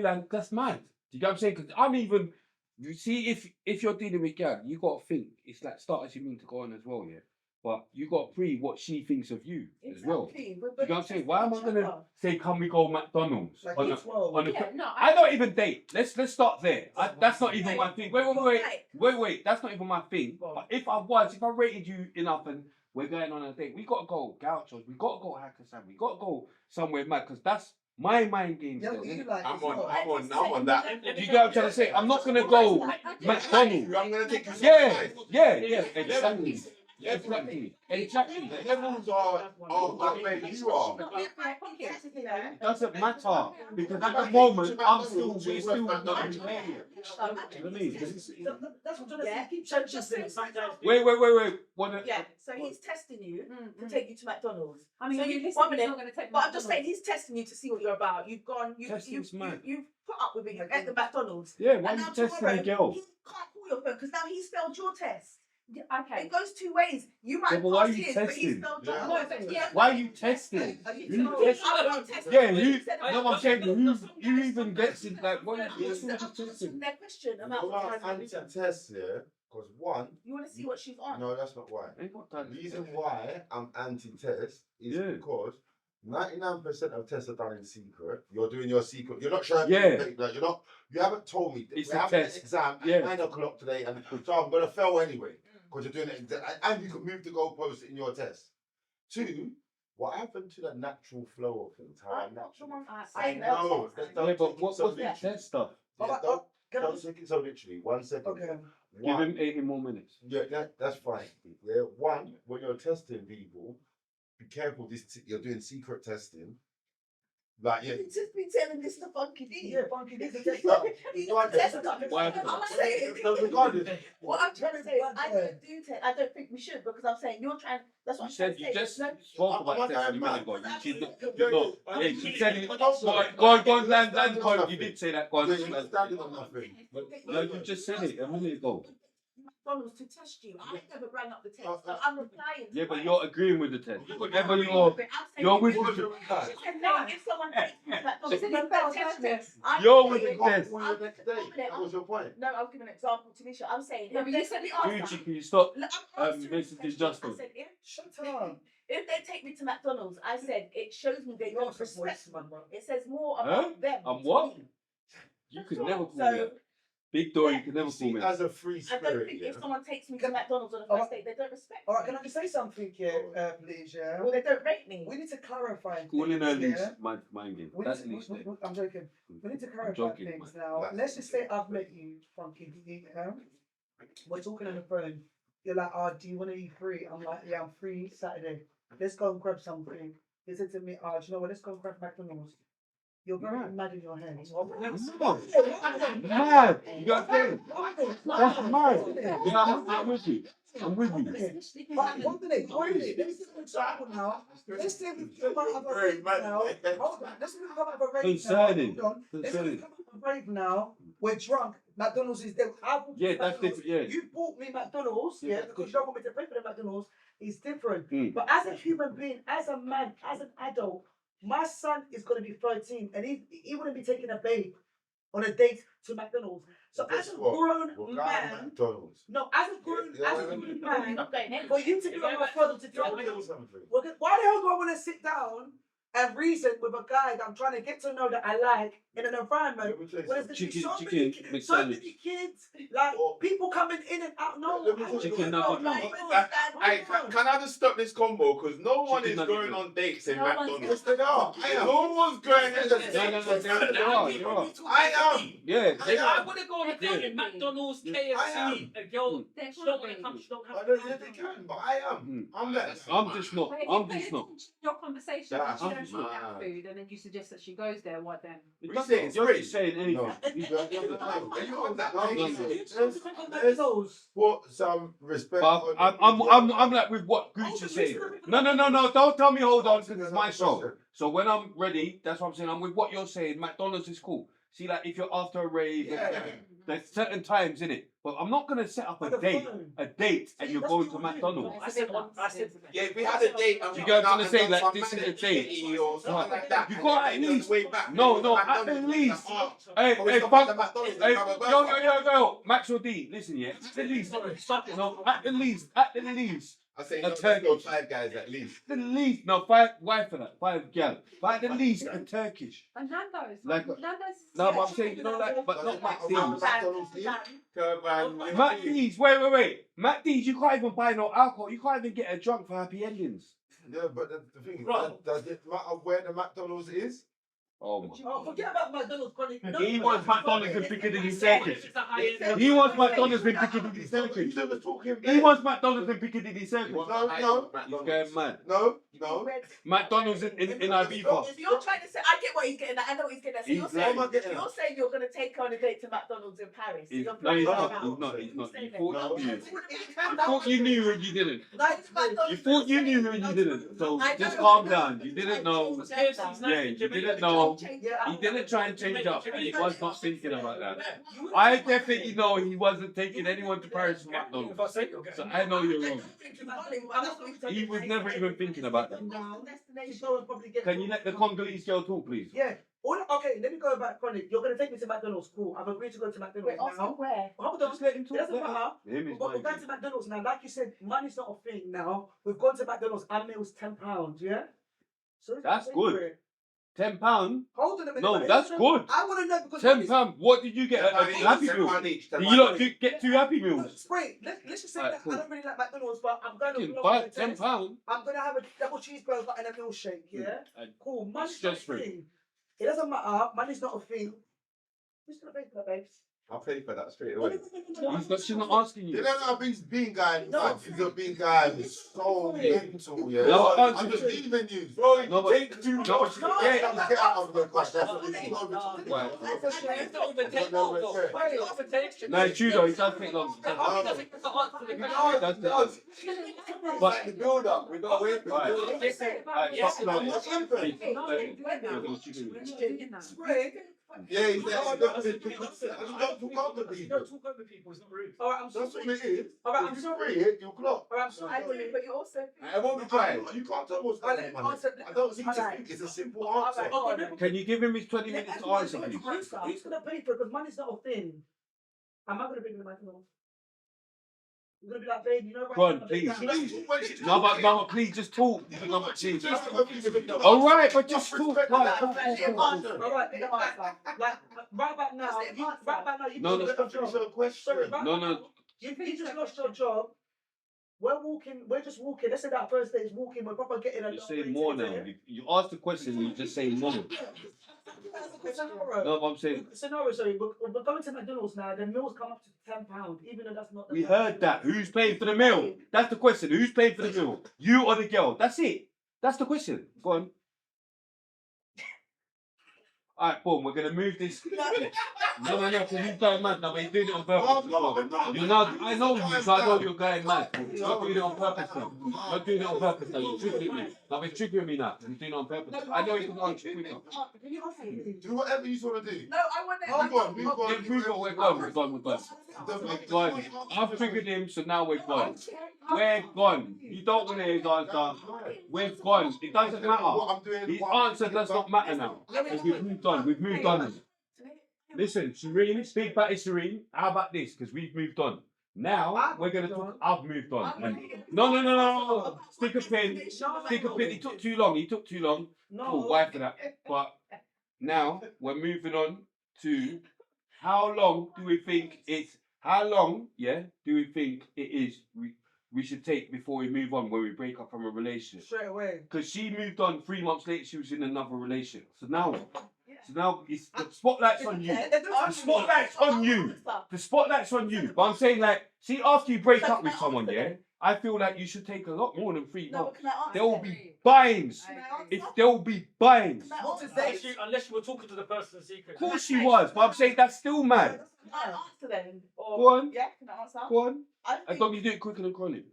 land. That's mad. Do you get what I'm saying? Because I'm even. You see, if you're dealing with girl, you got to think it's like start as you mean to go on as well, yeah. But you got to pre what she thinks of you as well. Do you get what I'm saying? Why am I gonna say can we go McDonald's Like on a, each world. on a Yeah, no, I don't even date. Let's start there. That's not even my thing. Wait. That's not even my thing. But if I rated you enough and we're going on a date, we gotta go Gauchos. We gotta go Hakkasan. We gotta go somewhere mad because that's my mind games. Yeah, there, but innit? you like I'm it's not. on that. Do you get what I'm trying to say? I'm not gonna go McDonald's. I'm gonna take you Yeah, exactly. Exactly. The levels are where you are. It doesn't matter because at the moment we're still not. That's what I'm saying. Keep changing things. Wait. Yeah, so he's testing you to take you to McDonald's. I mean, so realistically, one he's minute, not going to take but I'm just saying he's testing you to see what you're about. You've gone, you've put up with it at the McDonald's. Yeah, why and you now testing tomorrow, the girl? he can't call your phone because now he's failed your test. Okay. It goes two ways. You might Yeah, have but why are passed you his, but he's testing? failed Yeah. yours. No, but yeah. Why are you testing? I'm not testing. Yeah, who? No, I'm saying who even gets it? Like, what are you Answer testing? their question about Well, anti-test, yeah, because one, you want to see what she's on. no, that's not why. The reason why I'm anti-test is because 99% of tests are done in secret. You're doing your secret. You're not showing me. Like, you're not. You haven't told me. It's we a have test. an exam at 9 o'clock today, and so I'm gonna fail anyway because you're doing it. And you could move the goalpost in your test. Two, what happened to the natural flow of things? How natural? I know. But what's the test stuff? Yeah, don't take it so literally. 1 second. Okay. Give him 80 more minutes. Yeah, that's fine. Yeah, one, when you're testing people, be careful. You're doing secret testing. Like, yeah. He's just been telling this to FunkyDee. Yeah, FunkyDee's a He's tester. He's not a tester. Why? I'm saying. What I'm trying to say is, I don't do test. I don't think we should because I'm saying you're trying. That's what I'm trying to say. You just There's spoke about I'm testing a not minute ago. mad. She said it. Go on, land. Go on. You did say that. Go on. You're not standing on nothing. No, you just said it a minute ago. McDonald's to test you. I never rang up the test. So I'm replying. Yeah, but you're agreeing with the test. Whatever you're with the If someone takes me to McDonald's, You're with the test. That was your point. No, I'll give an example to Misha. I'm saying, No, but you said Gucci, can you stop messaging Justin? I said, Shut up. if they take me to McDonald's, I said it shows me they You're don't just respect voice, me. man. It says more about them. I'm what? to me. You could never fool So me. Big door, you could never fool me. As a free I spirit, don't think yeah. if someone takes me to McDonald's on a first date, they don't respect me. Alright, can I just say something here, please? Yeah. Well, they don't rate me. We need to clarify. Calling her things, Leash, yeah? mind game. We That's need Leash. to, I'm joking. We need to clarify joking, things man. now. Let's just say I've met you, FunkyDee. Yeah? We're talking on the phone. You're like, oh, do you want to be free? I'm like, yeah, I'm free Saturday. Let's go and grab something. You said to me, oh, do you know what? Let's go and grab McDonald's. You're very mad in your head. Mad. You got things. That's mad. Yeah, I'm with you. I'm with you. But one minute, let me give an example now. Let's say we come out of a rave now. Hold on, let's say we come out of a rave Concerning. now. Hold on. Let's say we come out of a rave now. We're drunk. McDonald's is there. Yeah, that's different. Yeah. You bought me McDonald's, Yeah, yeah, that's because you don't want me to pay for the McDonald's. It's different. Mm. But as a human being, as a man, as an adult, my son is going to be 13 and he wouldn't be taking a babe on a date to McDonald's. So as a grown man, McDonald's. no, as a grown man, Not going in. for you to be on my father to drop me, why the hell do I want to sit down and reason with a guy that I'm trying to get to know that I like in an environment where there's Chicken so many kids, like people coming in and out. No, Chicken nugget. Hey, can I just stop this combo? Because no one Chicken is nugget. going on dates in No one's McDonald's. They are. No one's going in the No, you are. I am. Yeah. I want to go on a date in McDonald's, KFC, a girl. She don't want to come, she don't have I don't think they can, but I am. I'm next. I'm just not. But if I'm you put just it not. into your conversation, That's you don't eat mad. that food, and then you suggest that she goes there. What then? It We doesn't- say it's You're free. just saying anything. No. Are you on that? McDonald's. Put some respect. But I'm like with what Gucci saying. No. Don't tell me hold on because it's my show. So when I'm ready, that's what I'm saying. I'm with what you're saying. McDonald's is cool. See, like if you're after a rave, there's certain times in it. But I'm not gonna set up a date, and you're going to McDonald's. I said, Yeah, if we had a date and You we get what I'm went trying to say? out Like, and this done is a some date. activity or something like that. You got at least. Way back. No, at the least. Hey, yo, Maxwell D, listen, yeah. At the least. No, at the least. I say A no, turkey. let's go 5 guys at least. The least. No, 5 wife for that. 5 gal. But at the least, a Turkish. And Nando's. Like- Nando's. No, but I'm saying, you know, like, but not Mac D's. Come on, Mac D's, wait. Mac D's, you can't even buy no alcohol. You can't even get a drunk for happy endings. Yeah, but the thing is, Bro. does it matter where the McDonald's is? Oh my. Oh, forget about McDonald's, Chronik. No, He wants McDonald's in Piccadilly Circus. It's a high-end. He wants McDonald's in Piccadilly Circus. He wants McDonald's in Piccadilly Circus. No. He's going mad. No. McDonald's in Ibiza. If you're trying to say, I get what he's getting at. I know what he's getting at. So He's you're saying, like- you're saying you're going to take her on a date to McDonald's in Paris. So He's, you're no, playing he's around. not. He's not. You thought No. you knew. You thought you knew and you didn't. You thought you knew and you didn't. So just calm down. You didn't know. Yeah, you didn't know. He didn't try and change up. He was not thinking about that. I definitely know he wasn't taking anyone to Paris for McDonald's. So I know you're wrong. He was never even thinking about that. Can you let the Congolese girl talk, please? Yeah. Okay, let me go back, Chronik. You're going to take me to McDonald's. Cool. I've agreed to go to McDonald's Wait, ask now. him where? Hold on. Just let him talk. It doesn't matter. Him is But we're my going to McDonald's now. Like you said, money's not a thing now. We've gone to McDonald's. Our meal's £10, yeah? So That's good. £10? Hold on a minute. No, man. that's good. I want to know because £10. What did you get? A Happy Meal? Did you not get 2 Happy Meals? Wait, let's just say Alright, that cool. I don't really like McDonald's, but I'm going You to can buy £10. I'm going to have a double cheeseburger and a milkshake, yeah? And Cool. Money's it's not just a free. thing. It doesn't matter. Money's not a thing. Who's going to pay for that, babes? I'll pay for that straight No, away. She's not asking You you. don't know these bean guys. No. He's a bean guy. He's so mental, yeah. No, I'm just leaving you. Bro, no, but Take too no, much. but Get out of the class. That's what it's over to. Right. It's not even take long, though. It's not even take. No, it's true though. It does take long. How he doesn't answer the question. It does take long. But the build up, we got to wait for Right. it. Alright, stop now. Yeah, he's there. I don't talk over You people. don't talk over people, it's not rude. Alright, I'm That's sorry. what it is. Alright, If I'm you sorry. free it, you'll clock. Alright, I'm sorry. But you also. I won't be trying. You can't tell what's Alright, going let on. me answer. I don't need to think. It's a simple answer. Alright, Can you give him his 20 minutes to answer, please? Who's going to pay for it? Because money's not a thing. Am I going to bring the McDonald's? You're going to be like, babe, you know, right Go on, now, please, babe, please. No, but please just talk. No, but please. Just All right, but just talk. Alright, the answer. Like, right about now, you No, just lost your job. Sorry, right No, now, no. you just lost your job. We're just walking. Let's say that first day is walking. We're probably getting a You're saying more now. You asked the question, you just say more. No, but I'm saying. Scenario, sorry, we're going to McDonald's now. The meals come up to £10, even though that's not. We heard that. Who's paying for the meal? That's the question. Who's paying for the meal? You or the girl? That's it. That's the question. Go on. Alright, boom, we're gonna move this. No, because he's going mad now, but he's doing it on purpose. You know, I know you, so I know you're going mad. You're not doing it on purpose now. You're doing it on purpose now. You're tricking me. Now he's tricking me now. He's doing it on purpose. I know he's on tricking me. Do whatever you want to do. No, I want Move on, move on. Yeah, move on, we're gone, we're gone, we're gone. We're gone. I've triggered him, so now we're gone. We're gone. You don't want to hear his answer. We're gone. It doesn't matter. His answer does not matter now. We've moved on. We've moved on. Listen, Sherine, speak back to Sherine. How about this? Because we've moved on. Now we're gonna talk. I've moved on. No. Stick a pin. Stick a pin. He took too long. He took too long. Cool, why for that? But now we're moving on to how long do we think it's? How long, yeah, do we think it is? We should take before we move on when we break up from a relationship. Straight away. Because she moved on 3 months later, she was in another relationship. So now it's, the spotlight's on you. The spotlight's on you. The spotlight's on you. But I'm saying, like, see, after you break up with someone, yeah, I feel like you should take a lot more than 3 months. There will be binds. There will be binds. Unless you were talking to the person in secret. Of course she was, but I'm saying that's still mad. Can I answer then? Or, Go on. Yeah, can I answer? Go on. I As long as you do it quicker than Chronik.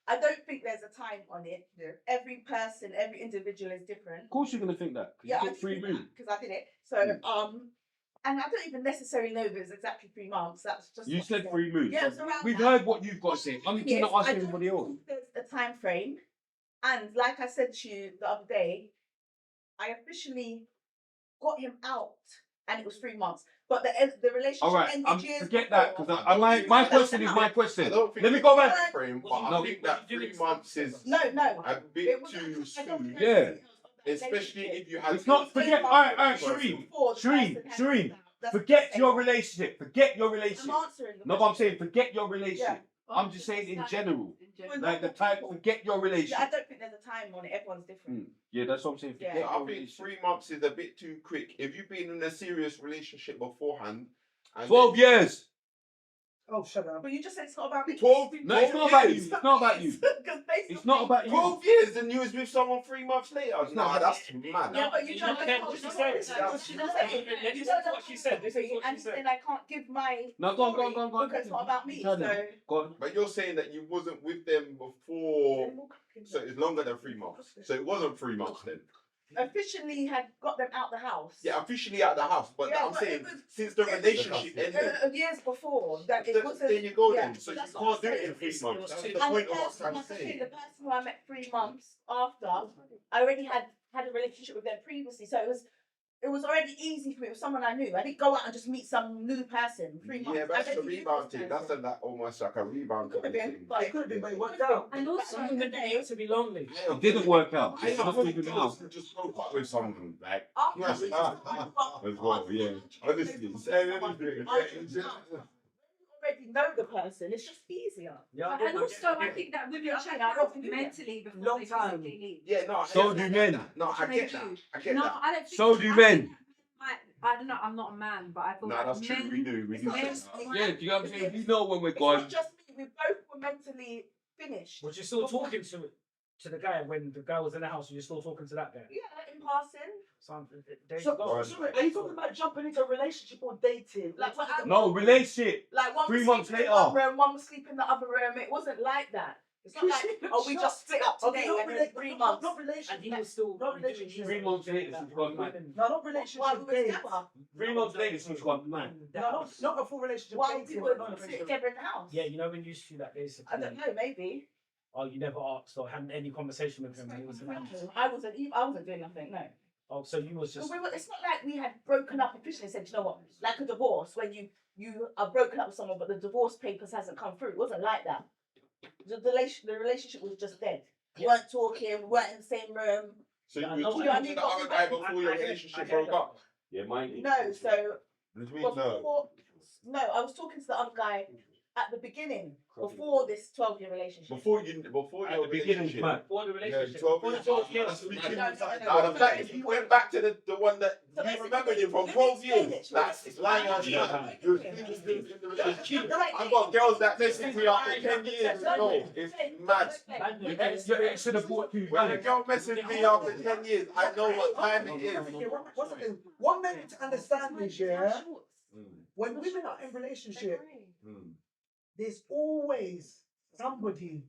I don't think there's a time on it. Yeah. Every person, every individual is different. Of course you're going to think that. Yeah, you 3 moves. because I did it. So, and I don't even necessarily know if it's exactly 3 months. That's just. You said 3 moves. Yeah, it's around We've that. heard what you've got to say. I'm Yes, not asking I don't everybody else. think there's a time frame, and like I said to you the other day, I officially got him out, and it was 3 months. But the relationship All right, ended years forget that before. because my question is my question. I don't think Let me go back. frame, but I think that 3 months is No. a bit too soon. Yeah. Especially if you have. It's not forget. All right, Sherine. Forget your relationship. Forget your relationship. No, but I'm saying forget your relationship. I'm just saying in general. Like the type. Forget your relationship. Yeah, I don't think there's a time on it. Everyone's different. Yeah, that's what I'm saying. Yeah. Forget So I your think relationship. 3 months is a bit too quick. If you've been in a serious relationship beforehand, and 12 years. Oh, shut up. But you just said it's not about me. 12 No, it's not about you. years. It's not about you. It's not about you. 12 years and you was with someone 3 months later. Nah, that's mad. Yeah, but you don't know what what she she said. said. What she said. This is what she said. This is what she And said. then I can't give my No, go on, story go on. because it's not about me. Tell So them. Go on. But you're saying that you wasn't with them before, so it's longer than 3 months. So it wasn't 3 months then. officially had got them out the house. Yeah, officially out of the house. But Yeah, I'm but saying it was- since the relationship ended, Years before that it then, wasn't. there you go yeah, then. So you that's can't what do I'm it in 3 saying. months. That's And the And point the of what I'm person, trying like to I say, say. the person who I met 3 months after, I already had a relationship with them previously, so it was already easy for me. It was someone I knew. I didn't go out and just meet some new person 3 months. Yeah, but I that's a already knew rebound this thing. person. That's like almost like a rebound Could have kind of been, thing. but It could have been, but it worked out. And also, Some women need to be lonely. It didn't work out. I It's not think even girls out. just broke up with someone, like, after yes, we as just- well, yeah. Honestly, say anything. already know the person, it's just easier. and also, I think that women check out mentally before Long they time. physically leave. Yeah, no. So do men. No, I They get do. that. I get No, that. I don't think So do I men. think I don't know. I'm not a man, but I feel No, like that's true. men. We do. We It's do. not say just that. me. Yeah, do you know what I'm saying? We know when we're It's gone. not just me, we both were mentally finished. Was you still talking to the guy when the guy was in the house? Were you still talking to that guy? Yeah, in passing. There you So, go. sorry, are you talking about jumping into a relationship or dating? Like what happened? No, relationship. Like one 3 was months sleeping in later. one room, one was sleeping in the other room. It wasn't like that. It's not like, oh, we just split up today and then 3 months. Not relationship. And he was still Not doing relationship. 3 months later, she's gone mad. No, not While relationship. we were Dates. together. 3 months later, she's gone mad. No, not a full relationship. While Dating, we but were not a sitting relationship. together in the house. Yeah, you know when you used to that basically. I don't know, maybe. Oh, you never asked or had any conversation with him when he was in the house. I wasn't doing nothing, no. Oh, so you was So just. it's not like we had broken up officially and said, you know what, like a divorce, when you are broken up with someone but the divorce papers hasn't come through. It wasn't like that. The relationship was just dead. We weren't talking, we weren't in the same room. So you Yeah, were no, talking I to mean, the but other we guy went- before your I get relationship that. broke up? Yeah, mine. No, so What do you mean, no? no, I was talking to the other guy at the beginning, before this 12-year relationship. Before At your the beginning, relationship. man. For the Yeah, relationship. 12 For the years. 12 years. That's freaking- No, Nah, the fact that you went back to the one that So you basically- remembered him from let me 12 explain years. it. That's lying on you. I've got girls that message me after 10 years. No, it's mad. Your ex should have bought you. When a girl messaged me after 10 years, I know what time it is. What's the thing? One man to understand is, yeah, when women are in relationship, there's always somebody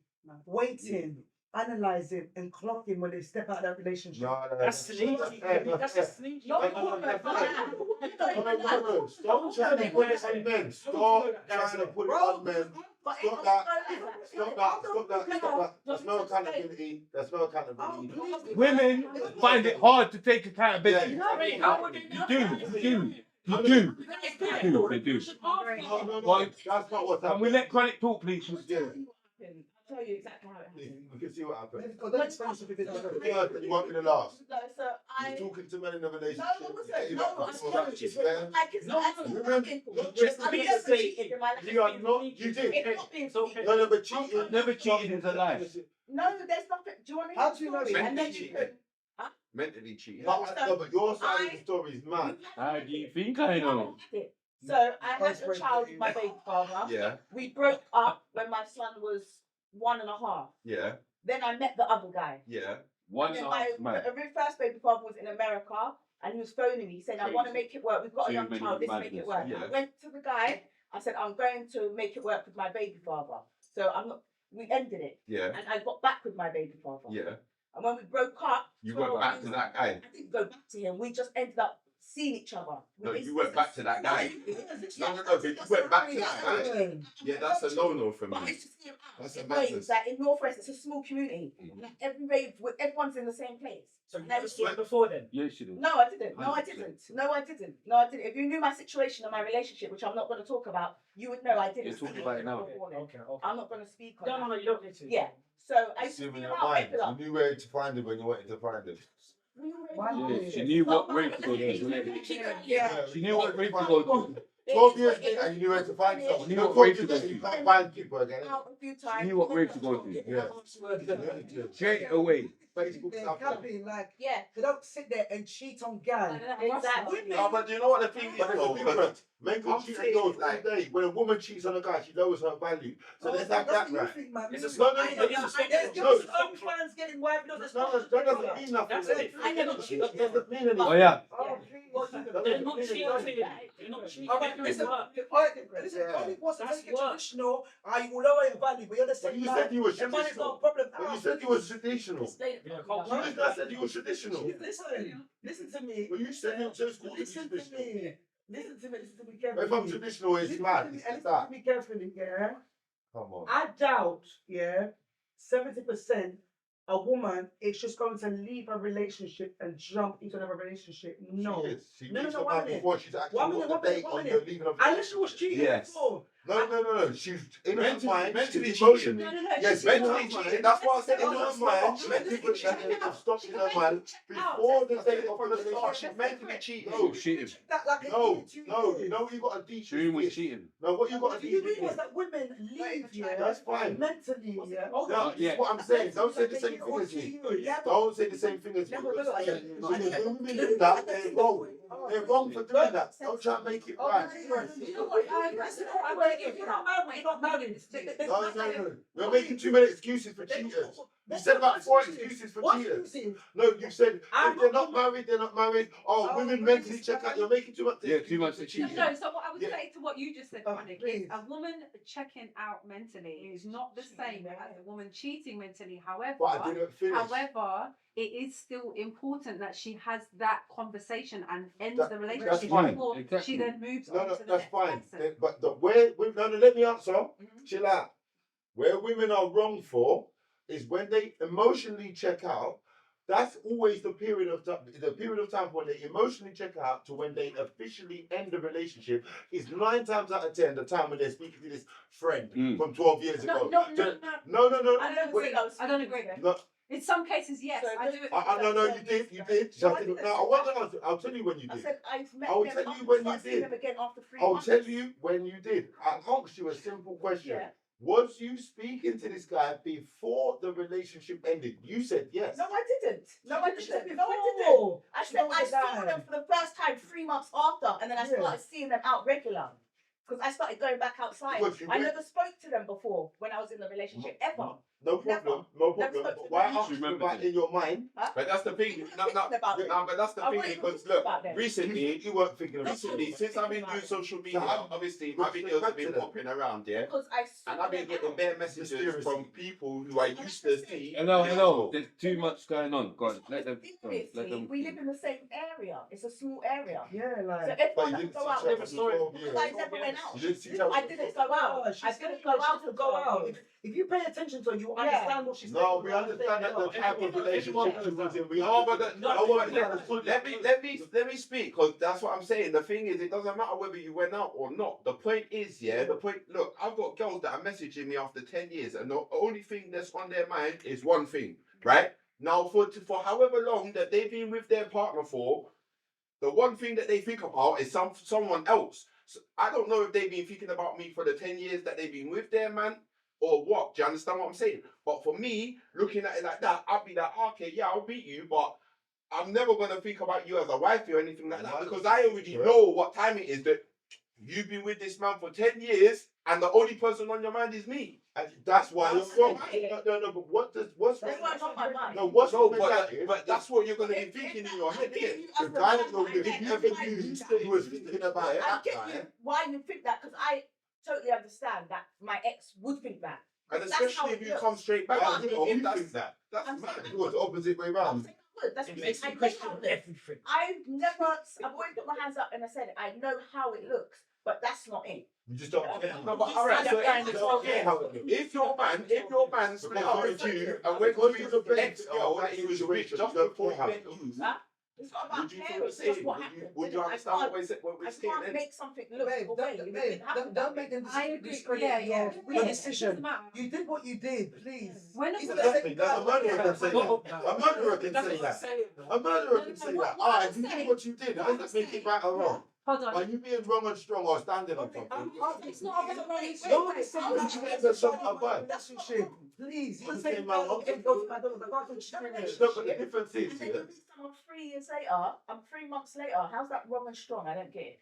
waiting, analysing, and clocking when they step out of that relationship. That's sneaky. That's a sneaky. Not the woman, Stop trying to put it on men. Stop trying to put it on men. Stop that. Stop that. Stop that. Stop that. There's no accountability. There's no accountability. Women find it hard to take accountability. Yeah. You do. You do. They do. No, that's not what's Can we happening. let Chronik talk, please? Yeah. I'll tell you exactly how it happened. We can see what happened. Because that's expensive if it's not a First, you want me to last? No, so I. You're talking to men in a No, relationship. I wasn't. No, I wasn't. Like it's No, Remember, I've never cheated in my life. You are not. You did. It's not being sneaky. No, but cheating. Never cheated is a lie. No, there's nothing. Do you want to How hear do you the know story? it's And then cheating? you could. Mentally cheating. No, but your side of the story is mad. How do you think I know? So I had a child with my baby father. Yeah, We broke up when my son was 1.5. yeah, Then I met the other guy. yeah. One And and then a half my man. very first baby father was in America and he was phoning me saying, I want to make it work. We've got a Too young many child, let's make it work. madness, I yeah. went to the guy, I said, I'm going to make it work with my baby father. So we ended it. Yeah, And I got back with my baby father. yeah. And when we broke up, You went back to that guy. I didn't go back to him. We just ended up seeing each other. No, you went back to that guy. No, but you went back to that guy. Yeah, that's a no-no for me. But I used to see him out. That's a in madness. raves, like in Northwest, it's a small community. Like every rave, everyone's in the same place. So you never saw it before then? Yes, you do. No, I didn't. No, I 100%. didn't. No, I didn't. No, I didn't. If you knew my situation and my relationship, which I'm not going to talk about, you would know I didn't. You're talking see about it now. before then. Okay. I'm not going to speak on No, that. you don't need to. Yeah. So I used to Assuming see him your out mind. regular. You knew where to find him when you wanted to find him. Yeah, she knew what rate to go to. Yeah. She knew what rate to go to. 12 years later, and you knew where to find someone. You You know know, what 12 years later, you can't find people again. Out a few times. You knew what rate to go to. Yeah. Straight away. Facebook They're stuff. happy, like, Yeah. they don't sit there and cheat on gal. Exactly. No, but do you know what the thing is But there's though? a difference. Men can I'm cheat saying, on girls all like- day. When a woman cheats on a guy, she lowers her value. So let's have that right. It's It's a no, no, no, There's no. girls only fans getting wife. No, that doesn't mean nothing. That's it. I never That cheated. doesn't mean anything. Oh yeah. Oh, please. They're not cheating. They're not cheating. Alright, They're listen, doing work. listen, Yeah. only wants to That's take it work. traditional, you will lower your value, but you're the But same you man. said you were The man is not a traditional. problem. But you said you were traditional. Yeah, culture. You just said you were traditional. Listen to me. Well, you said you chose to be Listen to traditional. me. Listen to me If I'm carefully. traditional, it's Listen mad. to me, It's and listen that. to me carefully, yeah? Come on. I doubt, 70% a woman is just going to leave a relationship and jump into another relationship. No. She is. She No, leaves no, the one man minute. before she's actually One got minute, the one minute, date one on minute. the leaving of Unless she was cheating Yes. before. No. She's in her Mentally- mind. mentally she's cheating. emotionally. No. Yes, she's mentally not. cheating. That's why I said in her Mentally mind. cheating. Mentally put that in to stop in her mind before the date of the start. She's mentally cheating. No, cheating. That like a No, year, 2 no, years. no, you got a deep. Shireen was cheating. No, what you got a Do you deep. realise that women leave, That's fine. mentally, No, Oh, this is what I'm saying. Don't say the same thing as me. Don't say the same thing as me. No, no, no, I don't. So when women do that, they're wrong. They're wrong for doing that. Don't try and make it right. You know what? If you're not married, you're not married. No. You're making too many excuses for cheaters. You said about 4 excuses for What cheaters. excuses? No, you said if they're not married, they're not married. Oh, Oh, women please. mentally check out. You're making too much. Yeah, too much for excuses cheating. No, so what I would Yeah. say to what you just said, Oh, Chronik, is please. a woman checking out mentally is not the same as a woman cheating mentally. However, But I didn't finish. However, it is still important that she has that conversation and ends That- the that's relationship fine. before Exactly. she then moves No, on no, to the that's next fine. person. But no, let me answer. Chill out. Where women are wrong for is when they emotionally check out. That's always the period of time when they emotionally check out to when they officially end the relationship is 9 times out of 10 the time when they're speaking to this friend from 12 years ago. No. I don't agree. I don't agree. No, In some cases, yes, So I do. no, you did. No, I'll tell you when you I did. said I've met I'll them. tell you I'll when start you seeing did. them again after 3 I'll months. tell you when you did. I asked you a simple question. Yeah. Was you speaking to this guy before the relationship ended? You said yes. No, I didn't. No, I didn't. Before. No, I didn't. I said No, I saw no. them for the first time 3 months after, and then I started seeing them out regular. Because I started going back outside. But you I went- never spoke to them before when I was in the relationship, ever. No problem. No Never problem. spoke But to why them. ask you about in your mind? But that's the thing. About them. But that's the I thing wasn't even because thinking look, about them. recently, You weren't thinking about recently, since I've been doing social media, obviously Go my straight videos back have been to them. popping around, yeah. Because I saw And I've been them getting out. bare messages Mysteriously. from people who I used to see. Hello. There's too much going on. Go on. Let them. Seriously, we live in the same area. It's a small area. Yeah, So like. But everyone you that didn't go see out. each other for 12 years. Because I never went out. You didn't see each other I for didn't 12 go out. Oh, I she's didn't going go out to for go 12 out. years. If you pay attention to her, you Yeah. understand what she's saying. No, we understand that the type of relationship she was in. We No, but let me speak because that's what I'm saying. The thing is, it doesn't matter whether you went out or not. The point is, look, I've got girls that are messaging me after 10 years, and the only thing that's on their mind is one thing, right? Now, for however long that they've been with their partner for, the one thing that they think about is someone else. So I don't know if they've been thinking about me for the 10 years that they've been with their man or what. Do you understand what I'm saying? But for me, looking at it like that, I'll be like, okay, yeah, I'll beat you, but I'm never going to think about you as a wifey or anything like that because I already know what time it is that you've been with this man for 10 years and the only person on your mind is me. And that's why you're wrong. No, but what's That's why it's on my mind. No, what's wrong with but, that is, but that's what you're going to be thinking in your head, innit? the guy that you ever used who was thinking about it I at get time. you why you think that because I totally understand that my ex would think that. And That's how especially it if you looks. come straight back. Why But would if you that's think that? That's I'm mad. saying It was the opposite way I'm round. saying I would. That's what It I'm makes saying. me I know question how it looks. everything. I've always put my hands up and I said I know how it looks, but that's not it. You just don't care. No, but all right. So if your man split up with you and went to his ex-girl that he was with just before he met you, Huh? It's not about would you feel caring, the it's same? just what Would happened. you I understand can't- what we're I saying can't then? make something look Babe, away. don't make them I agree. discredit Yeah. your It your doesn't decision. matter. You did what you did, please. When a He's woman- the Exactly. same A murderer can say that. A murderer can That's say what I'm that. saying. A murderer can say that. what I'm You did saying- what you did. It doesn't make it right or wrong. Hold on. Are you being wrong and strong or standing on something? It's not a relationship. No, it's a relationship. Please, you're I'm saying saying, man, man, okay, go to McDonald's. I can't experience. No, but the difference is, And then yeah. you meet someone 3 years later, 3 months later. How's that wrong and strong? I don't get it.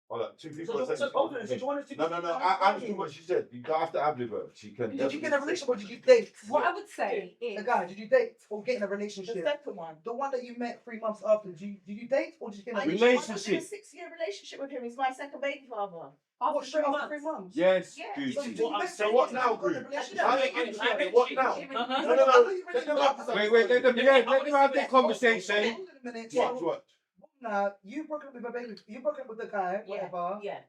Hold on, two people are So, saying. hold on, so you wanted to No, I understood what she said. You don't have to have her. She can. Did you get in a relationship or did you date? What I would say is, A guy, did you date or get in a The relationship? second one. The one that you met 3 months after, did you date or did you get in a I relationship? was in a 6-year relationship with him. He's my second baby father. What, straight after 3 months? Yes, Yeah. Gucci. So what now, Group? What now? No. Wait, let them have their conversation. Hold on a minute. So, What? now, you broke up with a baby, you broke up with the guy, Yeah. whatever. Yeah.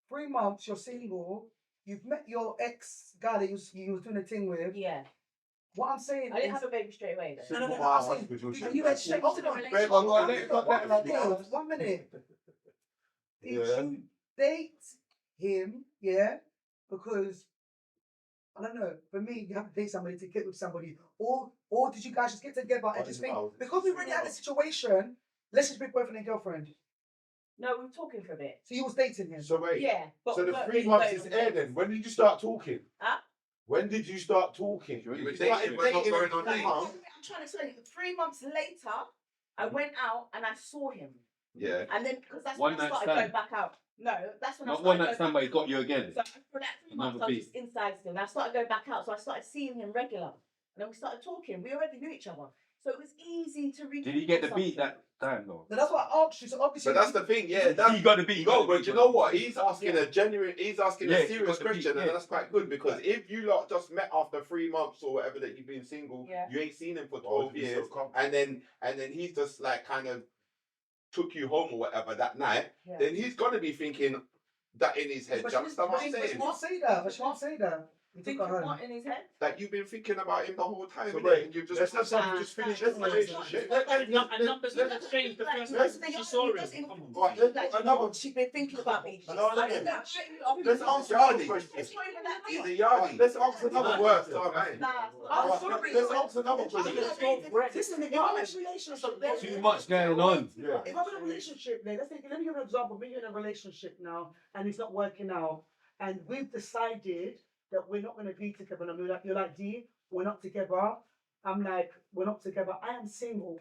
3 months, you're single. You've met your ex guy that you was doing a thing with. Yeah. What I'm saying I didn't is, have a baby straight away though. No, Wow, I'm saying, hospital did shit. you exchange Hold on. Babe, I'm gonna let that 1 minute. Did Yeah. you date him? Yeah, because I don't know. For me, you have to date somebody to get with somebody, or did you guys just get together and just think because we already had a situation? Let's just be boyfriend and girlfriend. No, we were talking for a bit. So you was dating him. So wait. Yeah. But So we the weren't 3 really months going is on air dates. then. When did you start talking? Huh? When did you start talking? You were You dating, started but not dating going for on 3 dates. months. I'm trying to explain. 3 months later, I went out and I saw him. Yeah. And then, because that's One when I night started stand. going back out. No, that's when I Not started one going night stand, back but he got out. you again. So for that 3 months, Another I was beat. just inside still. And I started going back out. So I started seeing him regular. And then we started talking. We already knew each other. So it was easy to read. Did he get the beat that time though? But that's what I asked you. So obviously, But that's the thing, yeah. That's, He got the beat. he no, got the but beat, you got know the what? beat. He's asking a genuine, he's asking Yeah, a he serious got the beat, question, and yeah. that's quite good because if you lot just met after 3 months or whatever that you've been single, Yeah. you ain't seen him for Oh, 12 years, and then he's just like kind of took you home or whatever that night, Yeah. then he's gonna be thinking that in his head. But Do you understand what I'm she saying? didn't say that. But she didn't say that. You took Thinking her home. what in his head? That you've been thinking about him the whole time, So innit? wait, And you've let's just finish let's this relationship. And numbers have changed the first time she saw him. Come on. Another. She's been thinking about me. No, I didn't know. Let's answer another question. It's not even that He's deep. a yardie. Let's answer another word. Nah, I'm sorry. Let's answer another question. Listen, if I'm in a relationship, then Too much going on. Yeah. if I'm in a relationship, then let me give an example. Me in a relationship now, and it's not working out, and we've decided that we're not going to be together. And you're like, D, we're not together. I'm like, we're not together. I am single.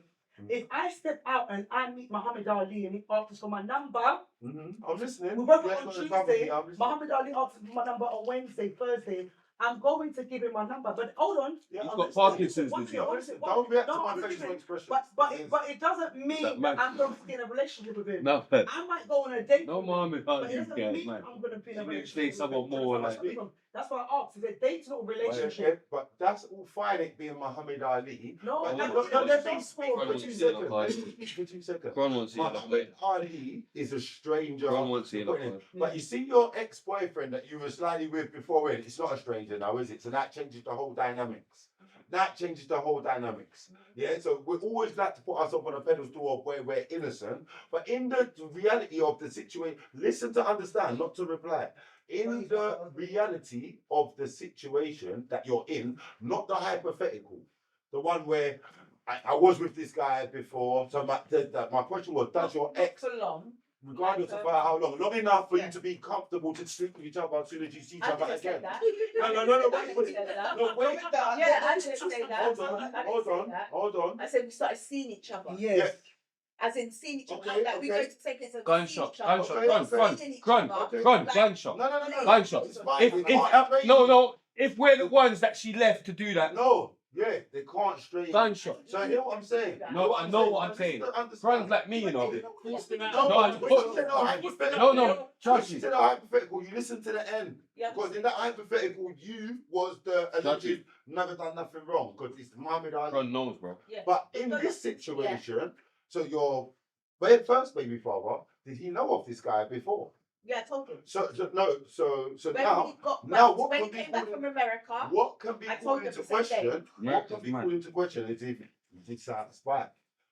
If I step out and I meet Muhammad Ali and he asks for my number, I'm listening. we broke Yes, up on no, it's fine with me, Tuesday. I'm listening. Muhammad Ali asks for my number on Wednesday, Thursday. I'm going to give him my number. But hold on. Yeah, He's I'm got listening. Parkinson's One disease. second, one second, one- Don't react to no, my I'm facial listening. expression. But it doesn't mean that that mad? I'm going to be in a relationship with him. No, man. I might go on a date. No with him, Muhammad but it Ali doesn't guys, mean man. I'm going to be in a You need to relationship say with someone him. more That's like- That's why I asked. Is it dating or Yeah, relationship? but that's all fine, it being Muhammad Ali. No, But no, let's no, be no, small Ron for wants 2 to see it seconds. like For 2 seconds. Ron wants to see it like Muhammad Ali is a stranger. Ron wants to see it like Brilliant. But you see your ex-boyfriend that you were slightly with before it, it's not a stranger now, is it? So that changes the whole dynamics. That changes the whole dynamics. Yeah, so we always like to put ourselves on a pedestal of where we're innocent, but in the reality of the situation, listen to understand, not to reply. In the reality of the situation that you're in, not the hypothetical, the one where I was with this guy before. So my question was, does your ex, for long? regardless of how long, long enough for you to be comfortable to sleep with each other as soon as you see each I other didn't say again? that. No, I didn't say that. No, wait. Yeah, I didn't say that. Hold on, I didn't hold say on, that. hold on. I said we started seeing each other. Yes. As in seeing each other. Okay, Like we okay. go to the same place and see Gunshot, each other. gunshot, Okay, gun, okay. gun, Seeing each gun, other. gun, Like- gunshot. No. Gunshot. It's fine. No. If we're the ones that she left to do that, No, yeah, they can't strain. gunshot. So hear what I'm saying? No, I know what I'm saying. Friends like me, you know. No, trust Listen me. to the hypothetical. You listen to the end. Yeah. Because in that hypothetical, you was the Judge alleged never done nothing wrong. Because it's Muhammad Ali. Ron knows, bro. Yeah. But in this situation, so your first baby father, did he know of this guy before? Yeah, I told him. So When now, he got now back, what when can he be came back called- from America, what can be I called told him into the same day. question? Yeah, What can be man. called into question is if you did start to spy.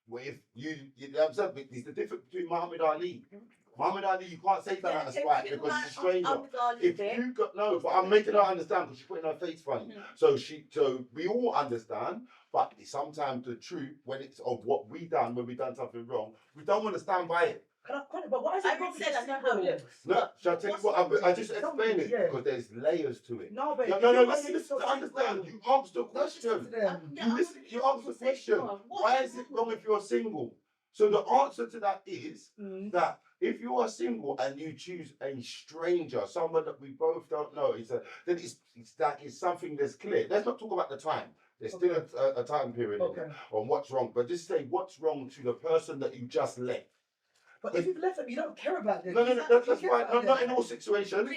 Well, if you know what I'm saying, it's the difference between Muhammad Ali. Muhammad Ali, you can't say that out of spite because he's a stranger. If you got no, but I'm making her understand because she's putting her face funny. So we all understand, but sometimes the truth when it's of what we done when we done something wrong, we don't want to stand by it. But why is it I haven't said I know how it looks. No, shall I tell you what? I just explain it Yeah. because there's layers to it. No, but No, listen to understand. You asked the question. You asked the question. Why is it wrong if you're single? So the answer to that is that if you are single and you choose a stranger, someone that we both don't know, then it's something that's clear. Let's not talk about the time. There's still a time period on what's wrong. But just say what's wrong to the person that you just left. But if you've left them, you don't care about them. No, that's fine. No, not in all situations.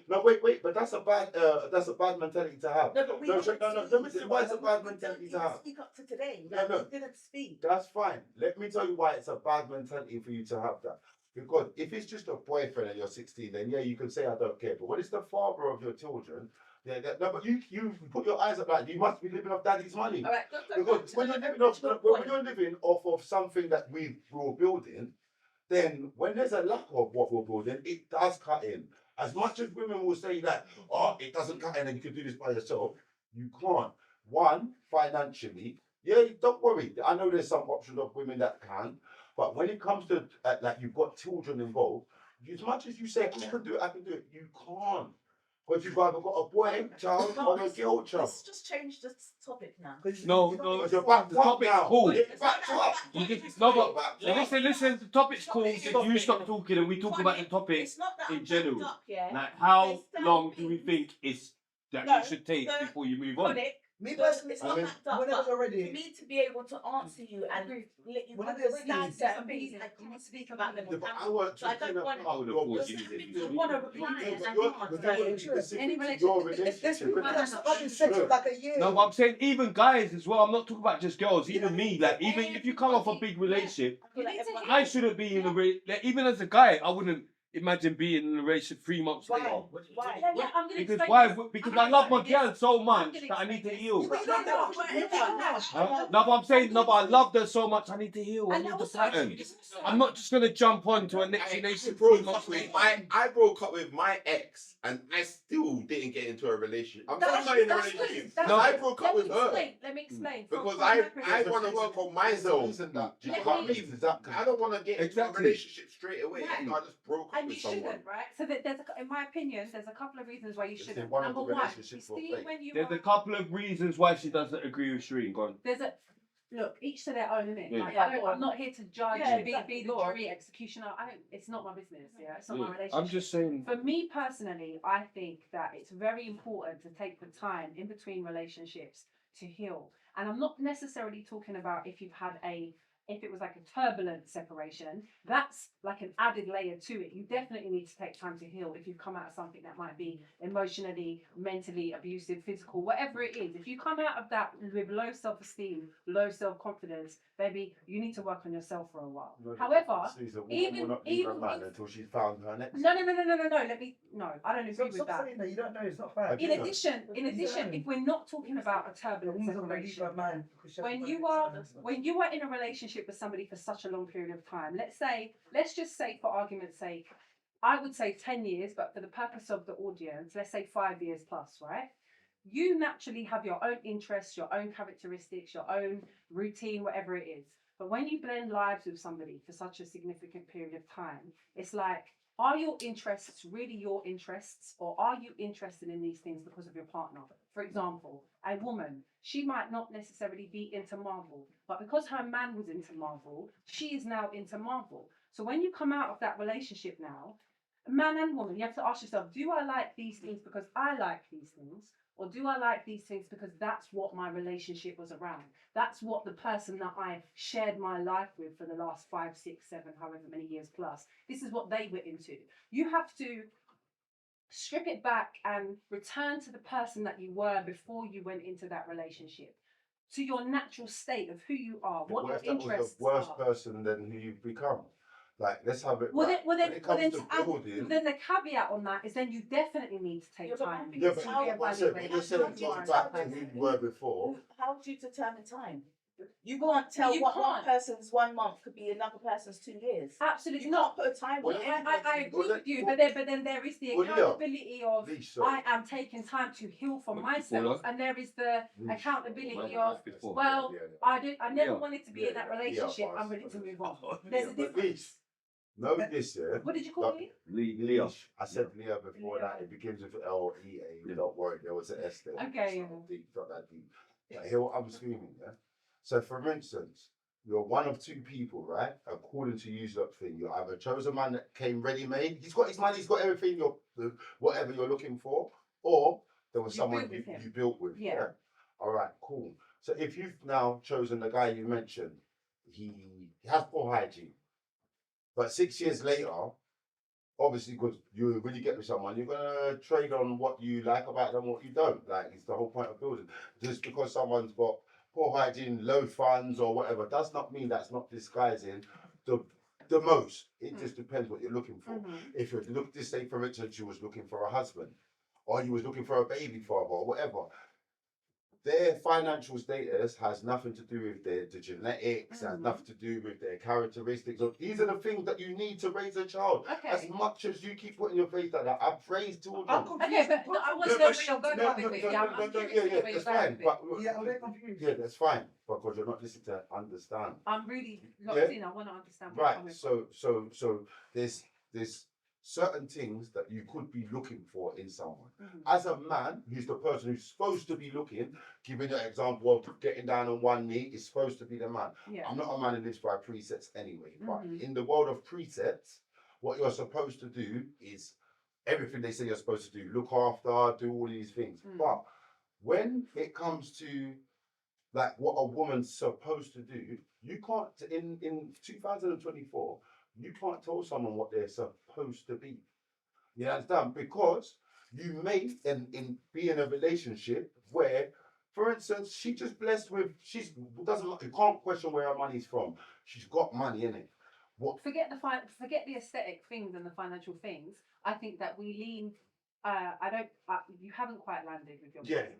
No, wait. But that's a bad mentality to have. No, but we Let me tell you why it's a bad mentality to have. Speak up to today. No. We didn't speak. That's fine. Let me tell you why it's a bad mentality for you to have that. Because if it's just a boyfriend and you're 16, then yeah, you can say I don't care. But when it's the father of your children, but you put your eyes up like you must be living off daddy's money. All right, because when you're living off of something that we're building, then when there's a lack of what we're building, it does cut in. As much as women will say that, oh, it doesn't cut in and you can do this by yourself, you can't. One, financially, yeah, don't worry. I know there's some options of women that can, but when it comes to like you've got children involved, as much as you say, I can do it, you can't. Because you've either got a boy child or a girl child. Let's just change the topic now. No, You're back the topic's cool. Back to up. Listen, the topic's cool. If you stop talking and we talk about the topic It's not that in general. Up, yeah? Like, how There's long do certain we think is that No, you should take so- before you move on? Chronik, Me so personally, it's not backed up, when it was but already. for me to be able to answer you and let you When it was understand already- certain things, I can't speak about them on But I camera. want So I don't want I would have thought you did. to want to reply and I You're can't. specific Any to your relationship- There's relationship. people that I've been sex for like a year. No, but I'm saying even guys as well. I'm not talking about just girls. Even me, like even if you come off a big relationship, I feel like everyone- I shouldn't be in a like, even as a guy, I wouldn't imagine being in a relationship 3 months later. Why? Yeah, I'm gonna Because explain why? this. Because I'm I love my gonna explain girl this. so I'm much gonna that I need to explain heal. But you don't know what everyone knows. Huh? No, but I'm saying no, but I love her so much. I need to heal. I And need to also- pattern. I'm not just gonna jump on to a next I relationship. broke up with I broke up with my ex and I still didn't get into a relationship. I'm not in a That's relationship. good. That's No, I good. broke Let up me with her explain. Let me explain. because From I my perspective. want to work on myself. Isn't that? Do you Let know what I me- mean? I don't want to get into a Exactly. relationship straight away. Right. I just broke up And you with someone. shouldn't, right? So in my opinion, there's a couple of reasons why you It's shouldn't. one of the Number one, relationships for see fake. when you There's are, a couple of reasons why she doesn't agree with Sherine. Go on. there's a look, each to their own, innit? Yeah. Like, Yeah, I'm not here to judge Yeah, and be exactly. the jury executioner. It's not my business. Yeah, it's not my Yeah. relationship. I'm just saying. For me personally, I think that it's very important to take the time in between relationships to heal. And I'm not necessarily talking about if it was like a turbulent separation, that's like an added layer to it. You definitely need to take time to heal if you've come out of something that might be emotionally, mentally abusive, physical, whatever it is. If you come out of that with low self-esteem, low self-confidence, baby, you need to work on yourself for a while. However, Woman will not leave her even man if- until she's found her next. no, I don't agree with Stop that. saying that. You don't know. It's not fair. In addition, if we're not talking about a A turbulent woman's not gonna leave separation, her man because she when hasn't you got are next man. when you are in a relationship with somebody for such a long period of time, let's just say for argument's sake, I would say 10 years, but for the purpose of the audience, let's say 5 years plus, right? You naturally have your own interests, your own characteristics, your own routine, whatever it is. But when you blend lives with somebody for such a significant period of time, it's like, are your interests really your interests, or are you interested in these things because of your partner? For example, a woman, she might not necessarily be into Marvel, but because her man was into Marvel, she is now into Marvel. So when you come out of that relationship now, man and woman, you have to ask yourself, do I like these things because I like these things? Or do I like these things because that's what my relationship was around? That's what the person that I shared my life with for the last 5, 6, 7, however many years plus, this is what they were into. You have to strip it back and return to the person that you were before you went into that relationship, to your natural state of who you are, what your If that was interests the worst are. person than who you've become? Like, let's have it. Well, right. then, When it comes to to add, building, then the caveat on that is then you definitely need to take Yeah, but time. yeah, to but reevaluate what I said, when you're saying how you going are back as a to who you person. were before, How do you determine time? You can't tell You what one can't. person's 1 month could be another person's 2 years. Absolutely You not. can't put a time on Well, it. I agree well, with you, well, but then there is the well, yeah. accountability of Leash, sorry. I am taking time to heal for What, myself, Paula? and there is the Leash. accountability Well, of before. well, I never Yeah. wanted to be in that Yeah, relationship. yeah, I'm ready to move on. yeah, There's a but difference. Know this, yeah. What did you call me? Leash. I said Leah before that. It begins with L-E-A. Don't worry, there was an S there. Okay. It's not deep, not that deep. But hear what I'm screaming, yeah? So for instance, you're one of two people, right? According to you lot thing, you either chose a man that came ready-made, he's got his money, he's got everything, whatever you're looking for, or there was someone you built with, yeah? All right, cool. So if you've now chosen the guy you mentioned, he has poor hygiene, but 6 years later, obviously, because when you get with someone, you're gonna trade on what you like about them, what you don't like. It's the whole point of building. Just because someone's got poor hygiene, low funds, or whatever, does not mean that's not disguising the most. It just depends what you're looking for. If you look, this say for instance, you was looking for a husband, or you was looking for a baby father, or whatever. Their financial status has nothing to do with the genetics, has nothing to do with their characteristics. These are the things that you need to raise a child. Okay. As much as you keep putting your face like that, I've raised children. Okay, but I want to know where you're going with it. Yeah, that's fine. But, Yeah, I'm very confused. yeah, that's fine. Because you're not listening to understand. I'm really locked in. I want to understand where Right, you're coming so there's certain things that you could be looking for in someone. As a man, who's the person who's supposed to be looking, giving an example of getting down on one knee, is supposed to be the man. Yeah. I'm not a man who lives by precepts anyway, but in the world of precepts, what you're supposed to do is everything they say you're supposed to do, look after, do all these things. But when it comes to like what a woman's supposed to do, you can't, in 2024, you can't tell someone what they're supposed to be. You understand? Because you may be in a relationship where, for instance, she's just blessed with, you can't question where her money's from. She's got money in it. Forget the aesthetic things and the financial things. I think that we lean. You haven't quite landed with your point.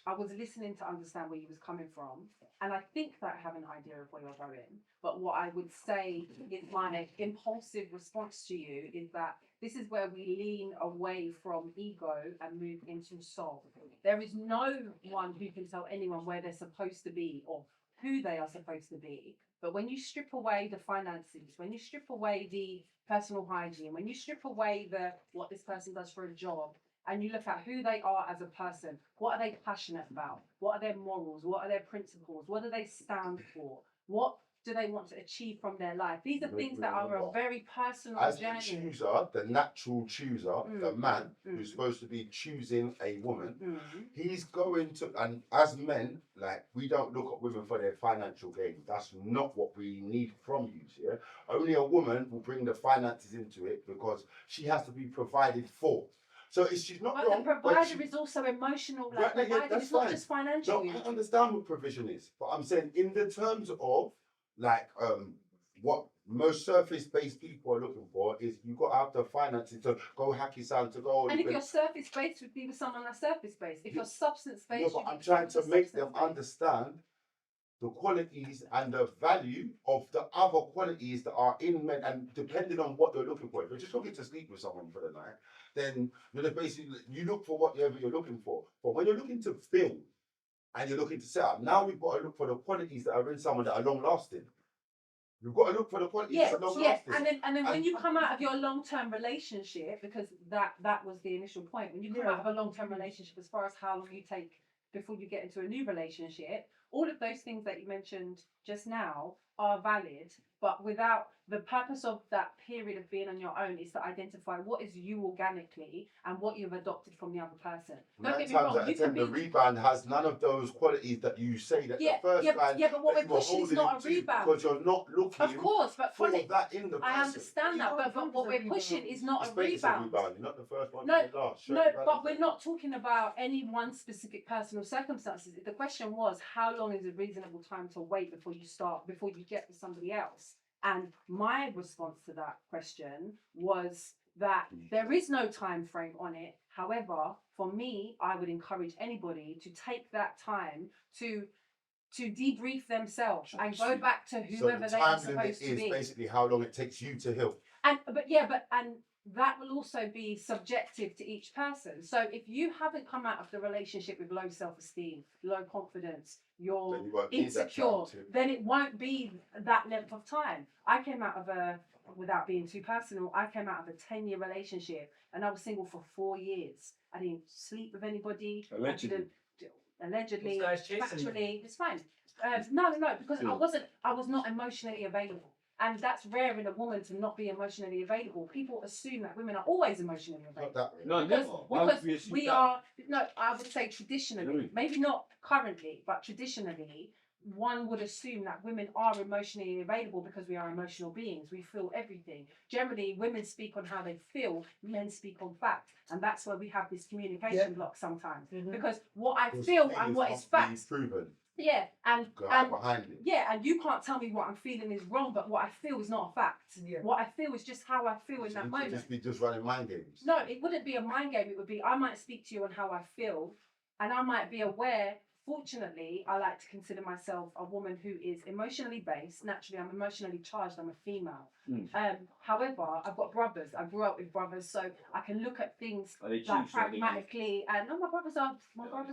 I was listening to understand where you was coming from, and I think that I have an idea of where you're going. But what I would say is my impulsive response to you is that this is where we lean away from ego and move into soul. There is no one who can tell anyone where they're supposed to be or who they are supposed to be. But when you strip away the finances, when you strip away the personal hygiene, when you strip away what this person does for a job, and you look at who they are as a person, what are they passionate about? What are their morals? What are their principles? What do they stand for? What do they want to achieve from their life? These are things that are a very personal journey. As the chooser, the natural chooser, the man who's supposed to be choosing a woman, he's going to, and as men, like, we don't look at women for their financial gain. That's not what we need from you, yeah? Only a woman will bring the finances into it because she has to be provided for. So she's not wrong. The provider is also emotional. Like, it's not just financial. No, I understand what provision is, but I'm saying in the terms of like what most surface-based people are looking for is you got to have the finances to go hacky sound to go. And if you're surface-based, would be with someone that's surface-based. If you're substance-based, but I'm trying to make them understand the qualities and the value of the other qualities that are in men, and depending on what you're looking for. If you're just looking to sleep with someone for the night, then you're just basically, you look for whatever you're looking for. But when you're looking to build and you're looking to set up, now we've got to look for the qualities that are in someone that are long lasting. You've got to look for the qualities that are long lasting. And then when you come out of your long-term relationship, because that was the initial point, when you come out of a long-term relationship, as far as how long you take before you get into a new relationship, all of those things that you mentioned just now are valid, but without the purpose of that period of being on your own is to identify what is you organically and what you've adopted from the other person. Don't get me wrong, you can be... The rebound has none of those qualities that you say that the first line. Yeah, but what we're pushing is not a rebound. Because you're not looking of course, but for that in the person. I understand that, but what we're pushing is not a rebound. You're not the first one. No, but we're not talking about any one specific person or circumstances. The question was, how long is a reasonable time to wait before you get with somebody else? And my response to that question was that there is no time frame on it. However, for me, I would encourage anybody to take that time to debrief themselves and go back to whoever they are supposed to be. So the time limit is basically how long it takes you to heal. And that will also be subjective to each person. So if you haven't come out of the relationship with low self-esteem, low confidence, you're Then you won't need that insecure, child to- then it won't be that length of time. I came out of without being too personal, I came out of a 10-year relationship and I was single for 4 years. I didn't sleep with anybody. Allegedly. Allegedly, This guy's chasing you. factually, it's fine. No, because I was not emotionally available. And that's rare in a woman to not be emotionally available. People assume that women are always emotionally Not available. that really. No, Because, never. Why would because we assume we that? are, no, I would say traditionally, Really? maybe not currently, but traditionally, one would assume that women are emotionally available because we are emotional beings. We feel everything. Generally, women speak on how they feel, men speak on fact. And that's where we have this communication block sometimes. Because what I feel and what is fact. Proven. Yeah, and Behind it. yeah, and you can't tell me what I'm feeling is wrong, but what I feel is not a fact. Yeah. What I feel is just how I feel in that You moment. just be just running mind games. No, it wouldn't be a mind game. It would be I might speak to you on how I feel, and I might be aware. Fortunately, I like to consider myself a woman who is emotionally based. Naturally, I'm emotionally charged. I'm a female. However, I've got brothers. I grew up with brothers, so I can look at things Are they like Chiefs? Are they pragmatically. And no, my brothers are I don't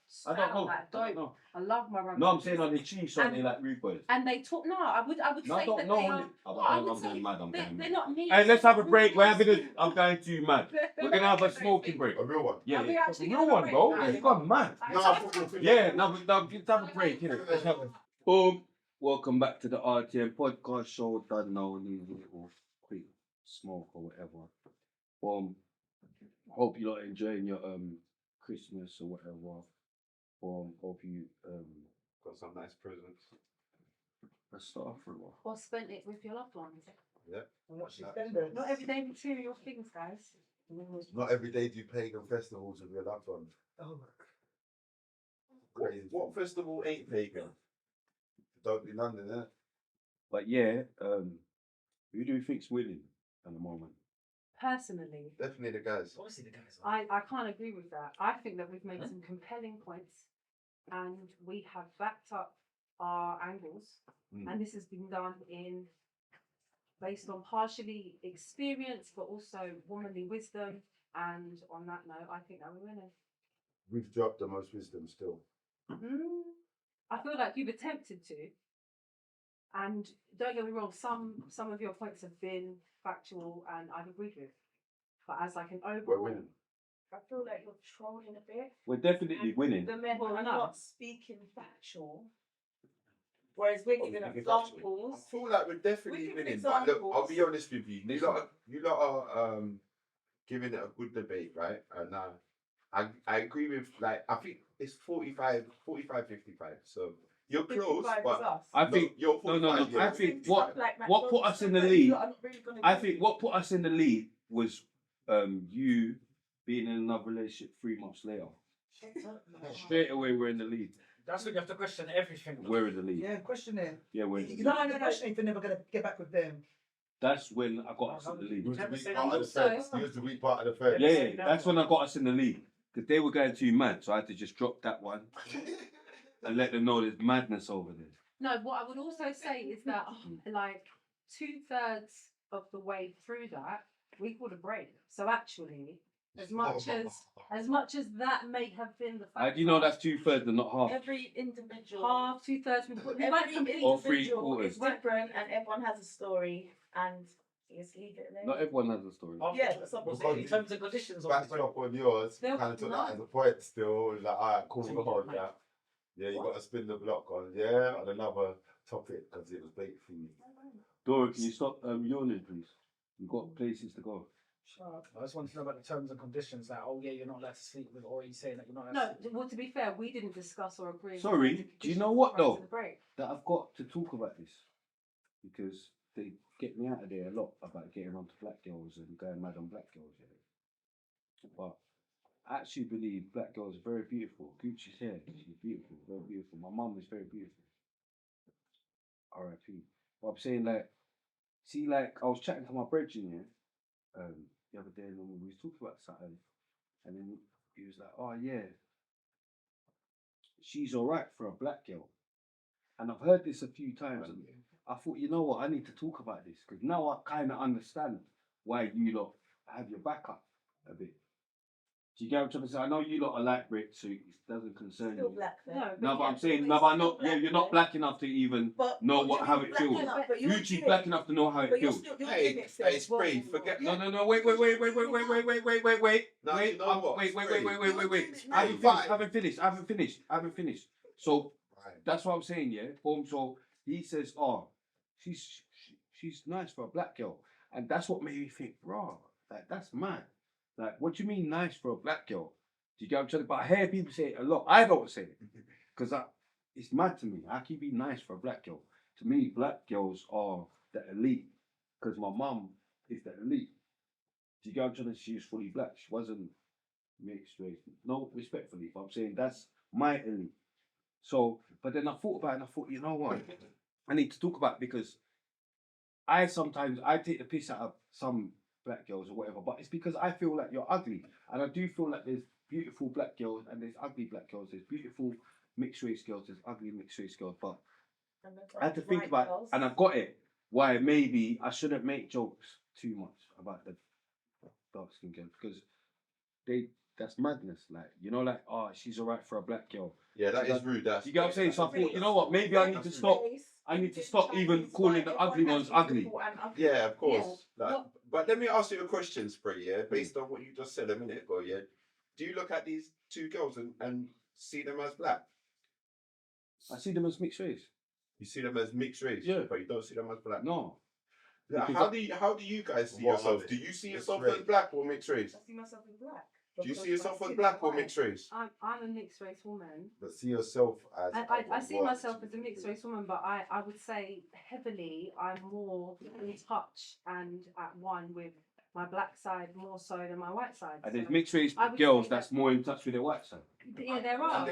sound know. like I don't dope. know. I love my brothers. No, I'm saying are they Chiefs or are And- they like rude boys? And they talk. No, I would No, say I don't that know. they are. I'm would say going mad. I'm going they're mad. not neat. Hey, let's have a break. We're having a. I'm going too mad. We're gonna have a smoking break. A real one. Yeah, Are we yeah. actually Real gonna one, break? bro. Nah, You've gone mad. No, I thought we were Yeah, no, let's have a break. Innit? Let's have a. Boom. Welcome back to the RTM podcast show. Done now. Need a little quick smoke or whatever. Hope you're not enjoying your Christmas or whatever. Hope you Got some nice presents. let's start off for a while. Or spent it with your loved ones. Yeah. And what she spending? Not everyday material things, guys. Not every day do pagan festivals with your loved ones. Oh, Crazy. What festival ain't pagan? Don't be London, innit? But yeah, who do you think's winning at the moment? Personally, Definitely the guys. Obviously, the guys are. I can't agree with that. I think that we've made some compelling points and we have backed up our angles. And this has been done based on partially experience, but also womanly wisdom. And on that note, I think that we're winning. We've dropped the most wisdom still. I feel like you've attempted to. And don't get me wrong, some of your points have been factual and I've agreed with. But as like an We're overall, winning. I feel like you're trolling a bit. We're definitely winning. The men Well, are no. not speaking factual. Whereas we're giving Speaking factual. examples. I feel like we're definitely give winning. But look, examples. I'll be honest with you. You lot are giving it a good debate, right? And I agree with, like, I think it's 45, 55. So you're close, 55 is but us. I think you're no. 45, yeah. I think 55. what put us in the But lead. you lot are not really gonna I do think it. what put us in the lead was you being in another relationship 3 months later. Straight away, we're in the lead. That's when you have to question everything. We're in the lead. yeah, question it. Yeah, we're in the You lead. don't have to question if you're never going to get back with them. That's when I got us in the lead. You was the Never weak say part of the also- fence. You was the weak part of the fence. Yeah, that's when I got us in the lead. Because they were going too mad, so I had to just drop that one and let them know there's madness over there. no, what I would also say is that like 2/3 of the way through that, we called a break. So actually, as much as that may have been the How do you know that's 2/3 and not half? Every individual, half, 2/3, we might every complete. Or 3 individual quarters. is different, and everyone has a story, and you just leave it there. Not everyone has a story. Yeah, that's what I'm Was saying. it in terms and conditions of Back the break? up on yours, They'll- kind of took no. that as a point still. Like, alright, cool, we'll hold that. Yeah, you got to spin the block on. Yeah, on another topic because it was bait for you. Dora, can you stop yawning, please? You've got places to go. I just want to know about the terms and conditions. Like, oh yeah, you're not allowed to sleep with, or are you saying that you're not allowed No, well, to be fair, we didn't discuss or agree. Sorry, do you know what, Prior to though? the break. That I've got to talk about this because they get me out of there a lot about getting onto black girls and going mad on black girls. Yeah. But I actually believe black girls are very beautiful. Gucci's hair, she's beautiful, very beautiful. My mum is very beautiful. R.I.P. But I'm saying, like, see, like, I was chatting to my brethren here the other day, and we was talking about something, and then he was like, "Oh yeah, she's alright for a black girl." And I've heard this a few times, and I thought, you know what, I need to talk about this because now I kind of understand why you lot have your back up a bit. Do you get what I'm trying to say? I know you lot are light brick, so it doesn't concern Still you. black though. No, but I'm saying, But no, it's but I'm still not. Yeah, black, you're not though. black enough to even But know what do you how mean it black feels. enough? But you're Gucci's doing- black enough to know how it But you're feels. still doing Hey, it hey, it's still. brave. Forget. No, that. wait. Now, Wait. do you know what? Wait. Spray. I haven't finished. So that's what I'm saying, yeah. So he says, oh, she's nice for a black girl, and that's what made me think, raw. Like that's mad. Like, what do you mean nice for a black girl? Do you get what I'm saying? But I hear people say it a lot. I don't say it because it's mad to me. How can you be nice for a black girl? To me, black girls are the elite because my mum is the elite. Do you get what I'm trying to say? She was fully black. She wasn't mixed race. No, respectfully, but I'm saying that's my elite. So, but then I thought about it and I thought, you know what? I need to talk about it because I take the piss out of some black girls or whatever, but it's because I feel like you're ugly. And I do feel like there's beautiful black girls and there's ugly black girls. There's beautiful mixed race girls, there's ugly mixed race girls. But I had to think about it, and I've got it. Why maybe I shouldn't make jokes too much about the dark skin girls because that's madness. Like, you know, like, oh, she's alright for a black girl. Yeah, that is rude. That's You get what I'm saying? So I thought, you know what? Maybe I need to stop. I need to stop even calling the ugly ones ugly. Yeah, of course. Like, but let me ask you a question, Spray. Yeah, based on what you just said a minute ago. Yeah, do you look at these two girls and see them as black? I see them as mixed race. You see them as mixed race. Yeah, but you don't see them as black. No. How do you guys see yourself? Do you see yourself as black or mixed race? I see myself as black. Do you see yourself as black or mixed race? I'm a mixed race woman. But see yourself as. I see myself as a mixed race woman, but I would say heavily I'm more in touch and at one with my black side more so than my white side. And there's mixed race girls that's more in touch with their white side. Yeah, there are.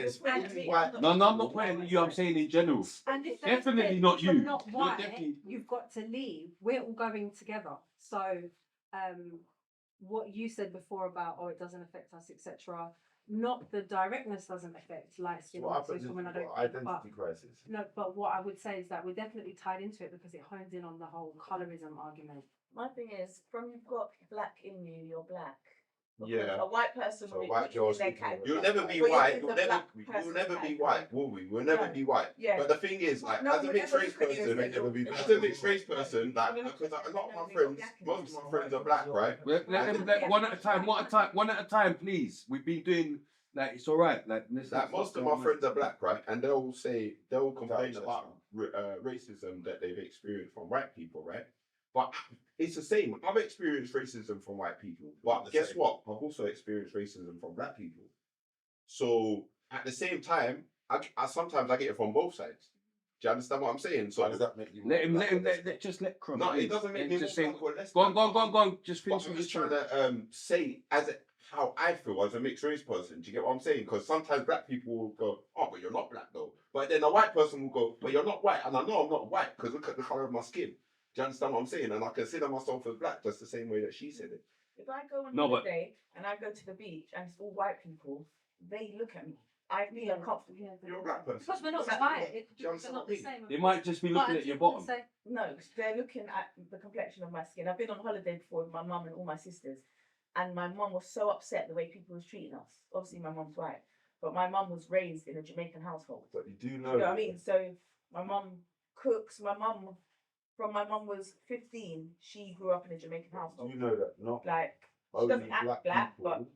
No, I'm not putting you. I'm saying in general. And if Definitely not you. You're not white. Definitely. You've got to leave. We're all going together. So, what you said before about it doesn't affect us, etc. Not the directness doesn't affect light skin women. I don't think, identity crisis. no, but what I would say is that we're definitely tied into it because it hones in on the whole colorism argument. My thing is, from you've got black in you, you're black. Because Yeah. a white person So will white be girls, in their category. you'll never be But you're white. in You'll the never, black you'll person's never be category. white, will we? We'll never No. be white. Yeah. But the thing is, like, No, as a we'll mixed never race look at you person, and say, "Oh, as a mixed race person, like, because a lot of my friends, most of my friends are black, right? Let one at a time. One at a time, please. We've been doing like it's all right. Like Most of my friends are black, right? And they'll complain about racism that they've experienced from white people, right? But it's the same. I've experienced racism from white people, but guess what? I've also experienced racism from black people. So at the same time, I sometimes I get it from both sides. Do you understand what I'm saying? So How does that make you? Let him. Just let Crum. No, it doesn't make me just more say. black or less Go on. black. Just But finish. I'm just trying to say how I feel as a mixed race person. Do you get what I'm saying? Because sometimes black people will go, "Oh, but you're not black though." But then a white person will go, "But you're not white," and I know I'm not white because look at the color of my skin. Do you understand what I'm saying? And I consider myself as black just the same way that she said it. If I go on No, but- holiday and I go to the beach and it's all white people, they look at me. I feel uncomfortable. You're a black person. Because we're not Exactly. white. Do you We're understand not what I the mean? same. They might just be looking at your bottom. No, they're looking at the complexion of my skin. I've been on holiday before with my mum and all my sisters, and my mum was so upset the way people was treating us. Obviously, my mum's white, but my mum was raised in a Jamaican household. But you do You know. know what I mean? So my mum cooks. From my mum was 15, she grew up in a Jamaican Do household. you know that not Like, she only doesn't act black black, people, but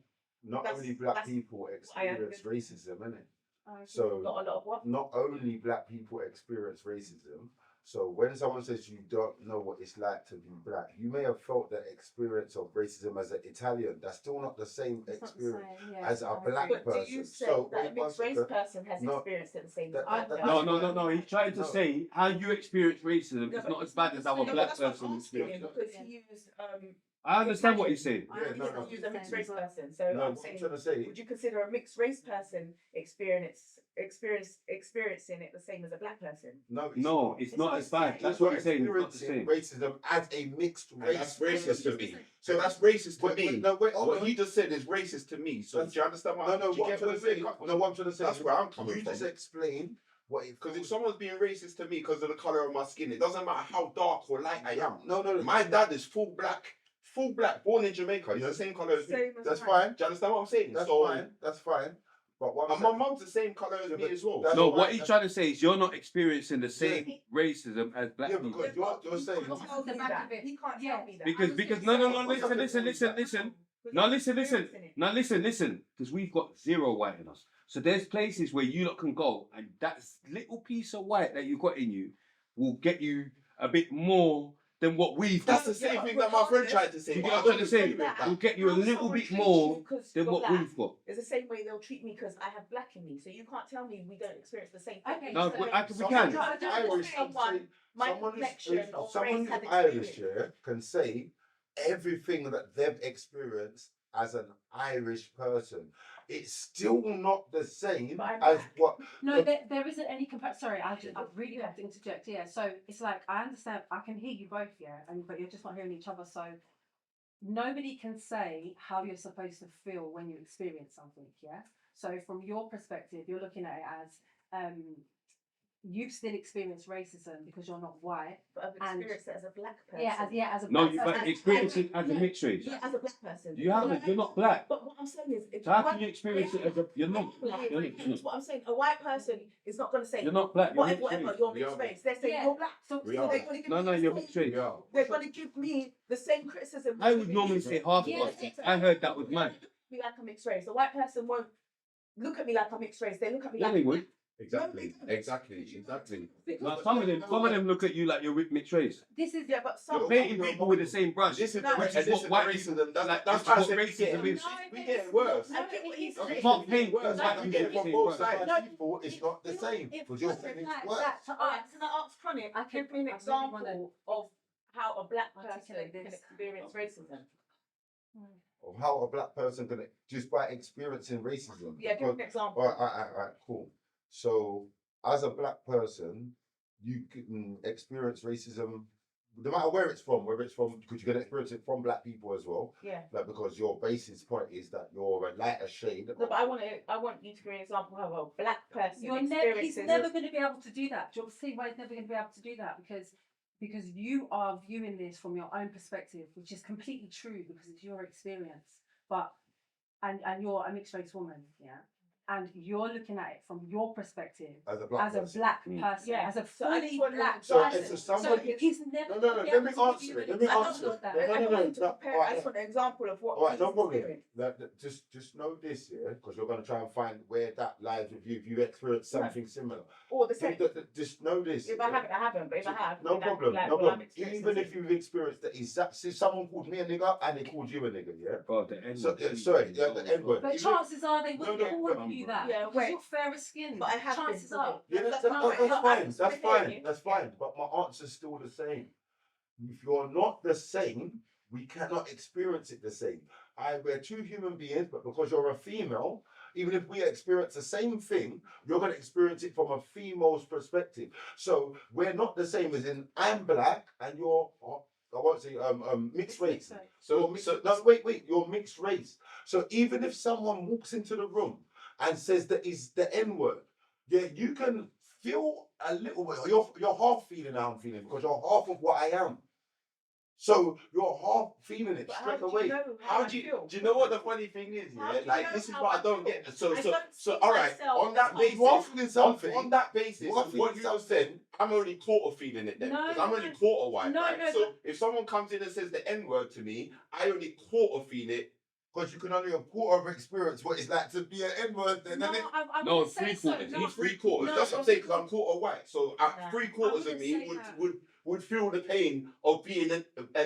not that's- only black that's people I experience agree. racism, innit? So not a lot of what? not only black people experience racism. So when someone says you don't know what it's like to be black, you may have felt that experience of racism as an Italian. That's still not the same experience as a black But do person. you say So that a wait one mixed race second. person has No, experienced it the same that- as that- I have? No. He's trying to say how you experience racism is not as bad as how a black person experiences. Because he used I understand what he's saying. Yeah, no. He used a mixed race person. So No, I'm what I'm saying, trying to say. would you consider a mixed race person experiencing it the same as a black person? No, it's not as bad. That's what he's saying. It's not the same. Racism as a mixed race. That's racist to me. So that's racist to me. Wait, What he just said is racist to me. So do you understand what? No, do you what I'm get trying what to say. saying? No, what I'm trying to say. That's where I'm coming You from. just explain what it. Because if someone's being racist to me because of the color of my skin, it doesn't matter how dark or light I am. No. My dad is full black full black, born in Jamaica. You're the same colour as me. Same as That's mine. fine. Do you understand what I'm saying? That's So, fine. That's fine. But what and my mum's the same colour as me as well. That's No, all what right. he's trying to say is you're not experiencing the same racism as black Yeah, people. because you're saying. He can't tell me that. He can't tell me that. Because no, listen. Now listen. Because we've got zero white in us. So there's places where you lot can go, and that little piece of white that you got in you will get you a bit more than what we've got. That's the same thing that my friend tried to say. You get what I'm trying to say? We'll get you a little bit more than what we've got. It's the same way they'll treat me because I have black in me. So you can't tell me we don't experience the same thing. Okay, No, so- we can. My Someone complexion or someone race who's had Irish experience. can say everything that they've experienced as an Irish person. It's still not the same But I'm as black. what. No, there isn't any comparison. Sorry, I really have to interject. Yeah, so it's like I understand. I can hear you both, yeah, but you're just not hearing each other. So nobody can say how you're supposed to feel when you experience something. Yeah. So from your perspective, you're looking at it as you've still experienced racism because you're not white. But I've experienced it as a black person. As a No, black you person. but experience it as a mixed race. Yeah, as a black person. You haven't. You're not black. But what I'm saying is, if So how one- can you experience it as a? You're not. That's what I'm saying. A white person is not going to say You're not black. You're whatever, mixed race. you're mixed race. They're saying Yeah. you're black. So We So are. they're going to give No, me the you're same- mixed race. They're going to give me the same criticism. I would normally say half of Yeah, us. I heard that was mad. Me like a mixed race. A white person won't look at me like I'm mixed race. They look at me Yeah, like they would. Exactly. Now some of them look at you like you're mixed race. this is Yeah, but some You're painting people with the same brush. This is No, which and is this what is white racism. people. That's That's why I what said racism is. we get worse. I get what he's You saying. can't paint Worse. black You people get with it the from same both brush. sides. No, People, it's not the same. Because you're saying it's like worse. that to Alright, us. can I ask Chronik? I can- Give me an I really example wanna of how a black person articulate can this. experience racism. Of how a black person can just by experiencing racism. Yeah, give me an example. Alright, cool. So as a black person, you can experience racism no matter where it's from, because you can experience it from black people as well. Yeah. Like because your basis point is that you're a lighter shade. No, but I want you to give me an example of how a black person He's experiences. never going to be able to do that. Do you see why he's never going to be able to do that? Because you are viewing this from your own perspective, which is completely true because it's your experience. But and you're a mixed race woman, yeah. And you're looking at it from your perspective As a black person. person, Yeah. as a So I fully just wanna- black So person. it's a So somebody- he's never No, gonna be let able me to give answer you it. an Let me example answer of it. that. I don't want to no, compare. alright, I just want an example of what All right, he's no problem. experienced. Just know this, yeah, because you're going to try and find where that lies with you if you experience something similar. Or the same. Just know this. If I haven't, I haven't. But if I have, No then I'm problem, like, no well, I'm problem. experiencing Even the if you've experienced the exact, see, someone called me a nigger and they called you a nigger, yeah. God, the N So, word. sorry, the N word. But chances are they wouldn't No, call you that. Yeah, because wait. you're fairer skinned. But I have been, chances are. Yeah, that's fine. That's fine. But my answer's still the same. If you're not the same, we cannot experience it the same. We're two human beings, but because you're a female, even if we experience the same thing, you're going to experience it from a female's perspective. So we're not the same as in I'm black and you're, I won't say mixed race. So no, wait, you're mixed race. So even if someone walks into the room and says that is the N word, yeah, you can feel a little bit. You're half feeling how I'm feeling because you're half of what I am. So you're half feeling it But straight how do away. you know How I do you feel? do you know what the funny thing is? How Yeah, do you like know this is how what I I don't feel? get. I So don't see all right. myself On that as basis, You are feeling something. on that basis, You are of feeling what you just said, I'm only quarter feeling it then. No, Because I'm only no. quarter white, No, right? no, So no. if someone comes in and says the N word to me, I only quarter feel it. Because you can only a quarter of experience what it's like to be an N-word. Then, No, innit? I No, wouldn't say so. 3/4. No, He's 3/4. No, That's what I'm saying because I'm quarter white. So Nah. 3/4 of wouldn't me say that. would feel the pain of being an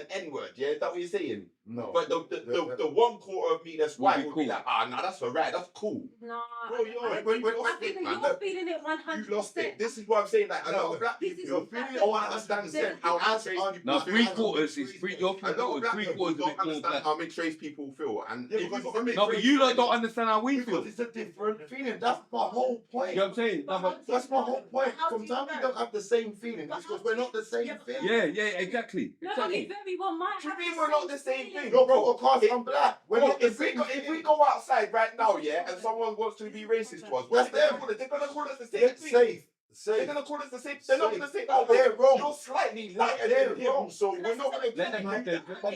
N word. Yeah, is that what you're saying? No. But the 1/4 of me that's Would white be would cool. be like, nah, that's alright, that's cool. No, Bro, you're I wait, think wait, that man. you're feeling it You lost 100%. it. This is what I'm saying. Like a lot of black This people, is you're what feeling black it. I people understand feel. how mixed race people No, feel. 3/4 is your A lot of 3/4 black is people a bit don't more understand black. how mixed race people feel, and Yeah, if because you've it's got a a mixed No, but race you lot friend- don't understand how we feel. Because it's a different feeling. That's my whole point. You know what I'm saying? No, but That's my whole point. How do you Sometimes we know? don't have the same feeling But because how we're do not the same Yeah, thing. yeah, exactly. Nobody very well might What do you have mean the we're not the same feeling. thing? No, bro, because I'm black. We're Well, not the if we same go, thing. if we go outside right now, yeah, and someone wants to be racist to us, That's them. They're gonna call us the same Get thing. safe. They're gonna call us the same. They're not gonna say, "Oh, they're wrong. You're slightly lighter They're than him, wrong. so we're not gonna." Let them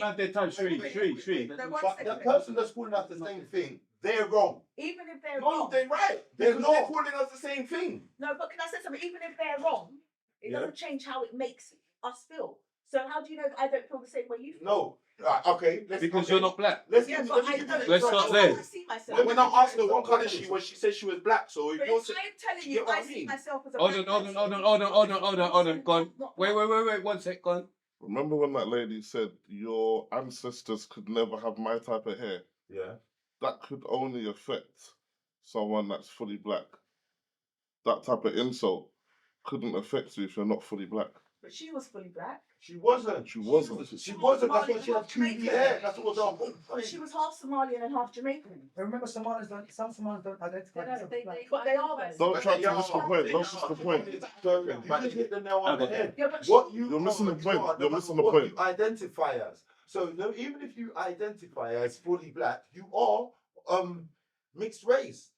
have their time. Street. But the person that's calling us the same thing, they're wrong. Even if they're No, wrong. they're right. They're Because not. they're calling us the same thing. No, but can I say something? Even if they're wrong, it Yeah. doesn't change how it makes us feel. So how do you know that I don't feel the same way you feel? No. Right, okay. Because you're not black. Let's Yeah, give but let me I give don't. you Let's an start example. there. I see myself. When I asked her what colour she was, she said she was black. So if But you're if I'm telling you you, get what I I see mean? myself as a Hold black on. person. Go on. Wait. 1 sec. Go on. Remember when that lady said your ancestors could never have my type of hair? Yeah. That could only affect someone that's fully black. That type of insult couldn't affect you if you're not fully black. But she was fully black. She wasn't. She wasn't. She wasn't. That's why she had creamy hair. That's what was our whole point. She was half Somalian and half Jamaican. Remember, some Somalis don't identify themselves as black. But they are though. Don't try to miss the point. Don't miss the point. You just hit the nail on the head. Yeah, but What You're missing the point. are, You're no missing matter the what point. you identify as. So no, even if you identify as fully black, you are mixed race.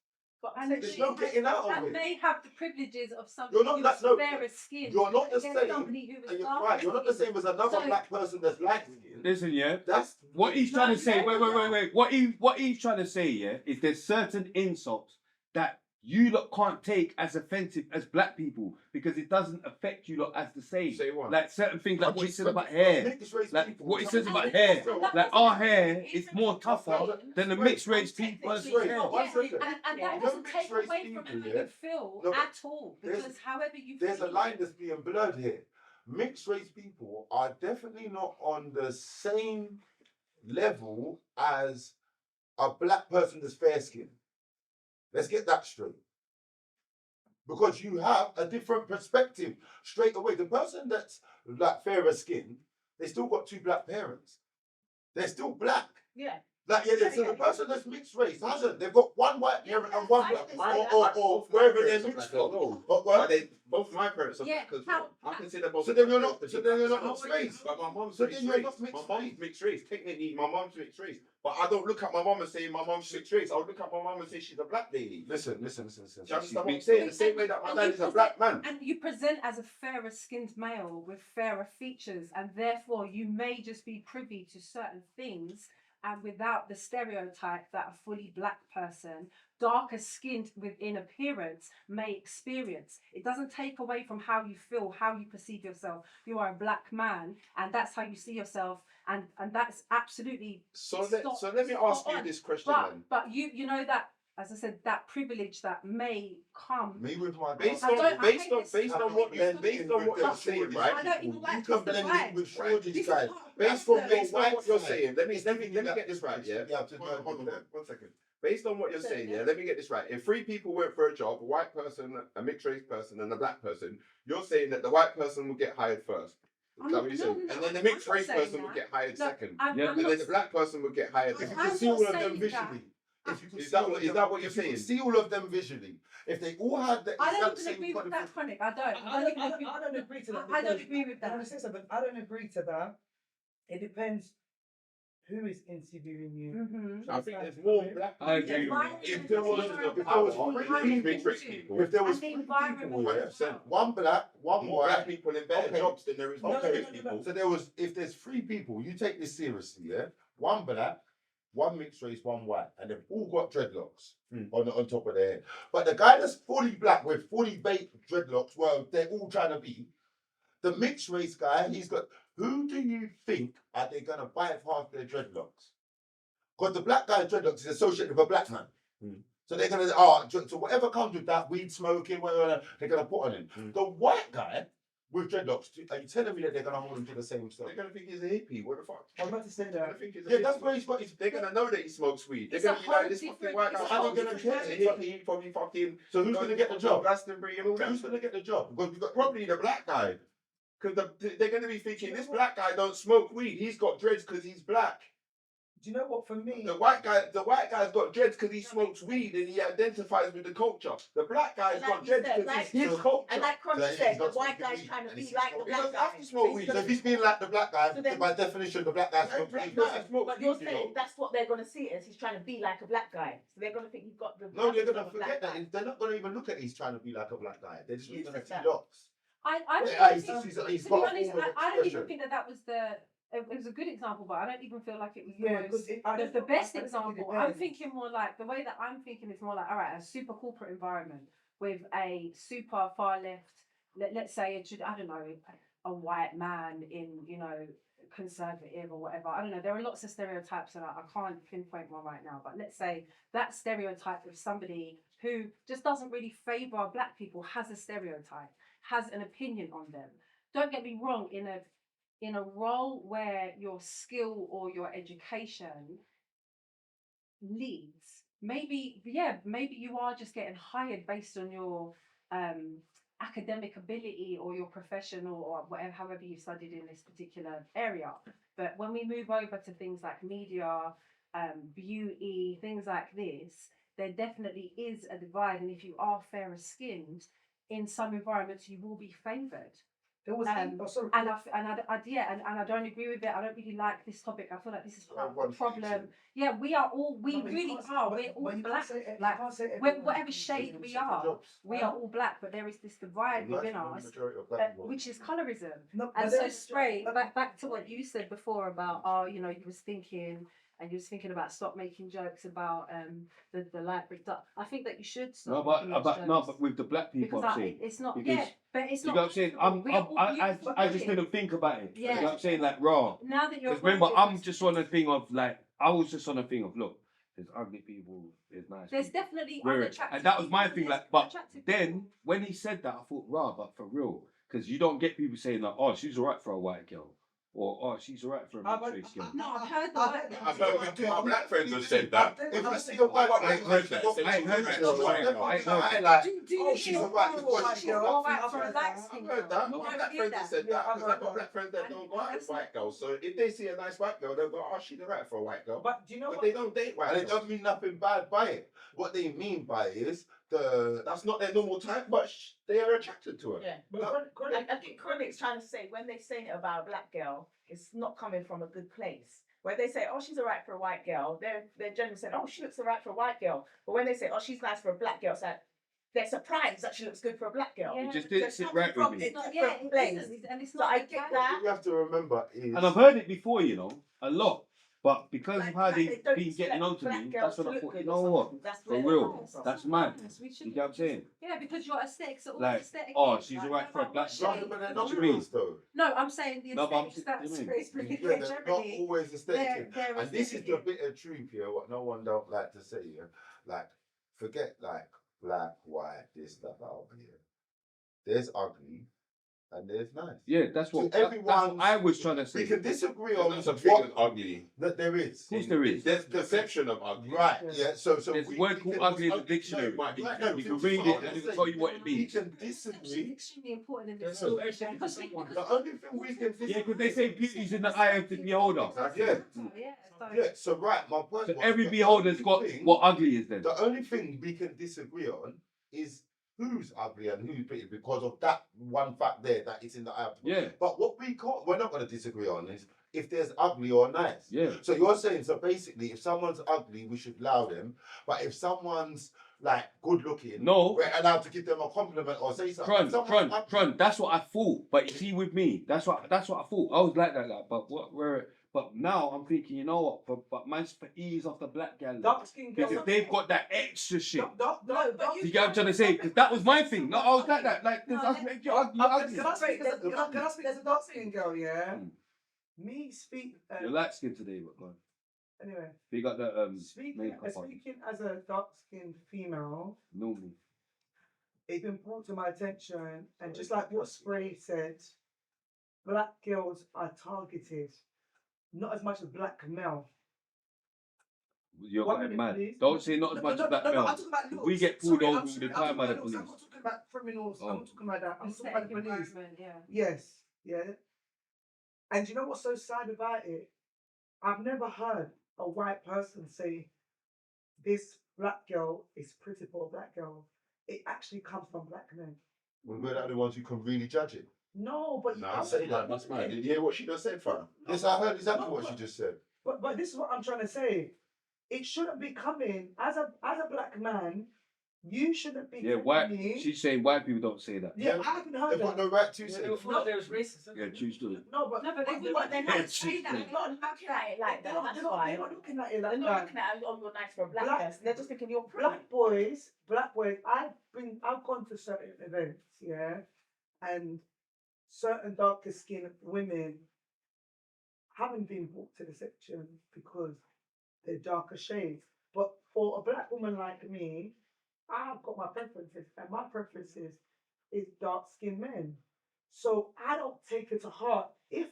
And There's no getting out of and it. they have the privileges of somebody You're not who's that- no, fairer skin. You're not the against same. somebody who is And you're darker right. You're not the skinned. same as another So- black person that's light skinned. Listen, yeah. That's What he's trying to say. No, Wait. What he's trying to say, yeah, is there's certain insults that you lot can't take as offensive as black people because it doesn't affect you lot as the same. Say what? Like certain things, like what he said about hair. Mixed race Like people. what he says about And hair. that Like doesn't our hair even is more tougher than the mixed race people's technically hair. not. One second. And Yeah. that doesn't No take mixed-race away from people, how yeah? you feel No, but at all. there's- Because however you There's feel. a line that's being blurred here. Mixed race people are definitely not on the same level as a black person that's fair skinned. Let's get that straight. Because you have a different perspective straight away. The person that's like fairer skinned, they still got two black parents. They're still black. Yeah. Like, yeah, so the person that's mixed race hasn't. They've got one white parent and one black, or wherever they're mixed from. But what? Both my parents are Yeah, because how- I consider both. So then you're not mixed race. But my mom's So mixed then you're race. not mixed My mom's mixed race. Technically, my mom's mixed race. But I don't look at my mom and say my mom's mixed race. I'll look at my mom and say she's a black lady. Listen. Do you understand what I'm saying? The same way that my And dad you is a black man. And you present as a fairer skinned male with fairer features, and therefore you may just be privy to certain things, and without the stereotype that a fully black person, darker skinned within appearance, may experience. It doesn't take away from how you feel, how you perceive yourself. You are a black man, and that's how you see yourself, and that's absolutely. So let me ask you this question then. But you know that, as I said, that privilege that may come. Me with my Based I on don't- I based hate on this. based on what you're saying, I right? don't even like You can this blend divide. it with Shorty's guys. Based on what you're saying, let me get this right, yeah? Yeah, to Hold on, 1 second. Based on what you're saying, yeah, let me get this right. If 3 people went for a job, a white person, a mixed race person, and a black person, you're saying that the white person will get hired first. Is that what you're saying? And then the mixed race person will get hired second. I'm Yeah. not And then the black person will get hired. If you I'm can see not all of them saying that. visually. If you can Is see that all what- of is them- that what you're if you can saying? see all of them visually. If they all had the I don't exact even same agree with that, qualification. Chronik. I don't agree to that. I don't because- agree with I want that. to say something. I don't agree to that. It depends who is interviewing you. Mm-hmm. I think there's more black I agree with If there was three mixed race people. If there was And the 3 environment people, as well. one black, one More black white. people in better Okay. jobs than there is No, mixed no, race no, no, people. So there was, if there's 3 people, you take this seriously, yeah? One black, one mixed race, one white, and they've all got dreadlocks on top of their head. But the guy that's fully black with fully baked dreadlocks, well, they're all trying to be. The mixed race guy, he's got. Who do you think are they gonna bypass their dreadlocks? Because the black guy's dreadlocks is associated with a black man. So they're gonna, so whatever comes with that, weed smoking, whatever, they're gonna put on him. The white guy with dreadlocks, are you telling me that they're gonna hold him to the same stuff? They're gonna think he's a hippie. What the fuck? I'm about to say They're gonna that. think he's a Yeah, hippie. that's where he's got his. They're gonna know that he smokes weed. They're It's gonna a be like whole this fucking different- white guy. it's a How whole they gonna different care? level. He probably fucking. So who's gonna get the job? Glastonbury and all that. Who's gonna get the job? Because we got Probably the black guy. Because they're going to be thinking, this black guy don't smoke weed. He's got dreads because he's black. Do you know what? For me, The white guy's got dreads because he smokes weed and he identifies with the culture. The black guy's Like got you dreads said, because like- he's the culture. And like Chronik So said, he's the not white smoking guy's weed, trying to and be he's like the smoking- black He doesn't guy. have to smoke He's weed. So gonna- if he's being like the black guy, So then- by definition, the black guy's Right, smoking right, weed. no, he smokes But you're weed, you saying know. that's what they're gonna see as he's trying to be like a black guy. So they're gonna think he's got the. No, they're habits gonna of a black forget guy. that. They're not gonna even look at he's trying to be like a black guy. They're just You gonna said see that. locks. I Yeah, don't he's think, he's to be got a honest, form of I don't even expression. think that was it was a good example, but I don't even feel like it was Yeah, the 'cause most, the best I think it example. I'm depends. thinking more like, the way that I'm thinking is more like, all right, a super corporate environment with a super far left, let's say, I don't know, a white man in, you know, conservative or whatever. I don't know. There are lots of stereotypes and I can't pinpoint one right now, but let's say that stereotype of somebody who just doesn't really favor black people has a stereotype, has an opinion on them. Don't get me wrong, in a role where your skill or your education leads, maybe you are just getting hired based on your academic ability or your professional or whatever, however you studied in this particular area. But when we move over to things like media, beauty, things like this, there definitely is a divide, and if you are fairer skinned, in some environments you will be favoured. There was and I don't agree with it. I don't really like this topic. I feel like this is part of the problem. Yeah, we really are. We're all black. Like whatever shade we are all black. But there is this divide within us, which is colorism. And so, Spray, back to what you said before about, you was thinking. And you was thinking about stop making jokes about the light brick duck. I think that you should stop. But with the black people, because I'm saying it's not. because, Yeah, but it's you not. know what I'm saying? I just didn't think about it. Yeah. You know what I'm saying? Like raw. Now that you're. Because remember, I'm just on a thing of like, I was just on a thing of look, there's ugly people, there's nice. There's people. definitely And that was my thing. Like, but then when he said that, I thought, raw, but for real, because you don't get people saying like, oh, she's alright for a white girl. Or, oh, she's alright for a mixed race girl. No, I've heard I've heard our black friends have said that. If I see a white girl, I heard that. I heard I like, oh, she's a white girl. I've heard that. My black friends have said that. I've got black friends that don't go out with white girls. So if they see a nice white girl, they'll go, oh, she's alright for a white girl. But do you know But what? they don't date white and girls. it doesn't mean nothing bad by it. What they mean by it is That's not their normal type, but they are attracted to her. Yeah. I think Chronik's trying to say when they say it about a black girl, it's not coming from a good place. Where they say, oh, she's alright for a white girl, they're generally saying, oh, she looks alright for a white girl. But when they say, oh, she's nice for a black girl, it's like they're surprised that she looks good for a black girl. Yeah. It just didn't sit right with me. And it's So not. I get that. you have to remember is And I've heard it before, you know, a lot. But because of how Like they've don't been getting expect onto black me, girls that's when to I look thought, good you or know what? something. That's For where they're real, coming from. that's mad. We should. You get what I'm saying? Yeah, because your aesthetics are all Like, aesthetic. oh, she's alright for a black girl. but they're What not do you mean? rules though. No, I'm saying the No, but I'm aesthetics that's saying- really Yeah, they're not generally. always aesthetic. they're And this is the aesthetic. bit of truth here, what no one don't like to say here. Like, forget like black, white, this, that, over here. There's ugly and there's nice. Yeah, that's what, So that's what I was trying to We say. can disagree on There's a thing what as ugly. that there is. Of course there is. There's perception of ugly. Right, yeah. So There's we, a word we called can ugly in the disagree. dictionary. No, right, You no, can this read is it what and I'm it'll saying. tell you what it We means. can It's disagree. extremely important in this So- situation. The only thing we can disagree. Yeah, because they say beauty's in the eye of the beholder. Yeah. So Yeah, so right, my point So was, every the beholder's only got thing- what ugly is then. The only thing we can disagree on is who's ugly and who's pretty because of that one fact there that it's in the eye of the Yeah. But what we're not going to disagree on is if there's ugly or nice. Yeah. So you're saying, so basically, if someone's ugly, we should allow them. But if someone's like good looking, No. we're allowed to give them a compliment or say something. If someone's ugly- Crun, that's what I thought. But you see, with me, that's what I thought. I was like that, but now I'm thinking, you know what? But man's for ease off the black gal. Dark skin girls. Because they've got that extra shit. No, but You get what I'm trying to say? Because that was my thing. No, I was like that. Like, this ugly, you're ugly. Can I speak as a dark skin girl? Yeah. Me speak. You're light skinned today, but go on. Anyway. You got the Speaking as a dark skinned female. Normally. It's been brought to my attention, and just like what Spray said, black girls are targeted, not as much as black male. You're One going minute, mad. please. Don't say not as much as black I'm male. talking about looks. We get pulled Sorry, over I'm all the sorry, time by the I'm police. not talking about criminals. Oh. I'm not talking about that. I'm talking about the police. Environment, yeah. Yes, yeah. And you know what's so sad about it? I've never heard a white person say this black girl is pretty for a black girl, it actually comes from black men. Well, we're not the ones who can really judge it. No, but No, say that. That's mad. Did you hear what she just said, fam? Yes, I heard exactly what she just said. But this is what I'm trying to say. It shouldn't be coming as a black man. You shouldn't be. Yeah, white. She's saying white people don't say that. Yeah, I haven't heard They've that. got no right to say. They thought there was racist. Yeah, true story. No, but they but they're not saying that. They're not looking at it like that. That's why. They're not looking at it like They're that. not looking at it, oh, you're nice for a black person. They're just thinking you're pretty. Black boys. I've gone to certain events, yeah, and certain darker skinned women haven't been brought to the section because they're darker shades. But for a black woman like me, I've got my preferences, and my preferences is dark skinned men. So I don't take it to heart. If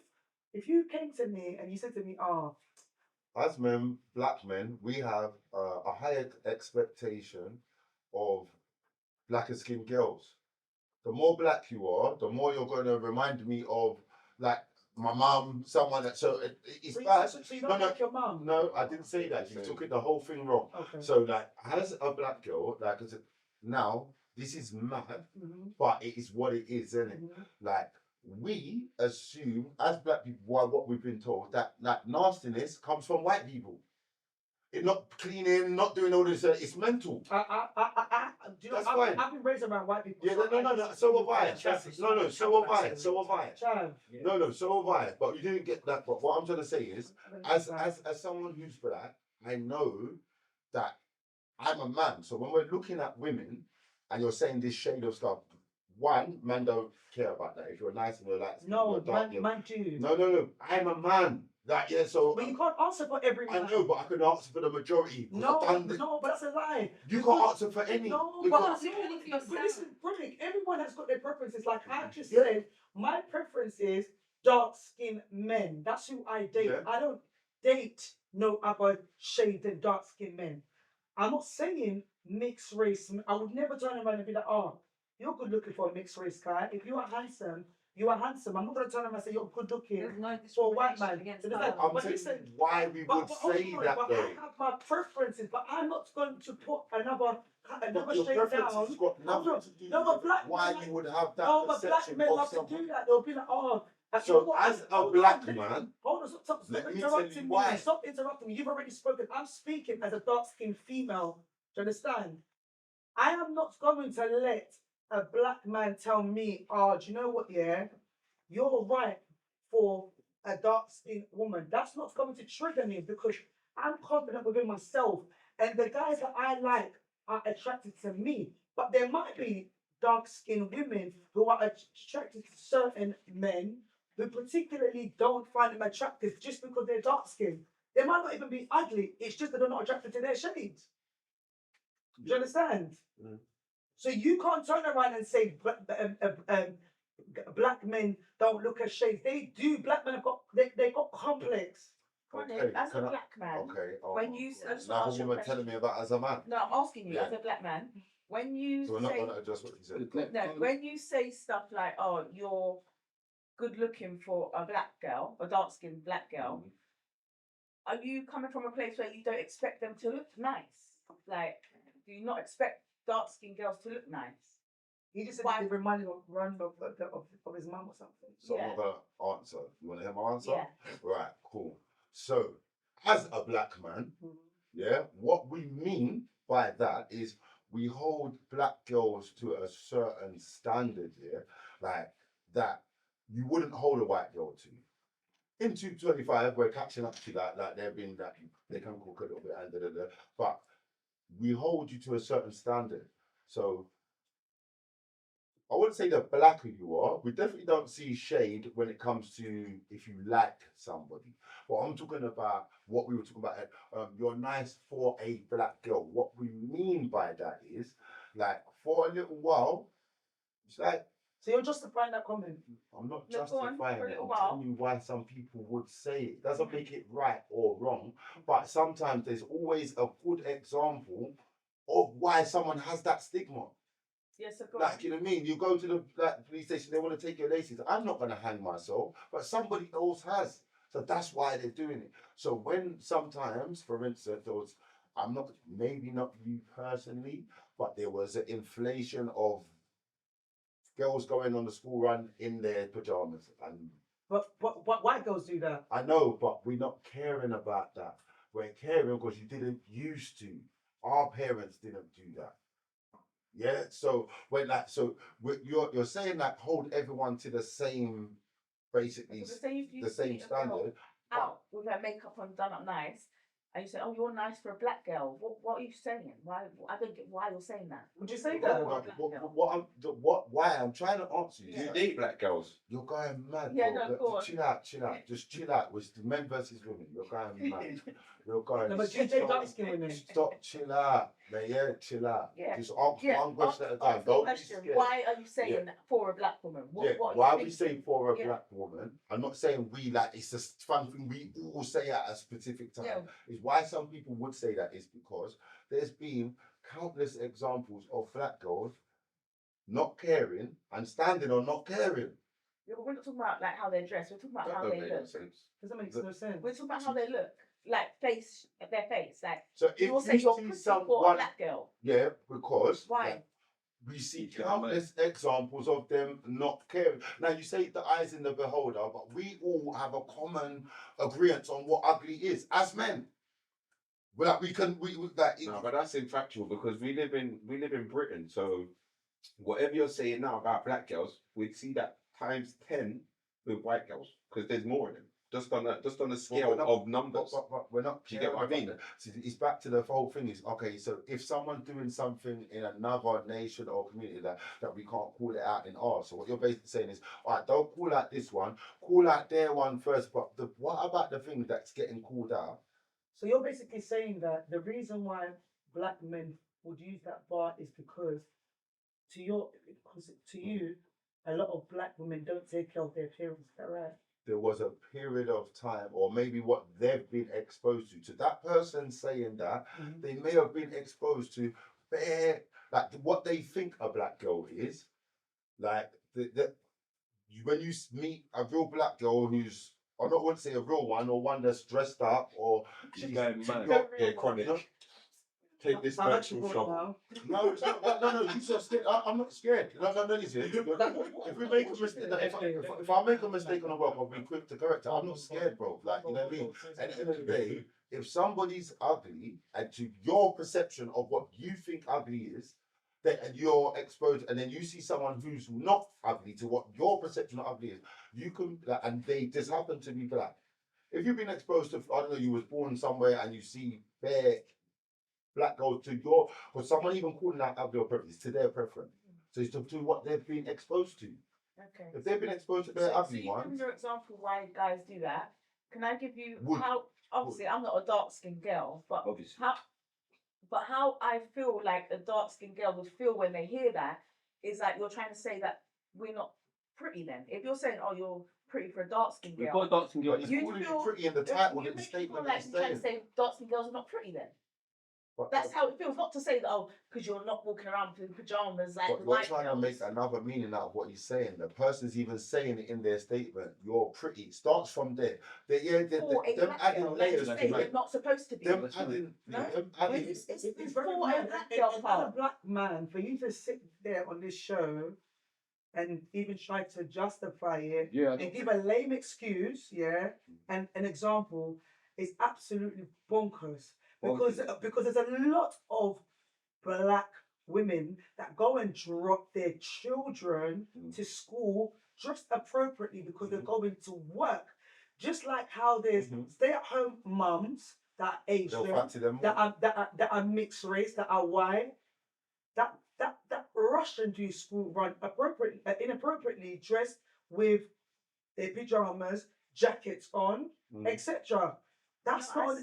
you came to me and you said to me, as men, black men, we have a higher expectation of blacker skinned girls. The more black you are, the more you're going to remind me of, like, my mum, someone that, so it's bad. So you don't like your mum? No, I didn't say that. You took it the whole thing wrong. Okay. So, like, as a black girl, like, now, this is mad, but it is what it is, isn't it? Like, we assume, as black people, what we've been told, that nastiness comes from white people. It's not cleaning, not doing all this. It's mental. Do you know, That's fine. I've been raised around white people. Yeah, no. So have I. So have I. So have I. No. So have I. But you didn't get that. But what I'm trying to say is, as someone who's black, I know that I'm a man. So when we're looking at women, and you're saying this shade of stuff, one, man don't care about that. If you're nice and you're light, no, you're dark, man do. No. I'm a man. Like, yeah, so. But you can't answer for every man. I know, but I can answer for the majority. No, but that's a lie. You can't answer for any. No, You but can't- listen, Chronik, everyone has got their preferences. Like I just said, my preference is dark-skinned men. That's who I date. Yeah. I don't date no other shade than dark-skinned men. I'm not saying mixed race. I would never turn around and be like, oh, you're good looking for a mixed race guy. If you are handsome, you are handsome. I'm not going to turn around and say you're good looking for a white man. I'm saying why we would say that but though. I have my preferences, but I'm not going to put another Your shade preference down. has got nothing to do No, but black why men, you would have that no, but black perception men of love to someone. do that. They'll be like, oh. So as a black man, hold on, stop let me tell interrupting you me. why. Stop interrupting me. You've already spoken. I'm speaking as a dark-skinned female. Do you understand? I am not going to let a black man tell me, oh, do you know what, yeah? You're right for a dark-skinned woman. That's not going to trigger me because I'm confident within myself. And the guys that I like are attracted to me. But there might be dark-skinned women who are attracted to certain men who particularly don't find them attractive just because they're dark-skinned. They might not even be ugly. It's just that they're not attracted to their shades. Do you understand? So you can't turn around and say black men don't look at shades. They do. Black men have got they got complex. As a black man, when you now who am I telling me about as a man? No, I'm asking you as a black man. When you So we're not going to adjust what you said. no, when you say stuff like, "Oh, you're good looking for a black girl, a dark skinned black girl," are you coming from a place where you don't expect them to look nice? Like, do you not expect dark skinned girls to look nice? He just said they reminded of his mum or something. So I'm going to answer. You want to hear my answer? Yeah. Right, cool. So, as a black man, yeah, what we mean by that is we hold black girls to a certain standard, yeah, like that you wouldn't hold a white girl to. In 225, we're catching up to that, like they've been that they can cook a little bit and but we hold you to a certain standard. So I wouldn't say the blacker you are. We definitely don't see shade when it comes to if you like somebody. But I'm talking about what we were talking about. You're nice for a black girl. What we mean by that is, like, for a little while, it's like. So you're justifying that comment? I'm not justifying it. I'm telling you why some people would say it. It doesn't make it right or wrong. But sometimes there's always a good example of why someone has that stigma. Yes, of course. Like, you know what I mean? You go to the police station, they want to take your laces. I'm not going to hang myself, but somebody else has. So that's why they're doing it. So when sometimes, for instance, there was, I'm not, maybe not you personally, but there was an inflation of girls going on the school run in their pajamas. And But white girls do that. I know, but we're not caring about that. We're caring because you didn't used to. Our parents didn't do that. Yeah. So when that, so you're saying that hold everyone to the same, basically So say if you the same see a girl standard. out with her makeup on, done up nice, and you say, "Oh, you're nice for a black girl." What are you saying? Why? I don't get why you're saying that. Would you say For that? a black girl. Why I'm trying to answer you. You date black girls. You're going mad. Yeah, bro. no, go on. Chill out. Just chill out. It's men versus women. You're going mad. You're going. No, but you date dark skin women. Stop. Chill out, man. Yeah, chill out. Yeah. Just ask one question at a time. Ask the Don't be question. scared. Why are you saying for a black woman? Yeah, What why are are you we thinking? saying for a Yeah. black woman? I'm not saying we, like it's a fun thing we all say at a specific time. Yeah. Is why some people would say that is because there's been countless examples of black girls not caring and standing on not caring. Yeah, but we're not talking about like how they're dressed. We're talking about That how don't they make look. no sense. Doesn't make no sense. We're talking about how they look, like their face. Like So if you will say you you're see pretty for a someone, black girl. yeah, because Why? like, we see countless examples of them not caring. Now you say the eyes in the beholder, but we all have a common agreement on what ugly is as men. Well, like we that. No, but that's infactual because we live in Britain. So whatever you're saying now about black girls, we'd see that times 10 with white girls because there's more of them. Just on a scale of numbers. But we're not. Do you get what I mean? So it's back to the whole thing. Is okay. So if someone's doing something in another nation or community that we can't call it out in ours, so what you're basically saying is, all right, don't call out this one, call out their one first. But what about the thing that's getting called out? So you're basically saying that the reason why black men would use that bar is because to you, a lot of black women don't take care of their appearance. Is that right? There was a period of time, or maybe what they've been exposed to. To that person saying that, they may have been exposed to like what they think a black girl is. Like when you meet a real black girl who's, I don't want to say a real one or one that's dressed up or She's going mad. got- Yeah, Chronik. Take this virtual shot. No, it's not, no, you're so scared. I'm not scared. No, listen. If we make a mistake, if I make a mistake on the work, I'll be quick to correct it. I'm not scared, bro. Like, you know what I mean? At the end of the day, if somebody's ugly and to your perception of what you think ugly is, then and you're exposed, and then you see someone who's not ugly to what your perception of ugly is, you can, and they just happen to be black. If you've been exposed to, I don't know, you was born somewhere and you see bare black girls to your, or someone even calling that ugly or preference, to their preference. So it's to what they've been exposed to. Okay. If they've been exposed to their ugly so you ones. give your example why guys do that. Can I give you Would. how? Obviously, I'm not a dark skinned girl, but Obviously. how I feel like a dark skinned girl would feel when they hear that is like you're trying to say that we're not pretty. Then, if you're saying, "Oh, you're pretty for a dark skinned girl," We've got a dark skin girl. But you it's calling feel it pretty in the title, you in the make it feel statement like it's you're trying to saying. say dark skinned girls are not pretty. Then that's how it feels. Not to say that because you're not walking around in pajamas like But you're white trying girls. to make another meaning out of what he's saying. The person's even saying it in their statement. You're pretty. It starts from there. For a Them black adding girl, layers like to you say, it. they're not supposed to be. Them adding, No? them adding. It's very for a weird. black And girl as a part. black man, for you to sit there on this show and even try to justify it Yeah, and give a lame excuse, and an example is absolutely bonkers. Because there's a lot of black women that go and drop their children to school dressed appropriately because they're going to work. Just like how there's stay-at-home mums that are Asian, They'll fancy them more. that are mixed race, that are white, that rush into school run inappropriately dressed with their pajamas, jackets on, etc. That's not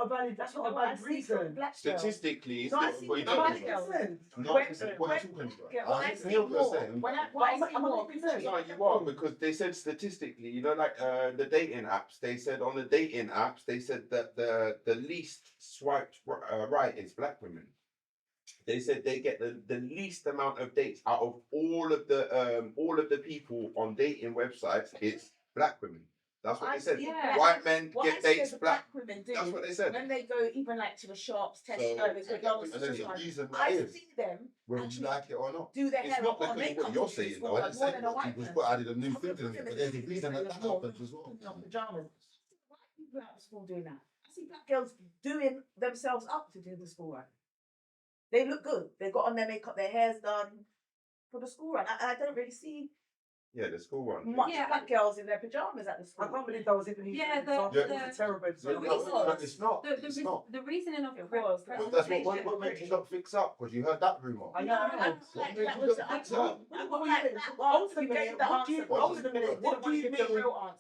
a valid reason. Statistically, it's No, I not see what you black don't girls. No, When- what you're when- talking about. yeah, I when I hear see what you're more, saying. when I see more, No, you are, because they said statistically, you know, like the dating apps, they said on the dating apps, they said that the least swiped right is black women. They said they get the least amount of dates out of all of the people on dating websites. It's black women. That's what I they said. see White men what get I see dates, the black. women do. That's what they said. When they go even like to the shops, Tesco, they go and there's a reason that I is, see them whether you actually like it or not. do their It's hair not up or because of makeup. what you're to saying, school, though. I like, didn't more say than a What white people's person. put added a new Some thing of to the them, women but there's a do reason it that more. happens as well. Putting on pajamas. White people out of school doing that. I see black girls doing themselves up to do the school run. They look good. They got on their makeup, their hair's done for the school run. I don't really see Yeah, the school one. much black girls in their pajamas at the school. I can't believe that was even used. Yeah, It's not. It's not. the reasoning of It was. But that's what made you not fix up, because you heard that rumour. I know. What made you not fix up?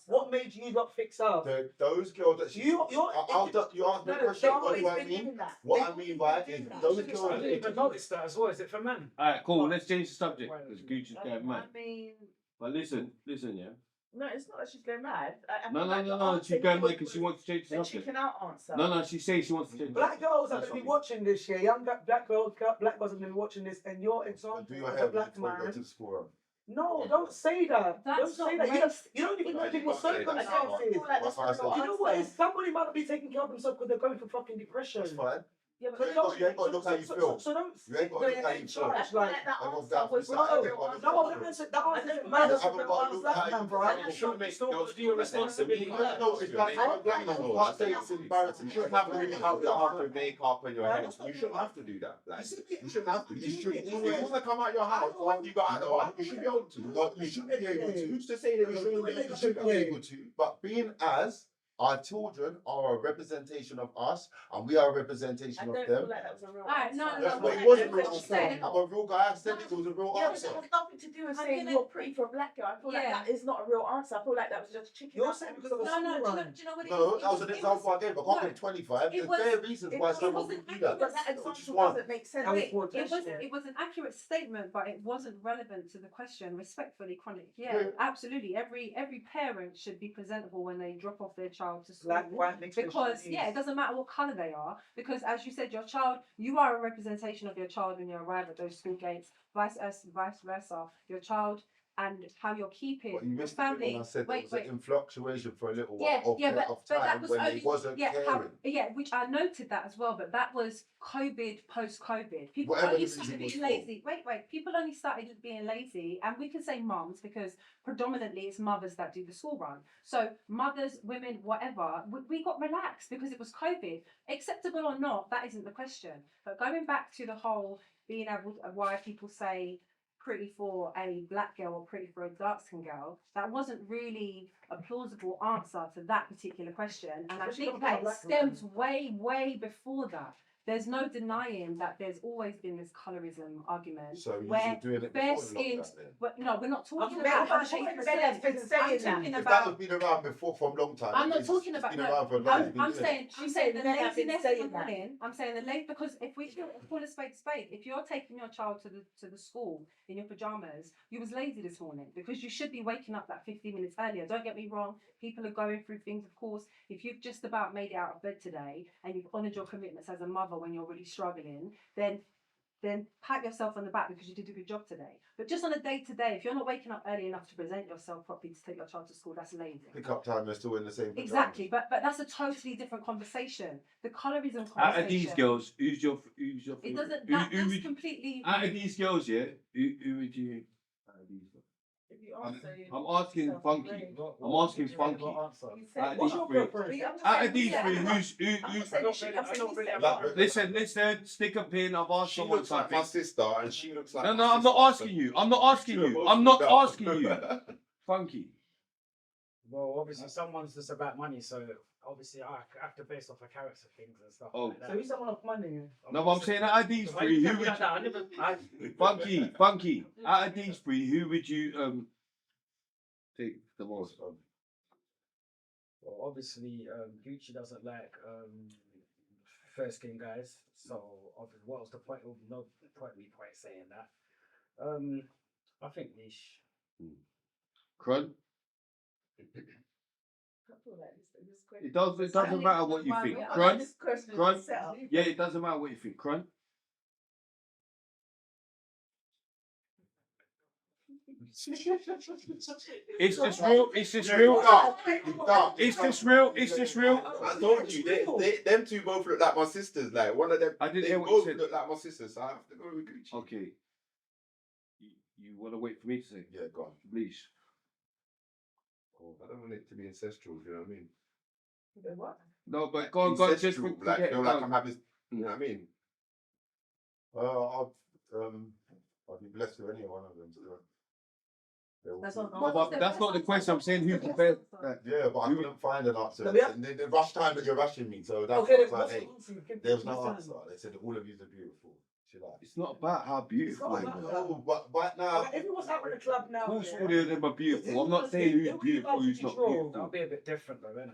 What made you not fix up? Those girls that You asked me a question, what do I mean? What I mean by it is those girls. I didn't even notice that as well. Is it for men? Alright, cool. Let's change the subject because Gucci's going mad. I mean, But listen, yeah. no, it's not that she's going mad. No. She's going mad because she wants to change the The subject. chicken out answer. No. She's saying she wants to change. Black girls are That's going to be what watching this year. Young black girls are going to be watching this, and your example Do your as hair a black before you go man. to the school run. No, don't say that. That's don't say not that. You don't even know people's Don't say that. circumstances. That's why I said You know what? Is somebody might not be taking care of themselves because they're going through fucking depression. that's fine. Yeah, So You ain't got to look how you feel. So don't. You ain't got to look how you feel. It's like that I was answer that was for not that. a real answer. no, that answer I matters. haven't got to look how you bro. You shouldn't make girls do your responsibility. No, it's like I'm black man. I say it's embarrassing. You shouldn't have to really have your makeup and your hair. You shouldn't have to do that. Like, you shouldn't have to. You shouldn't. If you want to come out your house or you got out of the house, you should be able to. You shouldn't be able to. Who's to say that you shouldn't be able to? But being as our children are a representation of us, and we are a representation I of don't them. feel like that was a real Alright, answer. no. That's what I it was a don't real feel answer. like- I'm a real guy. I said it was a real Yeah, but answer. it has nothing to do with I'm saying gonna- you're pretty for a black girl. I feel like Yeah. that is not a real answer. I feel like that was just chicken. You're out saying answer. because of a No, school do run. you know what it No, is? that was an example I gave. I can't give 25. It There's was- bare reasons why someone wasn't would do that. But that Which is example one. doesn't make sense. That was Wait, more it was texture. it was an accurate statement, but it wasn't relevant to the question. Respectfully, Chronik. Yeah, Yeah. absolutely. Every parent should be presentable when they drop off their child to school. Black, white, mixed with Because Chinese. yeah, it doesn't matter what color they are. Because as you said, your child, you are a representation of your child when you arrive at those school gates. Vice versa, your child and how you're keeping But you your missed the bit family. when I said Wait, there was an fluctuation for a little Yeah, while yeah, of but that time was when only he wasn't caring. which I noted that as well. But that was COVID, post-COVID. People Whatever only the reason started was being for. lazy. Wait. People only started being lazy, and we can say mums because predominantly it's mothers that do the school run. So mothers, women, whatever, we got relaxed because it was COVID. Acceptable or not, that isn't the question. But going back to the whole being able to, why people say pretty for a black girl or pretty for a dark skinned girl, that wasn't really a plausible answer to that particular question. And I think that it stems way before that. There's no denying that there's always been this colorism argument. So you where should doing it fair before the skinned, lockdown then. but no, we're not talking I'm about sure how they Ben present. has been saying I'm that. talking If about. that has been around before from a long time. I'm not it's- talking it's about been no. around for a long time. I'm saying the men have been laziness saying in the that. morning. I'm saying the late because if we call a spade a spade, if you're taking your child to the school in your pajamas, you was lazy this morning because you should be waking up that 15 minutes earlier. Don't get me wrong. People are going through things, of course. If you've just about made it out of bed today and you've honoured your commitments as a mother when you're really struggling, then pat yourself on the back because you did a good job today. But just on a day-to-day, if you're not waking up early enough to present yourself properly to take your child to school, that's lazy. Pick up time, they're still in the same pajamas. Exactly, but that's a totally different conversation. The colorism conversation. Out of these girls, who's your it doesn't. who That's would- completely. Out of these girls, yeah, who would you? Out of these girls? If you answer, I'm asking Funky. I'm asking Funky. Out of What's these your three, preference? out of these three, listen. Stick a pin. I've asked She someone looks like something. my sister, and she looks like. No, my I'm not sister, asking you. I'm not asking you. I'm not asking you. Funky. Well, obviously, someone's just about money, so obviously, I have to base off a character things and stuff. Oh. like that. So who's someone of money? No, but I'm saying out of these Why three, you who tell me would like that? I never. you? Funky. Out of these three, who would you take the most? Well, obviously, Gucci doesn't like fair skin guys, so obviously, what was the point? No point me saying that. I think Leash. Crud? I feel like this It doesn't matter what you think. Crud? Crud? Yeah, it doesn't matter what you think. Crud? Is this real? Is this real? Is this real? Is this real? I told you, them two both look like my sisters. Like one of them, I didn't they hear what you both said. look like my sisters. So I have to go with Gucci. Okay. You want to wait for me to say? Yeah, go on. Leash. Oh, I don't want it to be ancestral. You know what I mean? What? No, but go on, just Ancestral, like forget. feel like I'm having. You know what I mean? I'll be blessed with any one of them. That's not the question. I'm saying who compared. Yeah, but I couldn't find an answer. No, yeah. And the rush time that you're rushing me, so that's Okay, why I was like, what's hey, the answer? there was no Listen. answer. They said all of you are beautiful. She like, It's not about how beautiful. It's they not are. about no, but now, Like, if it was out in the club now, Of course, yeah, all of them are beautiful. I'm not saying who's beautiful, who's not That'll beautiful. be a bit different though, innit?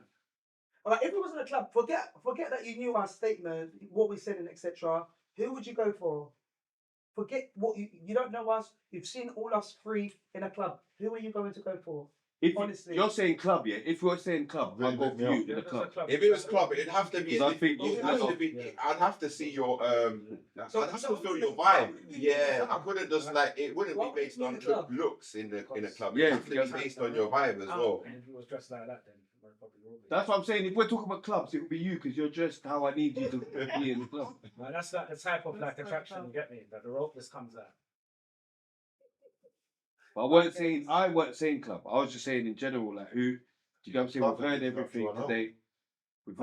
Like, if it was in the club, forget that you knew our statement, what we said, and etc. Who would you go for? Forget what you don't know us. You've seen all us three in a club. Who are you going to go for? If Honestly, you're saying club, yeah. If we're saying club, I'll go for you in the club. If it was club, it'd have to be. Because I think It'd have to be. Yeah. I'd have to see your. I'd So- have so to feel who your is- vibe. who is Yeah, the club? I couldn't just like. It wouldn't What be based would on be the club? looks in the club. Yeah, It have to be based on your vibe as well. And if it was dressed like that, then it probably will be. That's what I'm saying. If we're talking about clubs, it would be you because you're dressed how I need you to be in the club. No, that's like the type of like attraction, you get me? That the rope just comes out. But I weren't saying club. I was just saying in general, like who. Do you know what I'm saying? We've heard everything today. We've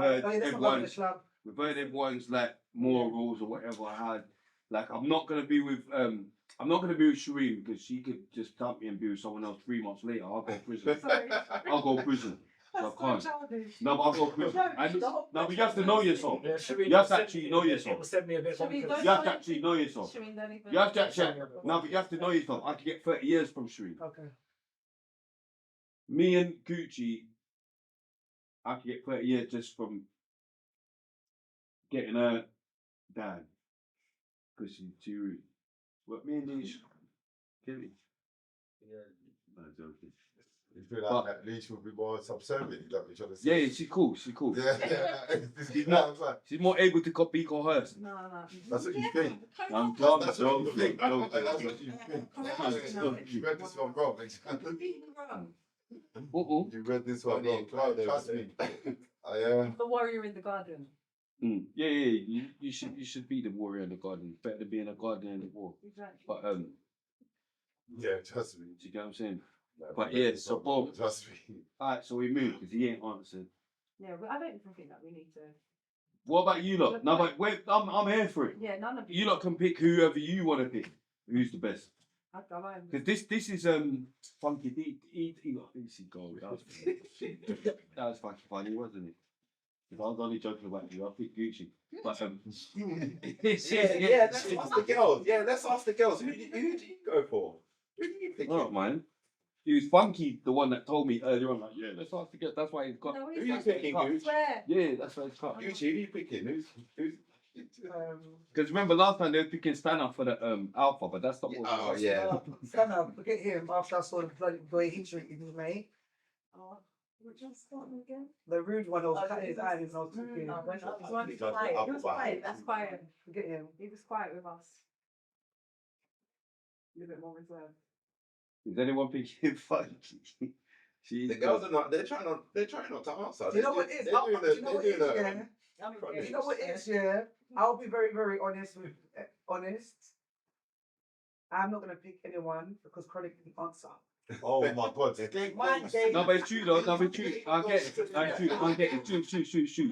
heard everyone's like morals or whatever I had. Like I'm not gonna be with Sherine because she could just dump me and be with someone else 3 months later. I'll go to prison. I'll go to prison. So I can't. No, but I'll go to prison. No, but you have to know yourself. Yeah, Shereen, You have to actually know yourself. It will send me a bit Shereen, bonkers. You have to actually know yourself. Shereen, don't even. You have to actually. No, but you have to know yourself. I could get 30 years from Shereen. Okay. Me and Gucci, I could get 30 years just from getting her down. Because she's too rude. What me and Leash, get me? Yeah. No, joking. you feel like that Leash would be more subservient. Is that what you're trying to say? Yeah, she's cool. She's cool. Yeah. She's more able to be coerced. No. That's what you think. I'm That's dumb. what you think. That's what you think. You read this one wrong. You read this one wrong. Trust me. The warrior in the garden. Yeah. You should be the warrior in the garden. Better than being a gardener in the war. Exactly. But Yeah, trust me. do you get what I'm saying? But yeah, so boom. Trust me. Alright, so we move because he ain't answered. Yeah, but I don't even think that we need to. What about you lot? No, but wait, I'm here for it. Yeah, none of You lot can pick whoever you want to pick. Who's the best? I'd go home. Because this is FunkyDee. He got easy goal. That was fucking funny, wasn't it? If I was only joking about you, I'll pick Gucci. But yeah. Let's ask the girls. Yeah, let's ask the girls. Who do you go for? Who do you pick? Oh man, he was Funky, the one that told me earlier on. Like, yeah, let's ask the girls. That's why he's got. No, Who are you picking? Gucci? Yeah, that's why he's cut. Gucci, who are you picking? Who's? Because remember last time they were picking Stanner for the Alpha, but that's not what. Oh yeah. Stand up, forget him after I saw the bloody way he treated me, mate. Oh, which one's starting again? The rude one, I was cutting his eye and I was talking. He was quiet. That's quiet. Forget him. He was quiet with us. He's a bit more reserved. Is anyone picking Funky? The girls are not. They're trying not to answer. You know what it is? They're doing You know what it is, yeah? You know what it is, yeah? I'll be very, very honest with honest. I'm not gonna pick anyone because Chronik didn't answer. Oh my God. No, but it's true though. No, but it's true. I get it. I get it.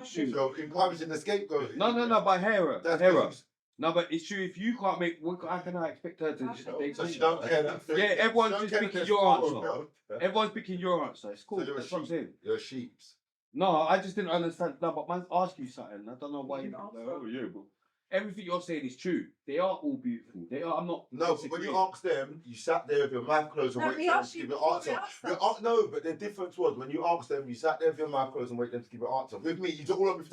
Shoot. You're encouraging the scapegoat. No, but Hera. That's Hera. good. No, but it's true. If you can't make, how can I expect her to? So she don't care. Yeah, everyone's just picking your answer. Everyone's picking your answer. It's cool. So you're a That's what I'm sheep. saying. You're a sheeps. No, I just didn't understand. No, but man's asked you something. I don't know why you. Oh yeah, but everything you're saying is true. They are all beautiful. They are. I'm not. No, but when you asked them, you sat there with your mouth closed and waited for them to give an answer. No, but the difference was when you asked them, you sat there with your mouth closed and waited for them to give an answer. With me, you took all of me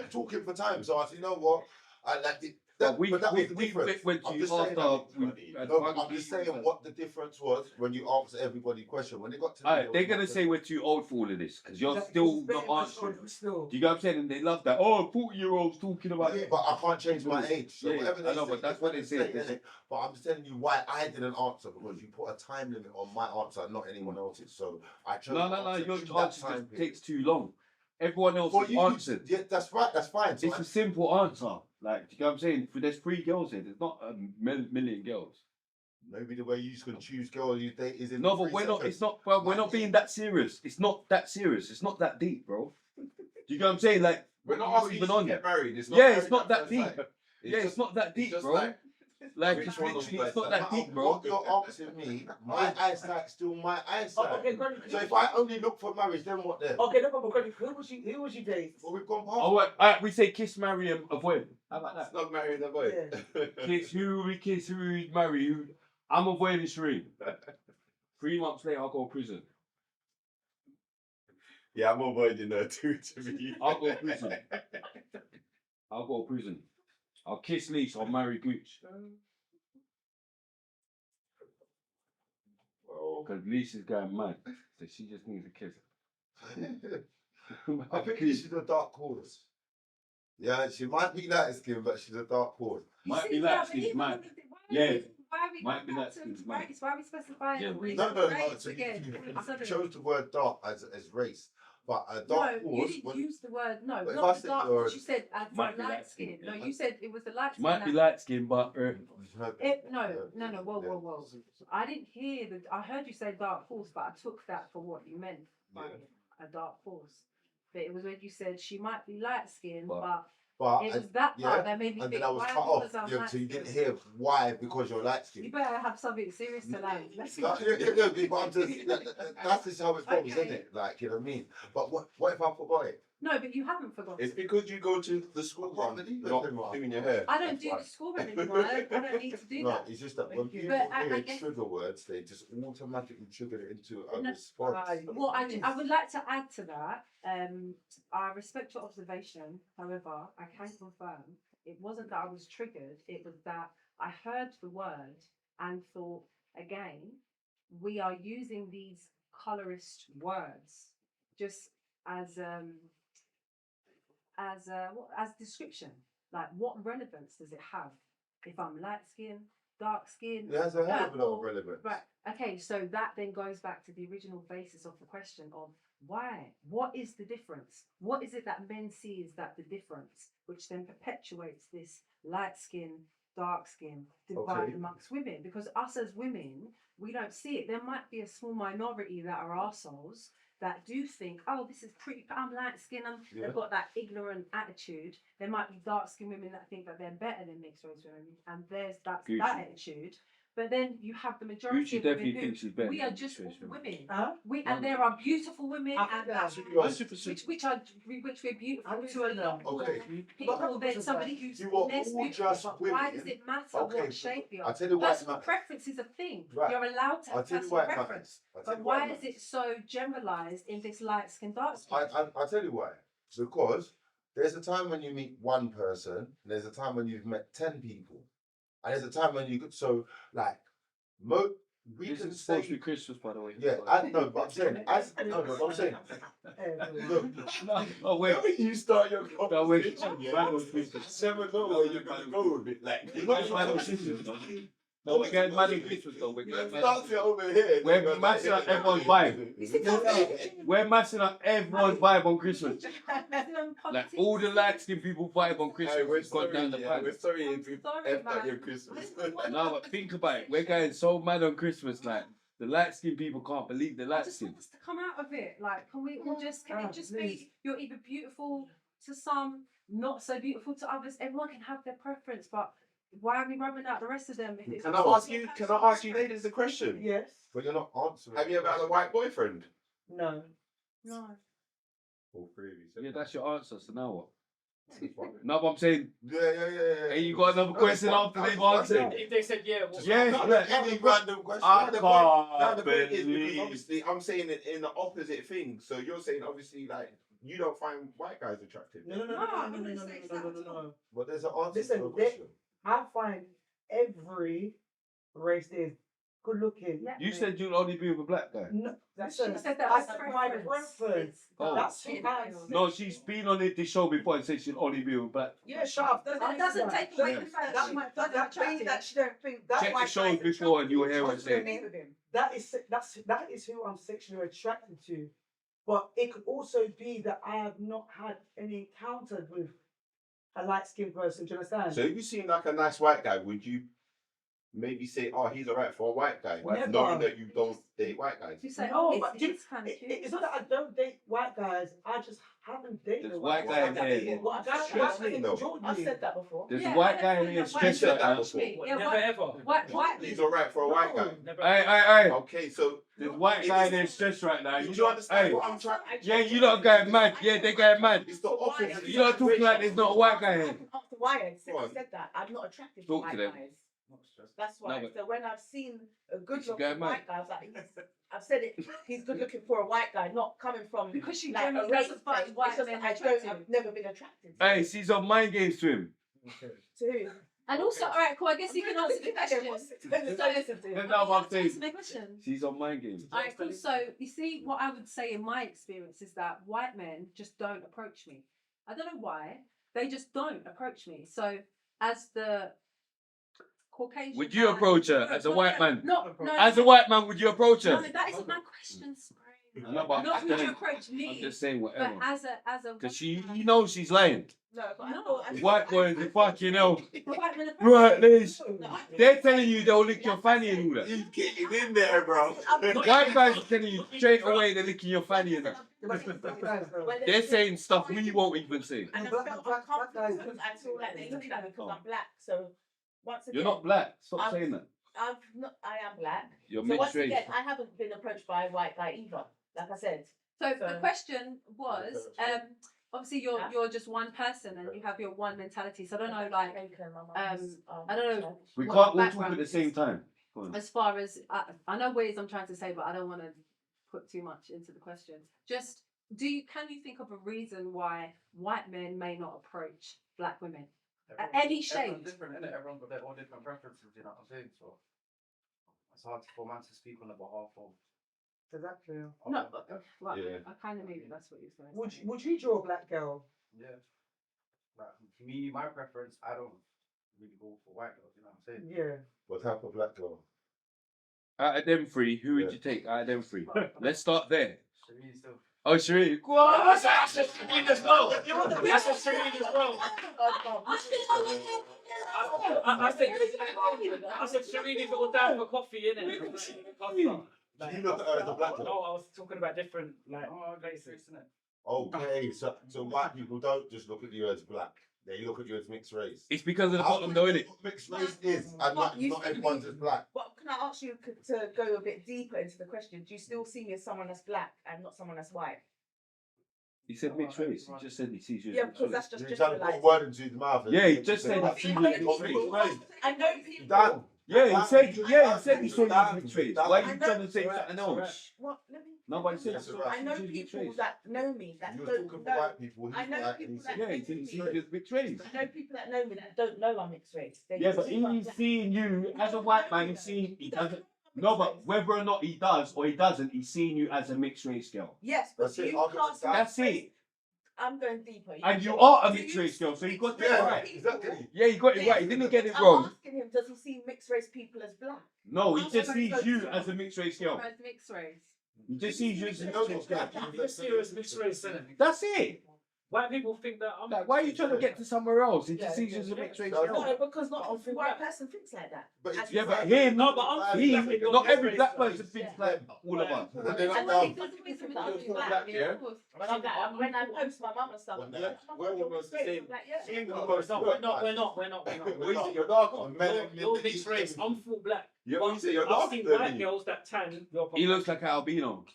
talking for time. So I said, you know what? I like it. That, we but that was the we difference. went I'm to just you saying, after we no, but I'm just saying what the difference was when you answer everybody question. When they got to me, they're gonna say we're too old for all of this because you're still not answering. Still. Do you get what I'm saying? And they love that. Oh, 40-year-olds talking about Yeah, but I can't change my age. So Yeah, whatever they I know, say, but that's what they say. innit? But I'm just telling you why I didn't answer, because you put a time limit on my answer, not anyone else's. So I chose. No, to your answer in that answer time just period. takes too long. Everyone else For has you, answered. yeah, that's right. That's fine. So It's a simple answer. Like, do you know what I'm saying? There's 3 girls here. There's not a million girls. maybe the way you can choose girls you date is in. No, but we're not. It's not, bro. We're not being that serious. It's not that serious. It's not that deep, bro. Do you get what I'm saying? Like, We're not asking even you on to get it. married. It's not Yeah, married it's not at that first deep. sight. Yeah, it's not that deep, just bro. Like, which it's one literally, was it's not better? that deep, bro. What you're asking me, my eyesight's still my eyesight. Okay, Granny, So if I only look for marriage, then what then? Okay, no problem, Granny. Who was you date? Well, we've gone past. Oh, wait, we say kiss, marry, and avoid. How about that? It's not married, avoid. Kiss, who we kiss, who we marry, who. I'm avoiding Sherine. 3 months later, I'll go to prison. Yeah, I'm avoiding her too, to be. I'll go to prison. I'll go to prison. I'll kiss Leash, I'll marry Gucci. Because Leash is going mad, so she just needs a kiss. I think she's a dark horse. Yeah, she might be light skinned, but she's a dark horse. Might be light skinned, mad. Yeah. Why are we Might be going light back skinned, to mad. race? Why are we specifying Yeah, race? No. Race So again? you chose the word dark as race, but a No, dark you horse. didn't use the word. No, But if I not the said dark. you're- Horse. You said Might be light light skin. skin. No, you said it was the light skin. Might be light skinned, but No. Whoa. I didn't hear the. I heard you say dark horse, but I took that for what you meant by a dark horse. But it was when you said she might be light skinned, but it was that part that made me and think. then I was why cut off. because I'm Yeah, light so you didn't skinned? hear why because you're light You skinned. better have something serious to land. Let's No, yeah, but I'm just, that's just how it goes, isn't it? Like, you know what I mean? But what if I forgot it? No, but you haven't forgotten. It's because you go to the school run, not doing your hair. I don't do the school run anymore. I don't need to do No, that. it's just that when people But I hear guess- trigger words, they just automatically trigger it into a No, response. What I would like to add to that, I respect your observation. However, I can confirm it wasn't that I was triggered. It was that I heard the word and thought, again, we are using these colorist words just as description. Like, what relevance does it have if I'm light skinned, dark skinned? It has a hell of a lot of relevance. Right. Okay. So that then goes back to the original basis of the question of why? What is the difference? What is it that men see is that the difference, which then perpetuates this light skin, dark skin divide amongst women? Because us as women, we don't see it. There might be a small minority that are arseholes that do think, oh, this is pretty, I'm light skinned, they've got that ignorant attitude. There might be dark skinned women that think that they're better than mixed race women, and there's that attitude. But then you have the majority Gucci of definitely women thinks she's better we than are just all mixed race women. women. And there are beautiful women and which we're beautiful to a lot more people than somebody who's You are less all beautiful. just But women. why does it matter what shape you are? I'll tell you why it Personal matters. preference is a thing. Right. You're allowed to I'll have tell you personal why it preference. matters. I'll tell But you why why it is it so generalized in this light skin, dark skin? I'll tell you why. Because there's a time when you meet one person, and there's a time when you've met 10 people. And there's a time when you could, so like, we This can is supposed to say, be Christmas, by the way. yeah, I know, but I'm saying, I'm saying, look, Oh, wait. when you start your No, wait. conversation, Man yeah, was Christmas. you never know where you're going to go with it. Like, you're not Man was Christmas, though. No, we're getting mad at Christmas, though. We're getting mad. Start it over here. We're matching up everyone's vibe. We're matching up everyone's vibe on Christmas. Like, all the light-skinned people vibe on Christmas. We're It's gone sorry, down the pipe. we're sorry if you sorry, effed up man. your Christmas. No, but think about it. We're going so mad on Christmas, like, the light-skinned people can't believe the I light just skin. want us to come out of it. Like, can we all just, can it just be, you're either beautiful to some, not so beautiful to others? Everyone can have their preference, but why are we rubbing out the rest of them? If it's Can I ask you ladies a question? Yes. But you're not answering. Have you ever had a white boyfriend? No. No. All three of you. Yeah, that's your answer, so now what? No, but I'm saying, Yeah. hey, you got another question after they've answered? If they said yeah, Yeah, Not any random question. I The can't point is because believe. obviously I'm saying it in the opposite thing. So you're saying obviously like you don't find white guys attractive. No. But there's an answer Listen, to the question. I find every race is good looking. You said you'll only be with a black guy. No, She said that was my preference. preference. Oh. That's who I No, she's been on this show before and said she'll only be with black. Yeah, shut up. That doesn't take away the fact that she might find that attractive. That she don't think that Check the shows before and you'll hear her say. that is who I'm sexually attracted to. But it could also be that I have not had any encounter with a light skinned person. Do you understand? So if you seen like a nice white guy, would you maybe say, "Oh, he's alright for a white guy," Never. knowing that you don't date white guys? You say, No, oh, but it's kind of cute. it's not that I don't date white guys. I just haven't dated There's a white guy in here. White guy I've said that before. There's a white guy in here stressed said right that now. before. Yeah, Never ever. white He's alright for a white guy. Hey. Okay, so There's white guy in there stressed right now. do you understand Hey. what I'm trying? Yeah, you lot going mad. Yeah, they going mad. It's the opposite. You lot talking like there's not a white guy here. After why I Go on. said that, I'm not attracted to Talk to white them. guys. That's why. No, but- So when I've seen a good It's looking going mad. white guy, I was like, I've said it. He's good looking for a white guy, not coming from Because she like a generally race doesn't find thing. white It's just men that attractive. I've never been attracted. Hey, she's on mind games to him. To who? And also, all right, cool. I guess you can answer the question. That's not what I'm saying. Answer my question. She's on mind games. All right, cool. So you see, what I would say in my experience is that white men just don't approach me. I don't know why. They just don't approach me. So as the Caucasian, Would you approach her as a white man? No. As a white man, would you approach her? No, that isn't my question, Spring. No, but Not I'm would you saying- approach me. I'm just saying But whatever. as a Because you know she's lying. No, but White boys, the fucking hell. White men Right, Liz. They're telling you they'll lick your fanny and all that. He's getting in there, bro. White guys are telling you straight away they're licking your fanny and that. They're saying stuff we won't even say. And I felt uncomfortable because I feel like they're looking at me because I'm black. So once again, You're not black. Stop I'm- saying that. I am black. You're So mixed once race. again, I haven't been approached by a white guy either. Like I said. So the question was, obviously you're just one person and you have your one mentality. So I don't know, like, I don't know. We what can't all your talk at background the is. same time. Go on. As far as I know what it is I'm trying to say, but I don't want to put too much into the question. Just can you think of a reason why white men may not approach black women at any shade? Everyone's different, innit? Everyone's got their own different preferences, you know what I'm saying? So it's hard for man to speak on the behalf of. Exactly. No, well, Yeah. I kind of maybe that's what you're saying. Would you draw a black girl? Yeah. Like, for me, my preference, I don't really go for white girls, you know what I'm saying? Yeah. What type of black girl? Out of them three, who would you take? Out of them three. Let's start there. Shireen still. Oh, Sherine. Go Oh, on. I said Shereen as well. I said Shereen as well. I said Shereen if it was down for coffee, innit? You look at her as a black girl. No, I was talking about different places, innit? Okay, so white people don't just look at you as black. They look at you as mixed race. It's because of the How bottom do though, you innit? know what mixed race is, and not everyone's as black. But can I ask you to go a bit deeper into the question? Do you still see me as someone that's black and not someone that's white? He said mixed race. He just said he sees you as Yeah, mixed because race. that's just You're trying to put a generalising. word into his mouth. Yeah, he just said he sees you as mixed race. I know people. Done. Yeah, he said he saw you as mixed race. Why are I you know- trying to say something else? What? Let me. Nobody said That's so. right. I know He said he's mixed people race. that know me that You were don't talking know. for white people. I know black, people and he that said- Yeah, he said he sees you as mixed race. I know people that know me that don't know I'm mixed race. They Yeah, just but think I'm he's black. seeing you as a white man. He's seeing he doesn't. No, but whether or not he does or he doesn't, he's seeing you as a mixed race girl. Yes, but That's do it. you I'll get class that. me That's as mixed? it. I'm going deeper. And you are a Do mixed you race girl, so you got it Yeah, right. exactly. Yeah, you got it right. He didn't get it I'm wrong. asking him, does he see mixed race people as black? No, he I'm just going sees to you go as a mixed race girl. As mixed race. He just sees you as a You mixed know race what? girl. Just serious mixed race, innit? That's it. White people think that I'm Like, why are you trying to get to somewhere else? He just Yeah, sees you as a mixed race No, girl. No, because not every white person thinks like that. But As Yeah, you but said. him, No, but I'm he, black, you're not mixed every race, black like, person thinks like all of us. But they're And not when he dumb. does things with You're others still black, black, yeah? when I post my mum and stuff, When I'm like, oh my we're God, you're almost the mixed race. same. I'm like, yeah. Same No, almost. we're not. What you say? You're darker. You're mixed race. I'm full black. Yeah, what you say? You're I've darker seen than white me. girls that tan. He looks like an albino.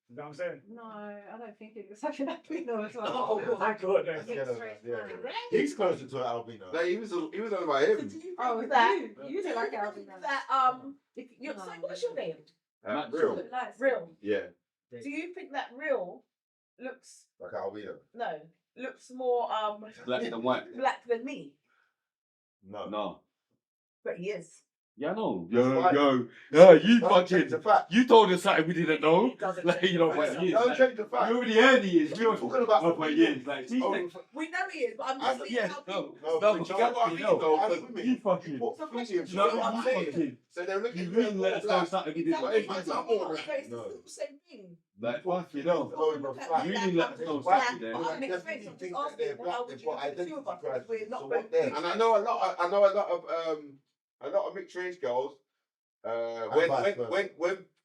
You know what I'm saying? No, I don't think it looks like an albino as well. Oh my god. Let's get Mixed him, race yeah. man. He's closer to an albino. Like, he was on about So him. do you think Oh, that? you do like think albino. that if you're No. so what's your name? Real. Real. Yeah. Do you think that real looks Like an albino. looks more Black than white. black than me? No. No. But he is. Yeah, I know. That's right. You Don't change fucking, the fact. you told us something we didn't know. Doesn't Like, you know what he is. Don't Like, change the fact. we already heard he is. We were talking about oh, but he is. Like, she's like, We know he is, but I'm just saying yeah, how no, people. no, but but you you know got what I to mean, know. though? As You women, fucking, put feelings. no, You know what I'm saying? fucking, So they're looking you at really let us know something we didn't know. It's the same thing. Like, fuck, you know. You really let us know something there. I'm mixed race. I'm just asking how would you look at the two of us if we're not both And I know a lot of mixed race girls.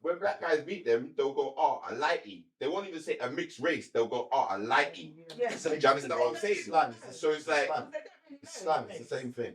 When black guys meet them, they'll go, "Oh, a lighty." They won't even say a mixed race. They'll go, "Oh, a lighty." Yeah. So, do you understand what I'm saying? So it's like It's slang. It's the same thing.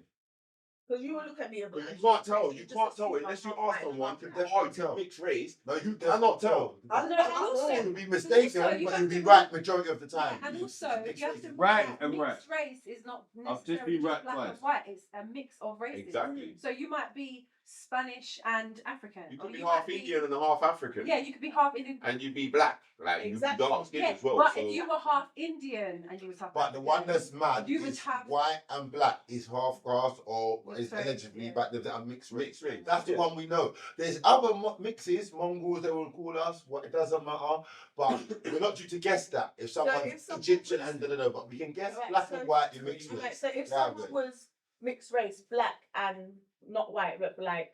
Because you will look at me and be you like, can't tell. You can't tell unless you ask someone. Oh, you're mixed race. No, you cannot tell. You will be mistaken, Also, you but have you'll be to- right majority of the time. And also, you have to Right remember and right. mixed race is not I've just necessarily been right black twice. and white. It's a mix of races. Exactly. So you might be Spanish and African. You or could be might half Indian and a half African. Yeah, you could be half Indian. And you'd be black. Like Exactly. you dark skin Yeah, as well. but So if you were half Indian and you was half But the one that's mad You would is have- white and black is half caste or Mixed is race, allegedly yeah. back there are mixed race. Mixed race, That's the yeah. one we know. There's other mixes, Mongols they will call us, what it doesn't matter. But we're not due to guess that. If someone's Egyptian and da, but we can guess Right, black so- and white in mixed Right, race. so if Yeah, someone was mixed race, black and not white, but like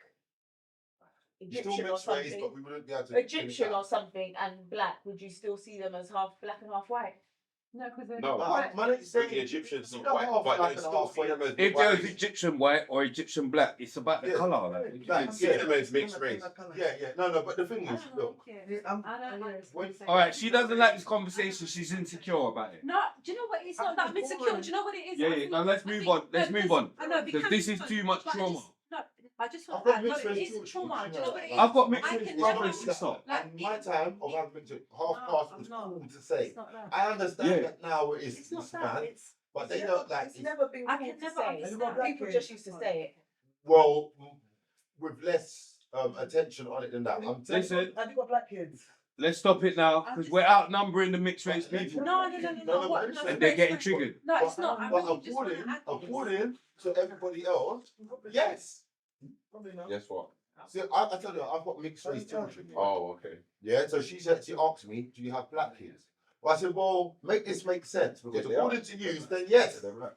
You're still Egyptian or mixed race, something, but we wouldn't be able to Egyptian or something and black, would you still see them as half black and half white? No, because they're No, not white. Man, it's saying the Egyptians see are the white, half but black they and still half see them white. as If white. there was Egyptian white or Egyptian black, it's about the Yeah. colour. Like, You can see them as mixed race. Yeah, no, but the thing is, look, I don't like this conversation. all right, she doesn't like this conversation. She's insecure about it. No, do you know what? It's not that I'm insecure. Do you know what it is? Yeah, I yeah. think- Now let's I move think- on. Let's no, move on. I know, Because this is too much trauma. I just want I've got to mixed no, it race is children, trauma. Do you know what it is? I've got mixed I race can brothers never- and sister. Like, in my time of having mixed half No, caste I'm was not. cool to say. It's not that. I understand Yeah. that now it is It's not it's that. mad, It's but they It's don't like It's never been I cool can to never say. understand. People just used to say it. well with less attention on it than that. I'm telling Listen, Have you got black kids? let's stop it now because we're outnumbering the mixed race people. No. What? No, And they're getting triggered. No, it's not. I But really just want to add this. according to everybody else, yes. Guess what? See, I tell you, I've got mixed race children. Oh, okay. Yeah, so she asked me, do you have black kids? Well, I said, well, make this make sense because Yeah, they according are. to you, then yes, They're black.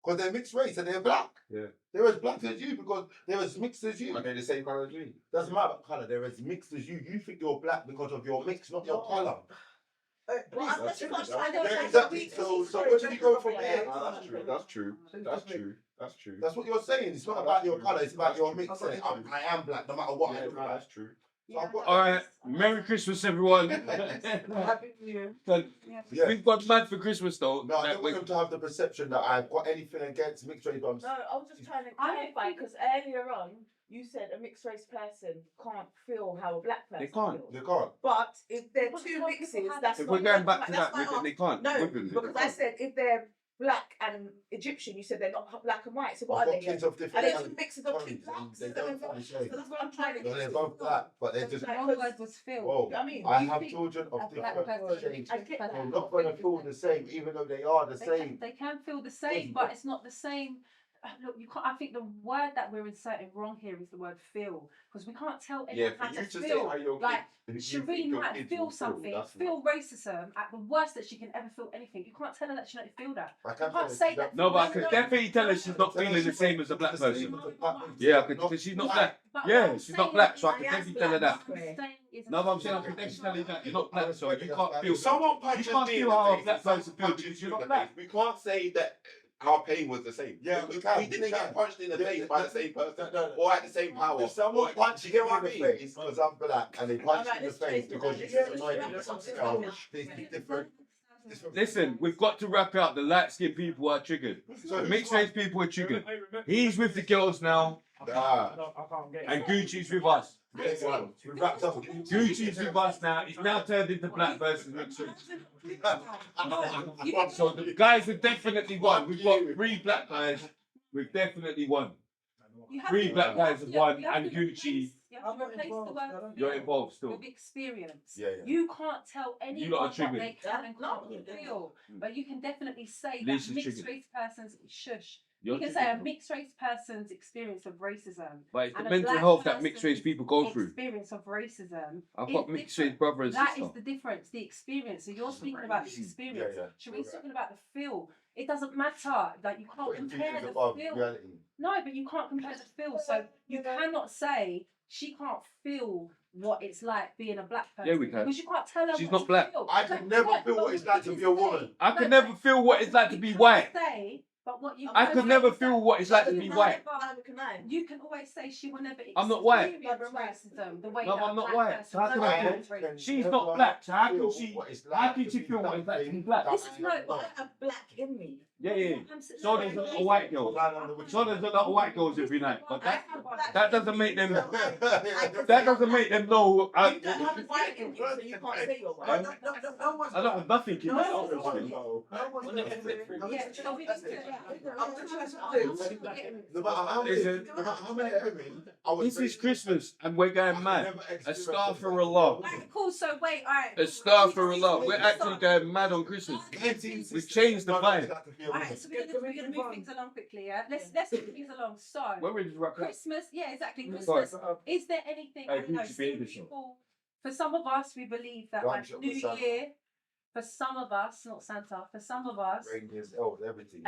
because they're mixed race and they're black. Yeah. They're as black as you because they're as mixed as you. Are they the same colour as me? Doesn't matter about colour, they're as mixed as you. You think you're black because of your mix, not your colour. Well, I'm not That's I don't Yeah, know. exactly. So where do we go from here? That's true. That's true. That's true. That's true. That's what you're saying. It's not about your colour, it's about your mix. I am black no matter what I Yeah, look no, like. that's true. So I've got All right, Merry Christmas, everyone. Happy New Year. Yeah. We've got mad for Christmas though. No, I Like, don't want them to have the perception that I've got anything against mixed race, but I'm No, I was just trying to I don't clarify because earlier on you said a mixed race person can't feel how a black person They can't. feels. they can't. But if they're But two what mixes, people have- that's if not we're going back to that's that, why I they asked. can't. No, Women, because I said if they're black and Egyptian, you said they're not black and white. So what I've are got they? kids of Are different they colours. two mixes of two And blacks? they So don't find shade. that's what I'm trying to No, get they're to. both black, but they're just. One word was Phil. Whoa. I mean, I you have think children of a black different person- shades. I get that. They're not going to feel the same, even though they are the same. They can feel the same, but it's not the same. Look, you can't. I think the word that we're inserting wrong here is the word feel, because we can't tell Yeah, anyone for how you to to say feel. how your Like kids, you think Sherine your might kids feel will something, that's feel racism at the worst that she can ever feel anything. You can't tell her that she don't feel that. I You can't can't tell say her that. No, but I can definitely tell her she's not feeling the same as a black person. Yeah, because she's not black. Yeah, she's not black, so I can definitely tell her that. No, but I'm saying I can definitely tell her that you're not black, so you can't feel. Someone You punches can't me in feel the how a face, black person feels punches because you you're in not the face. black. We can't say that our pain was the same. Yeah, we can, didn't get punched in the face by the same person No. or at the same power. If someone punches you me get in what the I mean? face because I'm black and they punch me in the face because this you're is annoyed this with is something this else, there's different. Listen, we've got to wrap it up. The light skinned people are triggered. The mixed race people are triggered. He's with the girls now, Nah. and Gucci's with us. Yes, man. We wrapped up. Gucci's with us now. He's now turned into black versus mixed race. So the guys have definitely won. We've got 3 black guys. We've definitely won. 3 black guys have won, and Gucci. You have to replace the word You're involved still. with experience. Yeah, yeah. You can't tell You anyone lot are what triggered. they can and can't feel, but you can definitely say Leash is that mixed triggered. race persons shush. You can say a mixed race person's experience of racism. But it's the and a mental black health that mixed race person's people go through. Experience of racism. I've is got mixed race different. brother and That sister. is the difference. The experience. So you're speaking about the experience. Sharice's talking about the feel. It doesn't matter. Like you can't compare the feel. No, but you can't compare the feel. So you cannot say she can't feel what it's like being a black person. Yeah, we can. Because you can't tell her She's what not black. feel. I can never feel what it's like to be a woman. I could never feel what it's like to be white. But what you I could never feel what it's like to be white. You can always say she will never I'm not white. experience racism the way No, that I'm not a white. black So how person can I knows feel? racism. She's not black. So how can she? How can she feel what it's like to be black? This is not a black in me. Yeah, yeah. So there's a lot of white girls. So there's a lot of white girls every night, but that doesn't make them. That doesn't make them know. You don't have white in you, so you can't say you're white. I don't have nothing in me. No matter how many women, This is Christmas and we're going mad. Astaghfirullah. Right, cool. So wait, all right. Astaghfirullah. We're actually going mad on Christmas. We've changed the vibe. Alright, so we're gonna move things along quickly, yeah? Let's move things along. So When we just wrap up. Christmas, yeah, exactly. Go Christmas. on. Is there anything? I don't know, some people, for some of us, we believe that like Gunshot New with Santa. Year. For some of us, not Santa. For some of us, Reindeers, elves, everything.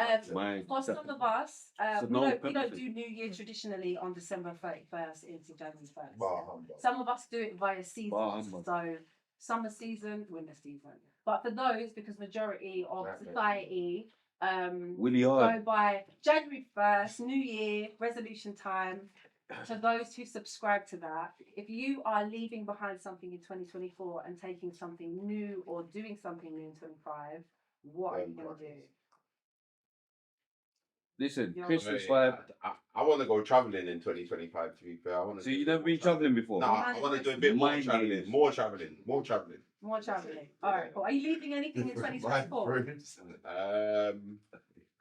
for some of us, So we no don't benefit. do New Year traditionally on December 31st into January 1st. Bah, humbug. Some of us do it via Bah, seasons. humbug. So summer season, winter season. But for those, because majority of Right, society Willie go Hard. by January 1st, New Year, resolution time. To those who subscribe to that, if you are leaving behind something in 2024 and taking something new or doing something new in 25, what are you going to do? Listen, You're Christmas Right. vibe. I want to go traveling in 2025. To be fair, I want to. So you never been traveling before? No, I want to do a bit more Mind traveling. games. More traveling. More traveling. More traveling. All right, cool. Are you leaving anything in 2024?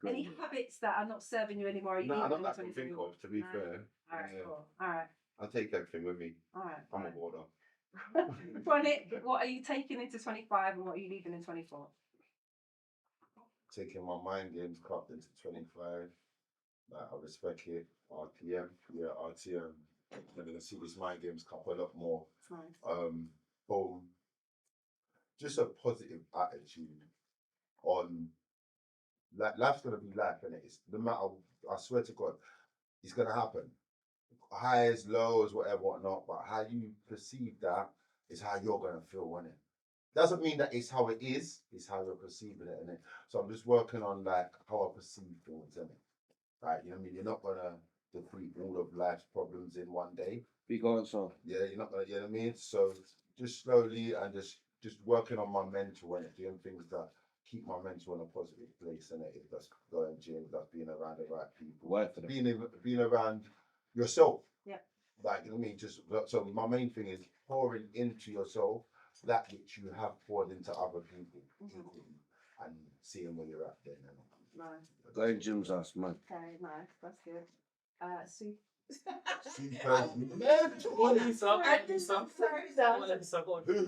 Any habits that are not serving you anymore? Are you No, leaving not in that I can think 2024? of. To be No. fair, All right, Yeah. cool. All right, I'll take everything with me. all right. I'm a border. Chronik, what are you taking into 25 and what are you leaving in 24? Taking my mind games club into 25. Like, I respect it. RTM, yeah, RTM. They're gonna see this mind games cup a lot more. Nice. Boom. Just a positive attitude on like life's gonna be life, and it's no matter. I swear to God, it's gonna happen. Highs, lows, whatever, whatnot. But how you perceive that is how you're gonna feel, isn't it? Doesn't mean that it's how it is. It's how you're perceiving it, innit? So I'm just working on like how I perceive things, innit? Right, you know what I mean? You're not gonna defeat all of life's problems in one day. Big answer. Yeah, you're not gonna, you know what I mean? So just slowly and just working on my mental and doing things that keep my mental in a positive place, and if that's going gym, that's being around the right people, Right for them. being around yourself. Yeah. Like, you know what I mean? Just so my main thing is pouring into yourself that which you have poured into other people, and seeing where you're at then. Nice. Going Jim's house, man. Okay, nice. That's good. Sue.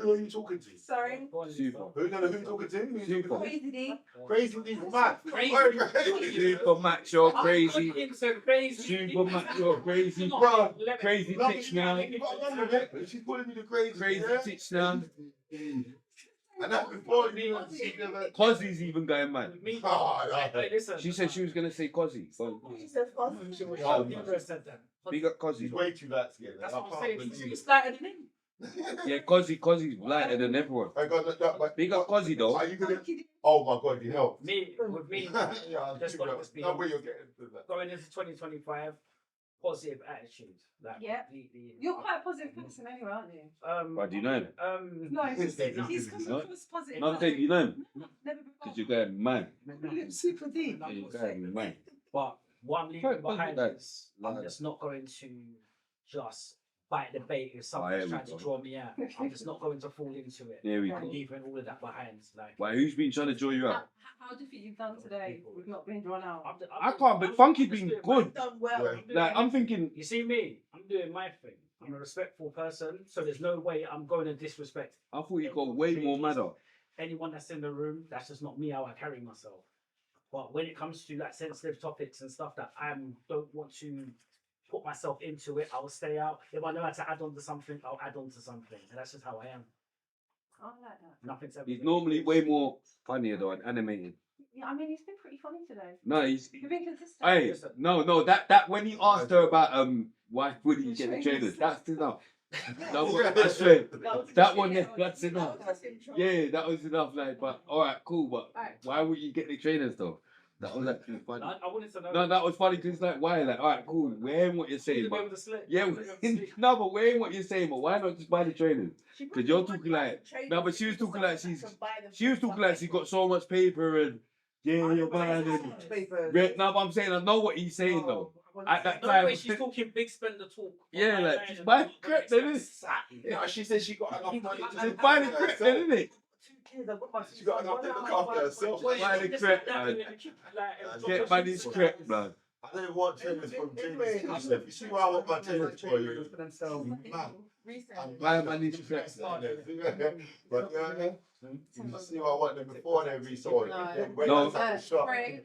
Who are you talking to? Sorry. Super. Who you talking to? Super. Crazy D. Crazy D's mad. Super Max, you're crazy. Super Max, you're crazy. Bro, Crazy titch now. She's calling me the crazy. Crazy titch now. And that's before you never. Cozzy's even going mad. Listen. She said she was going to say Cozzy. She said fuzzy. Big up Cozzy. He's way too light skinned. That's what I'm saying. She's lighter than him. Yeah, Cozzy's lighter than everyone. Big up Cozzy though. Are you gonna? Oh my God, you helped. With me, Yeah, just got to be no way you're getting to that. going into 2025, positive attitude. Like Yeah. completely. You're quite a positive person anyway, aren't you? Why do you know him? No, he's coming No? across positive. No, I'm saying you know him. Never before. Because you're going mad. Super deep. Yeah, you're going mad. But what I'm leaving Quite behind positive, is I'm just not going to just bite the bait if here someone's we trying to go. draw me out. I'm just not going to fall into it. Here we I'm go. leaving all of that behind. Like, Why, who's been trying to draw you out? How do you think you've done today with not being drawn out? I can't, but Funky's been good. Done well. Like, I'm thinking, You see me? I'm doing my thing. I'm a respectful person, so there's no way I'm going to disrespect I thought you got way more madder. anyone that's in the room. That's just not me how I carry myself. But when it comes to like sensitive topics and stuff that I don't want to put myself into it, I will stay out. If I know how to add on to something, I'll add on to something, and that's just how I am. I like that. Nothing's ever. He's normally way more funnier though and animated. Yeah, I mean, he's been pretty funny today. No, he's. You've been consistent. Hey, no, that when he asked her about why would you get the trainers, that's enough. That's straight. That one, that's enough. Yeah, that was enough. Like, but all right, cool. But why would you get the trainers though? That was actually funny. I wanted to know. No, that was funny because like, why? Like, all right, cool. We're hearing what you're saying, but yeah, no, but we're hearing what you're saying. But why not just buy the trainers? Because you're talking like, no, but she was talking like she was talking like she got so much paper and yeah, you're buying it. No, but I'm saying I know what he's saying though. At that time, way she's talking big spender talk. yeah, like she's buying crap, then isn't it? No, she said she got enough money to She's buying the crap, then isn't it? She got enough to look after herself. Buying the crap, man. Get money's crap, man. I don't want trainers from trainers. You see why I want my trainers for you? Buying money's crap. But you see why I want them before they resold. No. Spray,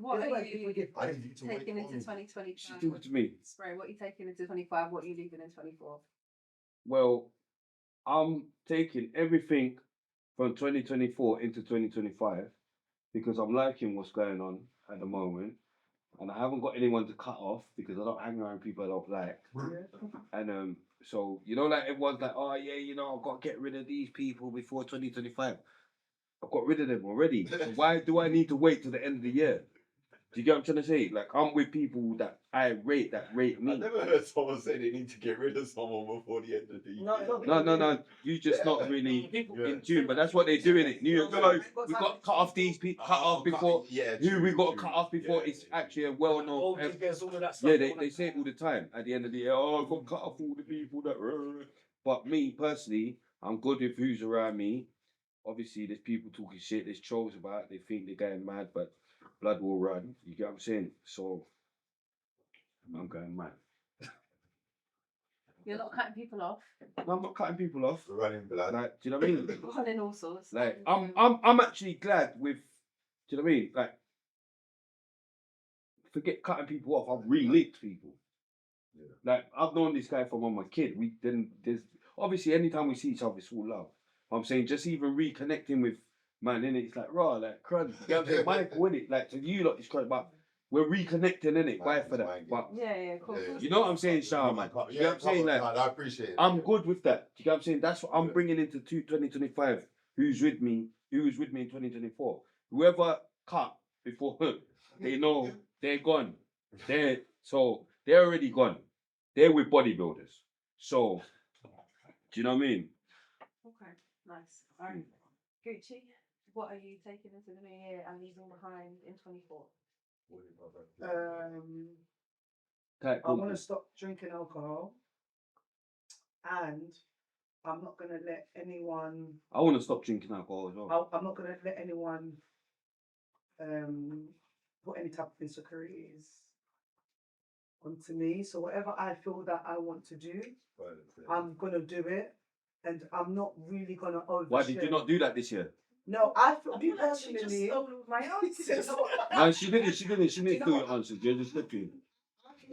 what are you I need you to wait taking for into me. 2025? She talking to me. Spray, what are you taking into 25? What are you leaving in 24? Well, I'm taking everything from 2024 into 2025 because I'm liking what's going on at the moment. And I haven't got anyone to cut off because I don't hang around people I don't like. And so, you know, like everyone's like, oh yeah, you know, I've got to get rid of these people before 2025. I've got rid of them already. So why do I need to wait till the end of the year? Do you get what I'm trying to say? Like, I'm with people that rate me. I never heard someone say they need to get rid of someone before the end of the year. No. You just not really in tune, but that's what they do in it. New York, we got to cut off these people, cut off before. Who we got to cut off before it's actually a well-known. Yeah, they say it all the time at the end of the year. Oh, I've got to cut off all the people that. But me personally, I'm good with who's around me. Obviously, there's people talking shit. There's trolls about it. They think they're going mad, but blood will run. You get what I'm saying? So I'm going mad. You're not cutting people off. No, I'm not cutting people off. Running blood. Like, do you know what I mean? Running all sorts. Like, I'm actually glad with. Do you know what I mean? Like, forget cutting people off. I've re-linked people. Yeah. Like, I've known this guy from when I'm a kid. There's obviously anytime we see each other, it's all love. I'm saying just even reconnecting with man, innit? It's like raw, like crud. You know what I'm saying? Michael, innit? Like to you lot, it's crud, but we're reconnecting, innit? Why for that? But yeah, cool. you know what I'm saying, Shah, man? You know what I'm saying? Like, I appreciate it. I'm good with that. You know what I'm saying? That's what I'm bringing into 2025. Who's with me? Who was with me in 2024? Whoever cut before, they know they're gone. They're already gone. They're with bodybuilders. So, do you know what I mean? Okay, nice. All right, Gucci, what are you taking into the new year and leaving behind in 24? I want to stop drinking alcohol, and I'm not gonna let anyone. I want to stop drinking alcohol as well. I'm not gonna let anyone put any type of insecurities onto me. So whatever I feel that I want to do, I'm gonna do it, and I'm not really gonna overshare. Why did you not do that this year? No, I feel me personally. My answers. No, she didn't. She didn't steal your answers. You're just flipping.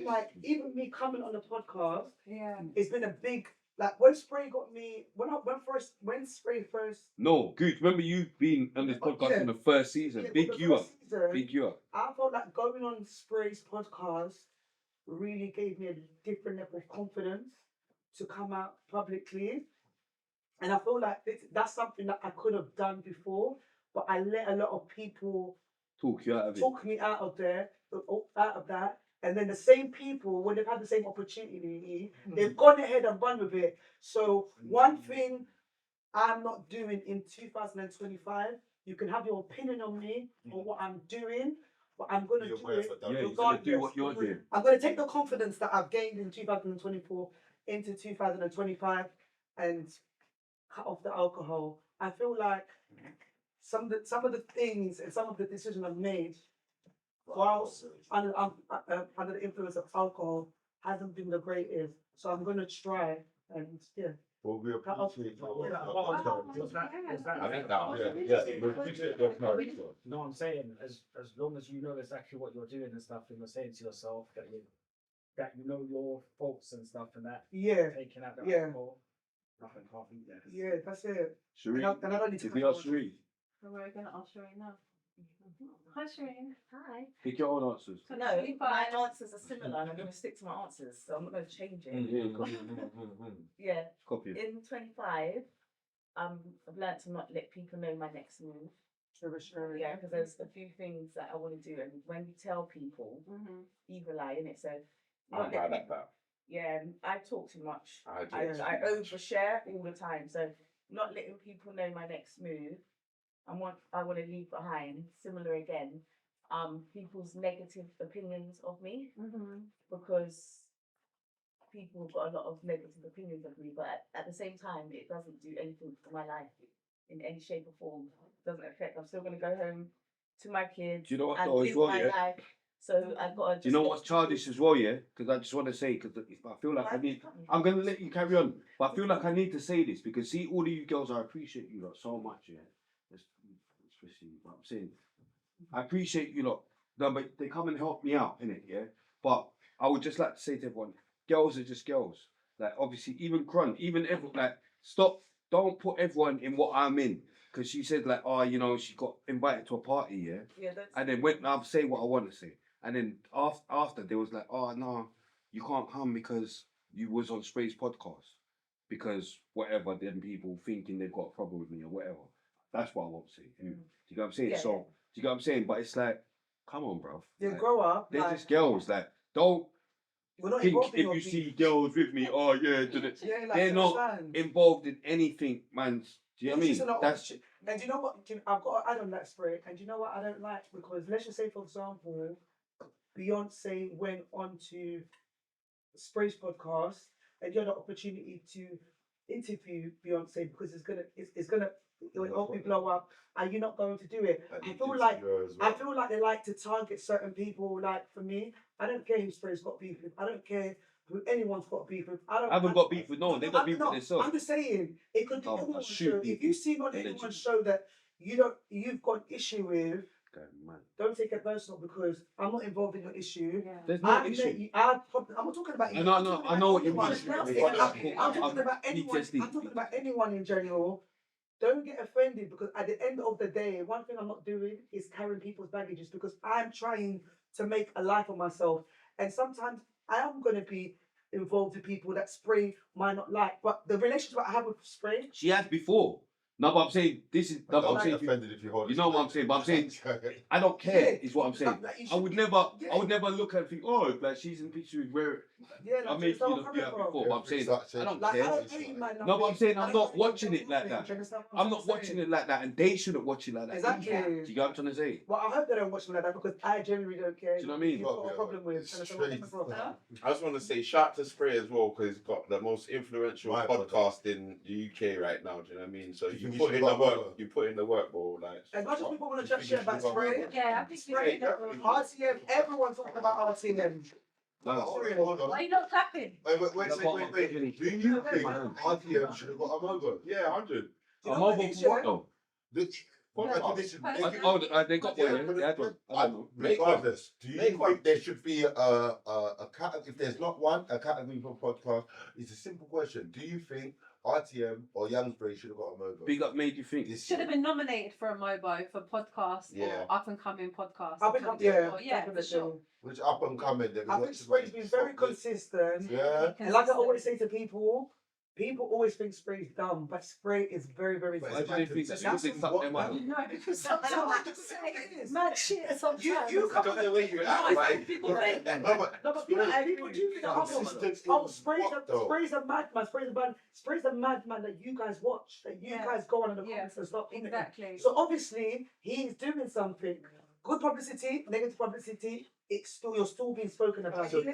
Like even me coming on the podcast, yeah, it's been a big like when Spray got me when Spray first. No, good. Remember you being on this podcast in the first season. Big you up. Big you up. I felt like going on Spray's podcast really gave me a different level of confidence to come out publicly, and I feel like that's something that I could have done before, but I let a lot of people talk you out of it. Talk me out of that. And then the same people, when they've had the same opportunity, they've gone ahead and run with it. So one thing I'm not doing in 2025, you can have your opinion on me on what I'm doing, but I'm going to do it regardless. Do what you're doing. I'm going to take the confidence that I've gained in 2024 into 2025 and cut off the alcohol. I feel like some of the things and some of the decisions I've made whilst under the influence of alcohol hasn't been the greatest. So I'm gonna try and Well, we appreciate your I think that. we appreciate your courage. No, I'm saying as long as you know exactly what you're doing and stuff, and you're saying to yourself that you know your faults and stuff, and that taking out the alcohol, nothing can't beat that. Yeah, that's it. Sherine, And I don't need to if we are Sherine, So we're going to ask Sherine now. Hi, Sherine. Hi. pick your own answers. So no, my answers are similar, and I'm going to stick to my answers, so I'm not going to change it. Yeah. Copy it. In 25, I've learned to not let people know my next move. Yeah, because there's a few things that I want to do, and when you tell people, evil eye, innit? So, I'm bad at that. yeah, I talk too much. I do. I overshare all the time. So, not letting people know my next move. I want to leave behind, similar again, people's negative opinions of me, because people have got a lot of negative opinions of me, but at the same time, it doesn't do anything for my life in any shape or form. It doesn't affect. I'm still going to go home to my kids. Do you know what and though as live well, my yeah? life. So I've got to. Do you know what's childish as well, yeah? Because I just want to say, because I feel like I'm going to let you carry on, but I feel like I need to say this, because see, all of you girls, I appreciate you lot so much, yeah? Especially what I'm saying. I appreciate you lot. No, but they come and help me out, innit, yeah? But I would just like to say to everyone, girls are just girls. Like, obviously, even Chron, even everyone, like, don't put everyone in what I'm in. Because she said, like, oh, you know, she got invited to a party, yeah? Yeah, that's... And then went, I'll say what I want to say. And then after, they was like, oh, no, you can't come because you was on Spray's podcast. Because whatever, them people thinking they've got a problem with me or whatever. That's what I won't say. Do you know what I'm saying? Yeah, So, do you know what I'm saying? But it's like, come on, bro. Yeah, like, grow up. They're like, just girls. Like, don't we're not think involved in if your you beef. see girls with me, oh yeah, Yeah, like, they're you not understand? involved in anything, man. Do you know what I It's just mean? a lot of That's shit. And do you know what? I've got to add on that, Spray. And do you know what I don't like? Because let's just say, for example, Beyonce went on to Spray's podcast, and you had the opportunity to interview Beyonce because it will help you blow up, and you're not going to do it. I feel like they like to target certain people. Like for me, I don't care who Spray's got beef with. I don't care who anyone's got beef with. I haven't got beef with no one. They got beef with themselves. I'm just saying it could be Oh, anyone's shoot show. If people. you see on anyone's show that you've got an issue with, don't take it personal because I'm not involved in your issue. There's no issue. I'm not talking about you. I know what you mean. I'm talking about anyone. I'm talking about anyone in general. Don't get offended because at the end of the day, one thing I'm not doing is carrying people's baggages because I'm trying to make a life of myself. And sometimes I am going to be involved with people that Spray might not like. But the relationship I have with Spray... She has before. No, but I'm saying this is. No, but I'm saying offended if you hold. You know what I'm saying? But I'm saying I don't care. Is what I'm saying. I would never look at and think, oh, like she's in picture with where. I made you look before. But I'm saying I don't care. No, but I'm saying I'm not watching it like that. I'm not watching it like that, and they shouldn't watch it like that. Exactly. Do you get what I'm trying to say? Well, I hope they don't watch me like that because I genuinely don't care. Do you know what I mean? You've got a problem with. I just want to say shout out to Spray as well because he's got the most influential podcast in the UK right now. Do you know what I mean? So you put in the work. You put in the work, bro. Like as much as people want to chat shit about Spray, I think Spray, RTM, everyone's talking about RTM. Hold on. Why are you not clapping? Wait. Do you think RTM should have got a logo? Yeah, 100. A mobile for what though? They got one. They had one. I don't know. Regardless, do you think there should be a category? If there's not one, a category for podcast. It's a simple question. Do you think RTM or Young Spray should have got a logo? Big up made you think. Should have been nominated for a MOBO for podcast or up and coming podcast. Yeah, for sure. Which up and coming? I think Spray's been very consistent. Yeah. And like I always say to people always think Spray's dumb, but Spray is very, very Why do they think that? Because they suck them out. No, because sometimes mad shit sometimes. You come on the way you act. People do think Spray's a madman. Spray's a madman that you guys watch, that you guys go on in the comments and stuff. Exactly. So obviously he's doing something. Good publicity, negative publicity. You're still being spoken about. If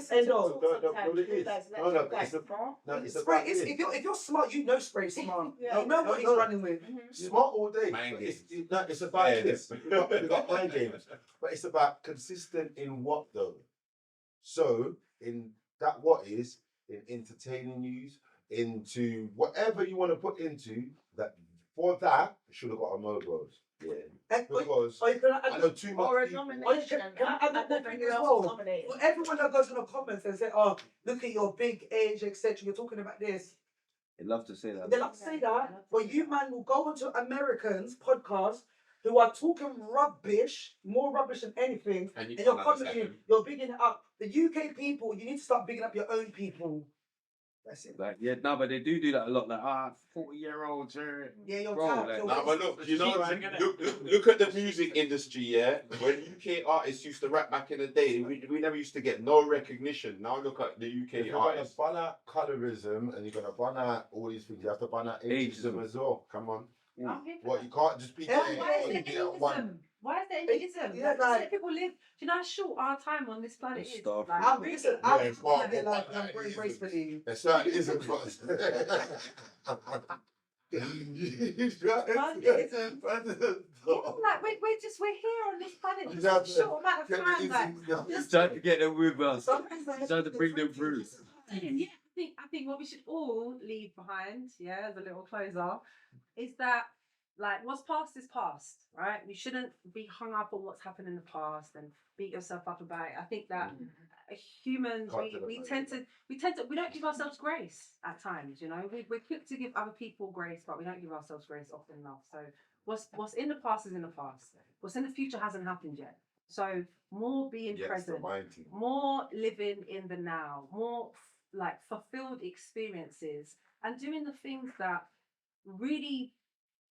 you're smart, you know Spray's smart. You know what he's running with. Smart all day. It's about this. We got mind games, but it's about consistent in what though. So in that, what is in entertaining news, into whatever you want to put into that. For that, you should have got a Mogos. Yeah. Because I know too much Or a people. nomination. Can I add that thing as well? For everyone that goes in the comments and say, "Oh, look at your big age, etc." You're talking about this. They love to say that. They love to say that, but you man will go onto Americans' podcasts who are talking rubbish, more rubbish than anything, and you're commenting, you're bigging it up. The UK people, you need to start bigging up your own people. That's it. Like, yeah, no, but they do that a lot. Like, 40-year-olds. Yeah, you're bro, tapped. like, Nah, but look, you know, look at the music industry, yeah? When UK artists used to rap back in the day, we never used to get no recognition. Now look at the UK If you're going to artists. ban out colorism and you're going to ban out all these things, you have to ban out ageism as well. Come on. What, you can't just be Why is there elitism? Why is there elitism? Yeah, Like, like- let people live. Do you know how short our time on this planet is? Stuff. Like, I'm really? listen, Yeah, I'm it's far a bit more like like I'm very that. gracefully. There certainly isn't. Like we're here on this planet for Exactly. a short amount of time. Like, Just trying to get them with us. sometimes I Trying to bring them through. Yeah, I think what we should all leave behind, as a little closer, is that like what's past is past, right? You shouldn't be hung up on what's happened in the past and beat yourself up about it. I think that humans we tend to we don't give ourselves grace at times, we're quick to give other people grace, but we don't give ourselves grace often enough. So what's in the past is in the past. What's in the future hasn't happened yet. So more being present, more living in the now, more like fulfilled experiences, and doing the things that really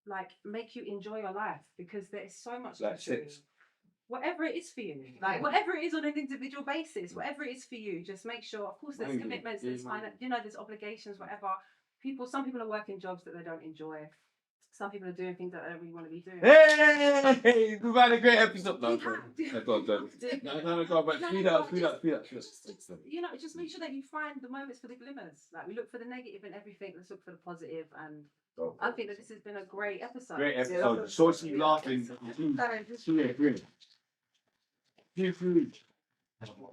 like make you enjoy your life, because there is so much Like sex. whatever it is for you, like whatever it is on an individual basis, whatever it is for you, just make sure, of course there's commitments, there's there's obligations, whatever. Some people are working jobs that they don't enjoy. Some people are doing things that they don't really want to be doing. Hey, we've had a great episode. No, go on. No, go on, but speed up. Just make sure that you find the moments for the glimmers. Like, we look for the negative in everything, let's look for the positive, and I think that this has been a great episode. Great episode. Saucy laughing. Great. Food.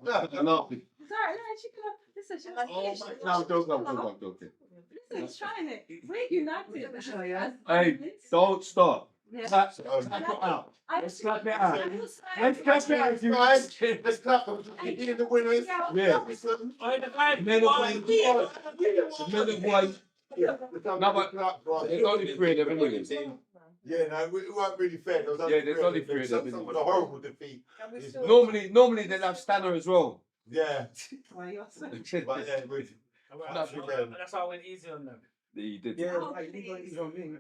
Laughing. Sorry, she could have. Listen, she was. No, don't. Listen, he's trying it. We're united. Hey, don't stop. Yeah. Clap it out. Let's clap it out. Let's clap it out, you guys. Let's clap them. You're the winners. Yeah. Men of one. No, but there's only 3 of them anyway. Yeah, no, it weren't really fair. There's only 3 of them. Some with a horrible defeat. Normally they'd have Stanner as well. Yeah. Well, you're so. But yeah, good. That's why I went easy on them. You did. Yeah, like, you got easy on me.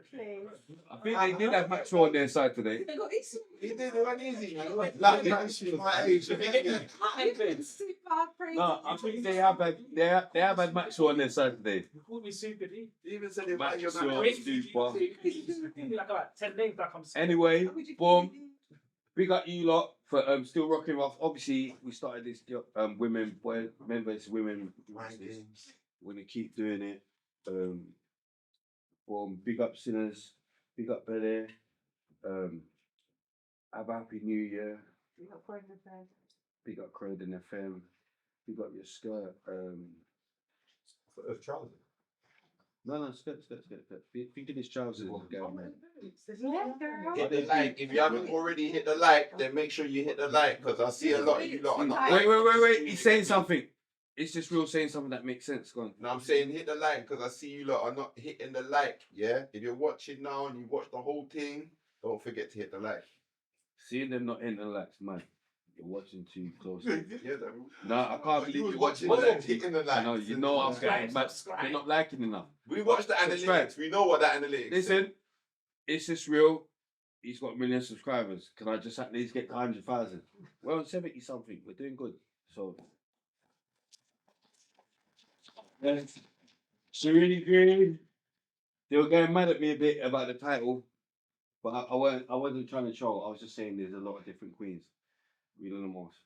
I think they did have Maxwell on their side today. They got easy. He did it one easy, man. Like my age. No, I think they have had Maxwell on their side today. You called me Super D. Even said it Maxwell, Super. Super. Like about 10 names like I'm Anyway, boom. Big up you lot for still rocking off. Obviously, we started this men versus women. We're gonna keep doing it. Boom. Big up Sinners. Big up Bel-Air. Have a happy New Year. We got Croydon FM. Big up Croydon FM. Big up your skirt. Trousers. No, skirt. If you did his trousers, go man. Hit the like. If you haven't already hit the like, then make sure you hit the like, because I see a lot of you lot are not. Wait. He's saying something. It's just real saying something that makes sense. Go on. No, I'm saying hit the like, because I see you lot are not hitting the like. Yeah. If you're watching now and you watch the whole thing, don't forget to hit the like. Seeing them not hitting the likes, man. You're watching too closely. Yeah, No, I can't believe you're watching the the likes. hitting the likes. No, you know I'm getting mad. They're not liking enough. We watch the analytics. We know what the analytics. Listen, it's just real. He's got 1 million subscribers. Can I just at least get 100,000? We're on 70 something. We're doing good. So. Sherine Green. They were getting mad at me a bit about the title, but I wasn't trying to troll. I was just saying there's a lot of different queens. We don't know most.